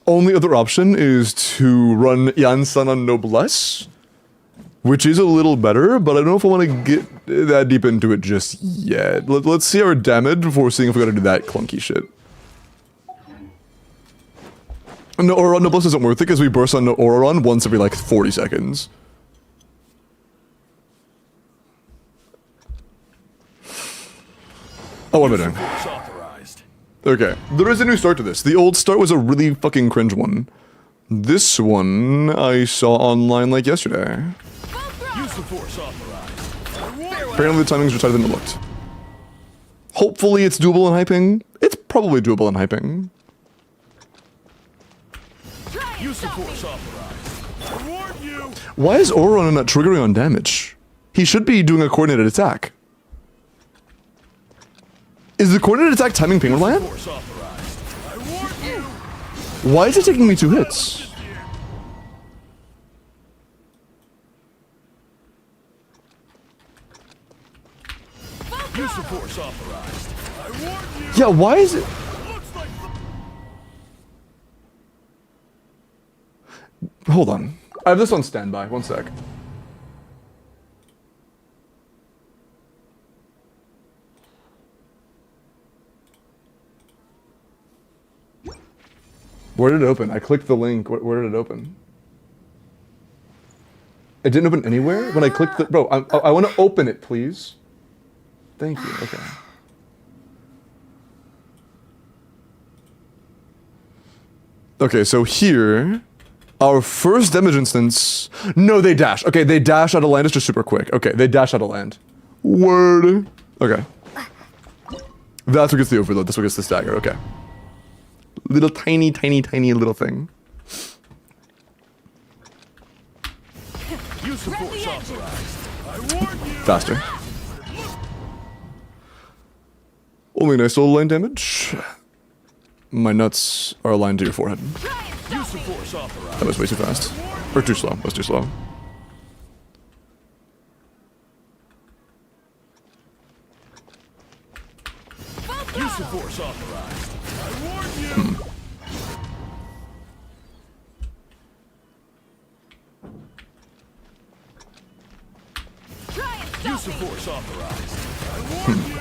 Only other option is to run Yansan on Noblesse, which is a little better, but I don't know if I want to get that deep into it just yet. Let's see our damage before seeing if we gotta do that clunky shit. No, Aura on Noblesse isn't worth it because we burst on Auron once every like 40 seconds. Oh, what am I doing? Okay, there is a new start to this. The old start was a really fucking cringe one. This one I saw online like yesterday. Use the force authorized. Apparently the timings are tighter than it looked. Hopefully it's doable in hyping. It's probably doable in hyping. Use the force authorized. I warn you. Why is Auron not triggering on damage? He should be doing a coordinated attack. Is the coordinated attack timing ping reliant? Force authorized. I warn you. Why is it taking me 2 hits? Use the force authorized. I warn you. Yeah, why is it? Looks like Hold on. I have this on standby. One sec. Where did it open? I clicked the link. Where did it open? It didn't open anywhere when I clicked the... Bro, I want to open it, please. Thank you. Okay. Okay, so here... Our first damage instance... No, they dash. Okay, they dash out of land. It's just super quick. Okay, they dash out of land. Word. Okay. That's what gets the overload. That's what gets the stagger. Okay. Little tiny little thing. use the force authorized. I warn you. Faster. Only nice little line damage. My nuts are aligned to your forehead. Use the force authorized. That was way too fast. Or too slow. That was too slow. Use the force authorized. I warn you. Use the force authorized. I warn you.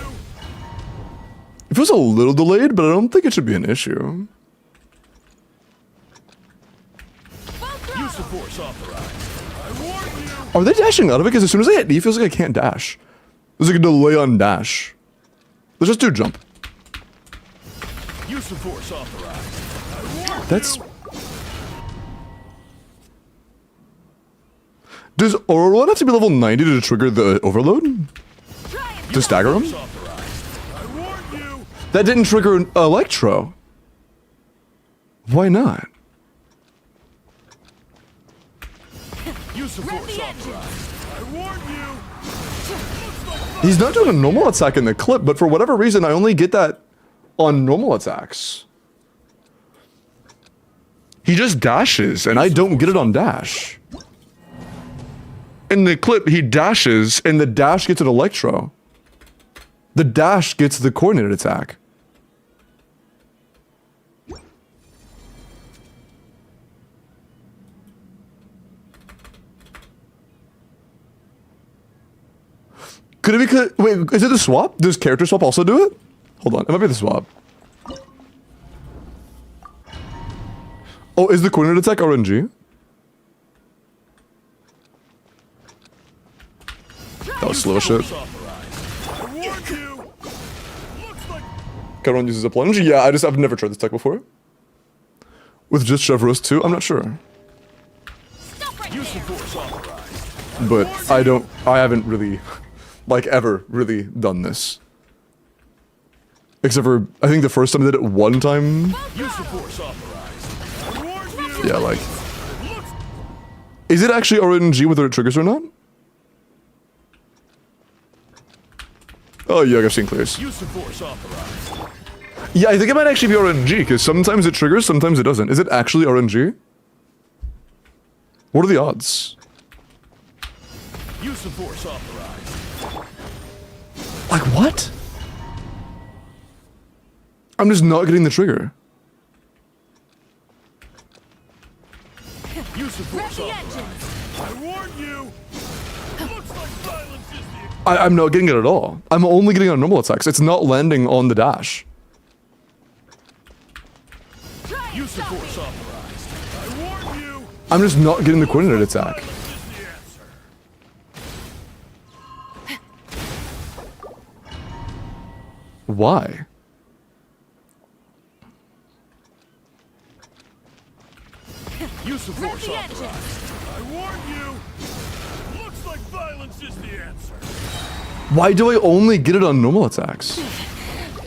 It feels a little delayed, but I don't think it should be an issue. Use the force authorized. I warn you. Are they dashing out of it? Because as soon as I hit D, it feels like I can't dash. There's like a delay on dash. Let's just do jump. Use the force authorized. I warn That's... you. Does Aurora have to be level 90 to trigger the overload? To stagger him? Authorized. I warn you. That didn't trigger an Electro. Why not? Use the force authorized. I warn you. He's not doing a normal attack in the clip, but for whatever reason, I only get that on normal attacks. He just dashes, and I don't get it on dash. In the clip, he dashes, and the dash gets an Electro. The dash gets the coordinated attack. Could it be... Wait, is it the swap? Does character swap also do it? Hold on, it might be the swap. Oh, is the coordinated attack RNG? That was slow as shit. I warn you. Looks like Everyone uses a plunge? Yeah, I've never tried this tech before. With just Chevros too? I'm not sure. use the force authorized. But I haven't really, like, ever really done this. Except for, I think the first time I did it one time. Use the force authorized. I warn you. Yeah, like... Is it actually RNG whether it triggers or not? Oh, yeah, I've seen clears. Use the force authorized. Yeah, I think it might actually be RNG, because sometimes it triggers, sometimes it doesn't. Is it actually RNG? What are the odds? Use the force authorized. Like, what? I'm just not getting the trigger. Use the force authorized. I warn you. Looks like silence is the... I'm not getting it at all. I'm only getting it on normal attacks. It's not landing on the dash. Use the force authorized. I warn you. I'm just not getting the coordinated attack. Silence is the answer. Why? Use the force authorized. I warn you. Looks like violence is the answer. Why do I only get it on normal attacks?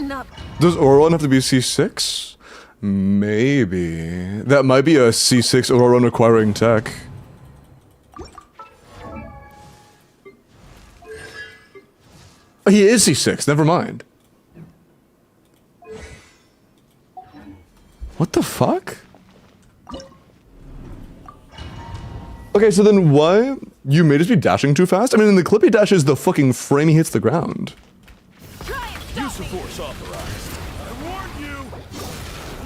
Not Does Auron have to be C6? Maybe. That might be a C6 Auron acquiring tech. He is C6, never mind. What the fuck? Okay, so then why? You may just be dashing too fast? I mean, in the clip he dashes, the fucking frame he hits the ground. force authorized. I warned you.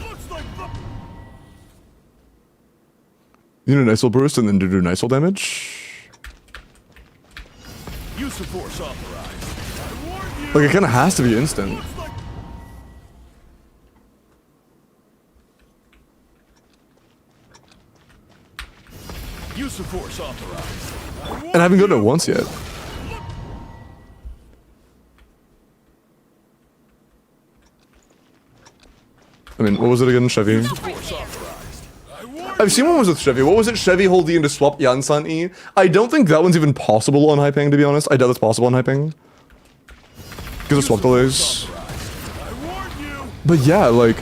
Looks like the... You need an Isil burst and then do Isil damage? Use of force authorized. I warned you. Like, it kind of has to be instant. Looks like... Use of force authorized. And I haven't gotten it once yet. I mean, what was it again, Chevy? Force authorized. I warned I've seen one was with Chevy. What was it? Chevy hold E into swap Yansan E? I don't think that one's even possible on high ping, to be honest. I doubt it's possible on high ping. Because of swap delays. I warned you. But yeah, like...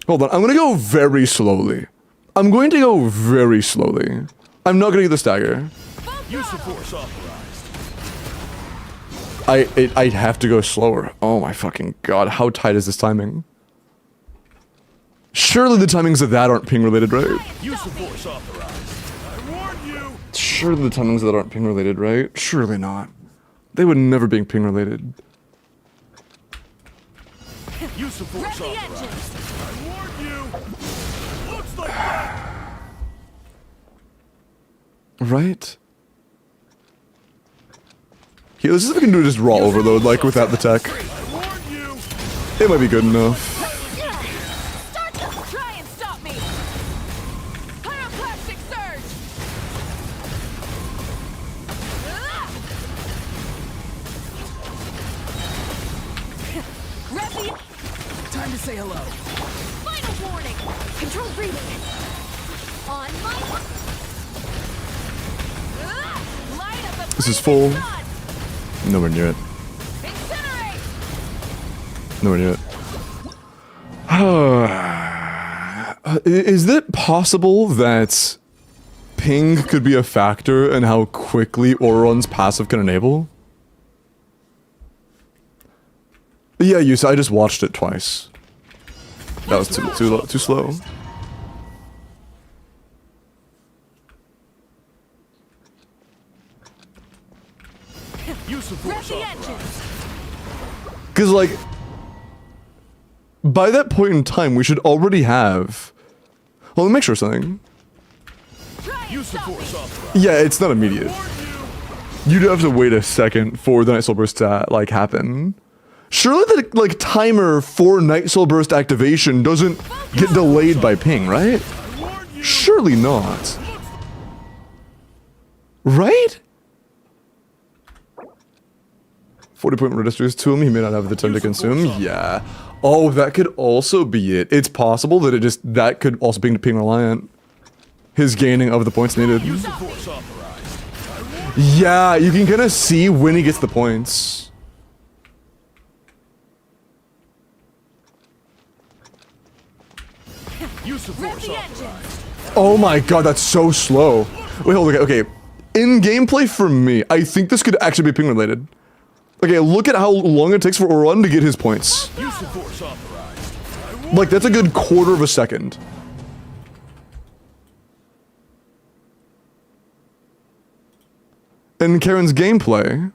Hold on, I'm gonna go very slowly. I'm going to go very slowly. I'm not gonna get the stagger. Use of force authorized. I'd have to go slower. Oh my fucking god, how tight is this timing? Surely the timings of that aren't ping related, right? Use of force authorized. I warned you. Surely the timings of that aren't ping related, right? Surely not. They would never be ping related. Use of force authorized. I warned you. Looks like that. Right? Here, let's see if we can do just raw overload, like, without the tech. I warned you. It might be good enough. Start to try and stop me. Pyroclastic surge. Ready? Time to say hello. Final warning. Control breathing. On my. Light up a This is full. sun. Nowhere near it. Incinerate. Nowhere near it. Is it possible that ping could be a factor in how quickly Auron's passive can enable? Yeah, I just watched it twice. That was too slow. Use of force The authorized. engines. Because, like, by that point in time, we should already have... Well, let me make sure something. Try and Use of stop me. force authorized. Yeah, it's not immediate. Warned you. You'd have to wait a second for the Night Soul Burst to, like, happen. Surely the, like, timer for Night Soul Burst activation doesn't get delayed by ping, right? I warned you. Surely not. Right? 40-point registers to him, he may not have the time to consume. Yeah. Oh, that could also be it. It's possible that that could also be ping reliant. His gaining of the points needed. Use of force authorized. I warned Yeah, you can kind of see when he gets the points. you. Use of force the authorized. Oh my god, that's so slow. Wait, hold on. Okay. In gameplay for me, I think this could actually be ping related. Okay, look at how long it takes for Auron to get his points. Use of force authorized. I warned Like, that's a good quarter of a second. In Karen's gameplay,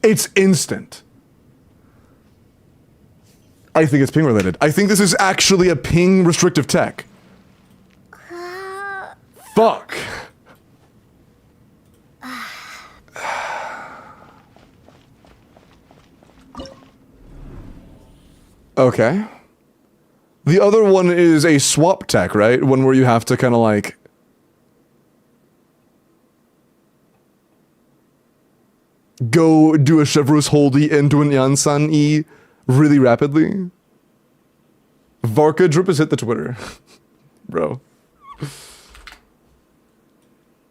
it's instant. I think it's ping related. I think this is actually a ping restrictive tech. Fuck. Okay. The other one is a swap tech, right? One where you have to kind of like... go do a Chevreuse Holdy into an Yansan E really rapidly. Varka Drip has hit the Twitter. Bro.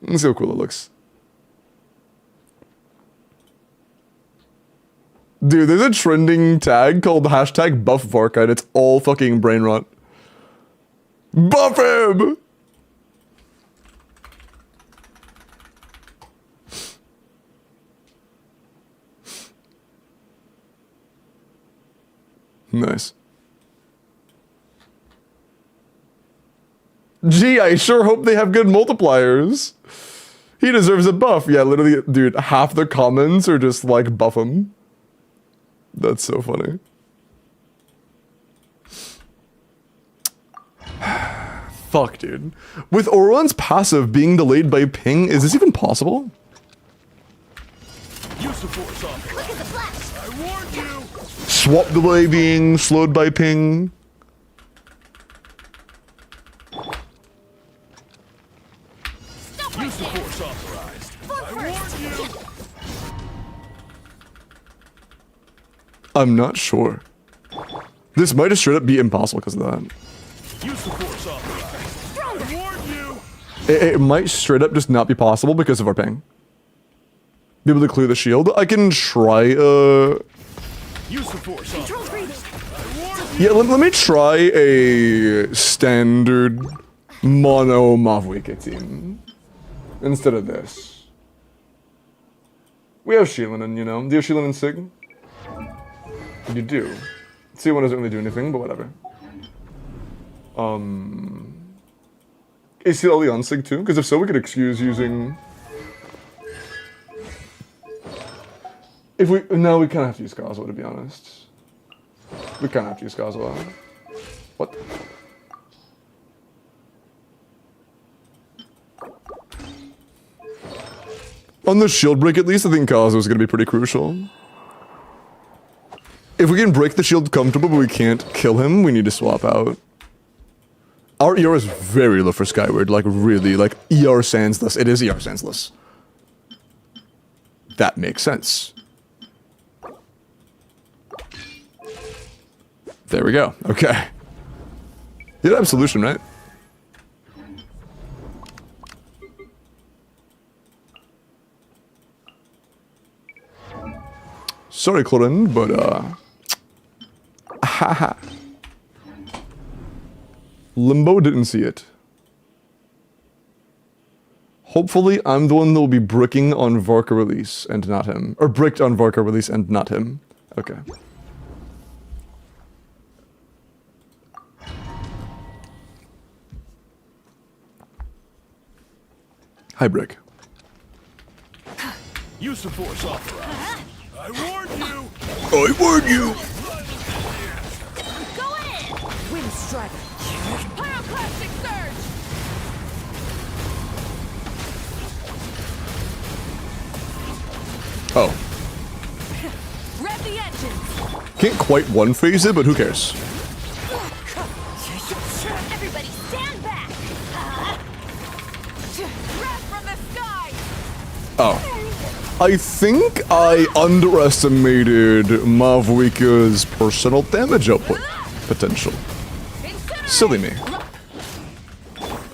Let's see how cool it looks. Dude, there's a trending tag called hashtag buff Varka and it's all fucking brain rot. Buff him! Nice. Gee, I sure hope they have good multipliers. He deserves a buff. Yeah, literally, dude, half the comments are just like, buff him. That's so funny. Fuck, dude. With Auron's passive being delayed by ping, is this even possible? Use the force off. Look at the flash. I warned you. Swap delay being slowed by ping. Stop right Use the there. force authorized. Forward I warned first. you. I'm not sure. This might have straight up be impossible because of that. Use the force authorized. I warned you. It might straight up just not be possible because of our ping. Be able to clear the shield. I can try, Use the force Control authorized. breathing. I warned you. yeah, let me try a standard mono Mavwika team instead of this. We have Sheelan, you know. Do you have Sheelan and Sig? You do. C1 doesn't really do anything, but whatever. Is he only on Sig too? Because if so, we could excuse using... If we... No, we kind of have to use Kazuha, to be honest. We kind of have to use Kazuha. What? On the shield break, at least, I think Kazuha is going to be pretty crucial. If we can break the shield comfortable, but we can't kill him, we need to swap out. Our ER is very low for Skyward, like really, like ER sansless. It is ER sansless. That makes sense. There we go. Okay. You had Absolution, right? Sorry, Clorin, but haha. Limbo didn't see it. Hopefully, I'm the one that will be bricking on Varka release and not him. Or bricked on Varka release and not him. Okay. Hi, Brick. Use the force authorized. I warned you. I warned you! Go in. Wind strike. Pyroclastic surge. Oh. Rev the engines. Can't quite one phase it, but who cares? Everybody stand back. Rev from the sky. Oh. I think I underestimated Mavwika's personal damage output potential. Incinerate. Silly me.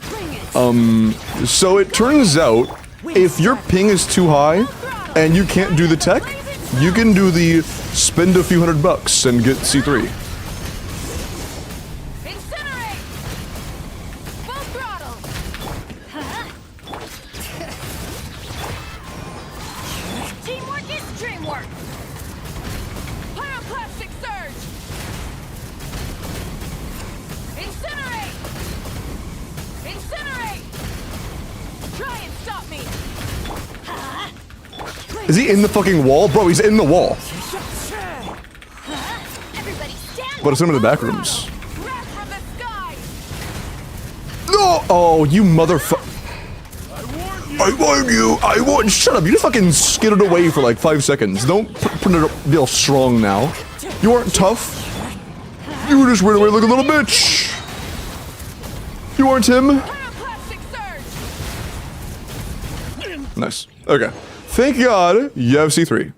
Bring it. So it turns out, if your ping is too high and you can't do the tech, you can do the spend a few $100 and get C3. Incinerate. Full throttle. Teamwork is dreamwork. Pyroclastic surge. Incinerate. Incinerate. Try and stop me. Is he in the fucking wall? Bro, he's in the wall. Everybody stand. But it's him in the back rooms. Rev from the sky. No! Oh, you motherfucker. I warned you. I warned. Shut up. You just fucking skidded away for like 5 seconds. Don't put it be all strong now. You aren't tough. You just ran away like a little bitch. You aren't him. Pyroclastic surge. Nice. Okay. Thank God you have C3.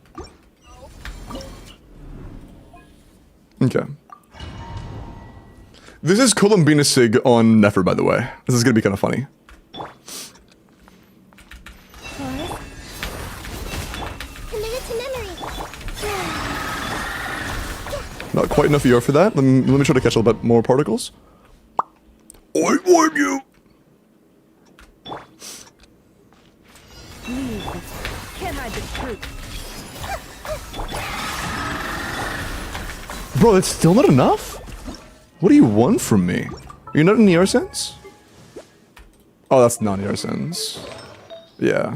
Okay. This is Columbina Sig on Nefer, by the way. This is gonna be kind of funny. Commit it to memory. Not quite enough ER for that. Let me try to catch a little bit more particles. I warn you. Can't hide the truth. Bro, that's still not enough? What do you want from me? Are you not in ER sense? Oh, that's not ER sense. Yeah.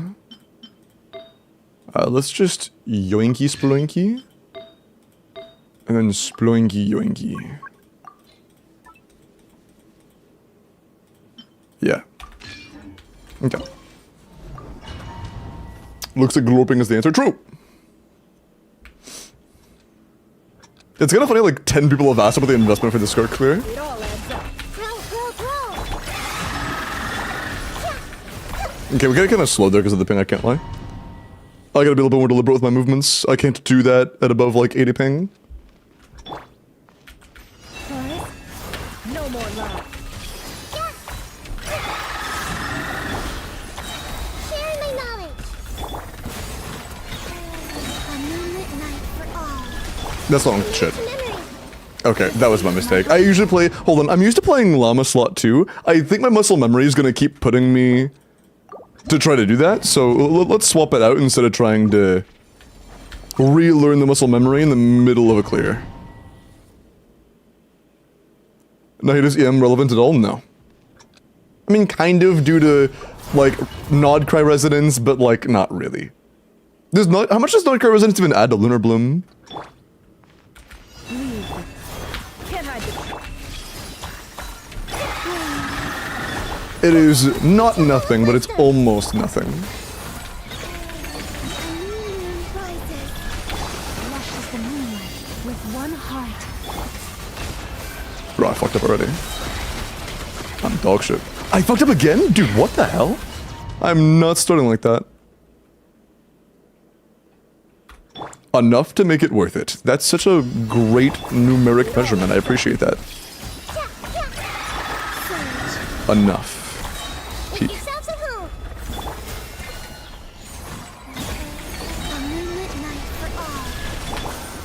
Let's just yoinky sploinky. And then sploinky yoinky. Yeah. Okay. Looks like glorping is the answer. True! It's kind of funny, like 10 people have asked about the investment for the skirt clear. It all adds up. Grow, grow, grow. Okay, we gotta kind of slow there because of the ping, I can't lie. I gotta be a little bit more deliberate with my movements. I can't do that at above like 80 ping. Forest, no more love. Sharing my knowledge. A moonlit night for all. That's long shit. Memory. Okay, that was my mistake. I usually play... Hold on, I'm used to playing Llama slot too. I think my muscle memory is gonna keep putting me to try to do that, so let's swap it out instead of trying to relearn the muscle memory in the middle of a clear. Now, is EM relevant at all? No. I mean, kind of due to, like, Nod Cry Resonance, but, like, not really. There's not... How much does Nod Cry Resonance even add to Lunar Bloom? Can't hide this. It is not nothing, but it's almost nothing. A new moon rises. Lush as the moonlight, with one heart. Bro, I fucked up already. I'm dog shit. I fucked up again? Dude, what the hell? I'm not starting like that. Enough to make it worth it. That's such a great numeric measurement. I appreciate that. Surge. Enough. Make yourselves at home. A moonlit night for all.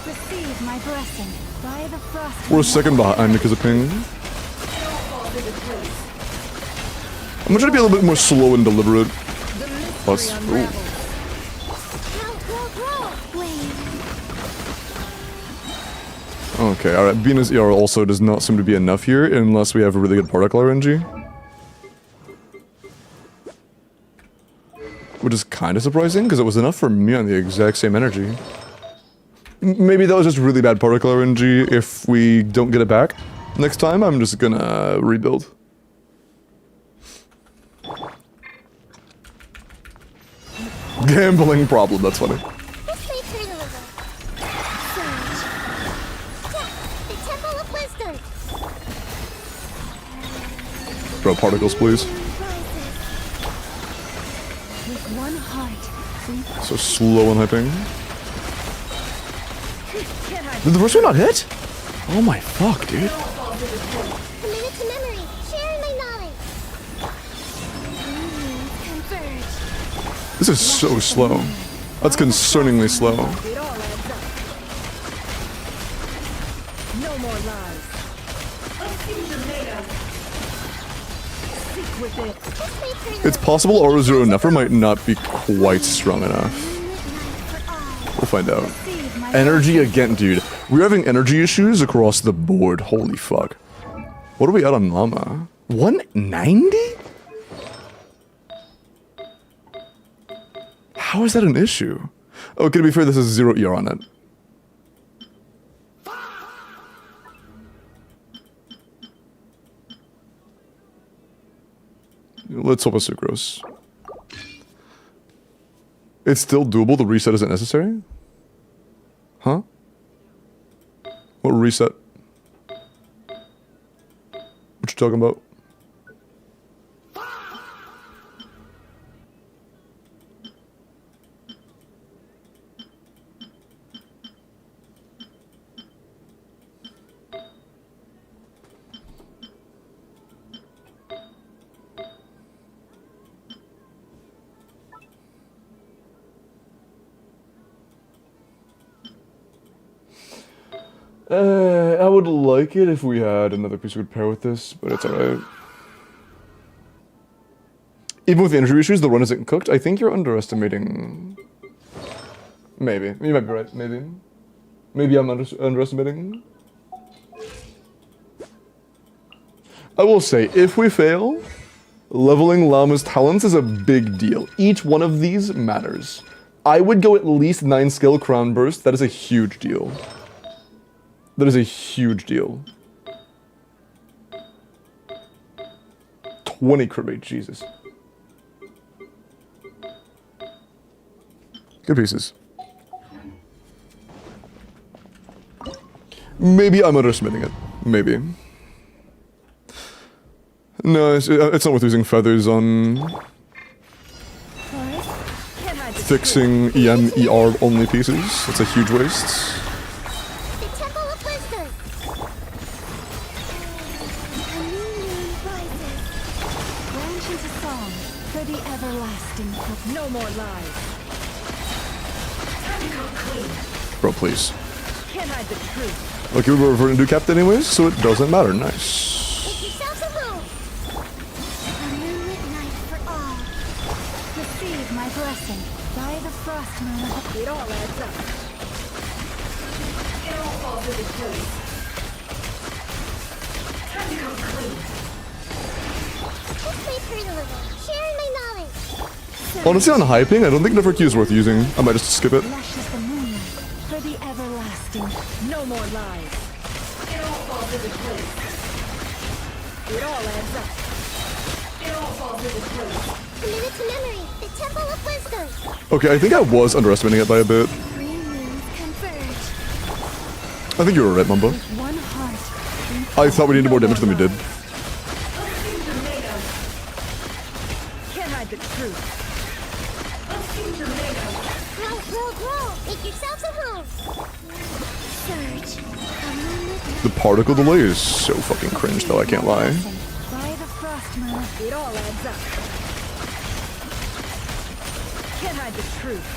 Receive my blessing by the frost. We're a second behind because of ping. I'm gonna try to be a little bit more slow and deliberate. Plus, ooh. Grow, grow, grow. Wave. Okay, alright. Venus ER also does not seem to be enough here unless we have a really good particle RNG. Which is kind of surprising, because it was enough for me on the exact same energy. Maybe that was just really bad particle RNG. If we don't get it back next time, I'm just gonna rebuild. Gambling problem, that's funny. This may turn a little. Surge. Yeah, the Temple of Wisdom. Bro, particles, please. Rises. With one heart, we So slow and hyping. Can't hide. Did the first one not hit? Oh my fuck, dude. Committed to memory. Sharing my knowledge. New moons converge. This is so slow. That's concerningly slow. It all adds up. No more lies. Seek with it. This may turn It's possible Aura Zero Nefer might not be quite strong enough. We'll find out. receive my Energy again, dude. We're having energy issues across the board. Holy fuck. What are we at on Llama? 190? How is that an issue? Oh, to be fair, this is 0 ER on it. Let's hope it's sucrose. It's still doable, the reset isn't necessary? Huh? What reset? What you talking about? I would like it if we had another piece we could pair with this, but it's alright. Even with the energy issues, the run isn't cooked. I think you're underestimating. Maybe. You might be right. Maybe. Maybe I'm underestimating. I will say, if we fail, Leveling Llama's talents is a big deal. Each one of these matters. I would go at least 9 skill crown burst. That is a huge deal. That is a huge deal. 20 crit rate, Jesus. Good pieces. Maybe I'm underestimating it. Maybe. No, it's not worth using feathers on fixing EM, ER only pieces. It's a huge waste. The Temple of Wisdom. A new moon rises. Branch into song for the everlasting hope. No more lies. Bro, please. Can't hide the truth. Okay, we were reverting to Captain anyways, so it doesn't matter. Nice. Make yourselves a home. A moonlit night for all. Receive my blessing by the frost moon of the It all adds up. It all falls into place. Time to come clean. Let's play through a little. Sharing my knowledge. Honestly, on hyping, I don't think Never Q is worth using. I might just skip it. lush is the moonlight for the everlasting. No more lies. It all falls into place. It all adds up. It all falls into place. Committed to memory. The Temple of Wisdom. Okay, I think I was underestimating it by a bit. New moons converge. I think you were right, Mamba. One heart. I thought we needed more damage than we did. Can't hide the truth. Grow. Make yourselves a home. Surge. A moonlit night. The particle delay is so fucking cringe, though, I can't lie. By the frost moon of It all adds up. Can't hide the truth.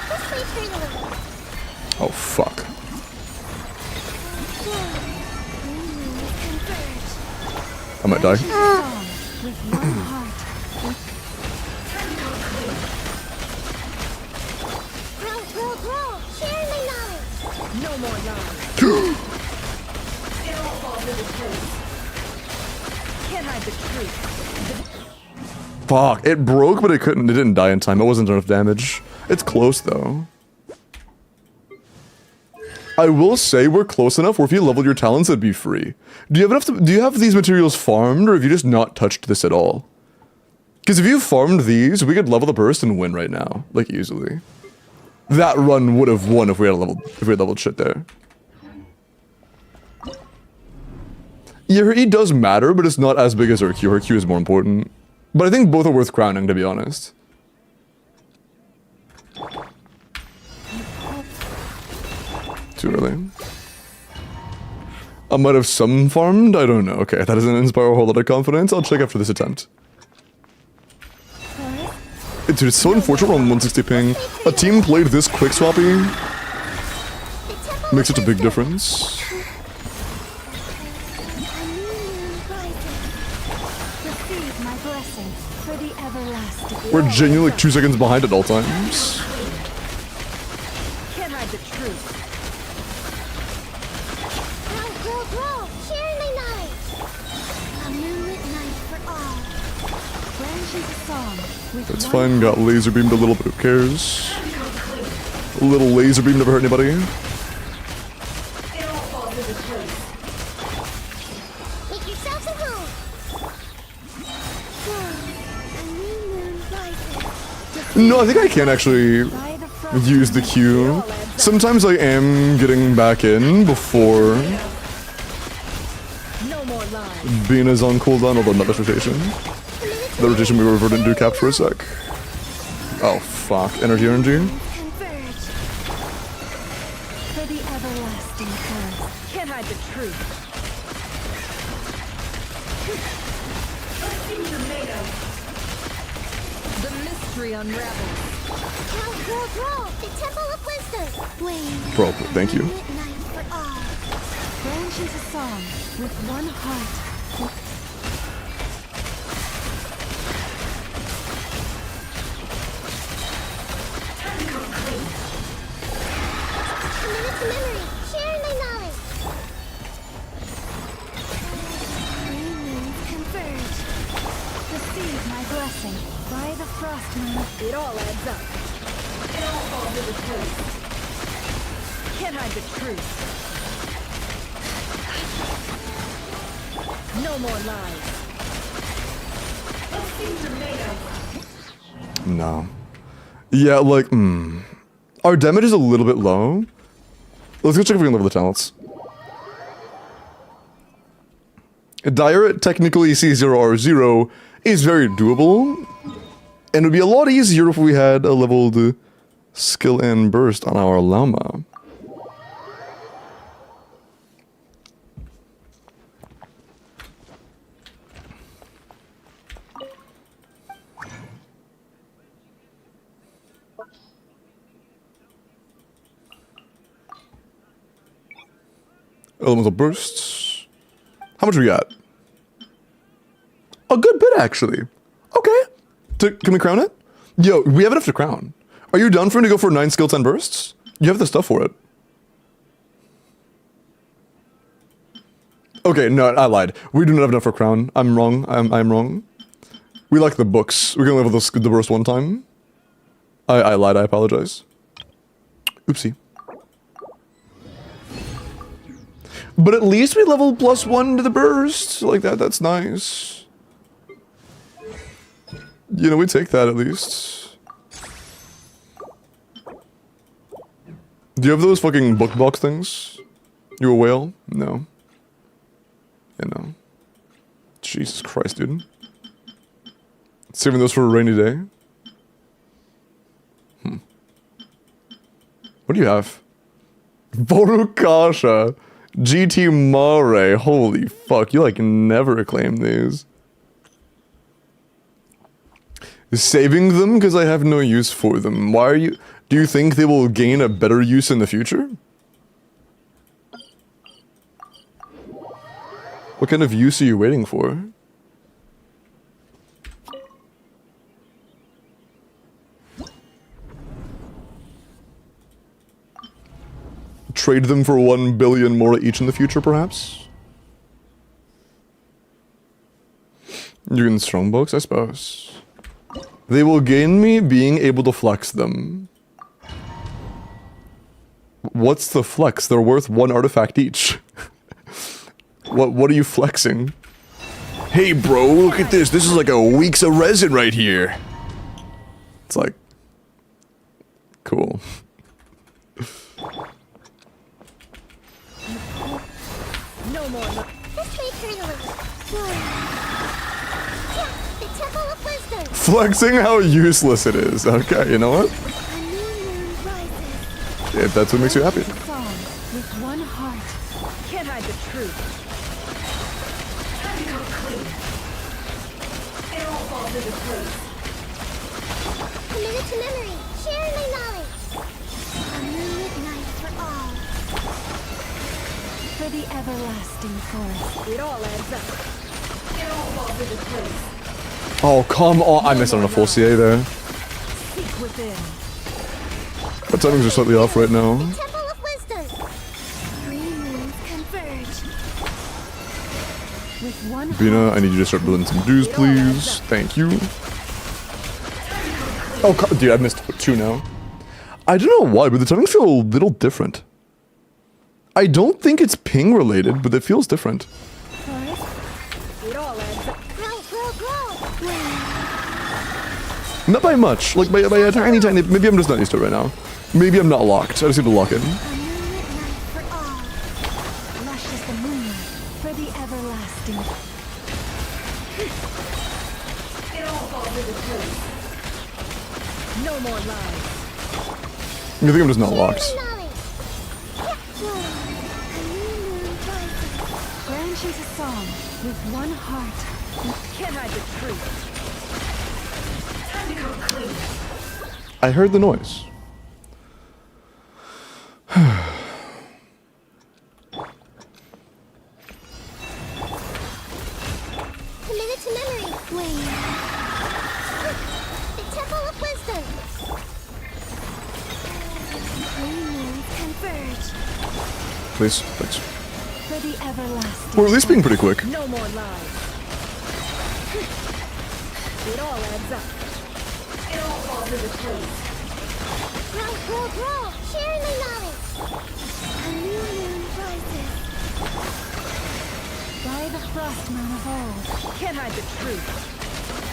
Let's play through a little. Oh, fuck. New moons converge. I might die. song with one heart. Grow. Sharing my knowledge. No more lies. It all falls into place. Can't hide the truth. Fuck, it broke, but it didn't die in time. It wasn't enough damage. It's close, though. I will say we're close enough where if you leveled your talents, it'd be free. Do you have enough do you have these materials farmed, or have you just not touched this at all? Because if you farmed these, we could level the burst and win right now. Like, easily. That run would have won if we had leveled shit there. Yeah, her E does matter, but it's not as big as her Q. Her Q is more important. But I think both are worth crowning, to be honest. Too early. I might have some farmed? I don't know. Okay, that doesn't inspire a whole lot of confidence. I'll check after this attempt. Dude, it's so unfortunate we're on 160 ping. A team played this quick swappy makes such a big difference. A new moon rises. Receive my blessing for the everlasting. We're genuinely like 2 seconds behind at all times. Can't hide the truth. Grow. Sharing my knowledge. A moonlit night for all. Branch into song with That's one fine, got laser beamed a little bit, who cares? A little laser beam never hurt anybody. It all falls into place. Make yourselves a home. A new moon rises. No, I think I can actually by the frost use the Q. Sometimes I am getting back in before No more lies. Bina's on cooldown, although not this rotation. The rotation we reverted into cap for a sec. Oh fuck, energy. Converge. for the everlasting curse. Can't hide the truth. The mystery unravels. Grow. The Temple of Wisdom. Wave. Bro, thank you. Moonlit night for all. Branch into song with one heart. Committed to memory. Sharing my knowledge. New moons It all adds up. It all falls into place. Can't hide the truth. No more lies. Those things are made of. No. Yeah, like, our damage is a little bit low. Let's go check if we can level the talents. Dire at technically C0R0 is very doable. And it would be a lot easier if we had a leveled skill and burst on our llama. Elemental bursts. How much we got? A good bit, actually. Okay. Can we crown it? Yo, we have enough to crown. Are you done for him to go for 9 skill 10 bursts? You have the stuff for it. Okay, no, I lied. We do not have enough for crown. I'm wrong. I'm wrong. We like the books. We can level the burst one time. I lied. I apologize. Oopsie. But at least we level +1 to the burst. Like that, that's nice. You know, we take that at least. Do you have those fucking book box things? You a whale? No. Yeah, no. Jesus Christ, dude. Saving those for a rainy day. What do you have? Borukasha. GT Mare. Holy fuck, you like never claim these. Saving them because I have no use for them. Why are you... Do you think they will gain a better use in the future? What kind of use are you waiting for? Trade them for 1 billion more each in the future, perhaps? You can strongbox, I suppose. They will gain me being able to flex them. What's the flex? They're worth 1 artifact each. What are you flexing? Hey bro, look at this. This is like a week's of resin right here. It's like... Cool. No more. This may turn a little. Yeah, the Temple of Wisdom. Flexing how useless it is. Okay, you know what? A new moon rises. If that's what makes you happy. Song with one heart. Can't hide the truth. Time to come clean. It all falls into place. Committed to memory. Sharing my knowledge. A moonlit night for all. For the everlasting forest. It all adds up. It all falls into place. Oh, come on. I missed on a full CA there. Seek within. My timings are slightly off right now. Temple of Wisdom. 3 moons converge. With one Bina, I need you to start building some dues, please. Thank you. Oh, dude, I missed 2 now. I don't know why, but the timings feel a little different. I don't think it's ping related, but it feels different. forest. It all adds up. Grow, grow, grow. Not by much, like by a tiny, maybe I'm just not used to it right now. Maybe I'm not locked, I just need to lock in. A moonlit night for all. Lush as the moonlight. For the everlasting. It all falls into place. No more lies. I think I'm just not locked. Sharing my knowledge. Yeah, a new moon rises. Branches a song with one heart. Can't hide the truth. Time to come clean. I heard the noise. Committed to memory. The Temple of Wisdom. 3 moons converge. Please, thanks. For the everlasting. We're at least being pretty quick. No more lies. It all adds up. It all falls falls into place. Grow, sharing my knowledge. A new moon rises. By the Frostman of old. Can't hide the truth.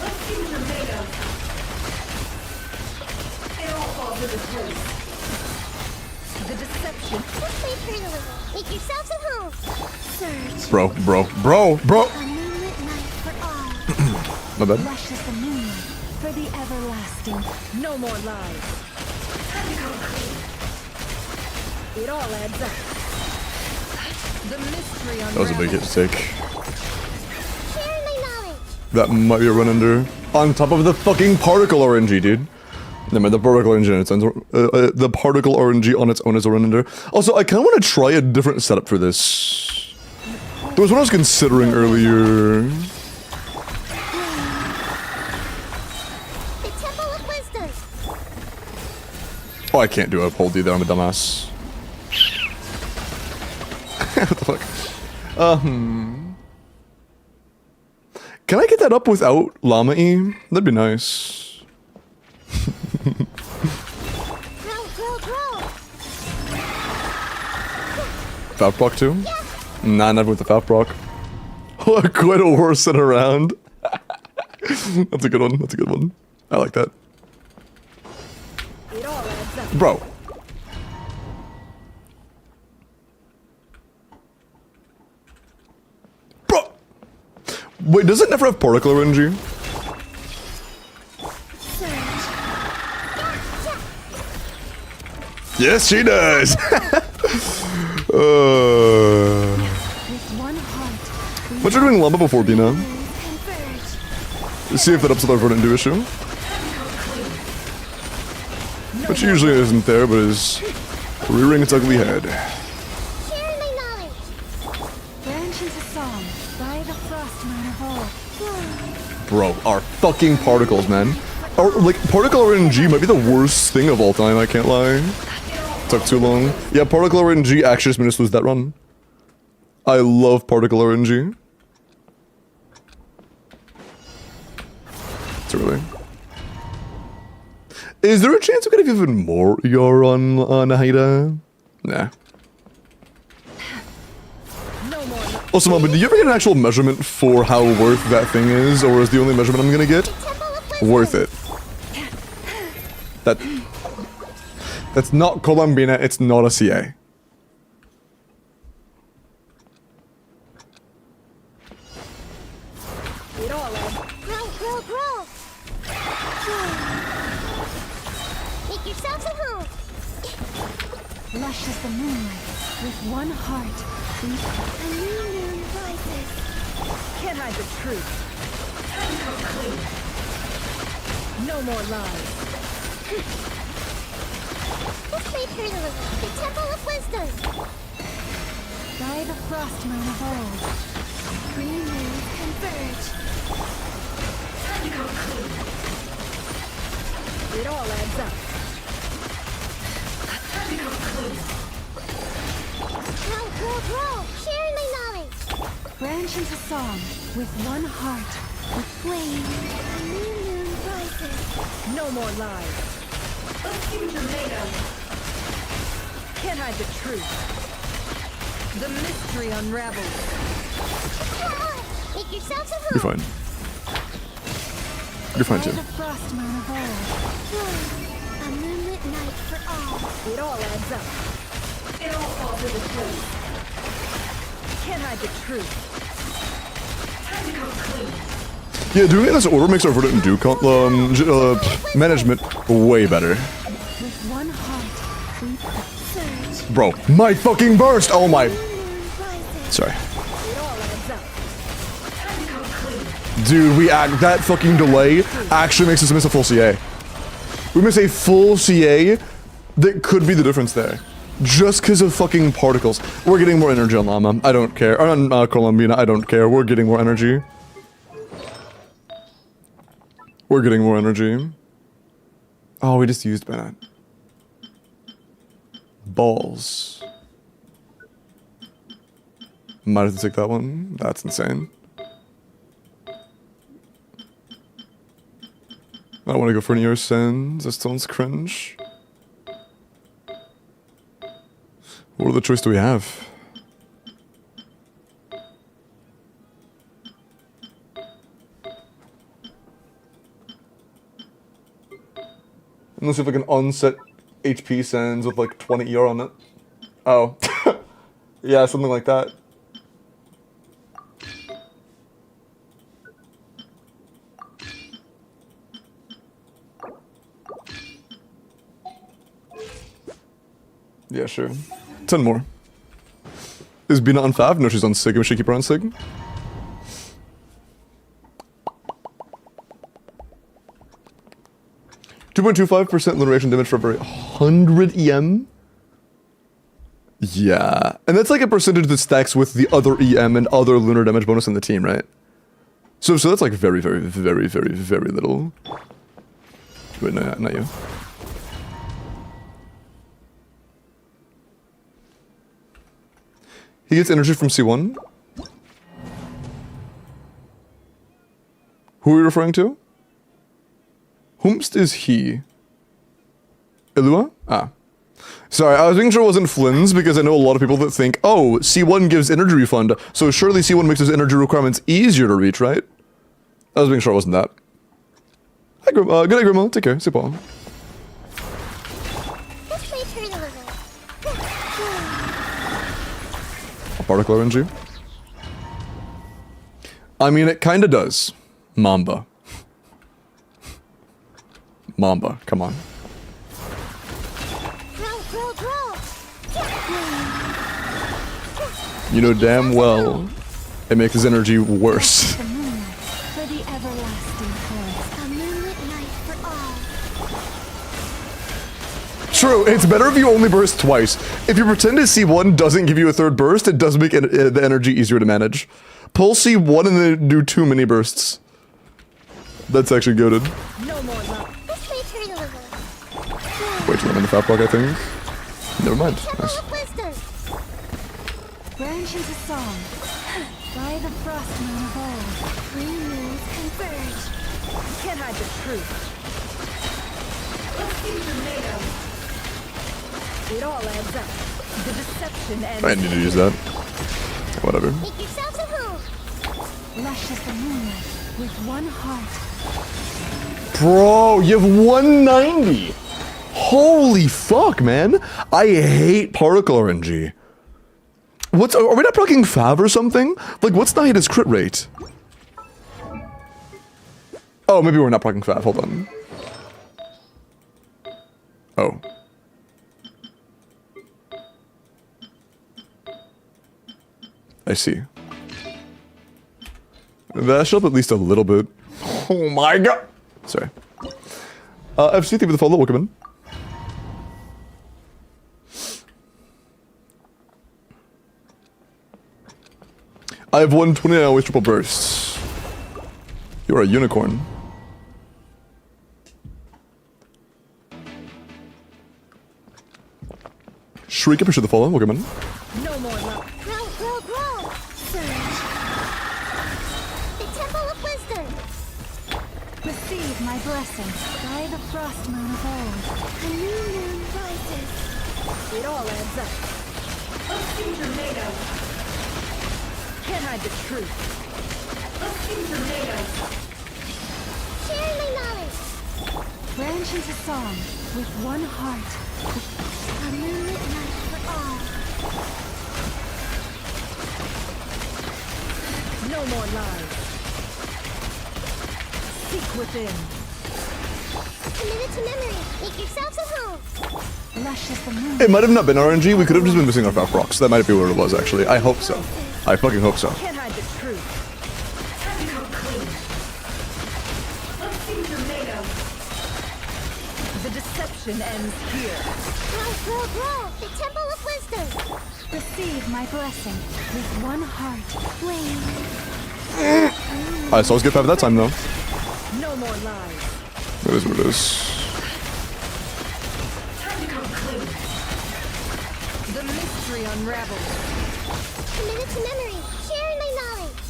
Let's see what you're made of. It all falls into place. The deception. Just wait for a little. Make yourselves at home. Surge. Bro. A moonlit night for all. My bad. Lush as the moonlight for the everlasting. No more lies. It all adds up. The mystery That was a big hit to take. Sharing my knowledge. That might be a run under. On top of the fucking particle RNG, dude. Never mind, the particle RNG on its own. The particle RNG on its own is a run under. Also, I kind of want to try a different setup for this. There was one I was considering earlier. The Temple of Wisdom. Oh, I can't do a hold either. I'm a dumbass. What the fuck? Can I get that up without Llama-E? That'd be nice. Grow. Falp Brock too? Nah, never with the Falp Brock. Quite a horse sit around. That's a good one. That's a good one. I like that. It all adds up. Bro. Bro! Wait, does it never have particle RNG? Yes, she does! With one heart. What you doing Llama before, Dina? Converge. See if that ups with our verdant do issue. Which usually isn't there, but is rearing its ugly head. Sharing my knowledge. Branch into song by the Frostman of old. Bro, our fucking particles, man. Or, like, particle RNG might be the worst thing of all time, I can't lie. Took too long. Yeah, particle RNG actually just made us lose that run. I love particle RNG. It's really. Is there a chance we could have even more ER on Haida? Nah. No more lies. Also, Mom, but do you ever get an actual measurement for how worth that thing is, or is the only measurement I'm gonna get Temple of Wisdom. worth it? That's not Columbina, it's not a CA. It all adds up. Grow. Make yourselves at home. Lush as the moonlight. With one heart. A new moon rises. Can't hide the truth. No more lies. Just wait for a little. The Temple of Wisdom. By the Frostman of old. Green moons converge. It all adds up. Grow. Sharing my knowledge. Branch into song with one heart. With flame. A new moon rises. No more lies. Let's see what you're made of. Can't hide the truth. The mystery unravels. Come on. Make yourselves at You're home. fine. You're fine By too. the Frostman of old. A moonlit night for all. It all adds up. It all falls into place. Can't hide the truth. Time to go clean. Yeah, doing it in this order makes our verdant do management way better. With one heart. Surge. Bro, my fucking burst! Oh my. Moon rises. Sorry. It all adds up. Time to go clean. Dude, that fucking delay actually makes us miss a full CA. We miss a full CA that could be the difference there. Just because of fucking particles. We're getting more energy on Llama. I don't care. Or on Columbina. I don't care. We're getting more energy. We're getting more energy. Oh, we just used Bennett. Balls. Might have to take that one. That's insane. I don't want to go for any Earth Sands. That sounds cringe. What other choice do we have? Unless you have like an unset HP Sands with like 20 ER on it. Oh. Yeah, something like that. Yeah, sure. 10 more. Is Bina on Fav? No, she's on Sig. We should keep her on Sig. %2.25% lineation damage for every 100 EM? Yeah. And that's like a percentage that stacks with the other EM and other lunar damage bonus in the team, right? So that's like very, very, very, very, very little. Wait, no, not you. He gets energy from C1. Who are we referring to? Whomst is he? Ilua? Ah. Sorry, I was making sure it wasn't Flynn's because I know a lot of people that think, oh, C1 gives energy refund, so surely C1 makes his energy requirements easier to reach, right? I was making sure it wasn't that. Hi, good night, Grandma. Take care. See Paul. Particle RNG? I mean, it kinda does. Mamba. Mamba, come on. You know damn well it makes his energy worse. For the everlasting forest. A moonlit night for all. True, it's better if you only burst twice. If you pretend to C1 doesn't give you a third burst, it does make the energy easier to manage. Pull C1 and then do 2 mini bursts. That's actually goated. No more love. This may turn a little. Wait till I'm in the fat block, I think. Never mind. Temple Nice. of Wisdom. Branch into song. By the frost moon of old. Green moons converge. Can't hide the truth. It all adds up. The deception ends. I need to use that. Whatever. Make yourselves at home. Lush as the moonlight. With one heart. Bro, you have 190! Holy fuck, man! I hate particle RNG. Are we not proccing Fav or something? Like, what's Nahida's crit rate? Oh, maybe we're not proccing Fav, hold on. Oh. I see. That should up at least a little bit. Oh my god! Sorry. FC, thank you for the follow, welcome in. I have 120 always triple bursts. You're a unicorn. Shriek, appreciate the follow, welcome in. No more love. Grow, grow, grow. Surge. The Temple of Wisdom. Receive my blessing. By the frost moon of old. A new moon rises. It all adds up. Can't hide the truth. Share my knowledge. Branch into song. With one heart. A moonlit night for all. No more lies. Seek within. Committed to memory. Make yourselves at home. Lush as the moon. It might have not been RNG, we could have just been missing our Fat Rocks. That might be what it was, actually. I hope so. I fucking hope so. Can't hide the truth. The deception ends here. Grow, grow, grow. The Temple of Wisdom. Receive my blessing. With one heart. Flame. I saw us get 5 that time, though. No more lies. That is what it is. The mystery unravels. Committed to memory. Sharing my knowledge.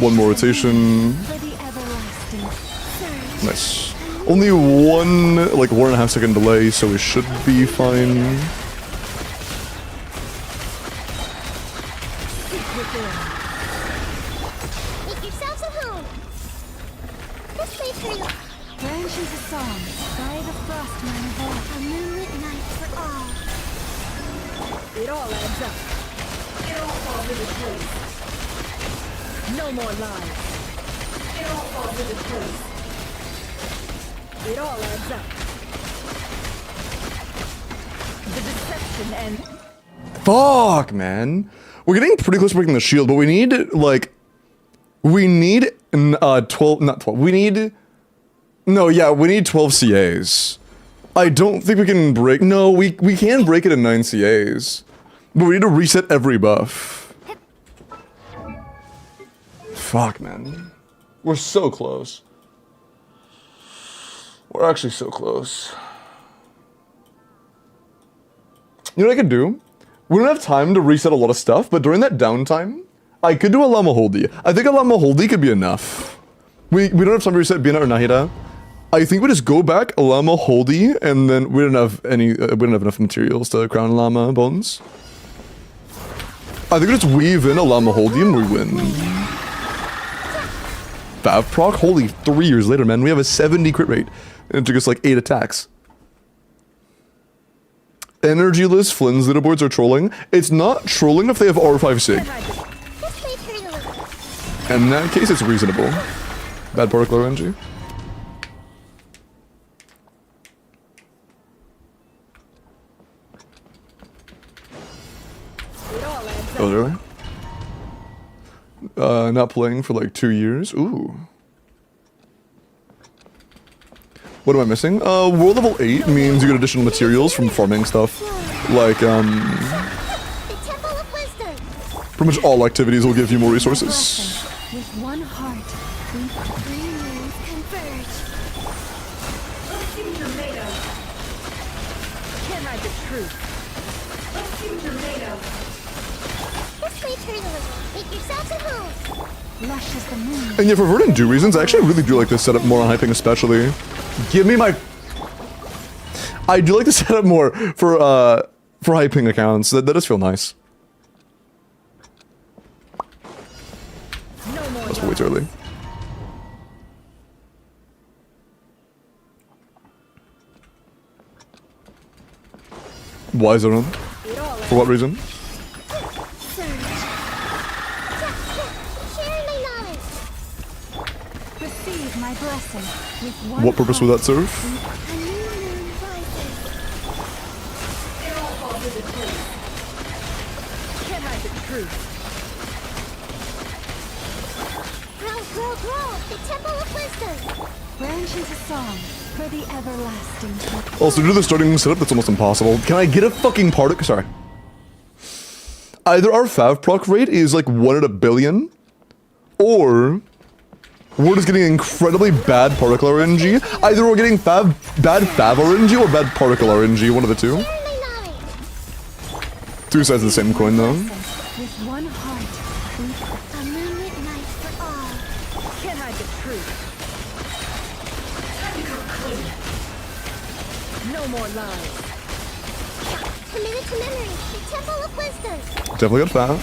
One more rotation. For the everlasting. Surge. Nice. Only one, like 1.5 second delay, so we should be fine. Make yourselves at home. This way for you. Branches a song by the frostman of all. A moonlit night for all. It all adds up. It all falls into place. No more lies. It all falls into place. It all adds up. The deception and Fuck, man. We're getting pretty close to breaking the shield, but we need, like... We need 12... Not 12. We need... No, yeah, we need 12 CAs. I don't think we can break... No, we can break it in 9 CAs. But we need to reset every buff. Fuck, man. We're so close. We're actually so close. You know what I could do? We don't have time to reset a lot of stuff, but during that downtime, I could do a Llama Holdy. I think a Llama Holdy could be enough. We don't have time to reset Bina or Nahida. I think we just go back, a Llama Holdy, and then we don't have any, we don't have enough materials to crown Llama bones. I think we just weave in a Llama Holdy and we win. Fav proc? Holy, 3 years later, man. We have a 70 crit rate. And it took us like 8 attacks. Energyless Flynn's leaderboards are trolling. It's not trolling if they have R5 Sig. This way for you. In that case, it's reasonable. Bad particle RNG. Oh, really? Not playing for like 2 years. Ooh. What am I missing? World level 8 means you get additional materials from farming stuff. Like, The Temple of Wisdom. pretty much all activities will give you more resources. With one heart, Three moons converge. let's see what you're made of. Can't hide the truth. Let's see what you're made of. This way for you. Make yourselves at home. lush as the moon. And yeah, for Verdant Do reasons, I actually really do like this setup more on hyping especially. Give me my... I do like the setup more for hyping accounts. That does feel nice. No more That's way too early. Why is it on? For what reason? Sharing my knowledge. Receive my blessing with one What purpose would that serve? A new moon rises. It all falls into place. Can't hide the truth. Grow, grow, grow. The Temple of Wisdom. branch into song for the everlasting truth. Also, due to the starting setup, that's almost impossible. Can I get a fucking particle? Sorry. Either our fav proc rate is like 1 in a billion, or we're just getting incredibly bad particle RNG. Either we're getting bad fav RNG or bad particle RNG, one of the two. Sharing my knowledge. Two sides of the same coin, though. With one heart, A moonlit night for all. Can't hide the truth. Time to go clean. No more lies. Committed to memory. The Temple of Wisdom. Definitely got fav.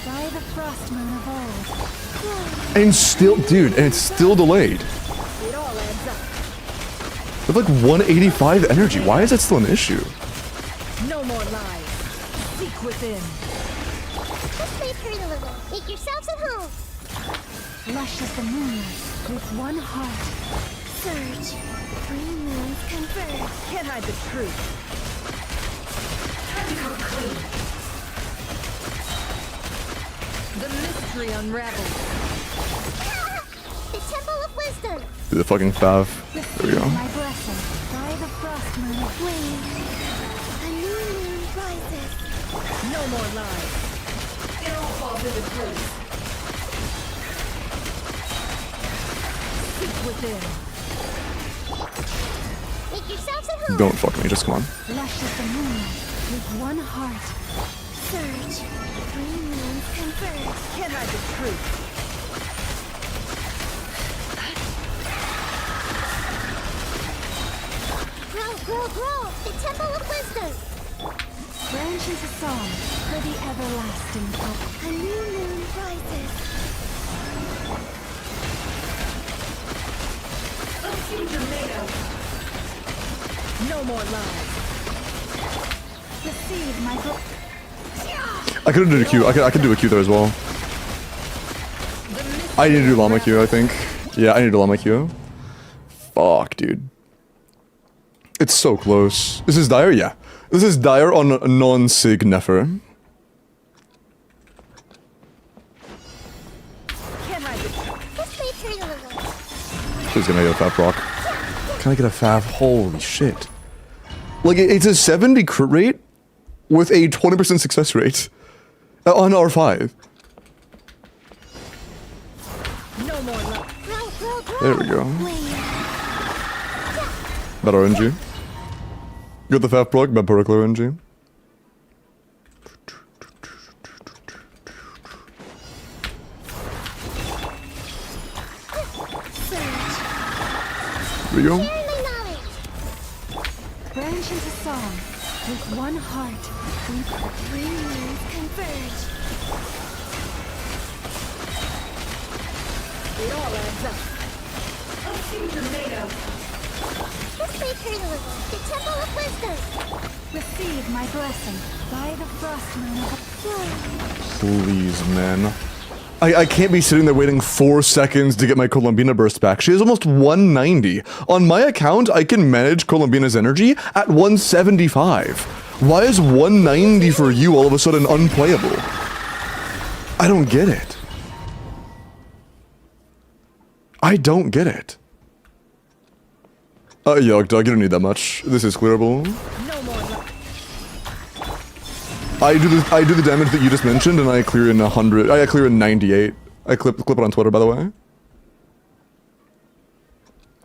by the frost moon of old. And still, dude, and it's still delayed. It all adds up. With like 185 energy, why is that still an issue? No more lies. Seek within. Just wait for a little. Make yourselves at home. Lush as the moonlight with one heart. Surge. 3 moons converge. Can't hide the truth. Time to go clean. The mystery unravels. The Temple of Wisdom. Do the fucking fav. There we go. My blessing by the frost moon of Wave. A new moon rises. No more lies. It all falls into place. Seek within. Make yourselves at home. Don't fuck me, just come on. lush as the moonlight with one heart. Surge. 3 moons converge. Can't hide the truth. grow, grow! The Temple of Wisdom! Branch into song for the everlasting hope. A new moon rises. No more lies. Receive my book. I could have did a Q. I could do a Q there as well. I need to do llama Q, I think. Yeah, I need to do llama Q. Fuck, dude. It's so close. This is Dire? Yeah. This is Dire on non-sig Nefer. Can't hide it. This may turn a little. Please get me a Fav proc. Can I get a Fav? Holy shit. Like, it's a 70 crit rate with a 20% success rate on R5. No more lies. Grow, grow, grow! There we go. Wait. That RNG. Got the Fav proc, bad particle RNG. Here we go. Share my knowledge. Branch into song with one heart. Three moons converge. It all adds up. This may turn a little. The Temple of Wisdom. Receive my blessing by the frost moon of Please, man. I can't be sitting there waiting 4 seconds to get my Columbina burst back. She has almost 190. On my account, I can manage Columbina's energy at 175. Why is 190 for you all of a sudden unplayable? I don't get it. I don't get it. Yuck, dog, you don't need that much. This is clearable. No more lies. I do the damage that you just mentioned, and I clear in 100. I clear in 98. I clip it on Twitter, by the way.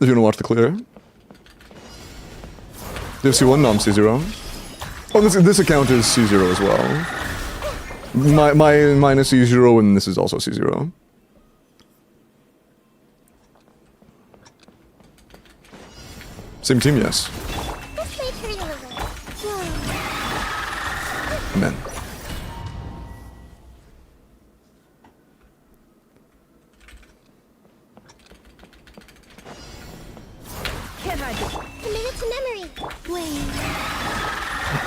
If you want to watch the clear. Do you have C1? No, I'm C0. Oh, this account is C0 as well. Mine is C0, and this is also C0. Same team, yes. This may turn a little. Amen. Can't hide it. Commit it to memory. Wait.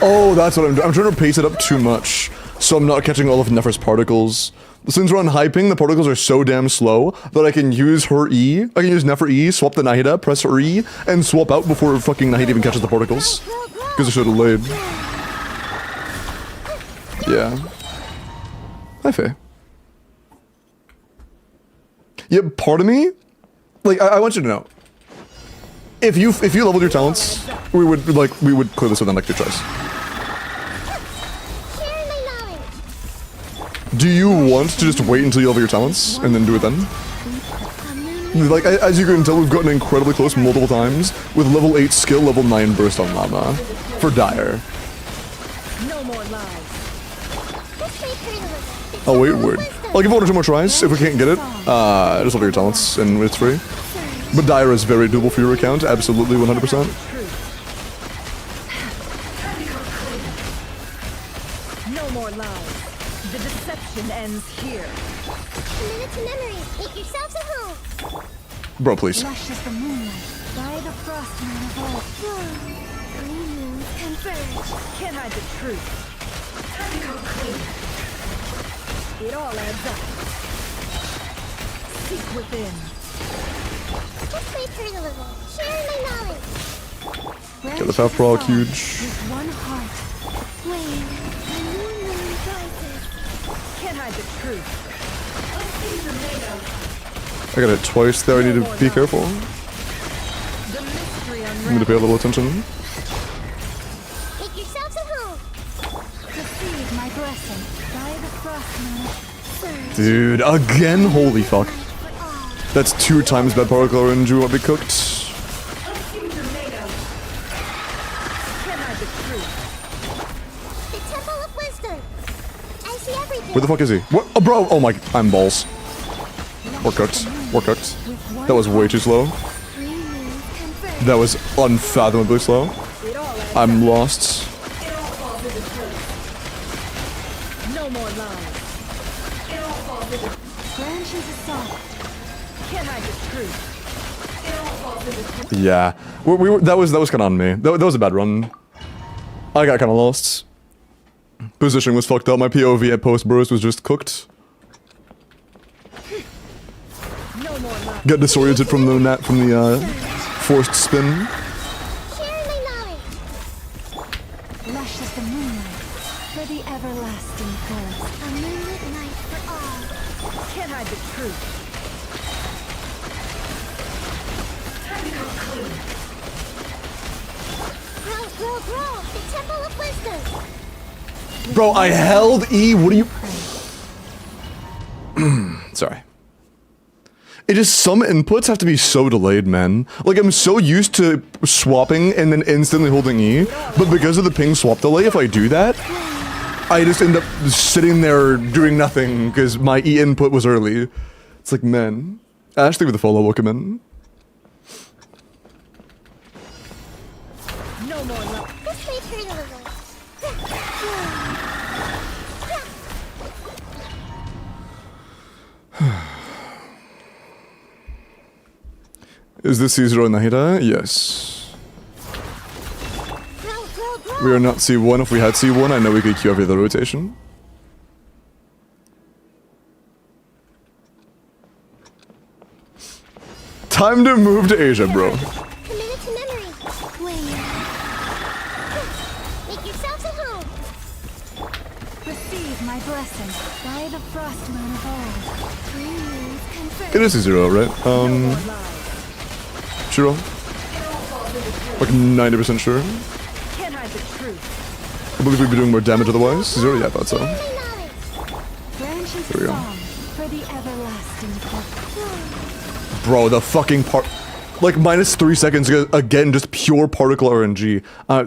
Oh, that's what I'm doing. I'm trying to pace it up too much, so I'm not catching all of Nefer's particles. Since we're on hyping, the particles are so damn slow that I can use her E. I can use Nefer E, swap the Nahida, press her E, and swap out before fucking Nahida even catches the particles. Because I should have laid. Yeah. Hi, Faye. Yeah, part of me, like, I want you to know, if you leveled your talents, we would clear this with an extra choice. Share my knowledge. Do you want to just wait until you level your talents and then do it then? Like, as you can tell, we've gotten incredibly close multiple times with level 8 skill, level 9 burst on Llama for Dire. No more lies. This may turn a little. The Oh wait, Temple of word. Wisdom. I'll give 1 or 2 more tries if we can't get it. Just level your talents and it's free. But Dire is very doable for your account, absolutely 100%. No more lies. The deception ends here. Commit it to memory. Make yourselves at home. Bro, please. lush as the moonlight by the frost moon of old. Three moons converge. Can't hide the truth. It all adds up. Seek within. This may turn a little. Share my knowledge. Get the Fav proc huge. With one heart. Wait. A new moon rises. Can't hide the truth. I got it twice there, I need to be careful. The mystery I need to unravels. pay a little attention. Make yourselves at home. Receive my blessing by the frost moon. Surge. Dude, again? Holy fuck. For all. That's 2 times bad particle RNG won't be cooked. Can't hide the truth. The Temple of Wisdom. I see everything. Where the fuck is he? What? Oh, bro! Oh my, I'm balls. We're cooked. We're cooked. That was way too slow. Three moons converge. That was unfathomably slow. It I'm lost. It all falls into place. No more lies. It all falls into Branches assault. Can't hide the truth. It all falls into place. Yeah, that was kind of on me. That was a bad run. I got kind of lost. Positioning was fucked up. My POV at post burst was just cooked. No more lies. Got disoriented from the forced spin. Share my knowledge. Lush as the moonlight for the everlasting forest. A moonlit night for all. Can't hide the truth. Grow, grow. The Temple of Wisdom. Bro, I held E. What are you? Sorry. It is some inputs have to be so delayed, man. Like, I'm so used to swapping and then instantly holding E, but because of the ping swap delay, if I do that, I just end up sitting there doing nothing because my E input was early. It's like, man. Ashley with the follow, welcome in. No more lies. This may hurt a little. Is this C0 Nahida? Yes. Grow, grow, grow. We are not C1. If we had C1, I know we could queue every other rotation. Time to move to Asia, bro. Committed to memory. Wait. Make yourselves at home. Receive my blessing by the frostmoon of old. Three moons confirmed. It is C0, right? Sure. Like 90% sure. Can't hide the truth. I believe we'd be doing more damage otherwise. C0, yeah, I thought so. Share my knowledge. Branches There we go. of song for the everlasting forest. Bro, the fucking part. Like, minus 3 seconds, again, just pure particle RNG.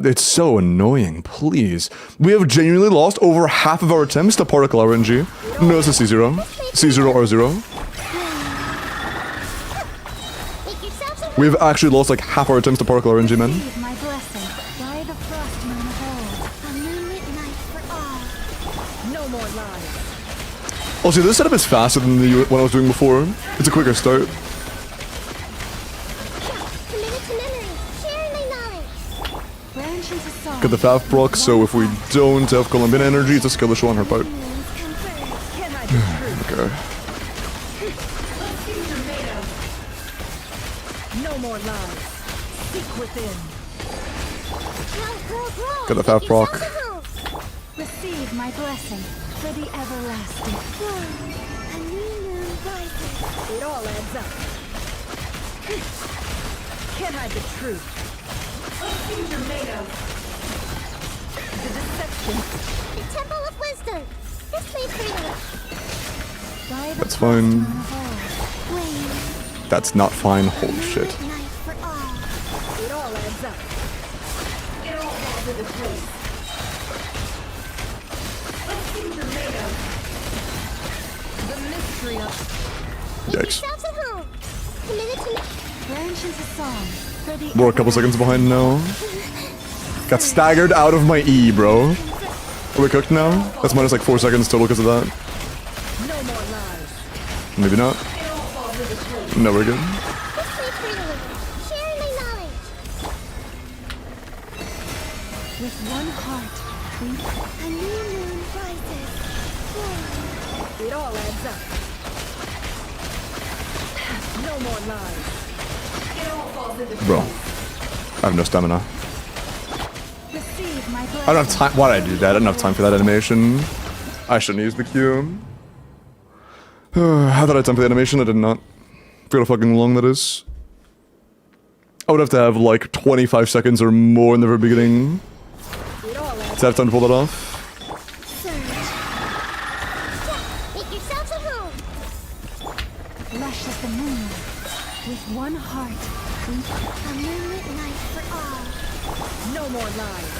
It's so annoying, please. We have genuinely lost over half of our attempts to particle RNG. No, it's a C0. C0 R0. Make yourselves at home. We've actually lost like half our attempts to particle RNG, man. Receive my blessing by the frostmoon of old. A moonlit night for all. No more lies. Also, this setup is faster than the one I was doing before. It's a quicker start. Committed to memory. Share my knowledge. Branches of song. Got the Fav proc, so if we don't have Colombian energy, it's a skill issue on her part. Moons confirmed. Can't hide the truth. Okay. No more lies. Seek within. Grow, grow, grow. Got the Make Fav proc. yourselves at home. Receive my blessing for the everlasting. A new moon rises. It all adds up. Can't hide the truth. The deception. The Temple of Wisdom. This may hurt a little. By the That's fine. frostmoon of old. Wait. That's not fine. Holy shit. Moonlit night for all. It all adds up. It all falls into place. The mystery of Make Yikes. yourselves at home. Committed to Branches of song for the We're a couple seconds behind now. Got staggered out of my E, bro. Are we cooked now? That's minus like 4 seconds total because of that. no more lies. Maybe not. No, we're good. This may hurt a little. Share my knowledge. with one heart. A new moon rises. It all adds up. No more lies. It all falls into Bro. I have no stamina. Receive my I don't have time. Why did I do that? I don't have time for that animation. I shouldn't use the Q. How did I have time for the animation? I did not. Forget how fucking long that is. I would have to have like 25 seconds or more in the very beginning It all adds to have time to pull that off. Surge. Make yourselves at home. lush as the moonlight. With one heart. A moonlit night for all. no more lies.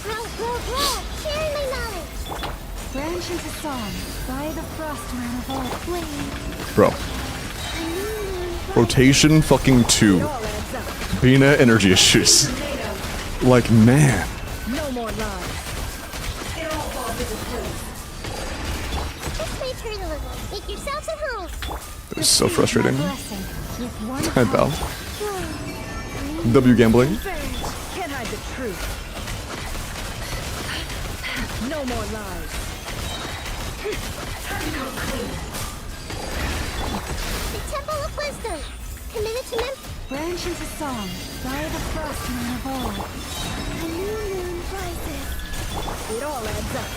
Grow, grow, grow. Share my knowledge. Branches of song by the frostman of old. Bro. A new Rotation fucking 2. It all adds up. Bina energy issues. Like, man. No more lies. This may turn a little. Make yourselves at home. It's so frustrating. Blessing. With one Hi, pal. Hmm. W gambling. Can't hide the truth. No more lies. The Temple of Wisdom. Committed to mem. branch into song by the frostman of all. A new moon rises. It all adds up.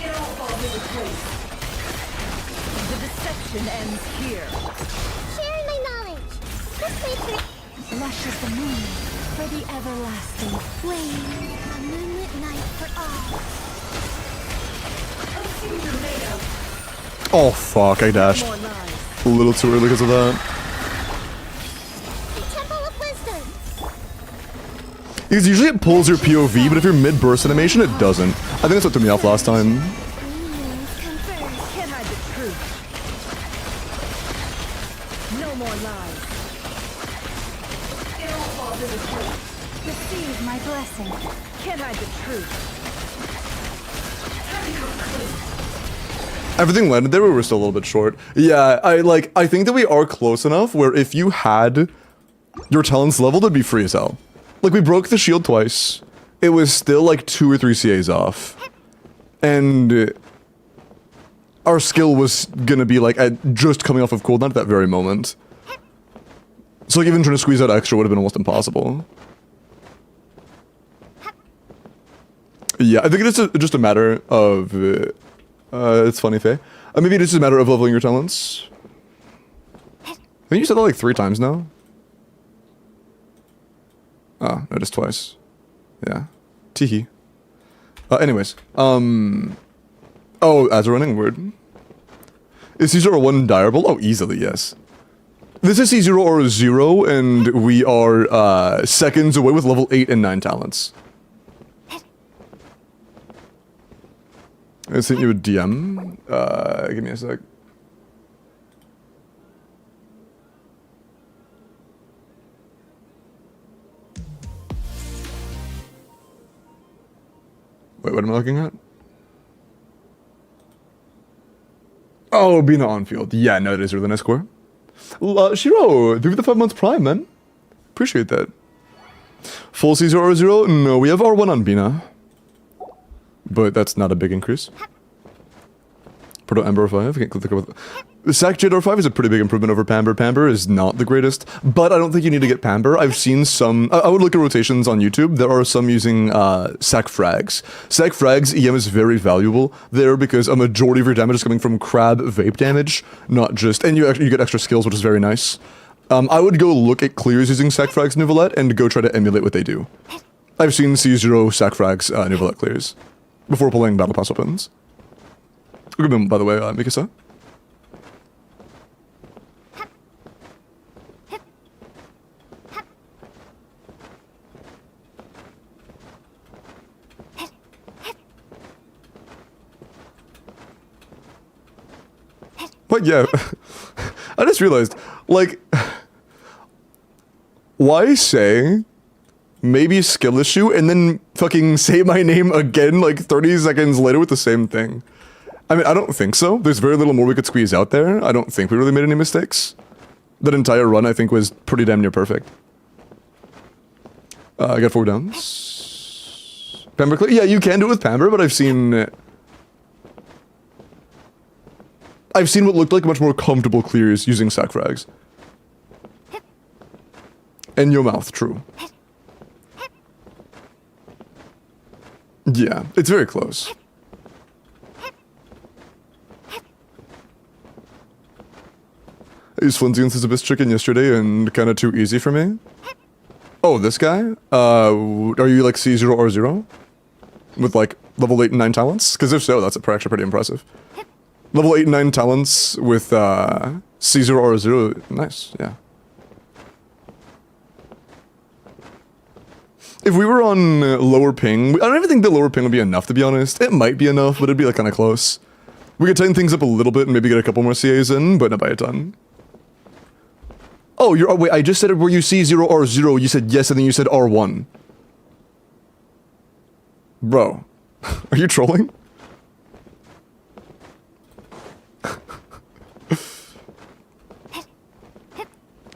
It all falls into place. The deception ends here. Sharing my knowledge. This may turn. Lush is the moon for the everlasting. Flame. A moonlit night for all. Oh, fuck, I dashed. More lies. A little too early because of that. The Temple of Wisdom. Because usually it pulls your POV, but if you're mid-burst animation, it doesn't. I think that's what threw me off last time. New moons come first. Can't hide the truth. No more lies. It all falls into place. Receive my blessing. Can't hide the truth. Everything landed there, we were still a little bit short. Yeah, I think that we are close enough where if you had your talents leveled, it'd be free as hell. Like, we broke the shield twice. It was still like 2 or 3 CAs off. And our skill was gonna be like just coming off of cooldown at that very moment. So like even trying to squeeze out extra would have been almost impossible. Yeah, I think it is just a matter of... it's funny, Faye. Maybe it is just a matter of leveling your talents. I think you said that like 3 times now. Oh, no, just twice. Yeah. Teehee. Anyways. Oh, as a running word. Is C0 1 direable? Oh, easily, yes. This is C0 or 0, and we are seconds away with level 8 and 9 talents. I sent you a DM. Give me a sec. Wait, what am I looking at? Oh, Bina on field. Yeah, no, it is really nice score. Shiro, through the 5 months prime, man. Appreciate that. Full C0 or 0? No, we have R1 on Bina. But that's not a big increase. Proto Ember 5, can't click with Sac Jade R5 is a pretty big improvement over Pamber. Pamber is not the greatest, but I don't think you need to get Pamber. I've seen some, I would look at rotations on YouTube. There are some using Sac Frags. Sac Frags EM is very valuable there because a majority of your damage is coming from crab vape damage, not just, and you get extra skills, which is very nice. I would go look at clears using Sac Frags Nuvolette and go try to emulate what they do. I've seen C0 Sac Frags Nuvolette clears before pulling Battle Pass weapons. Good one, by the way, Mikasa. But yeah, I just realized, like, why say maybe skill issue and then fucking say my name again like 30 seconds later with the same thing? I mean, I don't think so. There's very little more we could squeeze out there. I don't think we really made any mistakes. That entire run, I think, was pretty damn near perfect. I got 4 downs. Pamber clear? Yeah, you can do it with Pamber, but I've seen what looked like much more comfortable clears using Sac Frags. And your mouth, true. Yeah, it's very close. I used Flinty as Abyss Chicken yesterday and kind of too easy for me. Oh, this guy? Are you like C0 or 0? With like level 8 and 9 talents? Because if so, that's actually pretty impressive. Level 8 and 9 talents with C0 or 0. Nice, yeah. If we were on lower ping, I don't even think the lower ping would be enough, to be honest. It might be enough, but it'd be like kind of close. We could tighten things up a little bit and maybe get a couple more CAs in, but not by a ton. Oh, you're, oh, wait, I just said it where you C0 R0, you said yes and then you said R1. Bro, are you trolling?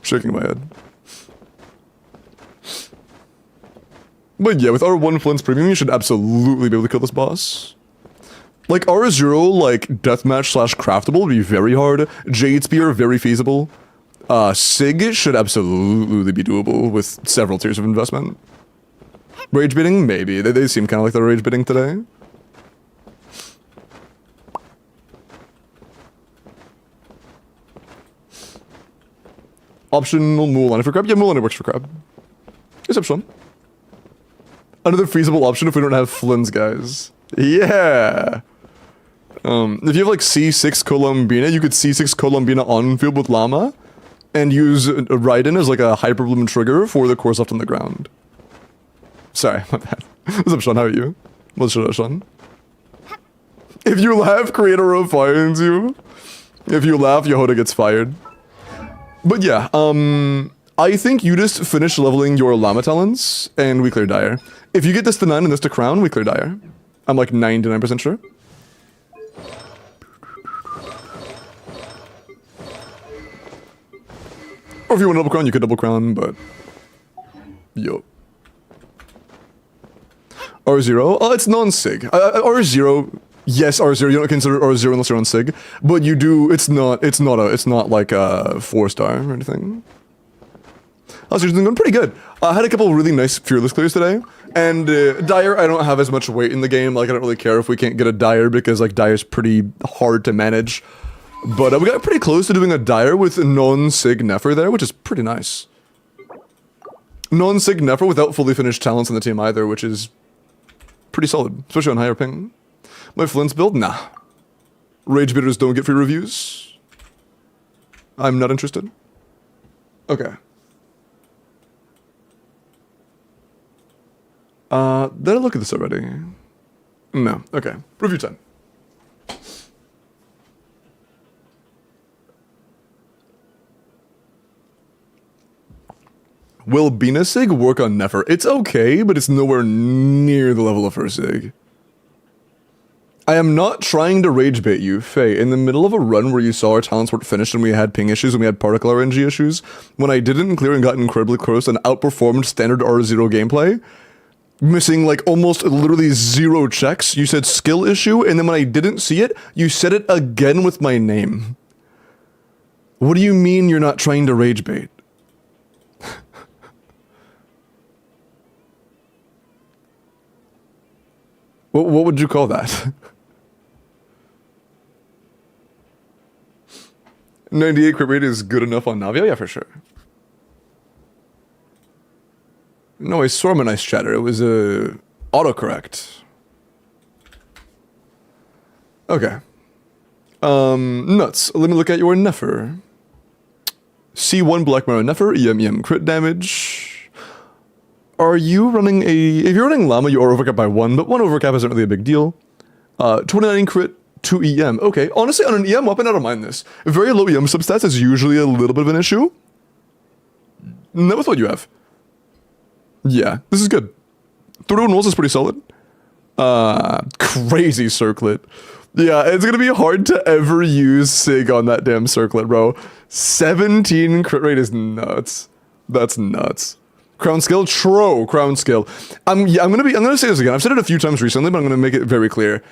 Shaking my head. But yeah, with R1 Flint's Premium, you should absolutely be able to kill this boss. Like, R0, like, deathmatch slash craftable would be very hard. Jade Spear, very feasible. Sig should absolutely be doable with several tiers of investment. Rage bidding? Maybe. They seem kind of like they're rage bidding today. Optional Mulan for crab? Yeah, Mulan works for crab. It's optional. Another feasible option if we don't have Flynn's, guys. Yeah! If you have like C6 Columbina, you could C6 Columbina on field with Llama and use Raiden as like a hyperbloom trigger for the course left on the ground. Sorry, my bad. What's up, Sean? How are you? What's up, Sean? If you laugh, Creator of fires you. If you laugh, Yehoda gets fired. But yeah, I think you just finish leveling your Llama talents and we clear Dire. If you get this to 9 and this to Crown, we clear Dire. I'm like 99% sure. Or if you want to double crown, you could double crown, but... Yo. R0? Oh, it's non-sig. R0... Yes, R0, you don't consider R0 unless you're on sig. But you do... It's not like a 4-star or anything. How's your thing going? Pretty good. I had a couple of really nice Fearless clears today. And Dire, I don't have as much weight in the game. Like, I don't really care if we can't get a Dire because, like, Dire's pretty hard to manage. But we got pretty close to doing a Dire with non-sig Nefer there, which is pretty nice. Non-sig Nefer without fully finished talents on the team either, which is pretty solid, especially on higher ping. My Flint's build? Nah. Rage bidders don't get free reviews. I'm not interested. Okay. Did I look at this already? No. Okay. Review time. Will Bina Sig work on Nefer? It's okay, but it's nowhere near the level of her Sig. I am not trying to rage bait you, Faye. In the middle of a run where you saw our talents weren't finished and we had ping issues and we had particle RNG issues, when I didn't clear and got incredibly close and outperformed standard R0 gameplay, missing like almost literally 0 checks, you said skill issue, and then when I didn't see it, you said it again with my name. What do you mean you're not trying to rage bait? What would you call that? 98 crit rate is good enough on Navia? Yeah, for sure. No, I saw him a nice chatter. It was autocorrect. Okay. Nuts. Let me look at your Nefer. C1 Black Mirror Nefer, EM crit damage. Are you running if you're running Llama, you are overcap by 1, but 1 overcap isn't really a big deal. 29 crit, 2 EM. Okay, honestly, on an EM weapon, I don't mind this. Very low EM substats is usually a little bit of an issue. Not with what you have. Yeah, this is good. 31 rolls is pretty solid. Crazy circlet. Yeah, it's gonna be hard to ever use Sig on that damn circlet, bro. 17 crit rate is nuts. That's nuts. Crown skill, Tro, crown skill. I'm gonna say this again. I've said it a few times recently, but I'm gonna make it very clear.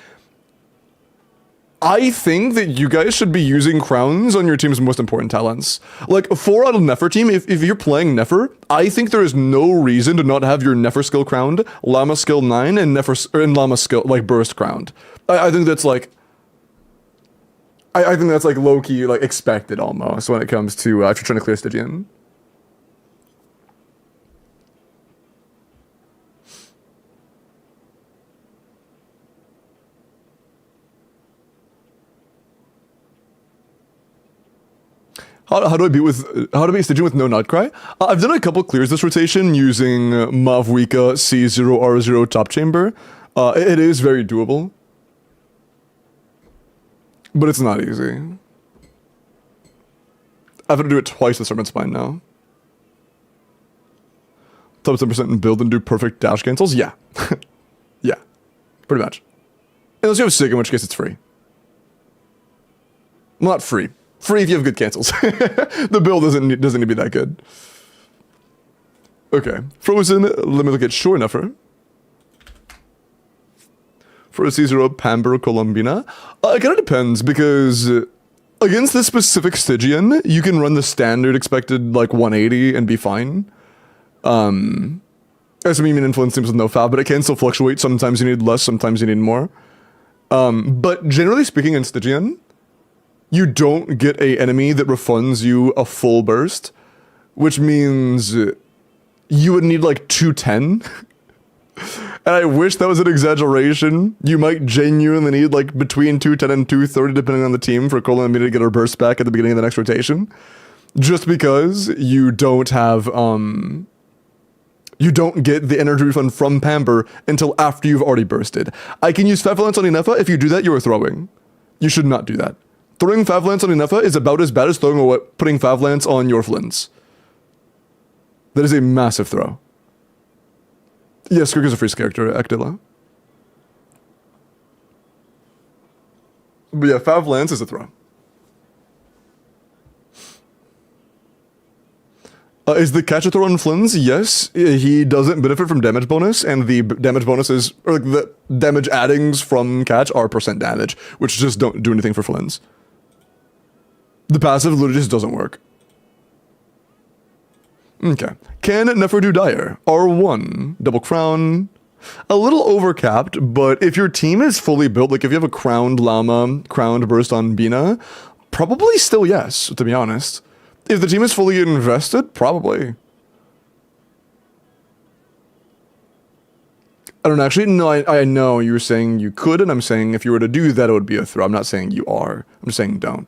I think that you guys should be using crowns on your team's most important talents. Like, 4 out of Nefer team, if you're playing Nefer, I think there is no reason to not have your Nefer skill crowned, Llama skill 9, and Llama skill, like, burst crowned. I think that's like... I think that's like low-key, like, expected almost when it comes to if you're trying to clear Stygian. How do I beat Stygian with no Nutcry? I've done a couple clears this rotation using Mavwika C0 R0 top chamber. It is very doable. But it's not easy. I've had to do it twice with Serpent Spine now. Top 10% in build and do perfect dash cancels? Yeah. Yeah. Pretty much. Unless you have Sig, in which case it's free. Well, not free. Free if you have good cancels. The build doesn't need to be that good. Okay. Frozen, let me look at Sure Enough'er. For a C0, Pamber, Colombina. It kind of depends, because against this specific Stygian, you can run the standard expected, like, 180 and be fine. As immune influence seems with no fav, but it can still fluctuate. Sometimes you need less, sometimes you need more. But generally speaking in Stygian, you don't get a enemy that refunds you a full burst, which means you would need like 210. And I wish that was an exaggeration. You might genuinely need like between 210 and 230 depending on the team for Colombina to get her burst back at the beginning of the next rotation. Just because you don't have you don't get the energy refund from Pamber until after you've already bursted. I can use Fav Lance on Inefa. If you do that, you are throwing. You should not do that. Throwing Fav Lance on Inefa is about as bad as putting Fav Lance on your Flins. That is a massive throw. Yes, Skirk is a freeze character, Akdilla. But yeah, Fav Lance is a throw. Is the catch a throw on Flins? Yes, he doesn't benefit from damage bonus, and the damage bonuses, or like the damage addings from catch are % damage, which just don't do anything for Flins. The passive literally just doesn't work. Okay. Can never do Dire. R1, Double Crown. A little overcapped, but if your team is fully built, like if you have a Crowned Llama, Crowned Burst on Bina, probably still yes, to be honest. If the team is fully invested, probably. I don't actually, no, I know you were saying you could, and I'm saying if you were to do that, it would be a throw. I'm not saying you are. I'm just saying don't.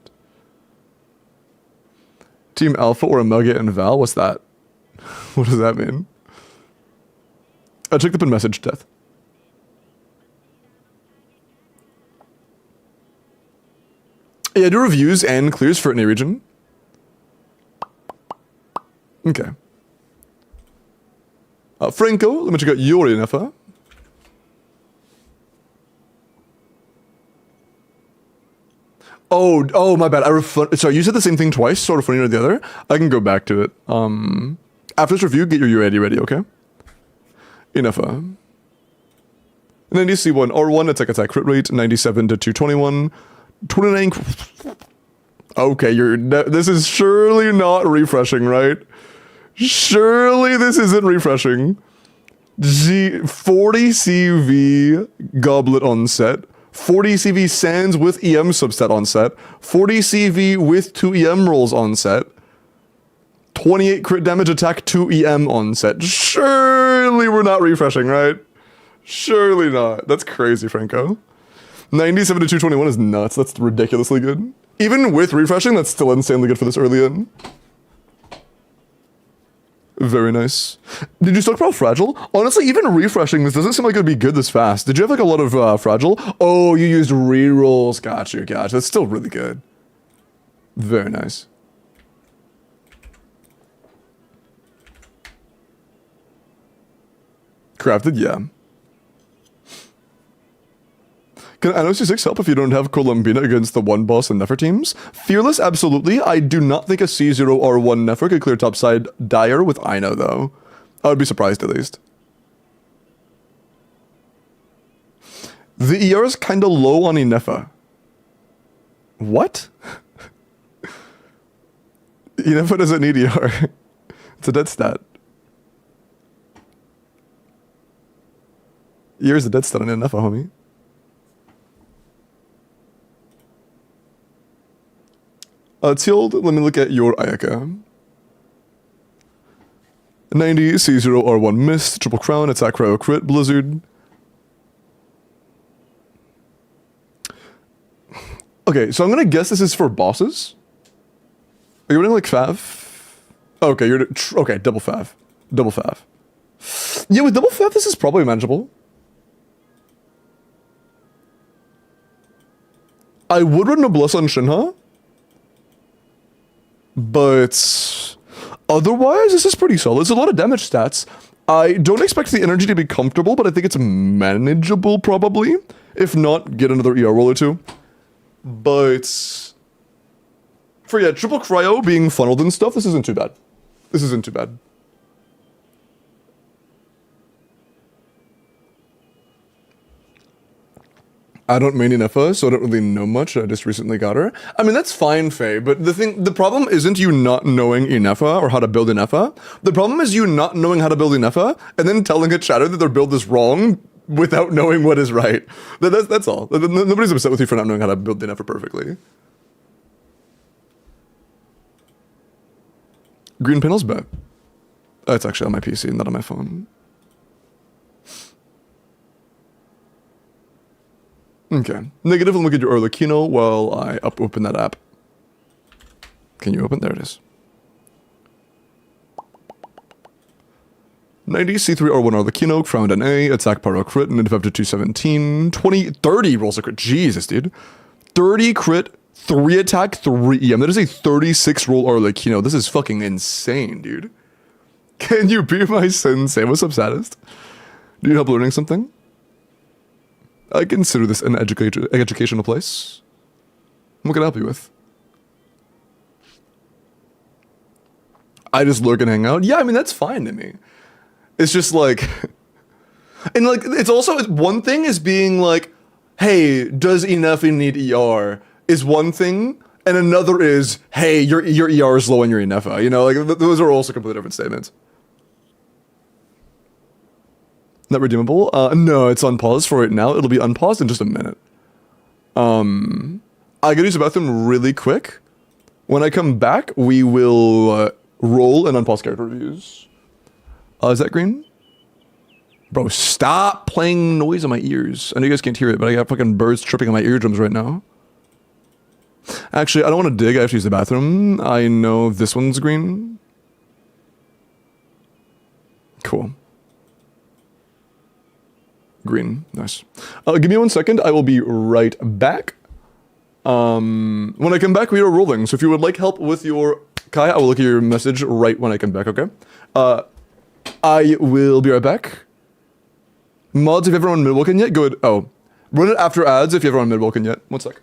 Team Alpha or Omega and Val, what's that? What does that mean? I checked up in message, Death. Yeah, I do reviews and clears for any region. Okay. Franco, let me check out your Inefa. Oh, my bad. Sorry, you said the same thing twice, sort of funny or the other. I can go back to it. After this review, get your UAD ready, okay? Inefa. 90C1, R1, attack crit rate, 97 to 221. 29. Okay, this is surely not refreshing, right? Surely this isn't refreshing. 40 CV Goblet on set. 40 CV Sands with EM subset on set. 40 CV with 2 EM rolls on set. 28 crit damage attack 2 EM on set. Surely we're not refreshing, right? Surely not. That's crazy, Franco. 97 to 221 is nuts. That's ridiculously good. Even with refreshing, that's still insanely good for this early in. Very nice. Did you stockpile Fragile? Honestly, even refreshing this doesn't seem like it would be good this fast. Did you have like a lot of Fragile? Oh, you used rerolls. Gotcha. That's still really good. Very nice. Crafted, yeah. Can NOC6 help if you don't have Colombina against the one boss and Nefer teams? Fearless, absolutely. I do not think a C0R1 Nefer could clear topside Dire with Ino, though. I would be surprised, at least. The ER is kinda low on Inefa. What? Inefa doesn't need ER. It's a dead stat. ER is a dead stat on Inefa, homie. Tild, let me look at your Ayaka. 90, C0, R1 Mist, Triple Crown, Attack Cryo Crit, Blizzard. Okay, so I'm gonna guess this is for bosses. Are you running like Fav? Okay, okay, double Fav. Double Fav. Yeah, with double Fav, this is probably manageable. I would run Noblesse on Shinha, but otherwise, this is pretty solid. It's a lot of damage stats. I don't expect the energy to be comfortable, but I think it's manageable probably. If not, get another ER roll or two. But for yeah, triple cryo being funneled and stuff, this isn't too bad. This isn't too bad. I don't main Ineffa, so I don't really know much. I just recently got her. I mean, that's fine, Faye, but the problem isn't you not knowing Ineffa or how to build Ineffa. The problem is you not knowing how to build Ineffa and then telling a chatter that their build is wrong without knowing what is right. That's all. Nobody's upset with you for not knowing how to build Ineffa perfectly. Green panels, bet. It's actually on my PC, not on my phone. Okay. Negative, let me get your Arlecchino while I open that app. Can you open? There it is. 90, C3, R1, Arlecchino, Crowned an A, Attack Pyro Crit, Native up to 217, 20, 30 rolls a crit. Jesus, dude. 30 crit, 3 attack, 3 EM. That is a 36 roll Arlecchino. This is fucking insane, dude. Can you be my sensei? What's up, saddest? Do you help learning something? I consider this an educational place. What can I help you with? I just lurk and hang out. Yeah, I mean, that's fine to me. It's just like... And like, it's also... One thing is being like, hey, does Ineffa need ER? Is one thing. And another is, hey, your ER is low on your Ineffa. You know, like, those are also completely different statements. Not redeemable? No, it's on pause for right now. It'll be unpaused in just a minute. I gotta use the bathroom really quick. When I come back, we will roll and unpause character reviews. Is that green? Bro, stop playing noise in my ears. I know you guys can't hear it, but I got fucking birds tripping on my eardrums right now. Actually, I don't want to dig. I have to use the bathroom. I know this one's green. Cool. Green, nice. Give me 1 second, I will be right back. When I come back, we are rolling, so if you would like help with your Kai, I will look at your message right when I come back, okay? I will be right back. Mods, if everyone mid-woken yet, go ahead. Oh, run it after ads if you haven't mid-woken yet. 1 sec.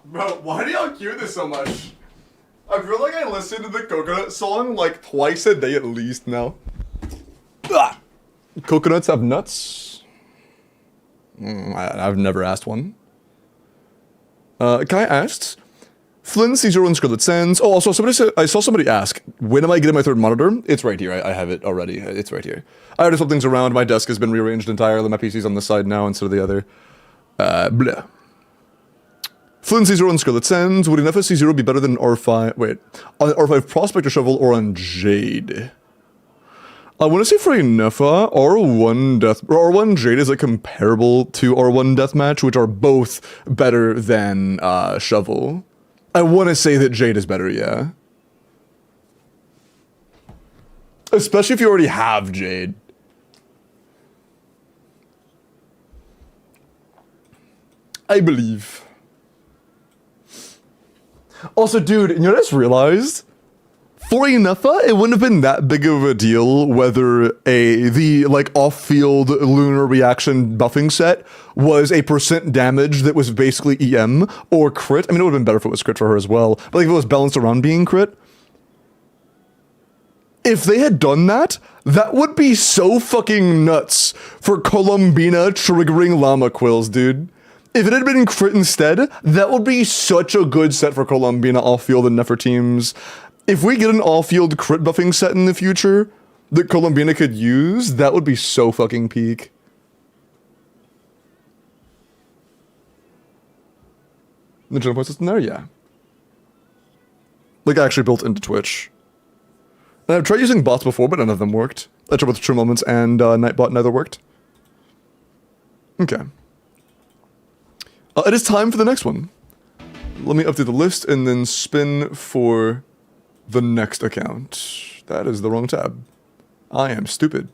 Bro, why do y'all cue this so much? I feel like I listen to the Coconut song like twice a day at least now. Ah! Coconuts have nuts? I've never asked one. Kai asked, Flynn, Caesar, and Scarlet Sands. Oh, also, I saw somebody ask, when am I getting my third monitor? It's right here. I have it already. It's right here. I already swapped things around. My desk has been rearranged entirely. My PC's on this side now instead of the other. Blah. Flynn, Caesar, and Scarlet Sands. Would enough as C0 be better than R5? Wait. On R5 Prospector Shovel or on Jade? I want to say for Enougha, R1 Jade is like comparable to R1 Deathmatch, which are both better than Shovel. I want to say that Jade is better, yeah. Especially if you already have Jade. I believe. Also, dude, you know what I just realized? For Enougha, it wouldn't have been that big of a deal whether the like off-field lunar reaction buffing set was a % damage that was basically EM or crit. I mean, it would have been better if it was crit for her as well, but like if it was balanced around being crit. If they had done that, that would be so fucking nuts for Columbina triggering Llama Quills, dude. If it had been crit instead, that would be such a good set for Columbina off-field and Nefer teams. If we get an all-field crit buffing set in the future that Columbina could use, that would be so fucking peak. The general point system there? Yeah. Like actually built into Twitch. And I've tried using bots before, but none of them worked. I tried with True Moments and Nightbot, neither worked. Okay. It is time for the next one. Let me update the list and then spin for the next account. That is the wrong tab. I am stupid.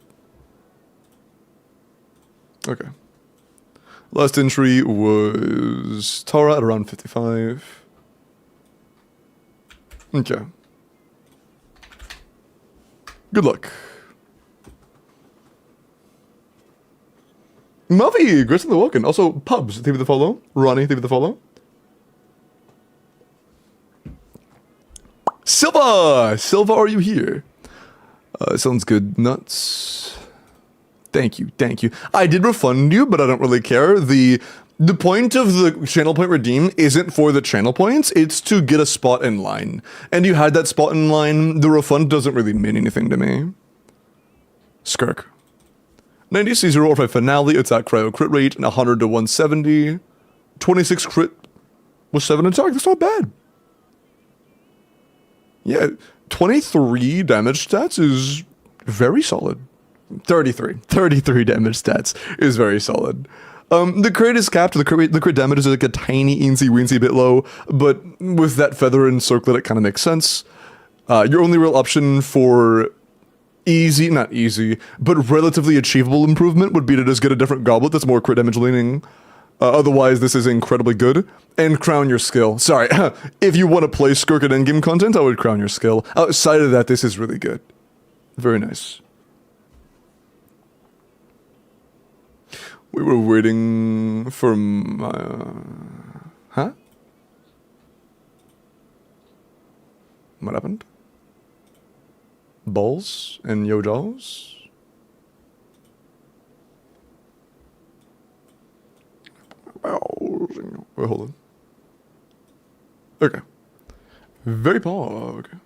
Okay. Last entry was Tara at around 55. Okay. Good luck. Muffy, Grissom the Woken. Also, Pubs, thank you for the follow. Ronnie, thank you for the follow. Silva! Silva, are you here? Sounds good. Nuts. Thank you, thank you. I did refund you, but I don't really care. The point of the channel point redeem isn't for the channel points, it's to get a spot in line. And you had that spot in line, the refund doesn't really mean anything to me. Skirk. 90 C0 or 5 finale, attack cryo crit rate, and 100 to 170. 26 crit with 7 attack, that's not bad. Yeah, 23 damage stats is very solid. 33 damage stats is very solid. The crit is capped, the crit damage is like a tiny eensy-weensy bit low, but with that feather and circlet it kind of makes sense. Your only real option for not easy, but relatively achievable improvement would be to just get a different goblet that's more crit damage leaning. Otherwise, this is incredibly good. And crown your skill. Sorry, if you want to play Skirk at endgame content, I would crown your skill. Outside of that, this is really good. Very nice. We were waiting for huh? What happened? Balls and Yojals? Wait, hold on. Okay. Very powerful. Okay.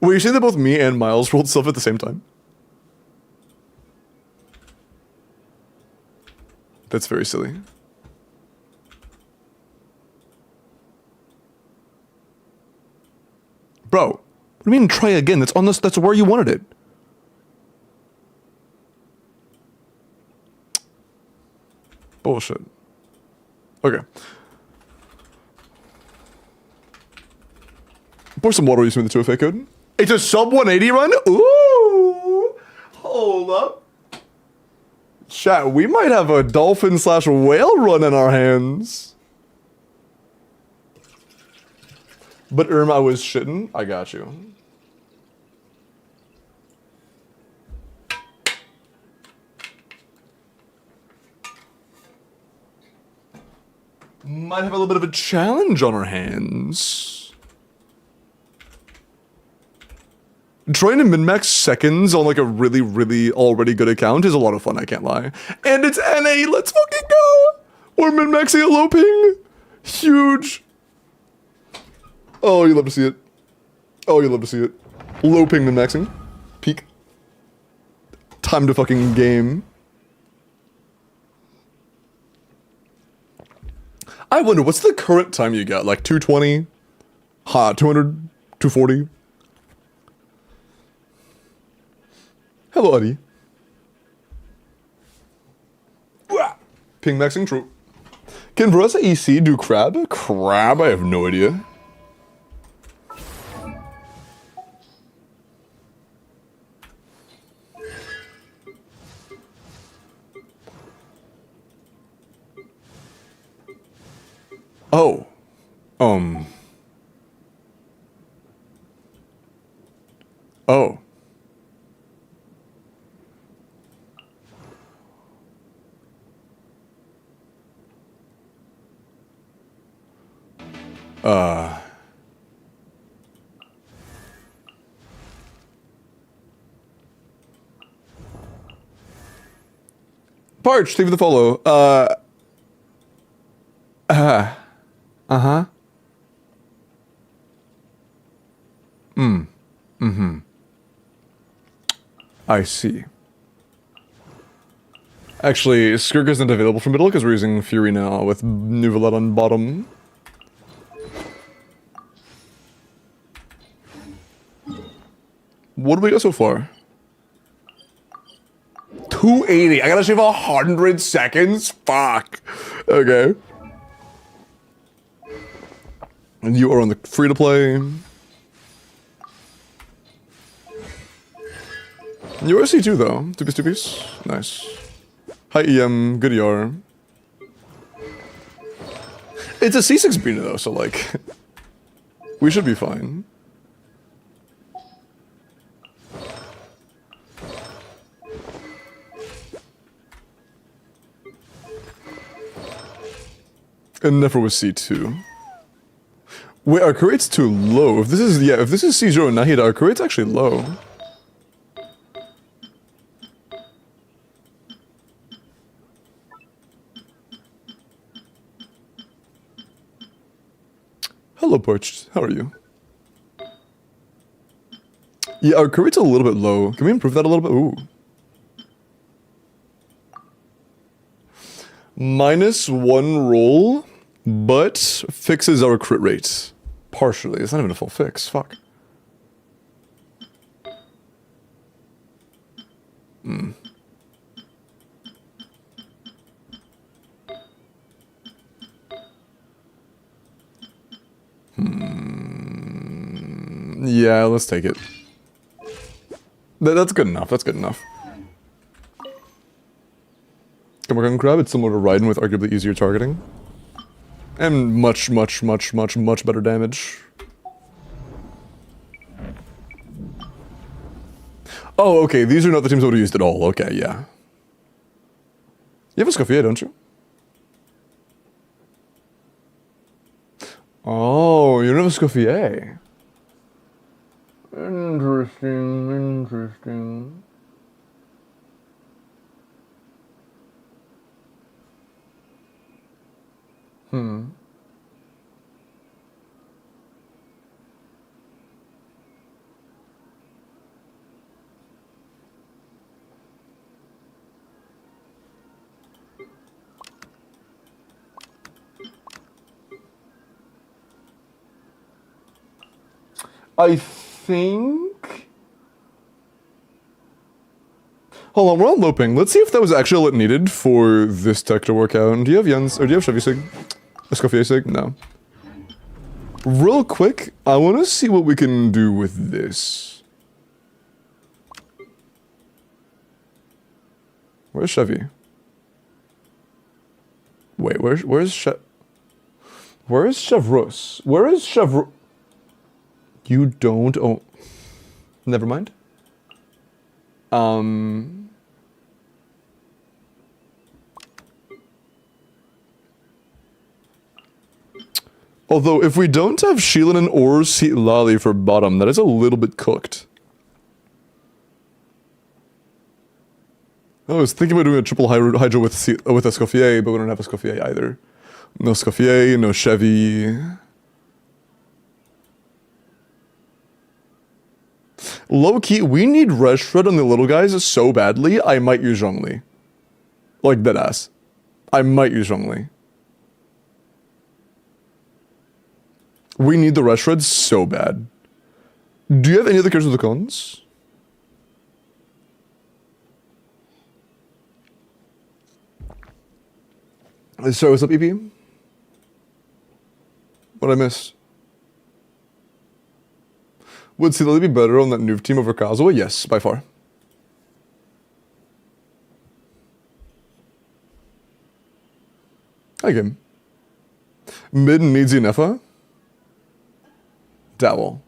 Wait, you say that both me and Miles rolled stuff at the same time? That's very silly. Bro, what do you mean try again? That's on this. That's where you wanted it. Bullshit. Okay. Pour some water using the 2FA code. It's a sub 180 run? Ooh! Hold up. Chat, we might have a dolphin/whale run in our hands. But Irma, I was shitting. I got you. Might have a little bit of a challenge on our hands. Trying to min-max seconds on like a really, really already good account is a lot of fun, I can't lie. And it's NA, let's fucking go! We're min-maxing a low ping! Huge! Oh, you love to see it. Oh, you love to see it. Low ping min-maxing. Peak. Time to fucking game. I wonder, what's the current time you got? Like 220? 200? 240? Hello, Eddie. Ping maxing, true. Can Varessa EC do crab? Crab? I have no idea. Oh. Oh. Parch, thank you for the follow. Uh-huh. I see. Actually, Skirk isn't available for middle because we're using Fury now with Nuvalet on bottom. What do we got so far? 280. I gotta shave 100 seconds? Fuck. Okay. And you are on the free-to-play. You're SC2 though. Tupies. Nice. Hi EM, good ER. It's a C6 Brina though, so like... we should be fine. And never was C2. Wait, our curate's too low. If this is, yeah, if this is C0 and Nahida, our curate's actually low. Hello, Poached. How are you? Yeah, our curate's a little bit low. Can we improve that a little bit? Ooh. -1 roll, but fixes our crit rate. Partially. It's not even a full fix. Fuck. Yeah, let's take it. That's good enough. That's good enough. Come Crab, it's similar to Raiden with arguably easier targeting. And much better damage. Oh, okay, these are not the teams I would have used at all. Okay, yeah. You have a Scoffier, don't you? Oh, you don't have a Scoffier. Interesting. I think... Hold on, we're on loping. Let's see if that was actually what needed for this tech to work out. Do you have Jens, or do you have Chevy Sig? Escoffier Sig? No. Real quick, I want to see what we can do with this. Where's Chevy? Wait, where's Where is Chevros? Where is Chevro? You don't own... Never mind. Although, if we don't have Sheelanin or Seat Lali for bottom, that is a little bit cooked. I was thinking about doing a triple Hydro with Escoffier, but we don't have Escoffier either. No Escoffier, no Chevy. Low-key, we need Reshred on the little guys so badly, I might use Zhongli. Like, deadass. I might use Zhongli. We need the Reshred so bad. Do you have any other characters with the cons? Sorry, what's up, EP? What'd I miss? Would Seat Lali be better on that noob team over Kazuha? Yes, by far. Hi, game. Mid needs Inefa? Dowel.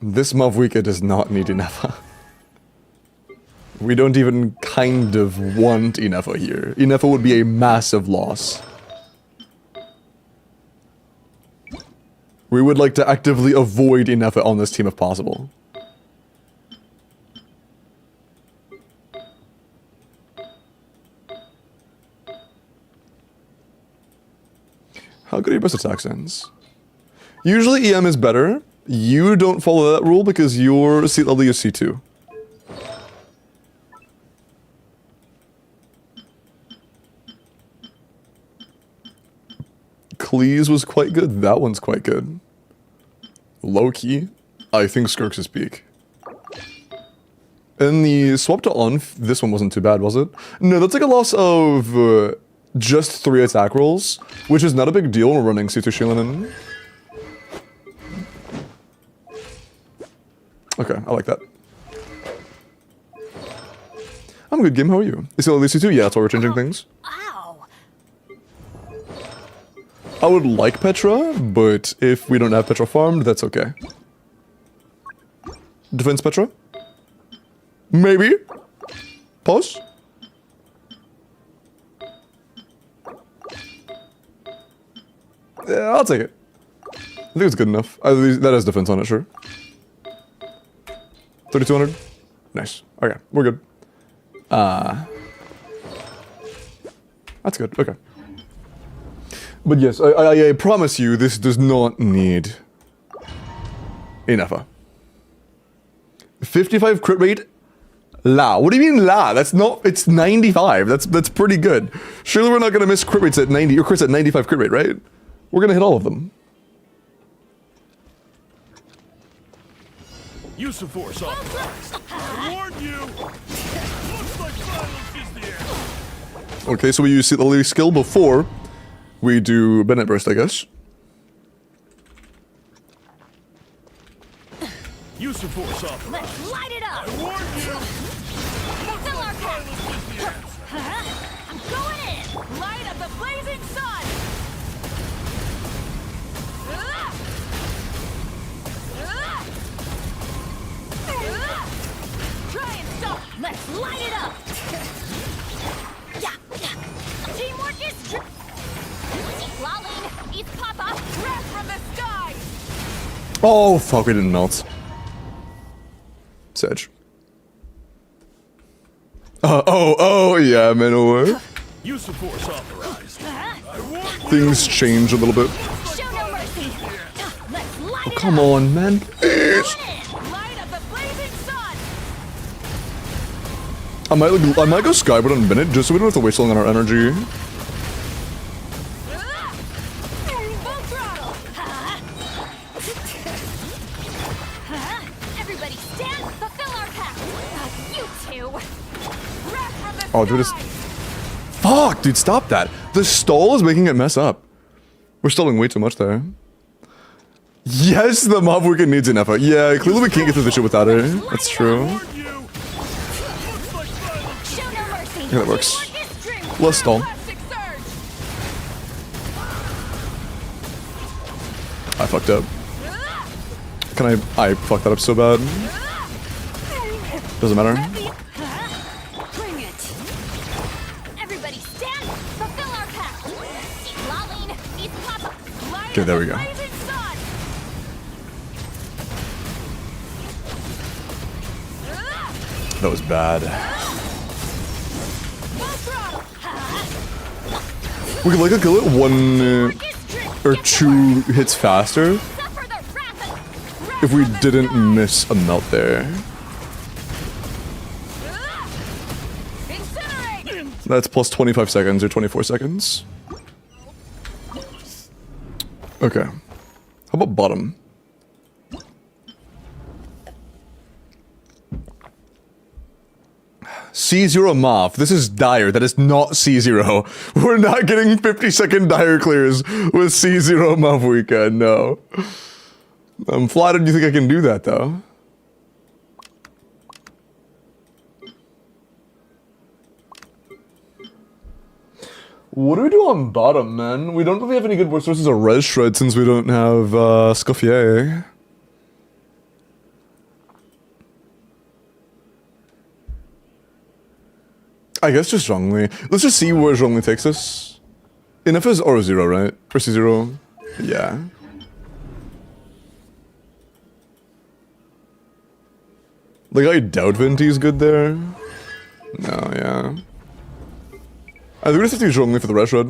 This Mavwika does not need Inefa. We don't even kind of want Inefa here. Inefa would be a massive loss. We would like to actively avoid Inefa on this team if possible. How good are your best attack sense? Usually EM is better. You don't follow that rule because your Seat Lali is C2. Cleese was quite good. That one's quite good. Low-key, I think Skirks is peak. And the swap to on, this one wasn't too bad, was it? No, that's like a loss of just 3 attack rolls, which is not a big deal when we're running C2 Sheelanin. Okay, I like that. I'm good, game. How are you? Is it at least C2? Yeah, that's why we're changing things. Ow! I would like Petra, but if we don't have Petra farmed, that's okay. Defense Petra? Maybe? Pause? Yeah, I'll take it. I think it's good enough. That has defense on it, sure. 3200? Nice. Okay, we're good. That's good, okay. But yes, I promise you, this does not need Inefa. 55 crit rate? La. What do you mean la? That's not, it's 95. That's pretty good. Surely we're not gonna miss crit rates at 90, or crits at 95 crit rate, right? We're gonna hit all of them. Use of force authorized. I warn you. Looks like silence is the answer. Okay, so we use Seat Lali skill before we do Bennett Burst, I guess. Use of force authorized. Let's light it up! I warn you. Fill our cup! Silence is the answer. I'm going in! Light up the blazing sun! Try and stop! Let's light it up! Teamwork is true! Lolling! Eat Papa! Wrath from the sky! Oh, fuck, we didn't melt. Sedge. Oh, yeah, man, over. Use of force authorized. I warn you. Things change a little bit. Show no mercy! Let's light it Come up! on, man. Please. Light up the blazing sun! I might go Skyward on Bennett just so we don't have to waste long on our energy. Full throttle! Everybody stand, fulfill our path! You two! Wrath from the Oh, dude, sky! Fuck, dude, stop that. The stall is making it mess up. We're stalling way too much there. Yes, the mob wicked needs an effort. Yeah, clearly we can't get through the shit without her. That's true. Warn you. Looks like silence. Show no mercy! Yeah, that works. Teamwork is strength! Let's stall. Plastic surge! I fucked up. I fucked that up so bad. Doesn't matter. Bring it! Everybody stand, fulfill our pact. Lolling, these pop. Okay, there we go. That was bad. We could like kill it one or two hits faster if we didn't miss a melt there. That's plus 25 seconds or 24 seconds. Okay. How about bottom? C0 Moth. This is dire. That is not C0. We're not getting 50-second dire clears with C0 Moth weekend. No. I'm flattered you think I can do that, though. What do we do on bottom, man? We don't really have any good sources of res shred since we don't have Scuffier. I guess just Zhongli. Let's just see where Zhongli takes us. Enough is Oro 0, right? Or C0? Yeah. Like, I doubt Venti's good there. No, yeah. I think we just have to use Zhongli for the res shred.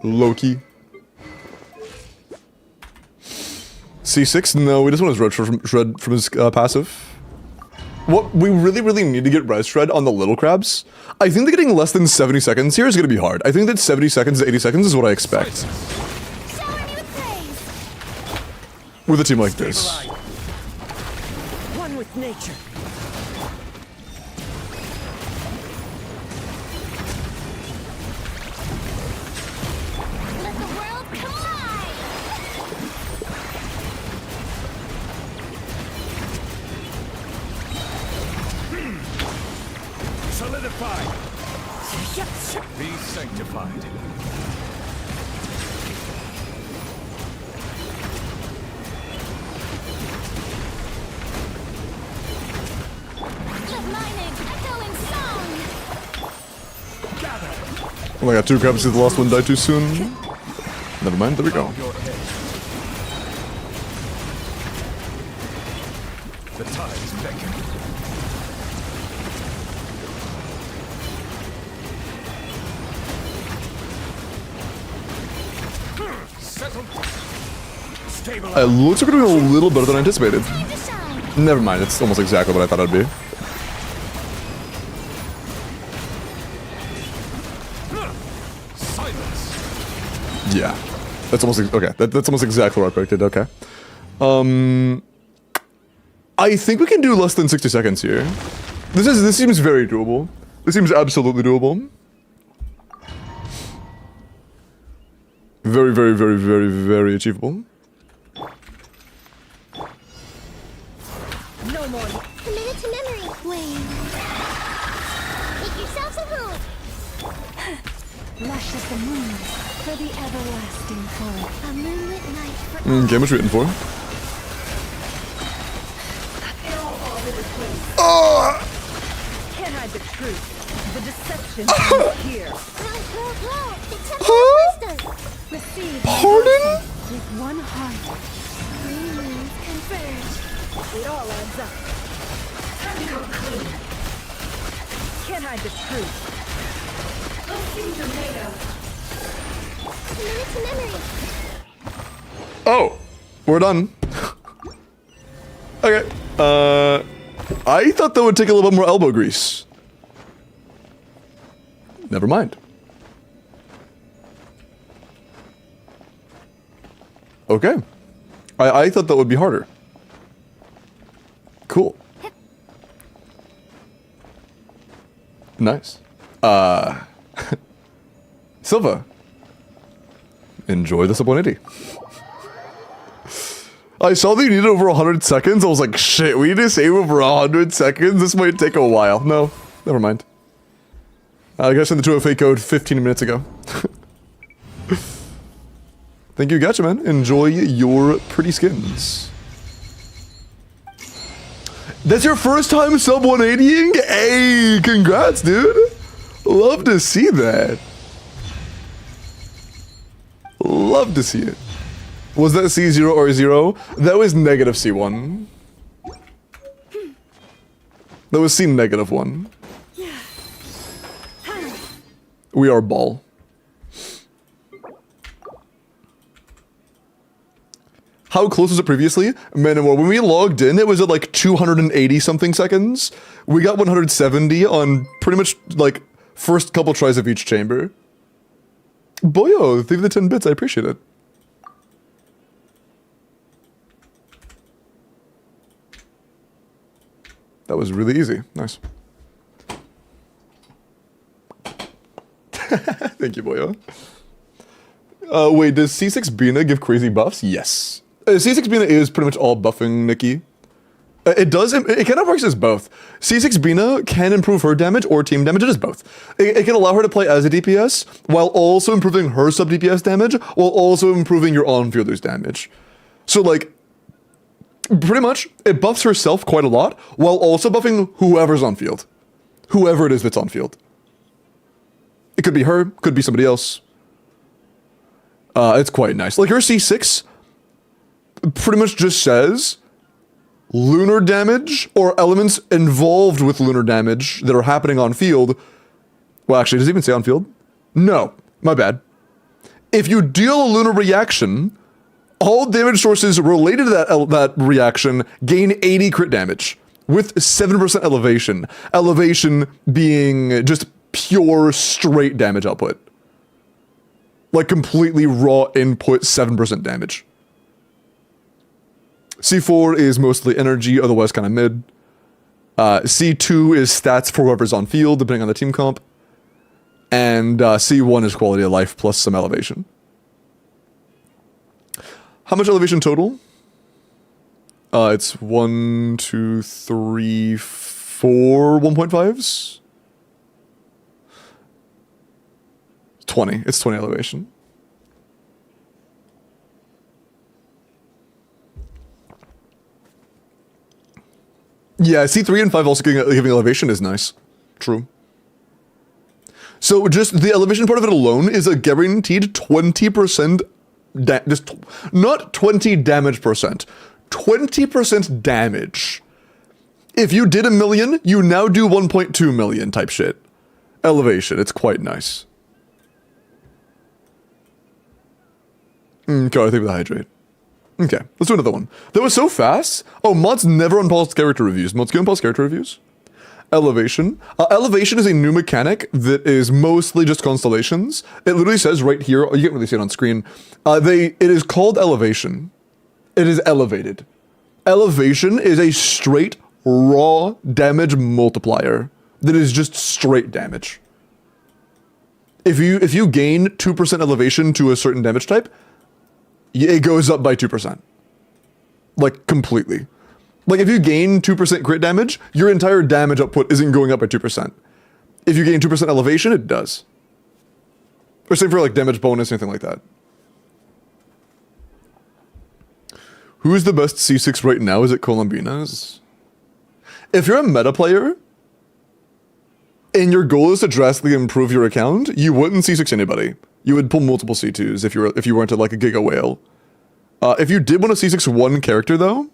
Loki. C6? No, we just want his red shred from his passive. What we really need to get res shred on the little crabs. I think that getting less than 70 seconds here is going to be hard. I think that 70 seconds to 80 seconds is what I expect. With a team like this. One with nature. Let the world collide. Solidified. Be sanctified. Let lightning echo in song. Oh my god, 2 crabs, did the last one die too soon? Never mind, there we go. The tides beckon. Settle. Stabilize. It looks like we're doing a little better than I anticipated. Time to shine. Never mind, it's almost exactly what I thought it'd be. Silence. Yeah. That's almost, okay, that's almost exactly what I predicted, okay. I think we can do less than 60 seconds here. This seems very doable. This seems absolutely doable. Very achievable. No more. Committed to memory. Wait. Make yourselves at home. Lush as the moon for the everlasting forest. A moonlit night for all. Okay, much waiting for. Can't hide the truth. The deception is here. Grow. The temple of wisdom. Receive Pardon? with one heart. Three moons converge. It all adds up. Can't hide the truth. Committed to memory. Oh, we're done. Okay. I thought that would take a little bit more elbow grease. Never mind. Okay. I thought that would be harder. Cool. Nice. Silva. Enjoy the sub 180. I saw that you needed over 100 seconds. I was like, shit, we need to save over 100 seconds. This might take a while. No, never mind. I got sent the 2FA code 15 minutes ago. Thank you, Gotcha, man. Enjoy your pretty skins. That's your first time sub 180ing? Hey, congrats, dude. Love to see that. Love to see it. Was that C0 or 0? That was negative C1. That was C negative 1. We are ball. How close was it previously? Man, when we logged in, it was at like 280 something seconds. We got 170 on pretty much like first couple tries of each chamber. Boyo, thank you for the 10 bits, I appreciate it. That was really easy. Nice. Thank you, Boyo. Wait, does C6 Bina give crazy buffs? Yes. C6 Bina is pretty much all buffing, Nikki. It does, it kind of works as both. C6 Bina can improve her damage or team damage, it is both. It can allow her to play as a DPS, while also improving her sub-DPS damage, while also improving your on-fielder's damage. So like, pretty much, it buffs herself quite a lot, while also buffing whoever's on field. Whoever it is that's on field. It could be her, could be somebody else. It's quite nice. Like her C6 pretty much just says lunar damage or elements involved with lunar damage that are happening on field. Well, actually, does it even say on field? No, my bad. If you deal a lunar reaction, all damage sources related to that reaction gain 80 crit damage with 7% elevation. Elevation being just pure straight damage output. Like completely raw input, 7% damage. C4 is mostly energy, otherwise kind of mid. C2 is stats for whoever's on field, depending on the team comp. And C1 is quality of life plus some elevation. How much elevation total? It's 1, 2, 3, 4 1.5s. 20. It's 20 elevation. Yeah, C3 and 5 also giving elevation is nice. True. So just the elevation part of it alone is a guaranteed 20% just not 20 damage percent. 20% damage. If you did 1 million, you now do 1.2 million type shit. Elevation, it's quite nice. Okay, I think with the hydrate. Okay, let's do another one. That was so fast. Oh, mods never unpaused character reviews. Mods, can you unpause character reviews? Elevation. Elevation is a new mechanic that is mostly just constellations. It literally says right here, you can't really see it on screen. It is called elevation. It is elevated. Elevation is a straight, raw damage multiplier that is just straight damage. If you gain 2% elevation to a certain damage type, it goes up by 2%. Like, completely. Like, if you gain 2% crit damage, your entire damage output isn't going up by 2%. If you gain 2% elevation, it does. Or same for, like, damage bonus, anything like that. Who is the best C6 right now? Is it Columbina's? If you're a meta player, and your goal is to drastically improve your account, you wouldn't C6 anybody. You would pull multiple C2s if you weren't at like a Giga Whale. If you did want to C6 one character though,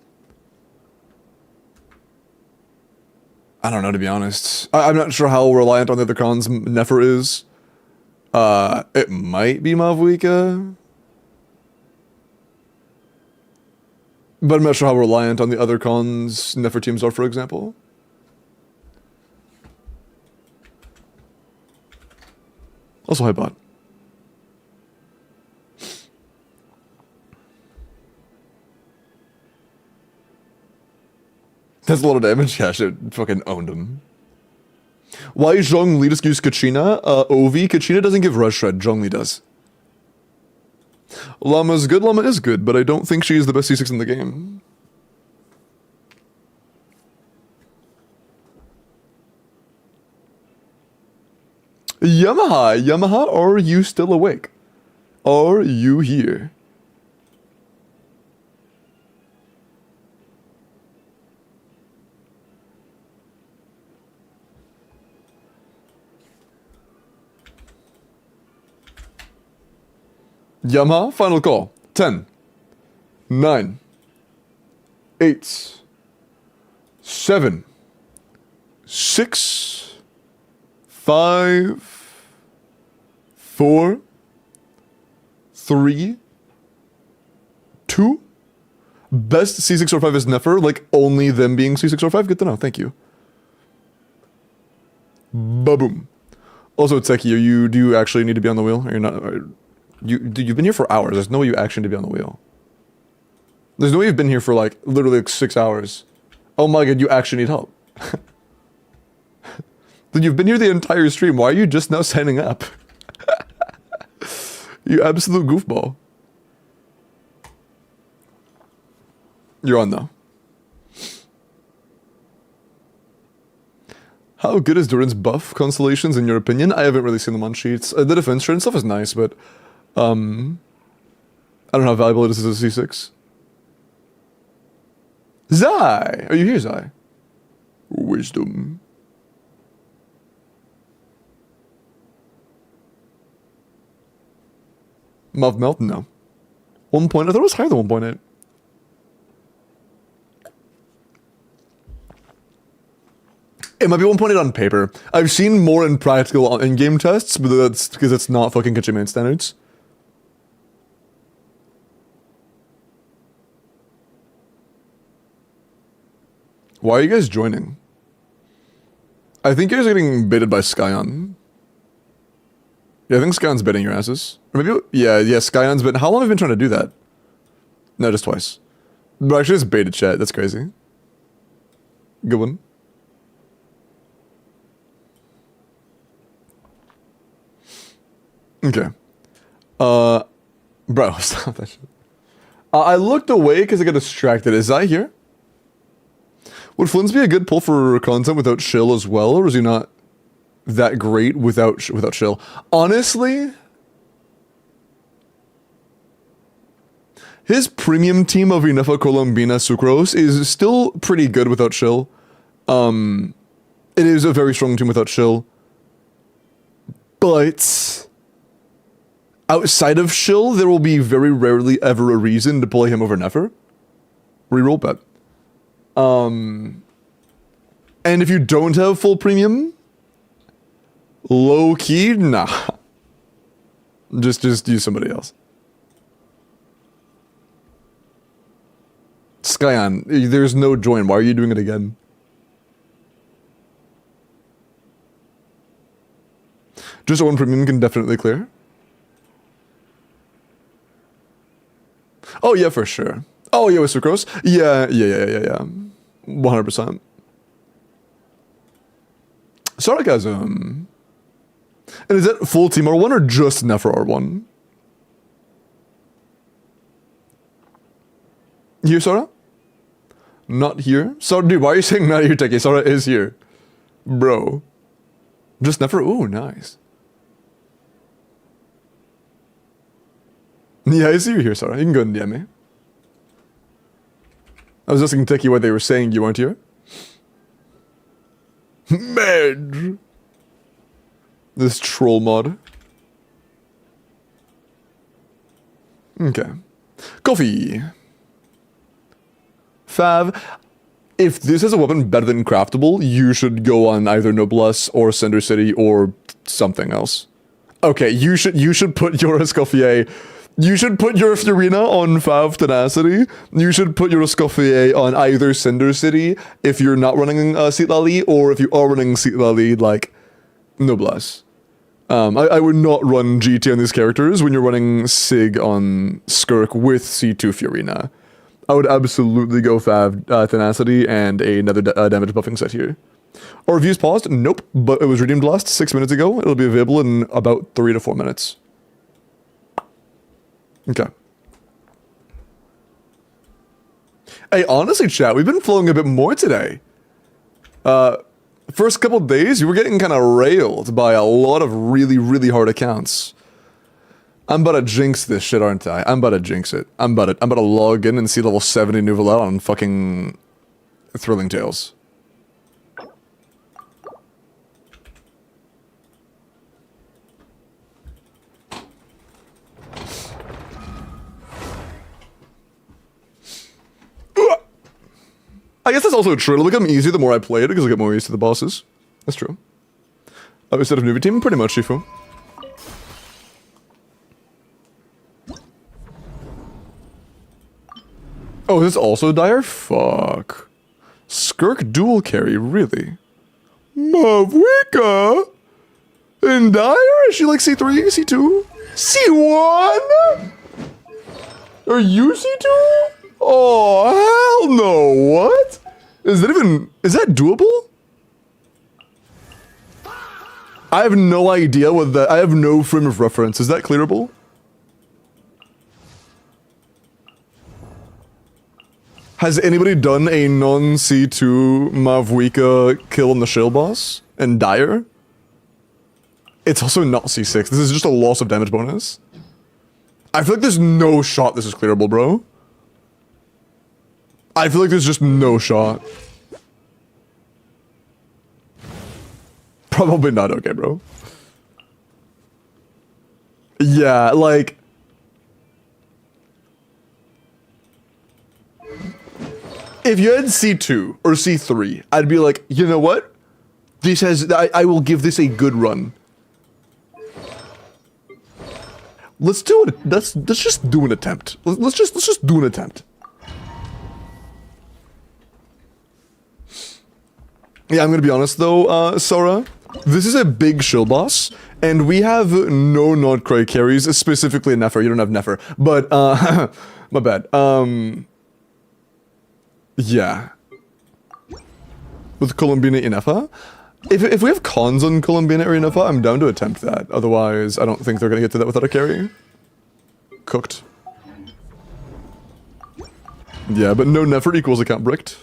I don't know, to be honest. I'm not sure how reliant on the other cons Nefer is. It might be Mavuika. But I'm not sure how reliant on the other cons Nefer teams are, for example. Also, hi bot. That's a lot of damage. Yeah, shit, fucking owned him. Why Zhongli just use Kachina? Ovi, Kachina doesn't give Rush Shred, Zhongli does. Llama's good, Llama is good, but I don't think she is the best C6 in the game. Yamaha, are you still awake? Are you here? Yamaha, final call. 10, 9, 8, 7, 6, 5, 4, 3, 2. Best C605 is never, like only them being C605. Good to know. Thank you. Ba-boom. Also, Techie, do you actually need to be on the wheel? Or you're not? You've been here for hours. There's no way you actually need to be on the wheel. There's no way you've been here for like literally like 6 hours. Oh my god, you actually need help. Then you've been here the entire stream. Why are you just now signing up? You absolute goofball. You're on though. How good is Durin's buff constellations in your opinion? I haven't really seen them on sheets. The defense turn stuff is nice, but I don't know how valuable it is as a C6. Zai! Are you here, Zai? Wisdom. Melt? No. 1 point? I thought it was higher than 1.8. It might be 1.8 on paper. I've seen more in practical in-game tests, but that's because it's not fucking Genshin main standards. Why are you guys joining? I think you guys are getting baited by Skyon. Yeah, I think Skyan's baiting your asses. Or maybe, yeah, Skyan's been. How long have you been trying to do that? No, just twice. But actually, it's baited chat. That's crazy. Good one. Okay. Bro, stop that shit. I looked away because I got distracted. Is I here? Would Flynn's be a good pull for content without Shill as well, or is he not that great without Shill? Honestly, his premium team of Inefa, Colombina, Sucrose is still pretty good without Shill. It is a very strong team without Shill. But outside of Shill, there will be very rarely ever a reason to play him over Nefer. Reroll bet. And if you don't have full premium, low key, nah. Just use somebody else. Skyon, there's no join. Why are you doing it again? Just one premium can definitely clear. Oh yeah, for sure. Oh yeah, with Sucrose? Yeah. 100%. Sarcasm. And is that full team R1 or just Nefer R1? Here, Sora? Not here? So, dude, why are you saying not here, Techie? Sora is here. Bro. Just Nefer? Ooh, nice. Yeah, I see you here, Sora. You can go and DM me. I was asking Techie what they were saying. You weren't here? Mad. This troll mod. Okay. Coffee. Fav. If this is a weapon better than craftable, you should go on either Noblesse or Cinder City or something else. Okay, you should put your Escoffier. You should put your Furina on Fav Tenacity. You should put your Escoffier on either Cinder City if you're not running Citlali, or if you are running Citlali, like Noblesse. I would not run GT on these characters when you're running Sig on Skirk with C2 Furina. I would absolutely go Fav Tenacity and another damage buffing set here. Our reviews paused? Nope, but it was redeemed last 6 minutes ago. It'll be available in about 3 to 4 minutes. Okay. Hey, honestly, chat, we've been flowing a bit more today. First couple days, you were getting kind of railed by a lot of really, really hard accounts. I'm about to jinx this shit, aren't I? I'm about to jinx it. I'm about to log in and see level 70 Nouveau on fucking Thrilling Tales. I guess that's also true. It'll become easier the more I play it because I get more used to the bosses. That's true. Instead of newbie team, pretty much, Shifu. Oh, is this also dire? Fuck. Skirk dual carry, really? Mavwika? In dire? Is she like C3, C2? C1? Are you C2? Oh, hell no. What? Is that doable? I have no idea what that, I have no frame of reference. Is that clearable? Has anybody done a non-C2 Mavwika kill on the shield boss in dire? It's also not C6. This is just a loss of damage bonus. I feel like there's no shot this is clearable, bro. I feel like there's just no shot. Probably not okay, bro. Yeah, like... If you had C2 or C3, I'd be like, you know what? This has... I will give this a good run. Let's do it. Let's just do an attempt. Let's just do an attempt. Yeah, I'm gonna be honest though, Sora. This is a big shield boss, and we have no Nordcry carries, specifically Nefer. You don't have Nefer, but my bad. Yeah. With Columbina Inefa? If we have cons on Columbina or Inefa, I'm down to attempt that. Otherwise, I don't think they're gonna get to that without a carry. Cooked. Yeah, but no Nefer equals account bricked.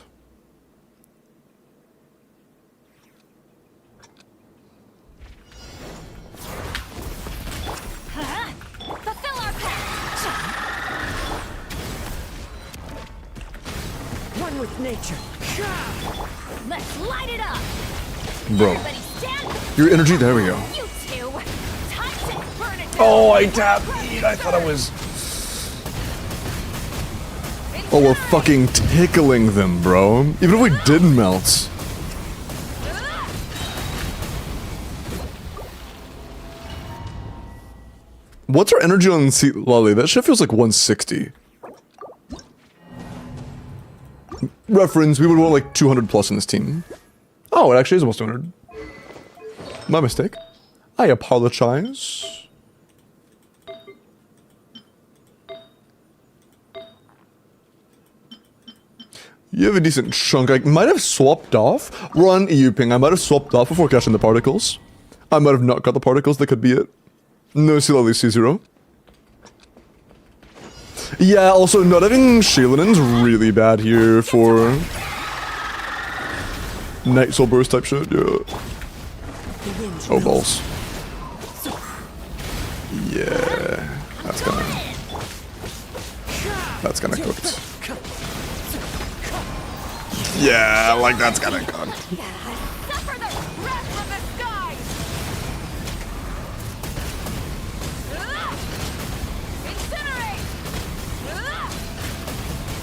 Fulfill our pact. One with nature. Let's light it up. Bro. Everybody stand. Your energy, there we go. You two. Time to burn it down. Oh, I tapped. I thought I was... Oh, we're fucking tickling them, bro. Even if we didn't melt. What's our energy on Lolly? That shit feels like 160. Reference, we would want like 200 plus in this team. Oh, it actually is almost 200. My mistake. I apologize. You have a decent chunk. I might have swapped off. Run EU ping. I might have swapped off before catching the particles. I might have not got the particles. That could be it. No Silali C0. Yeah, also not having Shailinen's really bad here for Night Soul Burst type shit, yeah. Oh balls. Yeah. That's kinda cooked. Yeah, like that's kinda cooked. Suffer the wrath of the skies. Incinerate.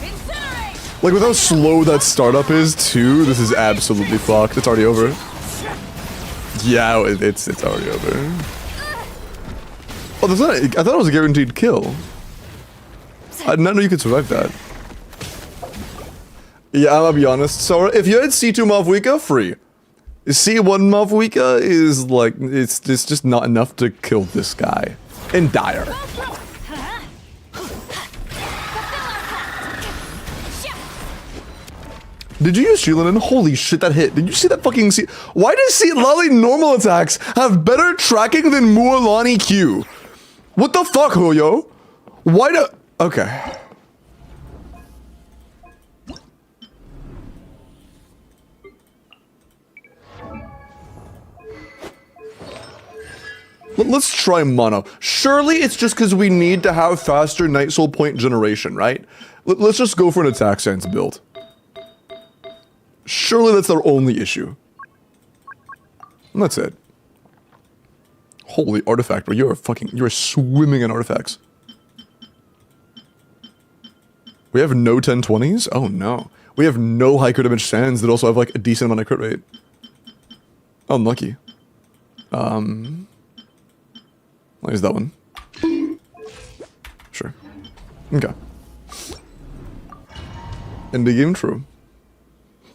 Incinerate. Like with how slow that startup is too, this is absolutely fucked. It's already over. Yeah, it's already over. Oh, that's not. I thought it was a guaranteed kill. I did not know you could survive that. Yeah, I'm gonna be honest, Sora. If you had C2 Mavwika, free. C1 Mavwika is like it's just not enough to kill this guy. In dire. Did you use Shailen? Holy shit, that hit. Did you see that fucking C? Why does Lolly normal attacks have better tracking than Mualani Q? What the fuck, Julio? Why do... Okay. Let's try mono. Surely it's just because we need to have faster Night Soul point generation, right? Let's just go for an attack stance build. Surely that's our only issue. And that's it. Holy artifact, bro. You're swimming in artifacts. We have no 1020s? Oh no. We have no high crit damage sands that also have like a decent amount of crit rate. Unlucky. Why is that one? Sure. Okay. End of game, true.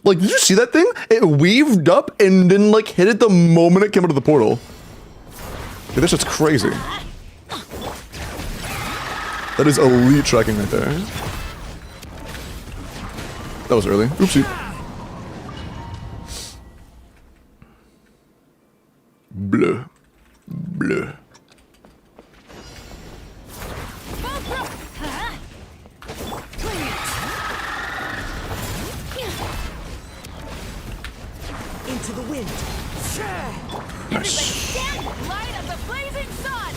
Like, did you see that thing? It weaved up and then like hit it the moment it came out of the portal. Yeah, this shit's crazy. That is elite tracking right there. That was early. Oopsie. Bleu. Bleu. Into the wind. Everybody stand in the light of the blazing sun!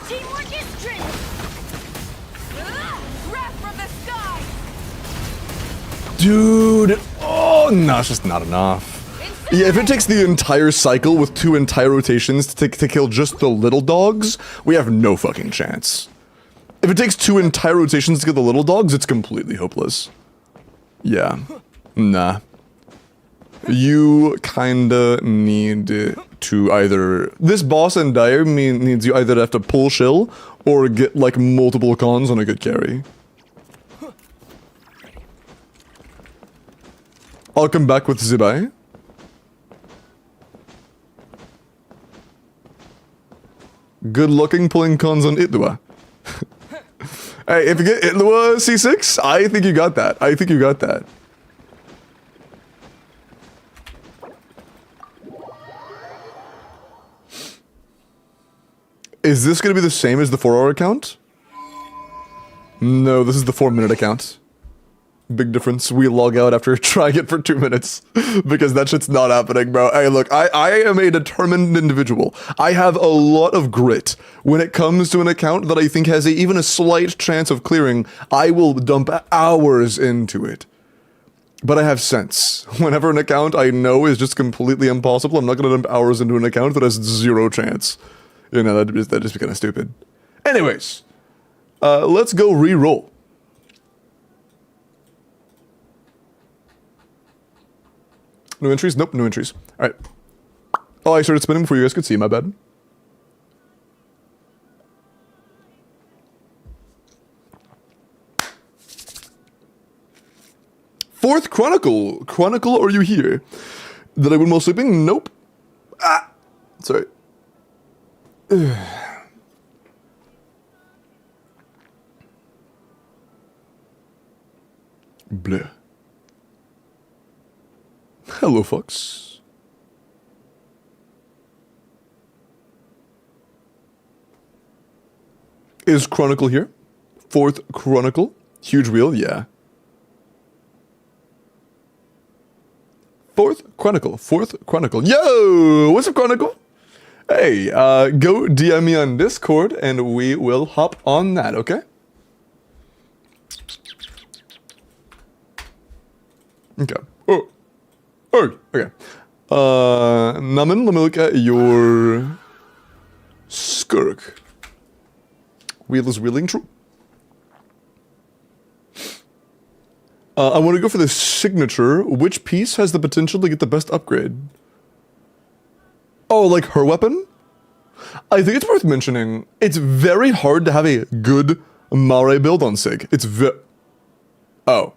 Teamwork is strength! Wrath from the sky! Dude. Oh, no, it's just not enough. Yeah, if it takes the entire cycle with 2 entire rotations to kill just the little dogs, we have no fucking chance. If it takes 2 entire rotations to kill the little dogs, it's completely hopeless. Yeah. Nah. You kinda need to either... This boss in Dire needs you either to have to pull shill or get like multiple cons on a good carry. I'll come back with Zibai. Good looking pulling cons on Itlua. Hey, if you get Itlua C6, I think you got that. I think you got that. Is this gonna be the same as the 4-hour account? No, this is the 4-minute account. Big difference. We log out after trying it for 2 minutes because that shit's not happening, bro. Hey, look, I am a determined individual. I have a lot of grit. When it comes to an account that I think has even a slight chance of clearing, I will dump hours into it. But I have sense. Whenever an account I know is just completely impossible, I'm not gonna dump hours into an account that has 0 chance. You know, that'd just be kind of stupid. Anyways, let's go re-roll. No entries? Nope, no entries. Alright. Oh, I started spinning before you guys could see, my bad. Fourth Chronicle. Chronicle, are you here? Did I win while sleeping? Nope. Ah! Sorry. Bleh. Hello, Fox. Is Chronicle here? Fourth Chronicle? Huge wheel, yeah. Fourth Chronicle. Yo! What's up, Chronicle? Hey, go DM me on Discord and we will hop on that, okay? Okay. Oh. Oh, okay. Namen, let me look at your Skirk. Wheel is wheeling, true. I want to go for the signature. Which piece has the potential to get the best upgrade? Oh, like her weapon? I think it's worth mentioning. It's very hard to have a good Mare build on Sig. It's Oh.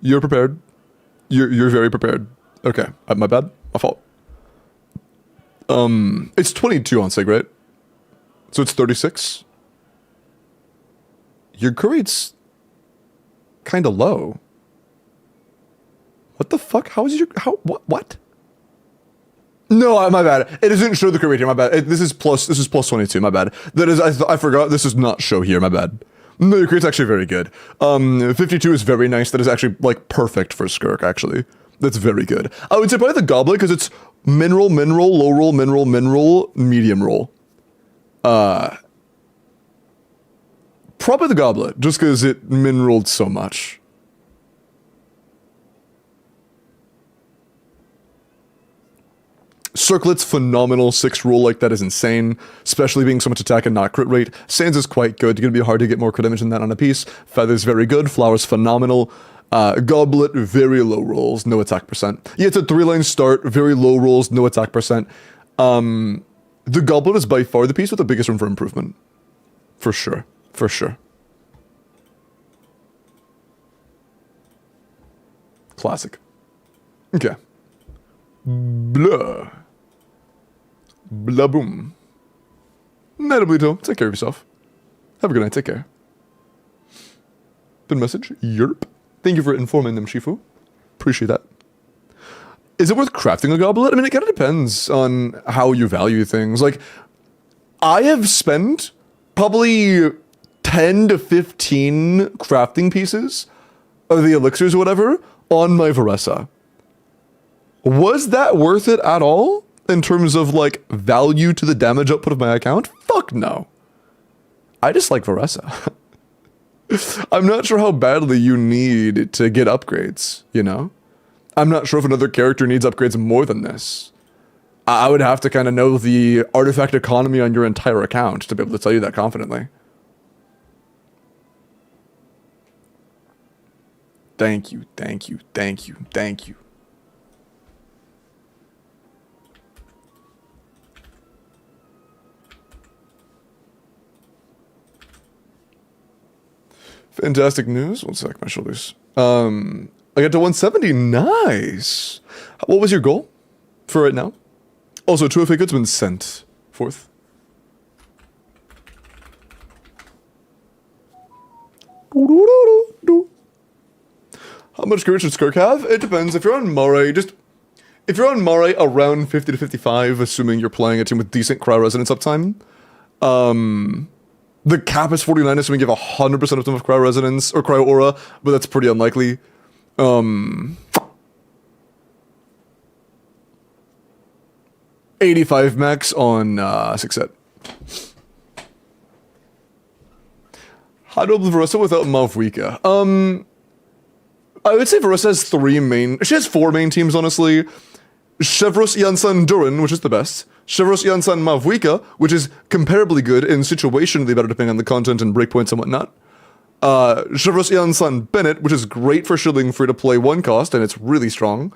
You're prepared. You're very prepared. Okay, my bad. My fault. It's 22 on Sig, right? So it's 36. Your crit rate's kind of low. What the fuck? How is your what? No, my bad. It doesn't show the crit rate here. My bad. This is plus 22. My bad. That is I forgot. This does not show here. My bad. No, your crit's actually very good. 52 is very nice. That is actually like perfect for Skirk. Actually, that's very good. I would say probably the Goblet because it's mineral, low roll, mineral, medium roll. Probably the Goblet just because it mineraled so much. Circlet's phenomenal, 6 roll like that is insane, especially being so much attack and not crit rate. Sands is quite good, gonna be hard to get more crit damage than that on a piece. Feather's very good, Flower's phenomenal. Goblet, very low rolls, no attack percent. Yeah, it's a 3-line start, very low rolls, no attack percent. The Goblet is by far the piece with the biggest room for improvement. For sure, for sure. Classic. Okay. Blah. Blah boom. Night, Oblito. Take care of yourself. Have a good night. Take care. Good message. Yerp. Thank you for informing them, Shifu. Appreciate that. Is it worth crafting a goblet? I mean, it kind of depends on how you value things. Like, I have spent probably 10 to 15 crafting pieces of the elixirs or whatever on my Varessa. Was that worth it at all in terms of like value to the damage output of my account? Fuck no. I just like Varessa. I'm not sure how badly you need to get upgrades, you know? I'm not sure if another character needs upgrades more than this. I would have to kind of know the artifact economy on your entire account to be able to tell you that confidently. Thank you, thank you, thank you, thank you. Fantastic news. One sec, my shoulders. I got to 170. Nice. What was your goal for right now? Also, 2FA goods been sent forth. How much courage should Skirk have? It depends. If you're on Moray, if you're on Moray around 50 to 55, assuming you're playing a team with decent cryo resonance uptime, the cap is 49, assuming you have 100% of them of cryo resonance or cryo aura, but that's pretty unlikely. 85 max on 6 set. How to build Varessa without Mavwika? I would say Varessa has 3 main... She has 4 main teams, honestly. Chevros, Yansan, Durin, which is the best. Chevros, Yansan, Mavwika, which is comparably good and situationally better depending on the content and breakpoints and whatnot. Chevros, Yansan, Bennett, which is great for shielding free to play 1 cost, and it's really strong.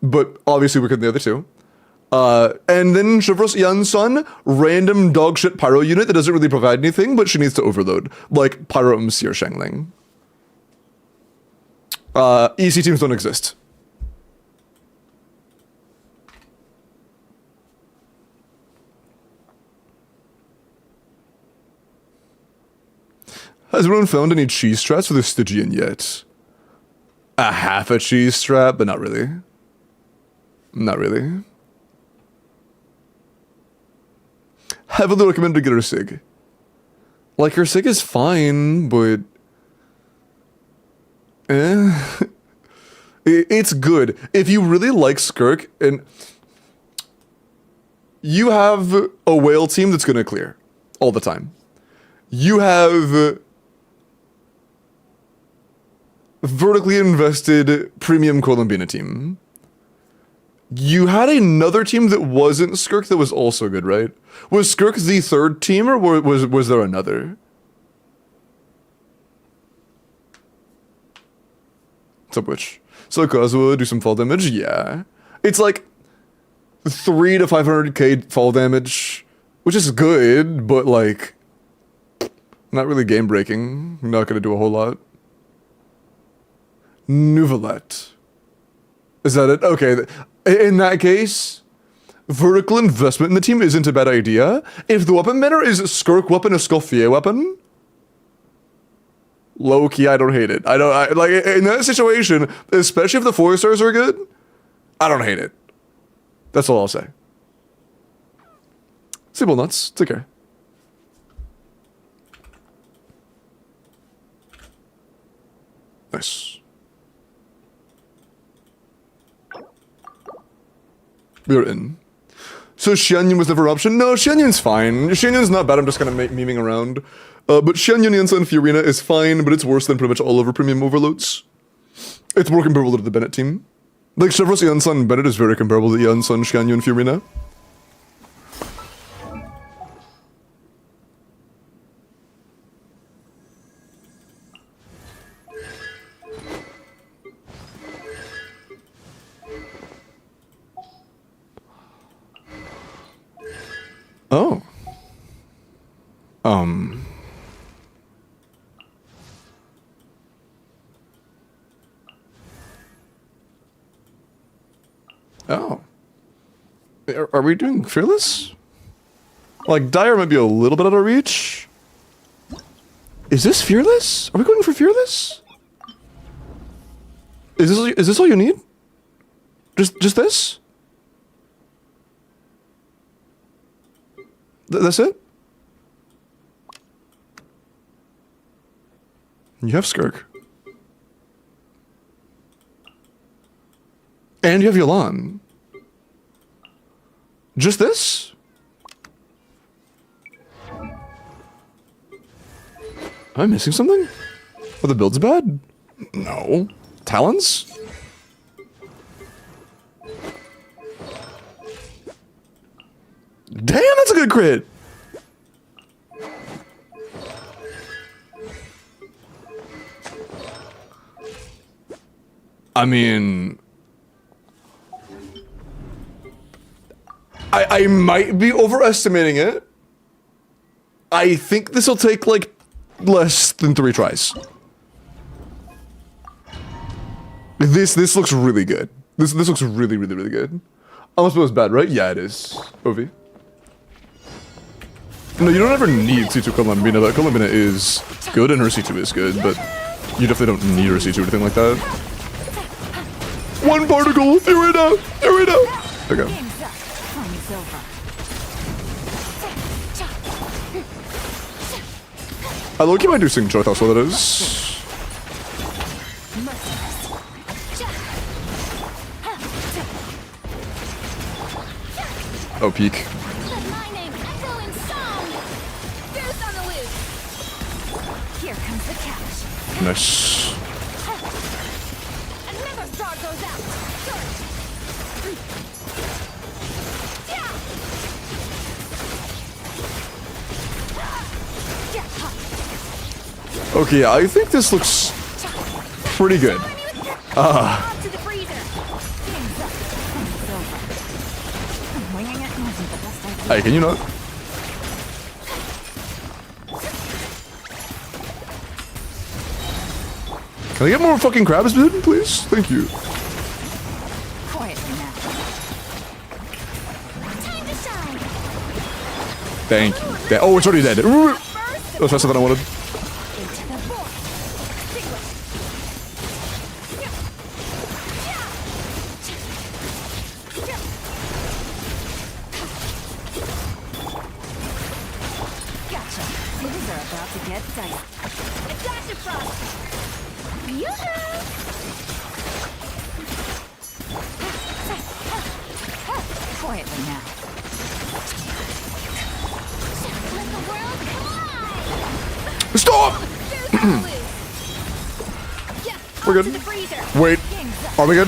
But obviously weaker than the other 2. And then Chevros, Yansan, random dogshit pyro unit that doesn't really provide anything, but she needs to overload. Like Pyro MC or Shangling. EC teams don't exist. Has anyone found any cheese straps for the Stygian yet? A half a cheese strap, but not really. Not really. Heavily recommended to get her Sig. Like, her Sig is fine, but... It's good. If you really like Skirk, and... You have a whale team that's gonna clear. All the time. You have... vertically invested premium Columbina team. You had another team that wasn't Skirk that was also good, right? Was Skirk the 3rd team, or was there another? What's up, Witch? So Kazuha, do some fall damage? Yeah. It's like 3 to 500k fall damage, which is good, but like not really game breaking. Not gonna do a whole lot. Nouvelette. Is that it? Okay. In that case, vertical investment in the team isn't a bad idea. If the weapon banner is Skirk weapon, a Scoffier weapon, low key, I don't hate it. Like in that situation, especially if the 4 stars are good, I don't hate it. That's all I'll say. Simple nuts. Take care. Nice. We are in. So Xianyun was never an option? No, Xianyun's fine. Xianyun's not bad, I'm just kind of memeing around. But Xianyun Yansan Fiorina is fine, but it's worse than pretty much all over premium overloads. It's more comparable to the Bennett team. Like, Chevros Yansan Bennett is very comparable to Yansan, Xianyun, Fiorina. Oh. Are we doing Fearless? Like, Dire might be a little bit out of reach. Is this Fearless? Are we going for Fearless? Is this all you need? Just this? That's it? You have Skirk. And you have Yolan. Just this? Am I missing something? Are the builds bad? No. Talons? Damn, that's a good crit! I mean... I might be overestimating it. I think this will take, like, less than 3 tries. This looks really good. This looks really good. Unless it was bad, right? Yeah, it is. Ovi. No, you don't ever need C2 Columbina, but Columbina is good and her C2 is good, but you definitely don't need her C2 or anything like that. 1 particle! Here it out! Here it out! Okay. I low-key might do Sing Choice, that's what it is. Oh, peak. Nice. Okay, I think this looks pretty good. Hey, can you not? Can I get more fucking crabs, dude, please? Thank you. Thank you. Oh, it's already dead. That was faster than I wanted. Stop! We're good. Wait, are we good?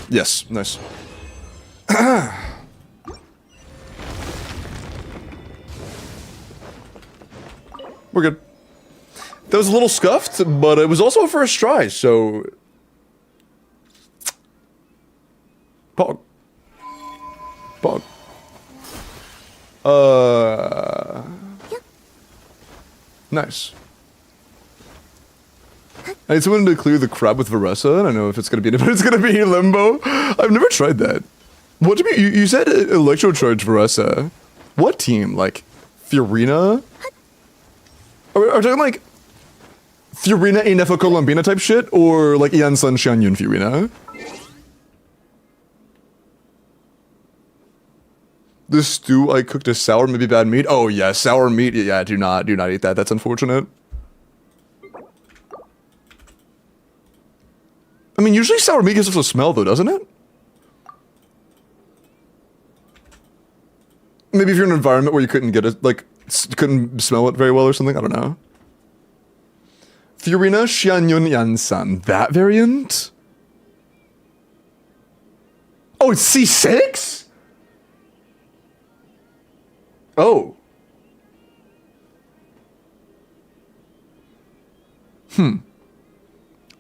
Yes, nice. We're good. That was a little scuffed, but it was also a first try, so... Pog. Pog. Nice. I need someone to clear the crab with Varessa. I don't know if it's gonna be but it's gonna be Limbo. I've never tried that. What do you said Electro Charge Varessa. What team? Like Fiorina? Are we talking like Fiorina Inefo Colombina type shit? Or like Ian Sun Xianyun Fiorina? The stew I cooked is sour, maybe bad meat. Oh yeah, sour meat. Yeah, do not eat that. That's unfortunate. I mean, usually sour meat gives us a smell though, doesn't it? Maybe if you're in an environment where you couldn't get it, like, couldn't smell it very well or something. I don't know. Fiorina Xianyun Yansan. That variant? Oh, it's C6? Oh. Well,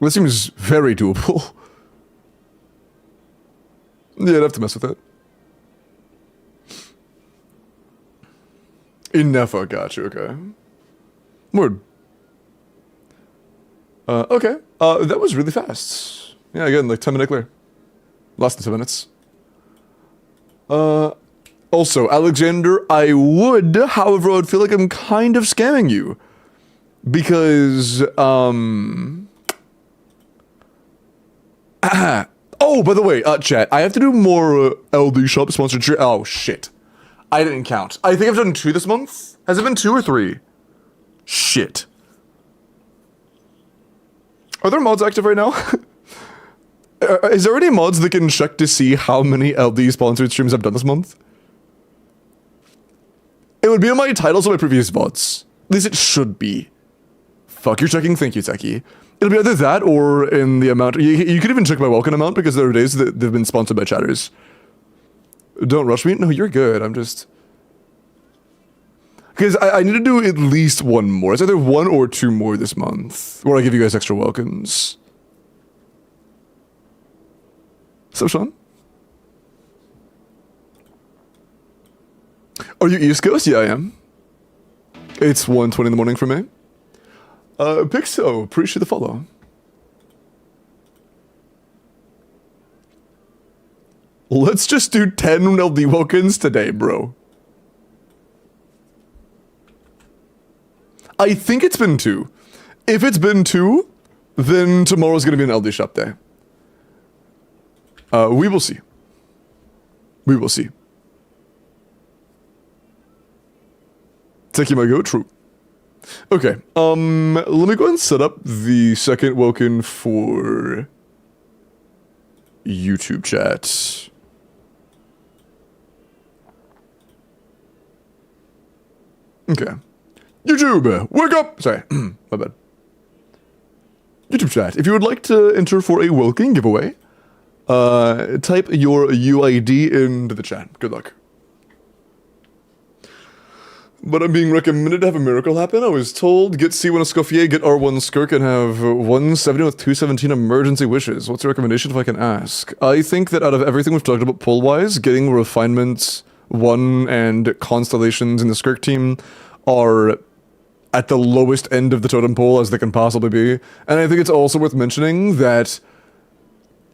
this seems very doable. Yeah, I'd have to mess with it. In Nefa, gotcha, okay. Word. Okay. That was really fast. Yeah, again, like 10-minute clear. Less than 10 minutes. Also, Alexander, I would, however, I would feel like I'm kind of scamming you. Because, oh, by the way, chat, I have to do more LD shop sponsored shit. Oh, shit. I didn't count. I think I've done 2 this month. Has it been 2 or 3? Shit. Are there mods active right now? Is there any mods that can check to see how many LD sponsored streams I've done this month? It would be on my titles of my previous VODs. At least it should be. Fuck, you're checking? Thank you, Techie. It'll be either that or in the amount. You could even check my welcome amount because there are days that they've been sponsored by chatters. Don't rush me. No, you're good. I'm just... Because I need to do at least 1 more. It's either 1 or 2 more this month where I give you guys extra welcomes. So, Sean? Are you East Coast? Yeah, I am. It's 1:20 in the morning for me. Pixo, appreciate the follow. Let's just do 10 LD welcomes today, bro. I think it's been 2. If it's been 2, then tomorrow's gonna be an LD shop day. We will see. We will see. Taking my go, true. Okay, let me go ahead and set up the second welcome for YouTube chat. Okay. YouTube, wake up! Sorry, my bad. YouTube chat, if you would like to enter for a welcome giveaway, type your UID into the chat. Good luck. But I'm being recommended to have a miracle happen. I was told, get C1 Escoffier, get R1 Skirk, and have 170 with 217 emergency wishes. What's your recommendation if I can ask? I think that out of everything we've talked about pull-wise, getting Refinement 1 and Constellations in the Skirk team are at the lowest end of the totem pole as they can possibly be. And I think it's also worth mentioning that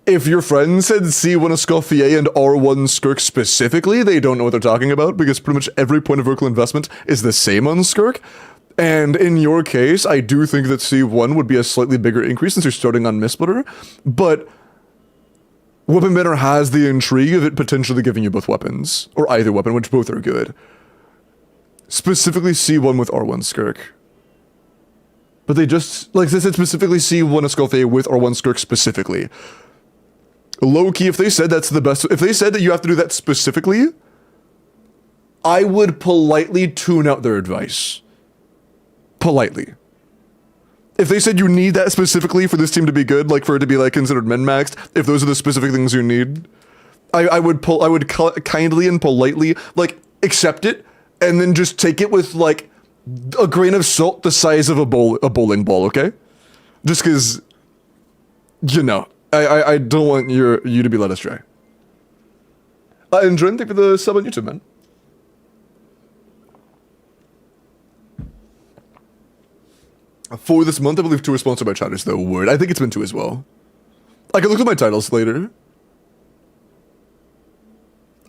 if your friend said C1 Escoffier and R1 Skirk specifically, they don't know what they're talking about because pretty much every point of vertical investment is the same on Skirk. And in your case, I do think that C1 would be a slightly bigger increase since you're starting on Mist-Splitter, but Weapon Banner has the intrigue of it potentially giving you both weapons, or either weapon, which both are good. Specifically C1 with R1 Skirk. But they just, like they said specifically C1 Escoffier with R1 Skirk specifically. Low-key, if they said that's the best, if they said that you have to do that specifically, I would politely tune out their advice. Politely. If they said you need that specifically for this team to be good, like for it to be like considered min-maxed, if those are the specific things you need, I would kindly and politely, like, accept it, and then just take it with, like, a grain of salt the size of a bowling ball, okay? Just because, you know, I don't want you to be led astray. And Dren, thank you for the sub on YouTube, man. For this month, I believe 2 are sponsored by chatters, though. Word. I think it's been 2 as well. I can look at my titles later.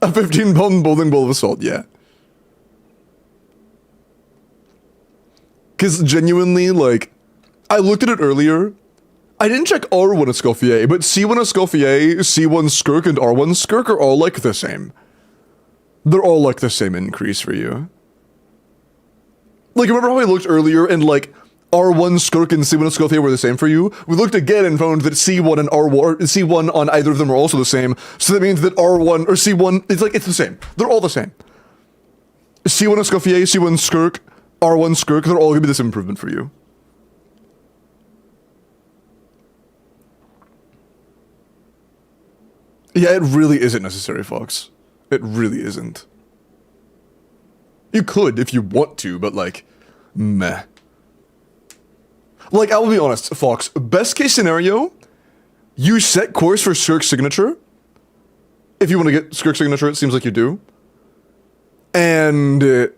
A 15-pound bowling ball of assault, yeah. Because genuinely, like, I looked at it earlier. I didn't check R1 Escoffier, but C1 Escoffier, C1 Skirk, and R1 Skirk are all like the same. They're all like the same increase for you. Like, remember how I looked earlier and, like, R1 Skirk and C1 Escoffier were the same for you? We looked again and found that C1 and R1, C1 on either of them are also the same, so that means that R1, or C1, it's the same. They're all the same. C1 Escoffier, C1 Skirk, R1 Skirk, they're all gonna be this improvement for you. Yeah, it really isn't necessary, Fox. It really isn't. You could if you want to, but like, meh. Like, I will be honest, Fox, best case scenario, you set course for Skirk's signature. If you want to get Skirk's signature, it seems like you do. And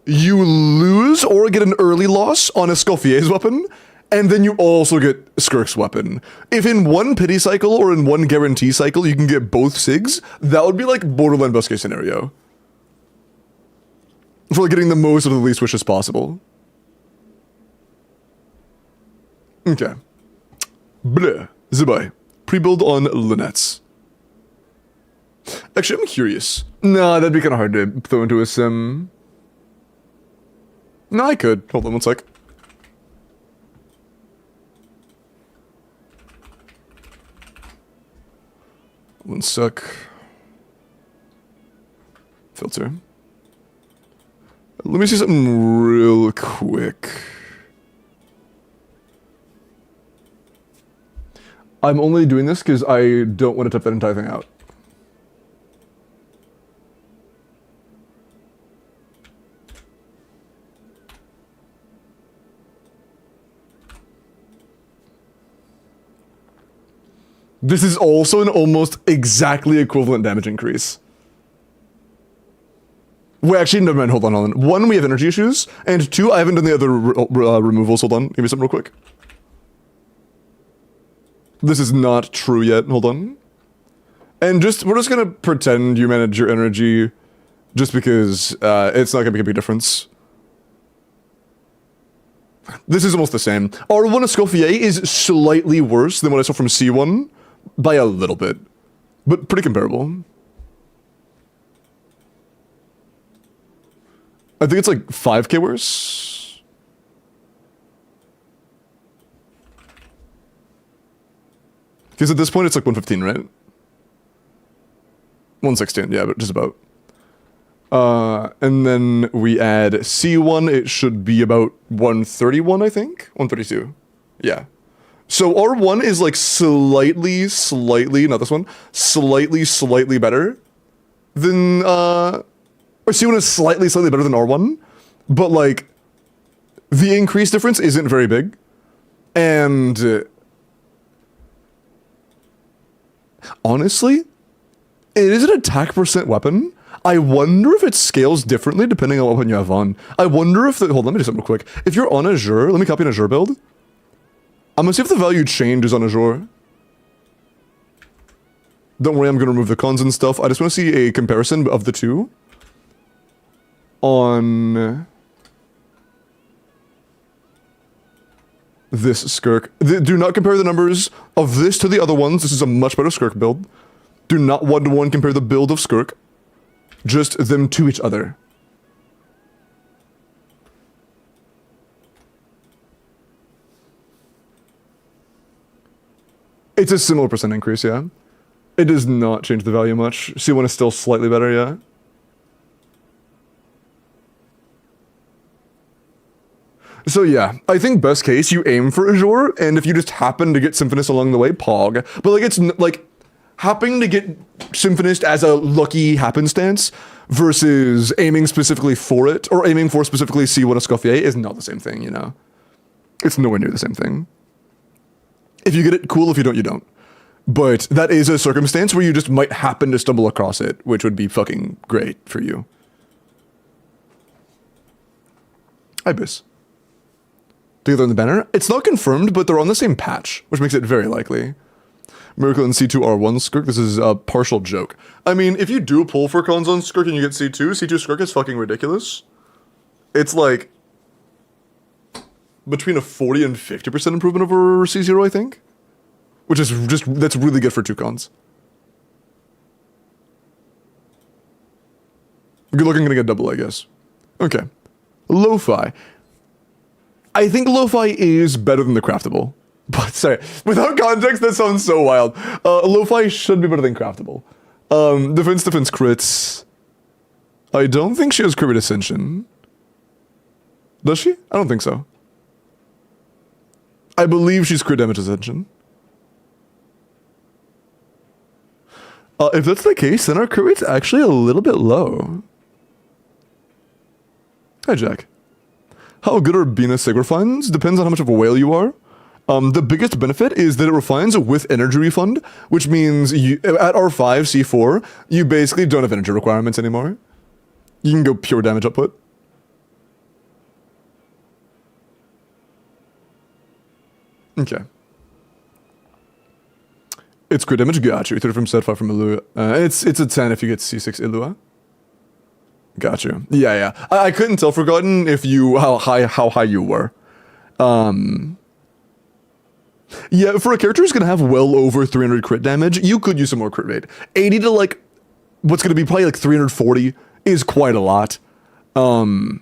you lose or get an early loss on Escoffier's weapon, and then you also get Skirk's weapon. If in one pity cycle or in one guarantee cycle you can get both SIGs, that would be like borderline best case scenario. For like getting the most of the least wishes possible. Okay. Bleh. Zubai. Pre-build on Lunettes. Actually, I'm curious. Nah, that'd be kind of hard to throw into a sim. No, I could. Hold on one sec. One sec. Filter. Let me see something real quick. I'm only doing this because I don't want to type that entire thing out. This is also an almost exactly equivalent damage increase. Wait, actually, never mind. Hold on. One, we have energy issues, and two, I haven't done the other removals. Hold on. Give me something real quick. This is not true yet. Hold on. And we're just gonna pretend you manage your energy, just because it's not gonna make a big difference. This is almost the same. R1 Escoffier is slightly worse than what I saw from C1 by a little bit, but pretty comparable. I think it's like 5k worse. Because at this point it's like 115, right? 116, yeah, but just about. And then we add C1, it should be about 131, I think? 132. Yeah. So R1 is like slightly, not this one, slightly better than, or C1 is slightly better than R1, but like, the increase difference isn't very big. And honestly, it is an attack percent weapon. I wonder if it scales differently depending on what weapon you have on. I wonder if hold on, let me do something real quick. If you're on Azure, let me copy an Azure build. I'm gonna see if the value changes on Azure. Don't worry, I'm gonna remove the cons and stuff. I just want to see a comparison of the two. On this Skirk. Do not compare the numbers of this to the other ones. This is a much better Skirk build. Do not one-to-one compare the build of Skirk. Just them to each other. It's a similar percent increase, yeah. It does not change the value much. C1 is still slightly better, yeah. So yeah, I think best case, you aim for Azure, and if you just happen to get Symphonist along the way, pog. But like, it's like, happening to get Symphonist as a lucky happenstance versus aiming specifically for it, or aiming for specifically C1 Escoffier is not the same thing, you know? It's nowhere near the same thing. If you get it, cool. If you don't, you don't. But that is a circumstance where you just might happen to stumble across it, which would be fucking great for you. Ibis. Together in the banner? It's not confirmed, but they're on the same patch, which makes it very likely. Miracle and C2 R1 Skirk. This is a partial joke. I mean, if you do pull for cons on Skirk and you get C2, C2 Skirk is fucking ridiculous. It's like between a 40 and 50% improvement over C0, I think. Which is just, that's really good for two cons. Good looking, gonna get double, I guess. Okay. Lo-fi. I think Lo-fi is better than the Craftable. But sorry, without context, that sounds so wild. Lo-fi should be better than Craftable. Defense crits. I don't think she has crit ascension. Does she? I don't think so. I believe she's crit damage ascension. If that's the case, then our crit rate's actually a little bit low. Hi, Jack. How good are Bina Sig refines? Depends on how much of a whale you are. The biggest benefit is that it refines with energy refund, which means you, at R5, C4, you basically don't have energy requirements anymore. You can go pure damage output. Okay. It's crit damage. Got you. 30 from set, 5 from Illua. It's a 10 if you get C6 Illua. Got you. Yeah, yeah. I couldn't tell, Forgotten, if you how high you were. Yeah, for a character who's gonna have well over 300 crit damage, you could use some more crit rate. 80 to like what's gonna be probably like 340 is quite a lot. I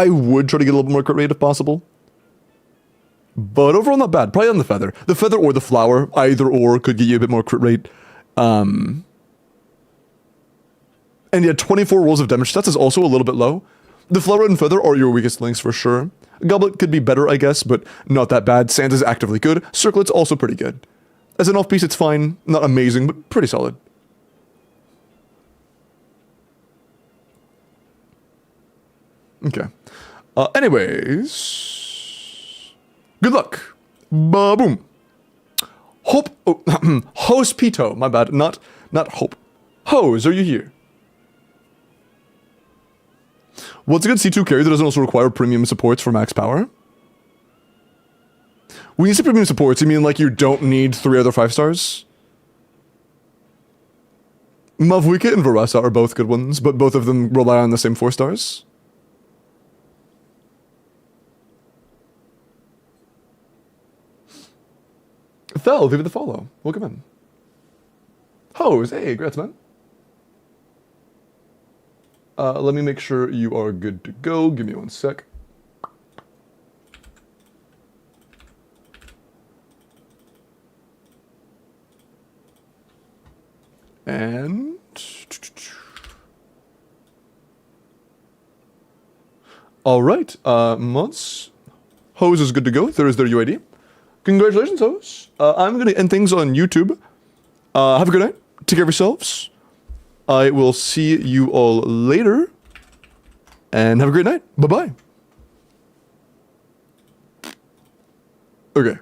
would try to get a little bit more crit rate if possible. But overall not bad. Probably on the feather. The feather or the flower, either or could get you a bit more crit rate. And yeah, 24 rolls of damage stats is also a little bit low. The flower and feather are your weakest links for sure. Goblet could be better, I guess, but not that bad. Sands is actively good. Circlet's also pretty good. As an off-piece, it's fine. Not amazing, but pretty solid. Okay. Anyways. Good luck. Ba-boom. Hope. Oh, Hose Pito. My bad. Not Hope. Hose, are you here? What's a good C2 carry that doesn't also require premium supports for max power? When you say premium supports, you mean like you don't need 3 other 5 stars? Mavwika and Varasa are both good ones, but both of them rely on the same 4 stars. Fel, leave it the follow. Welcome in. Hose, hey, congrats, man. Let me make sure you are good to go. Give me 1 sec. And... all right, mods. Hose is good to go. There is their UID. Congratulations, Hose. I'm going to end things on YouTube. Have a good night. Take care of yourselves. I will see you all later. And have a great night. Bye-bye. Okay.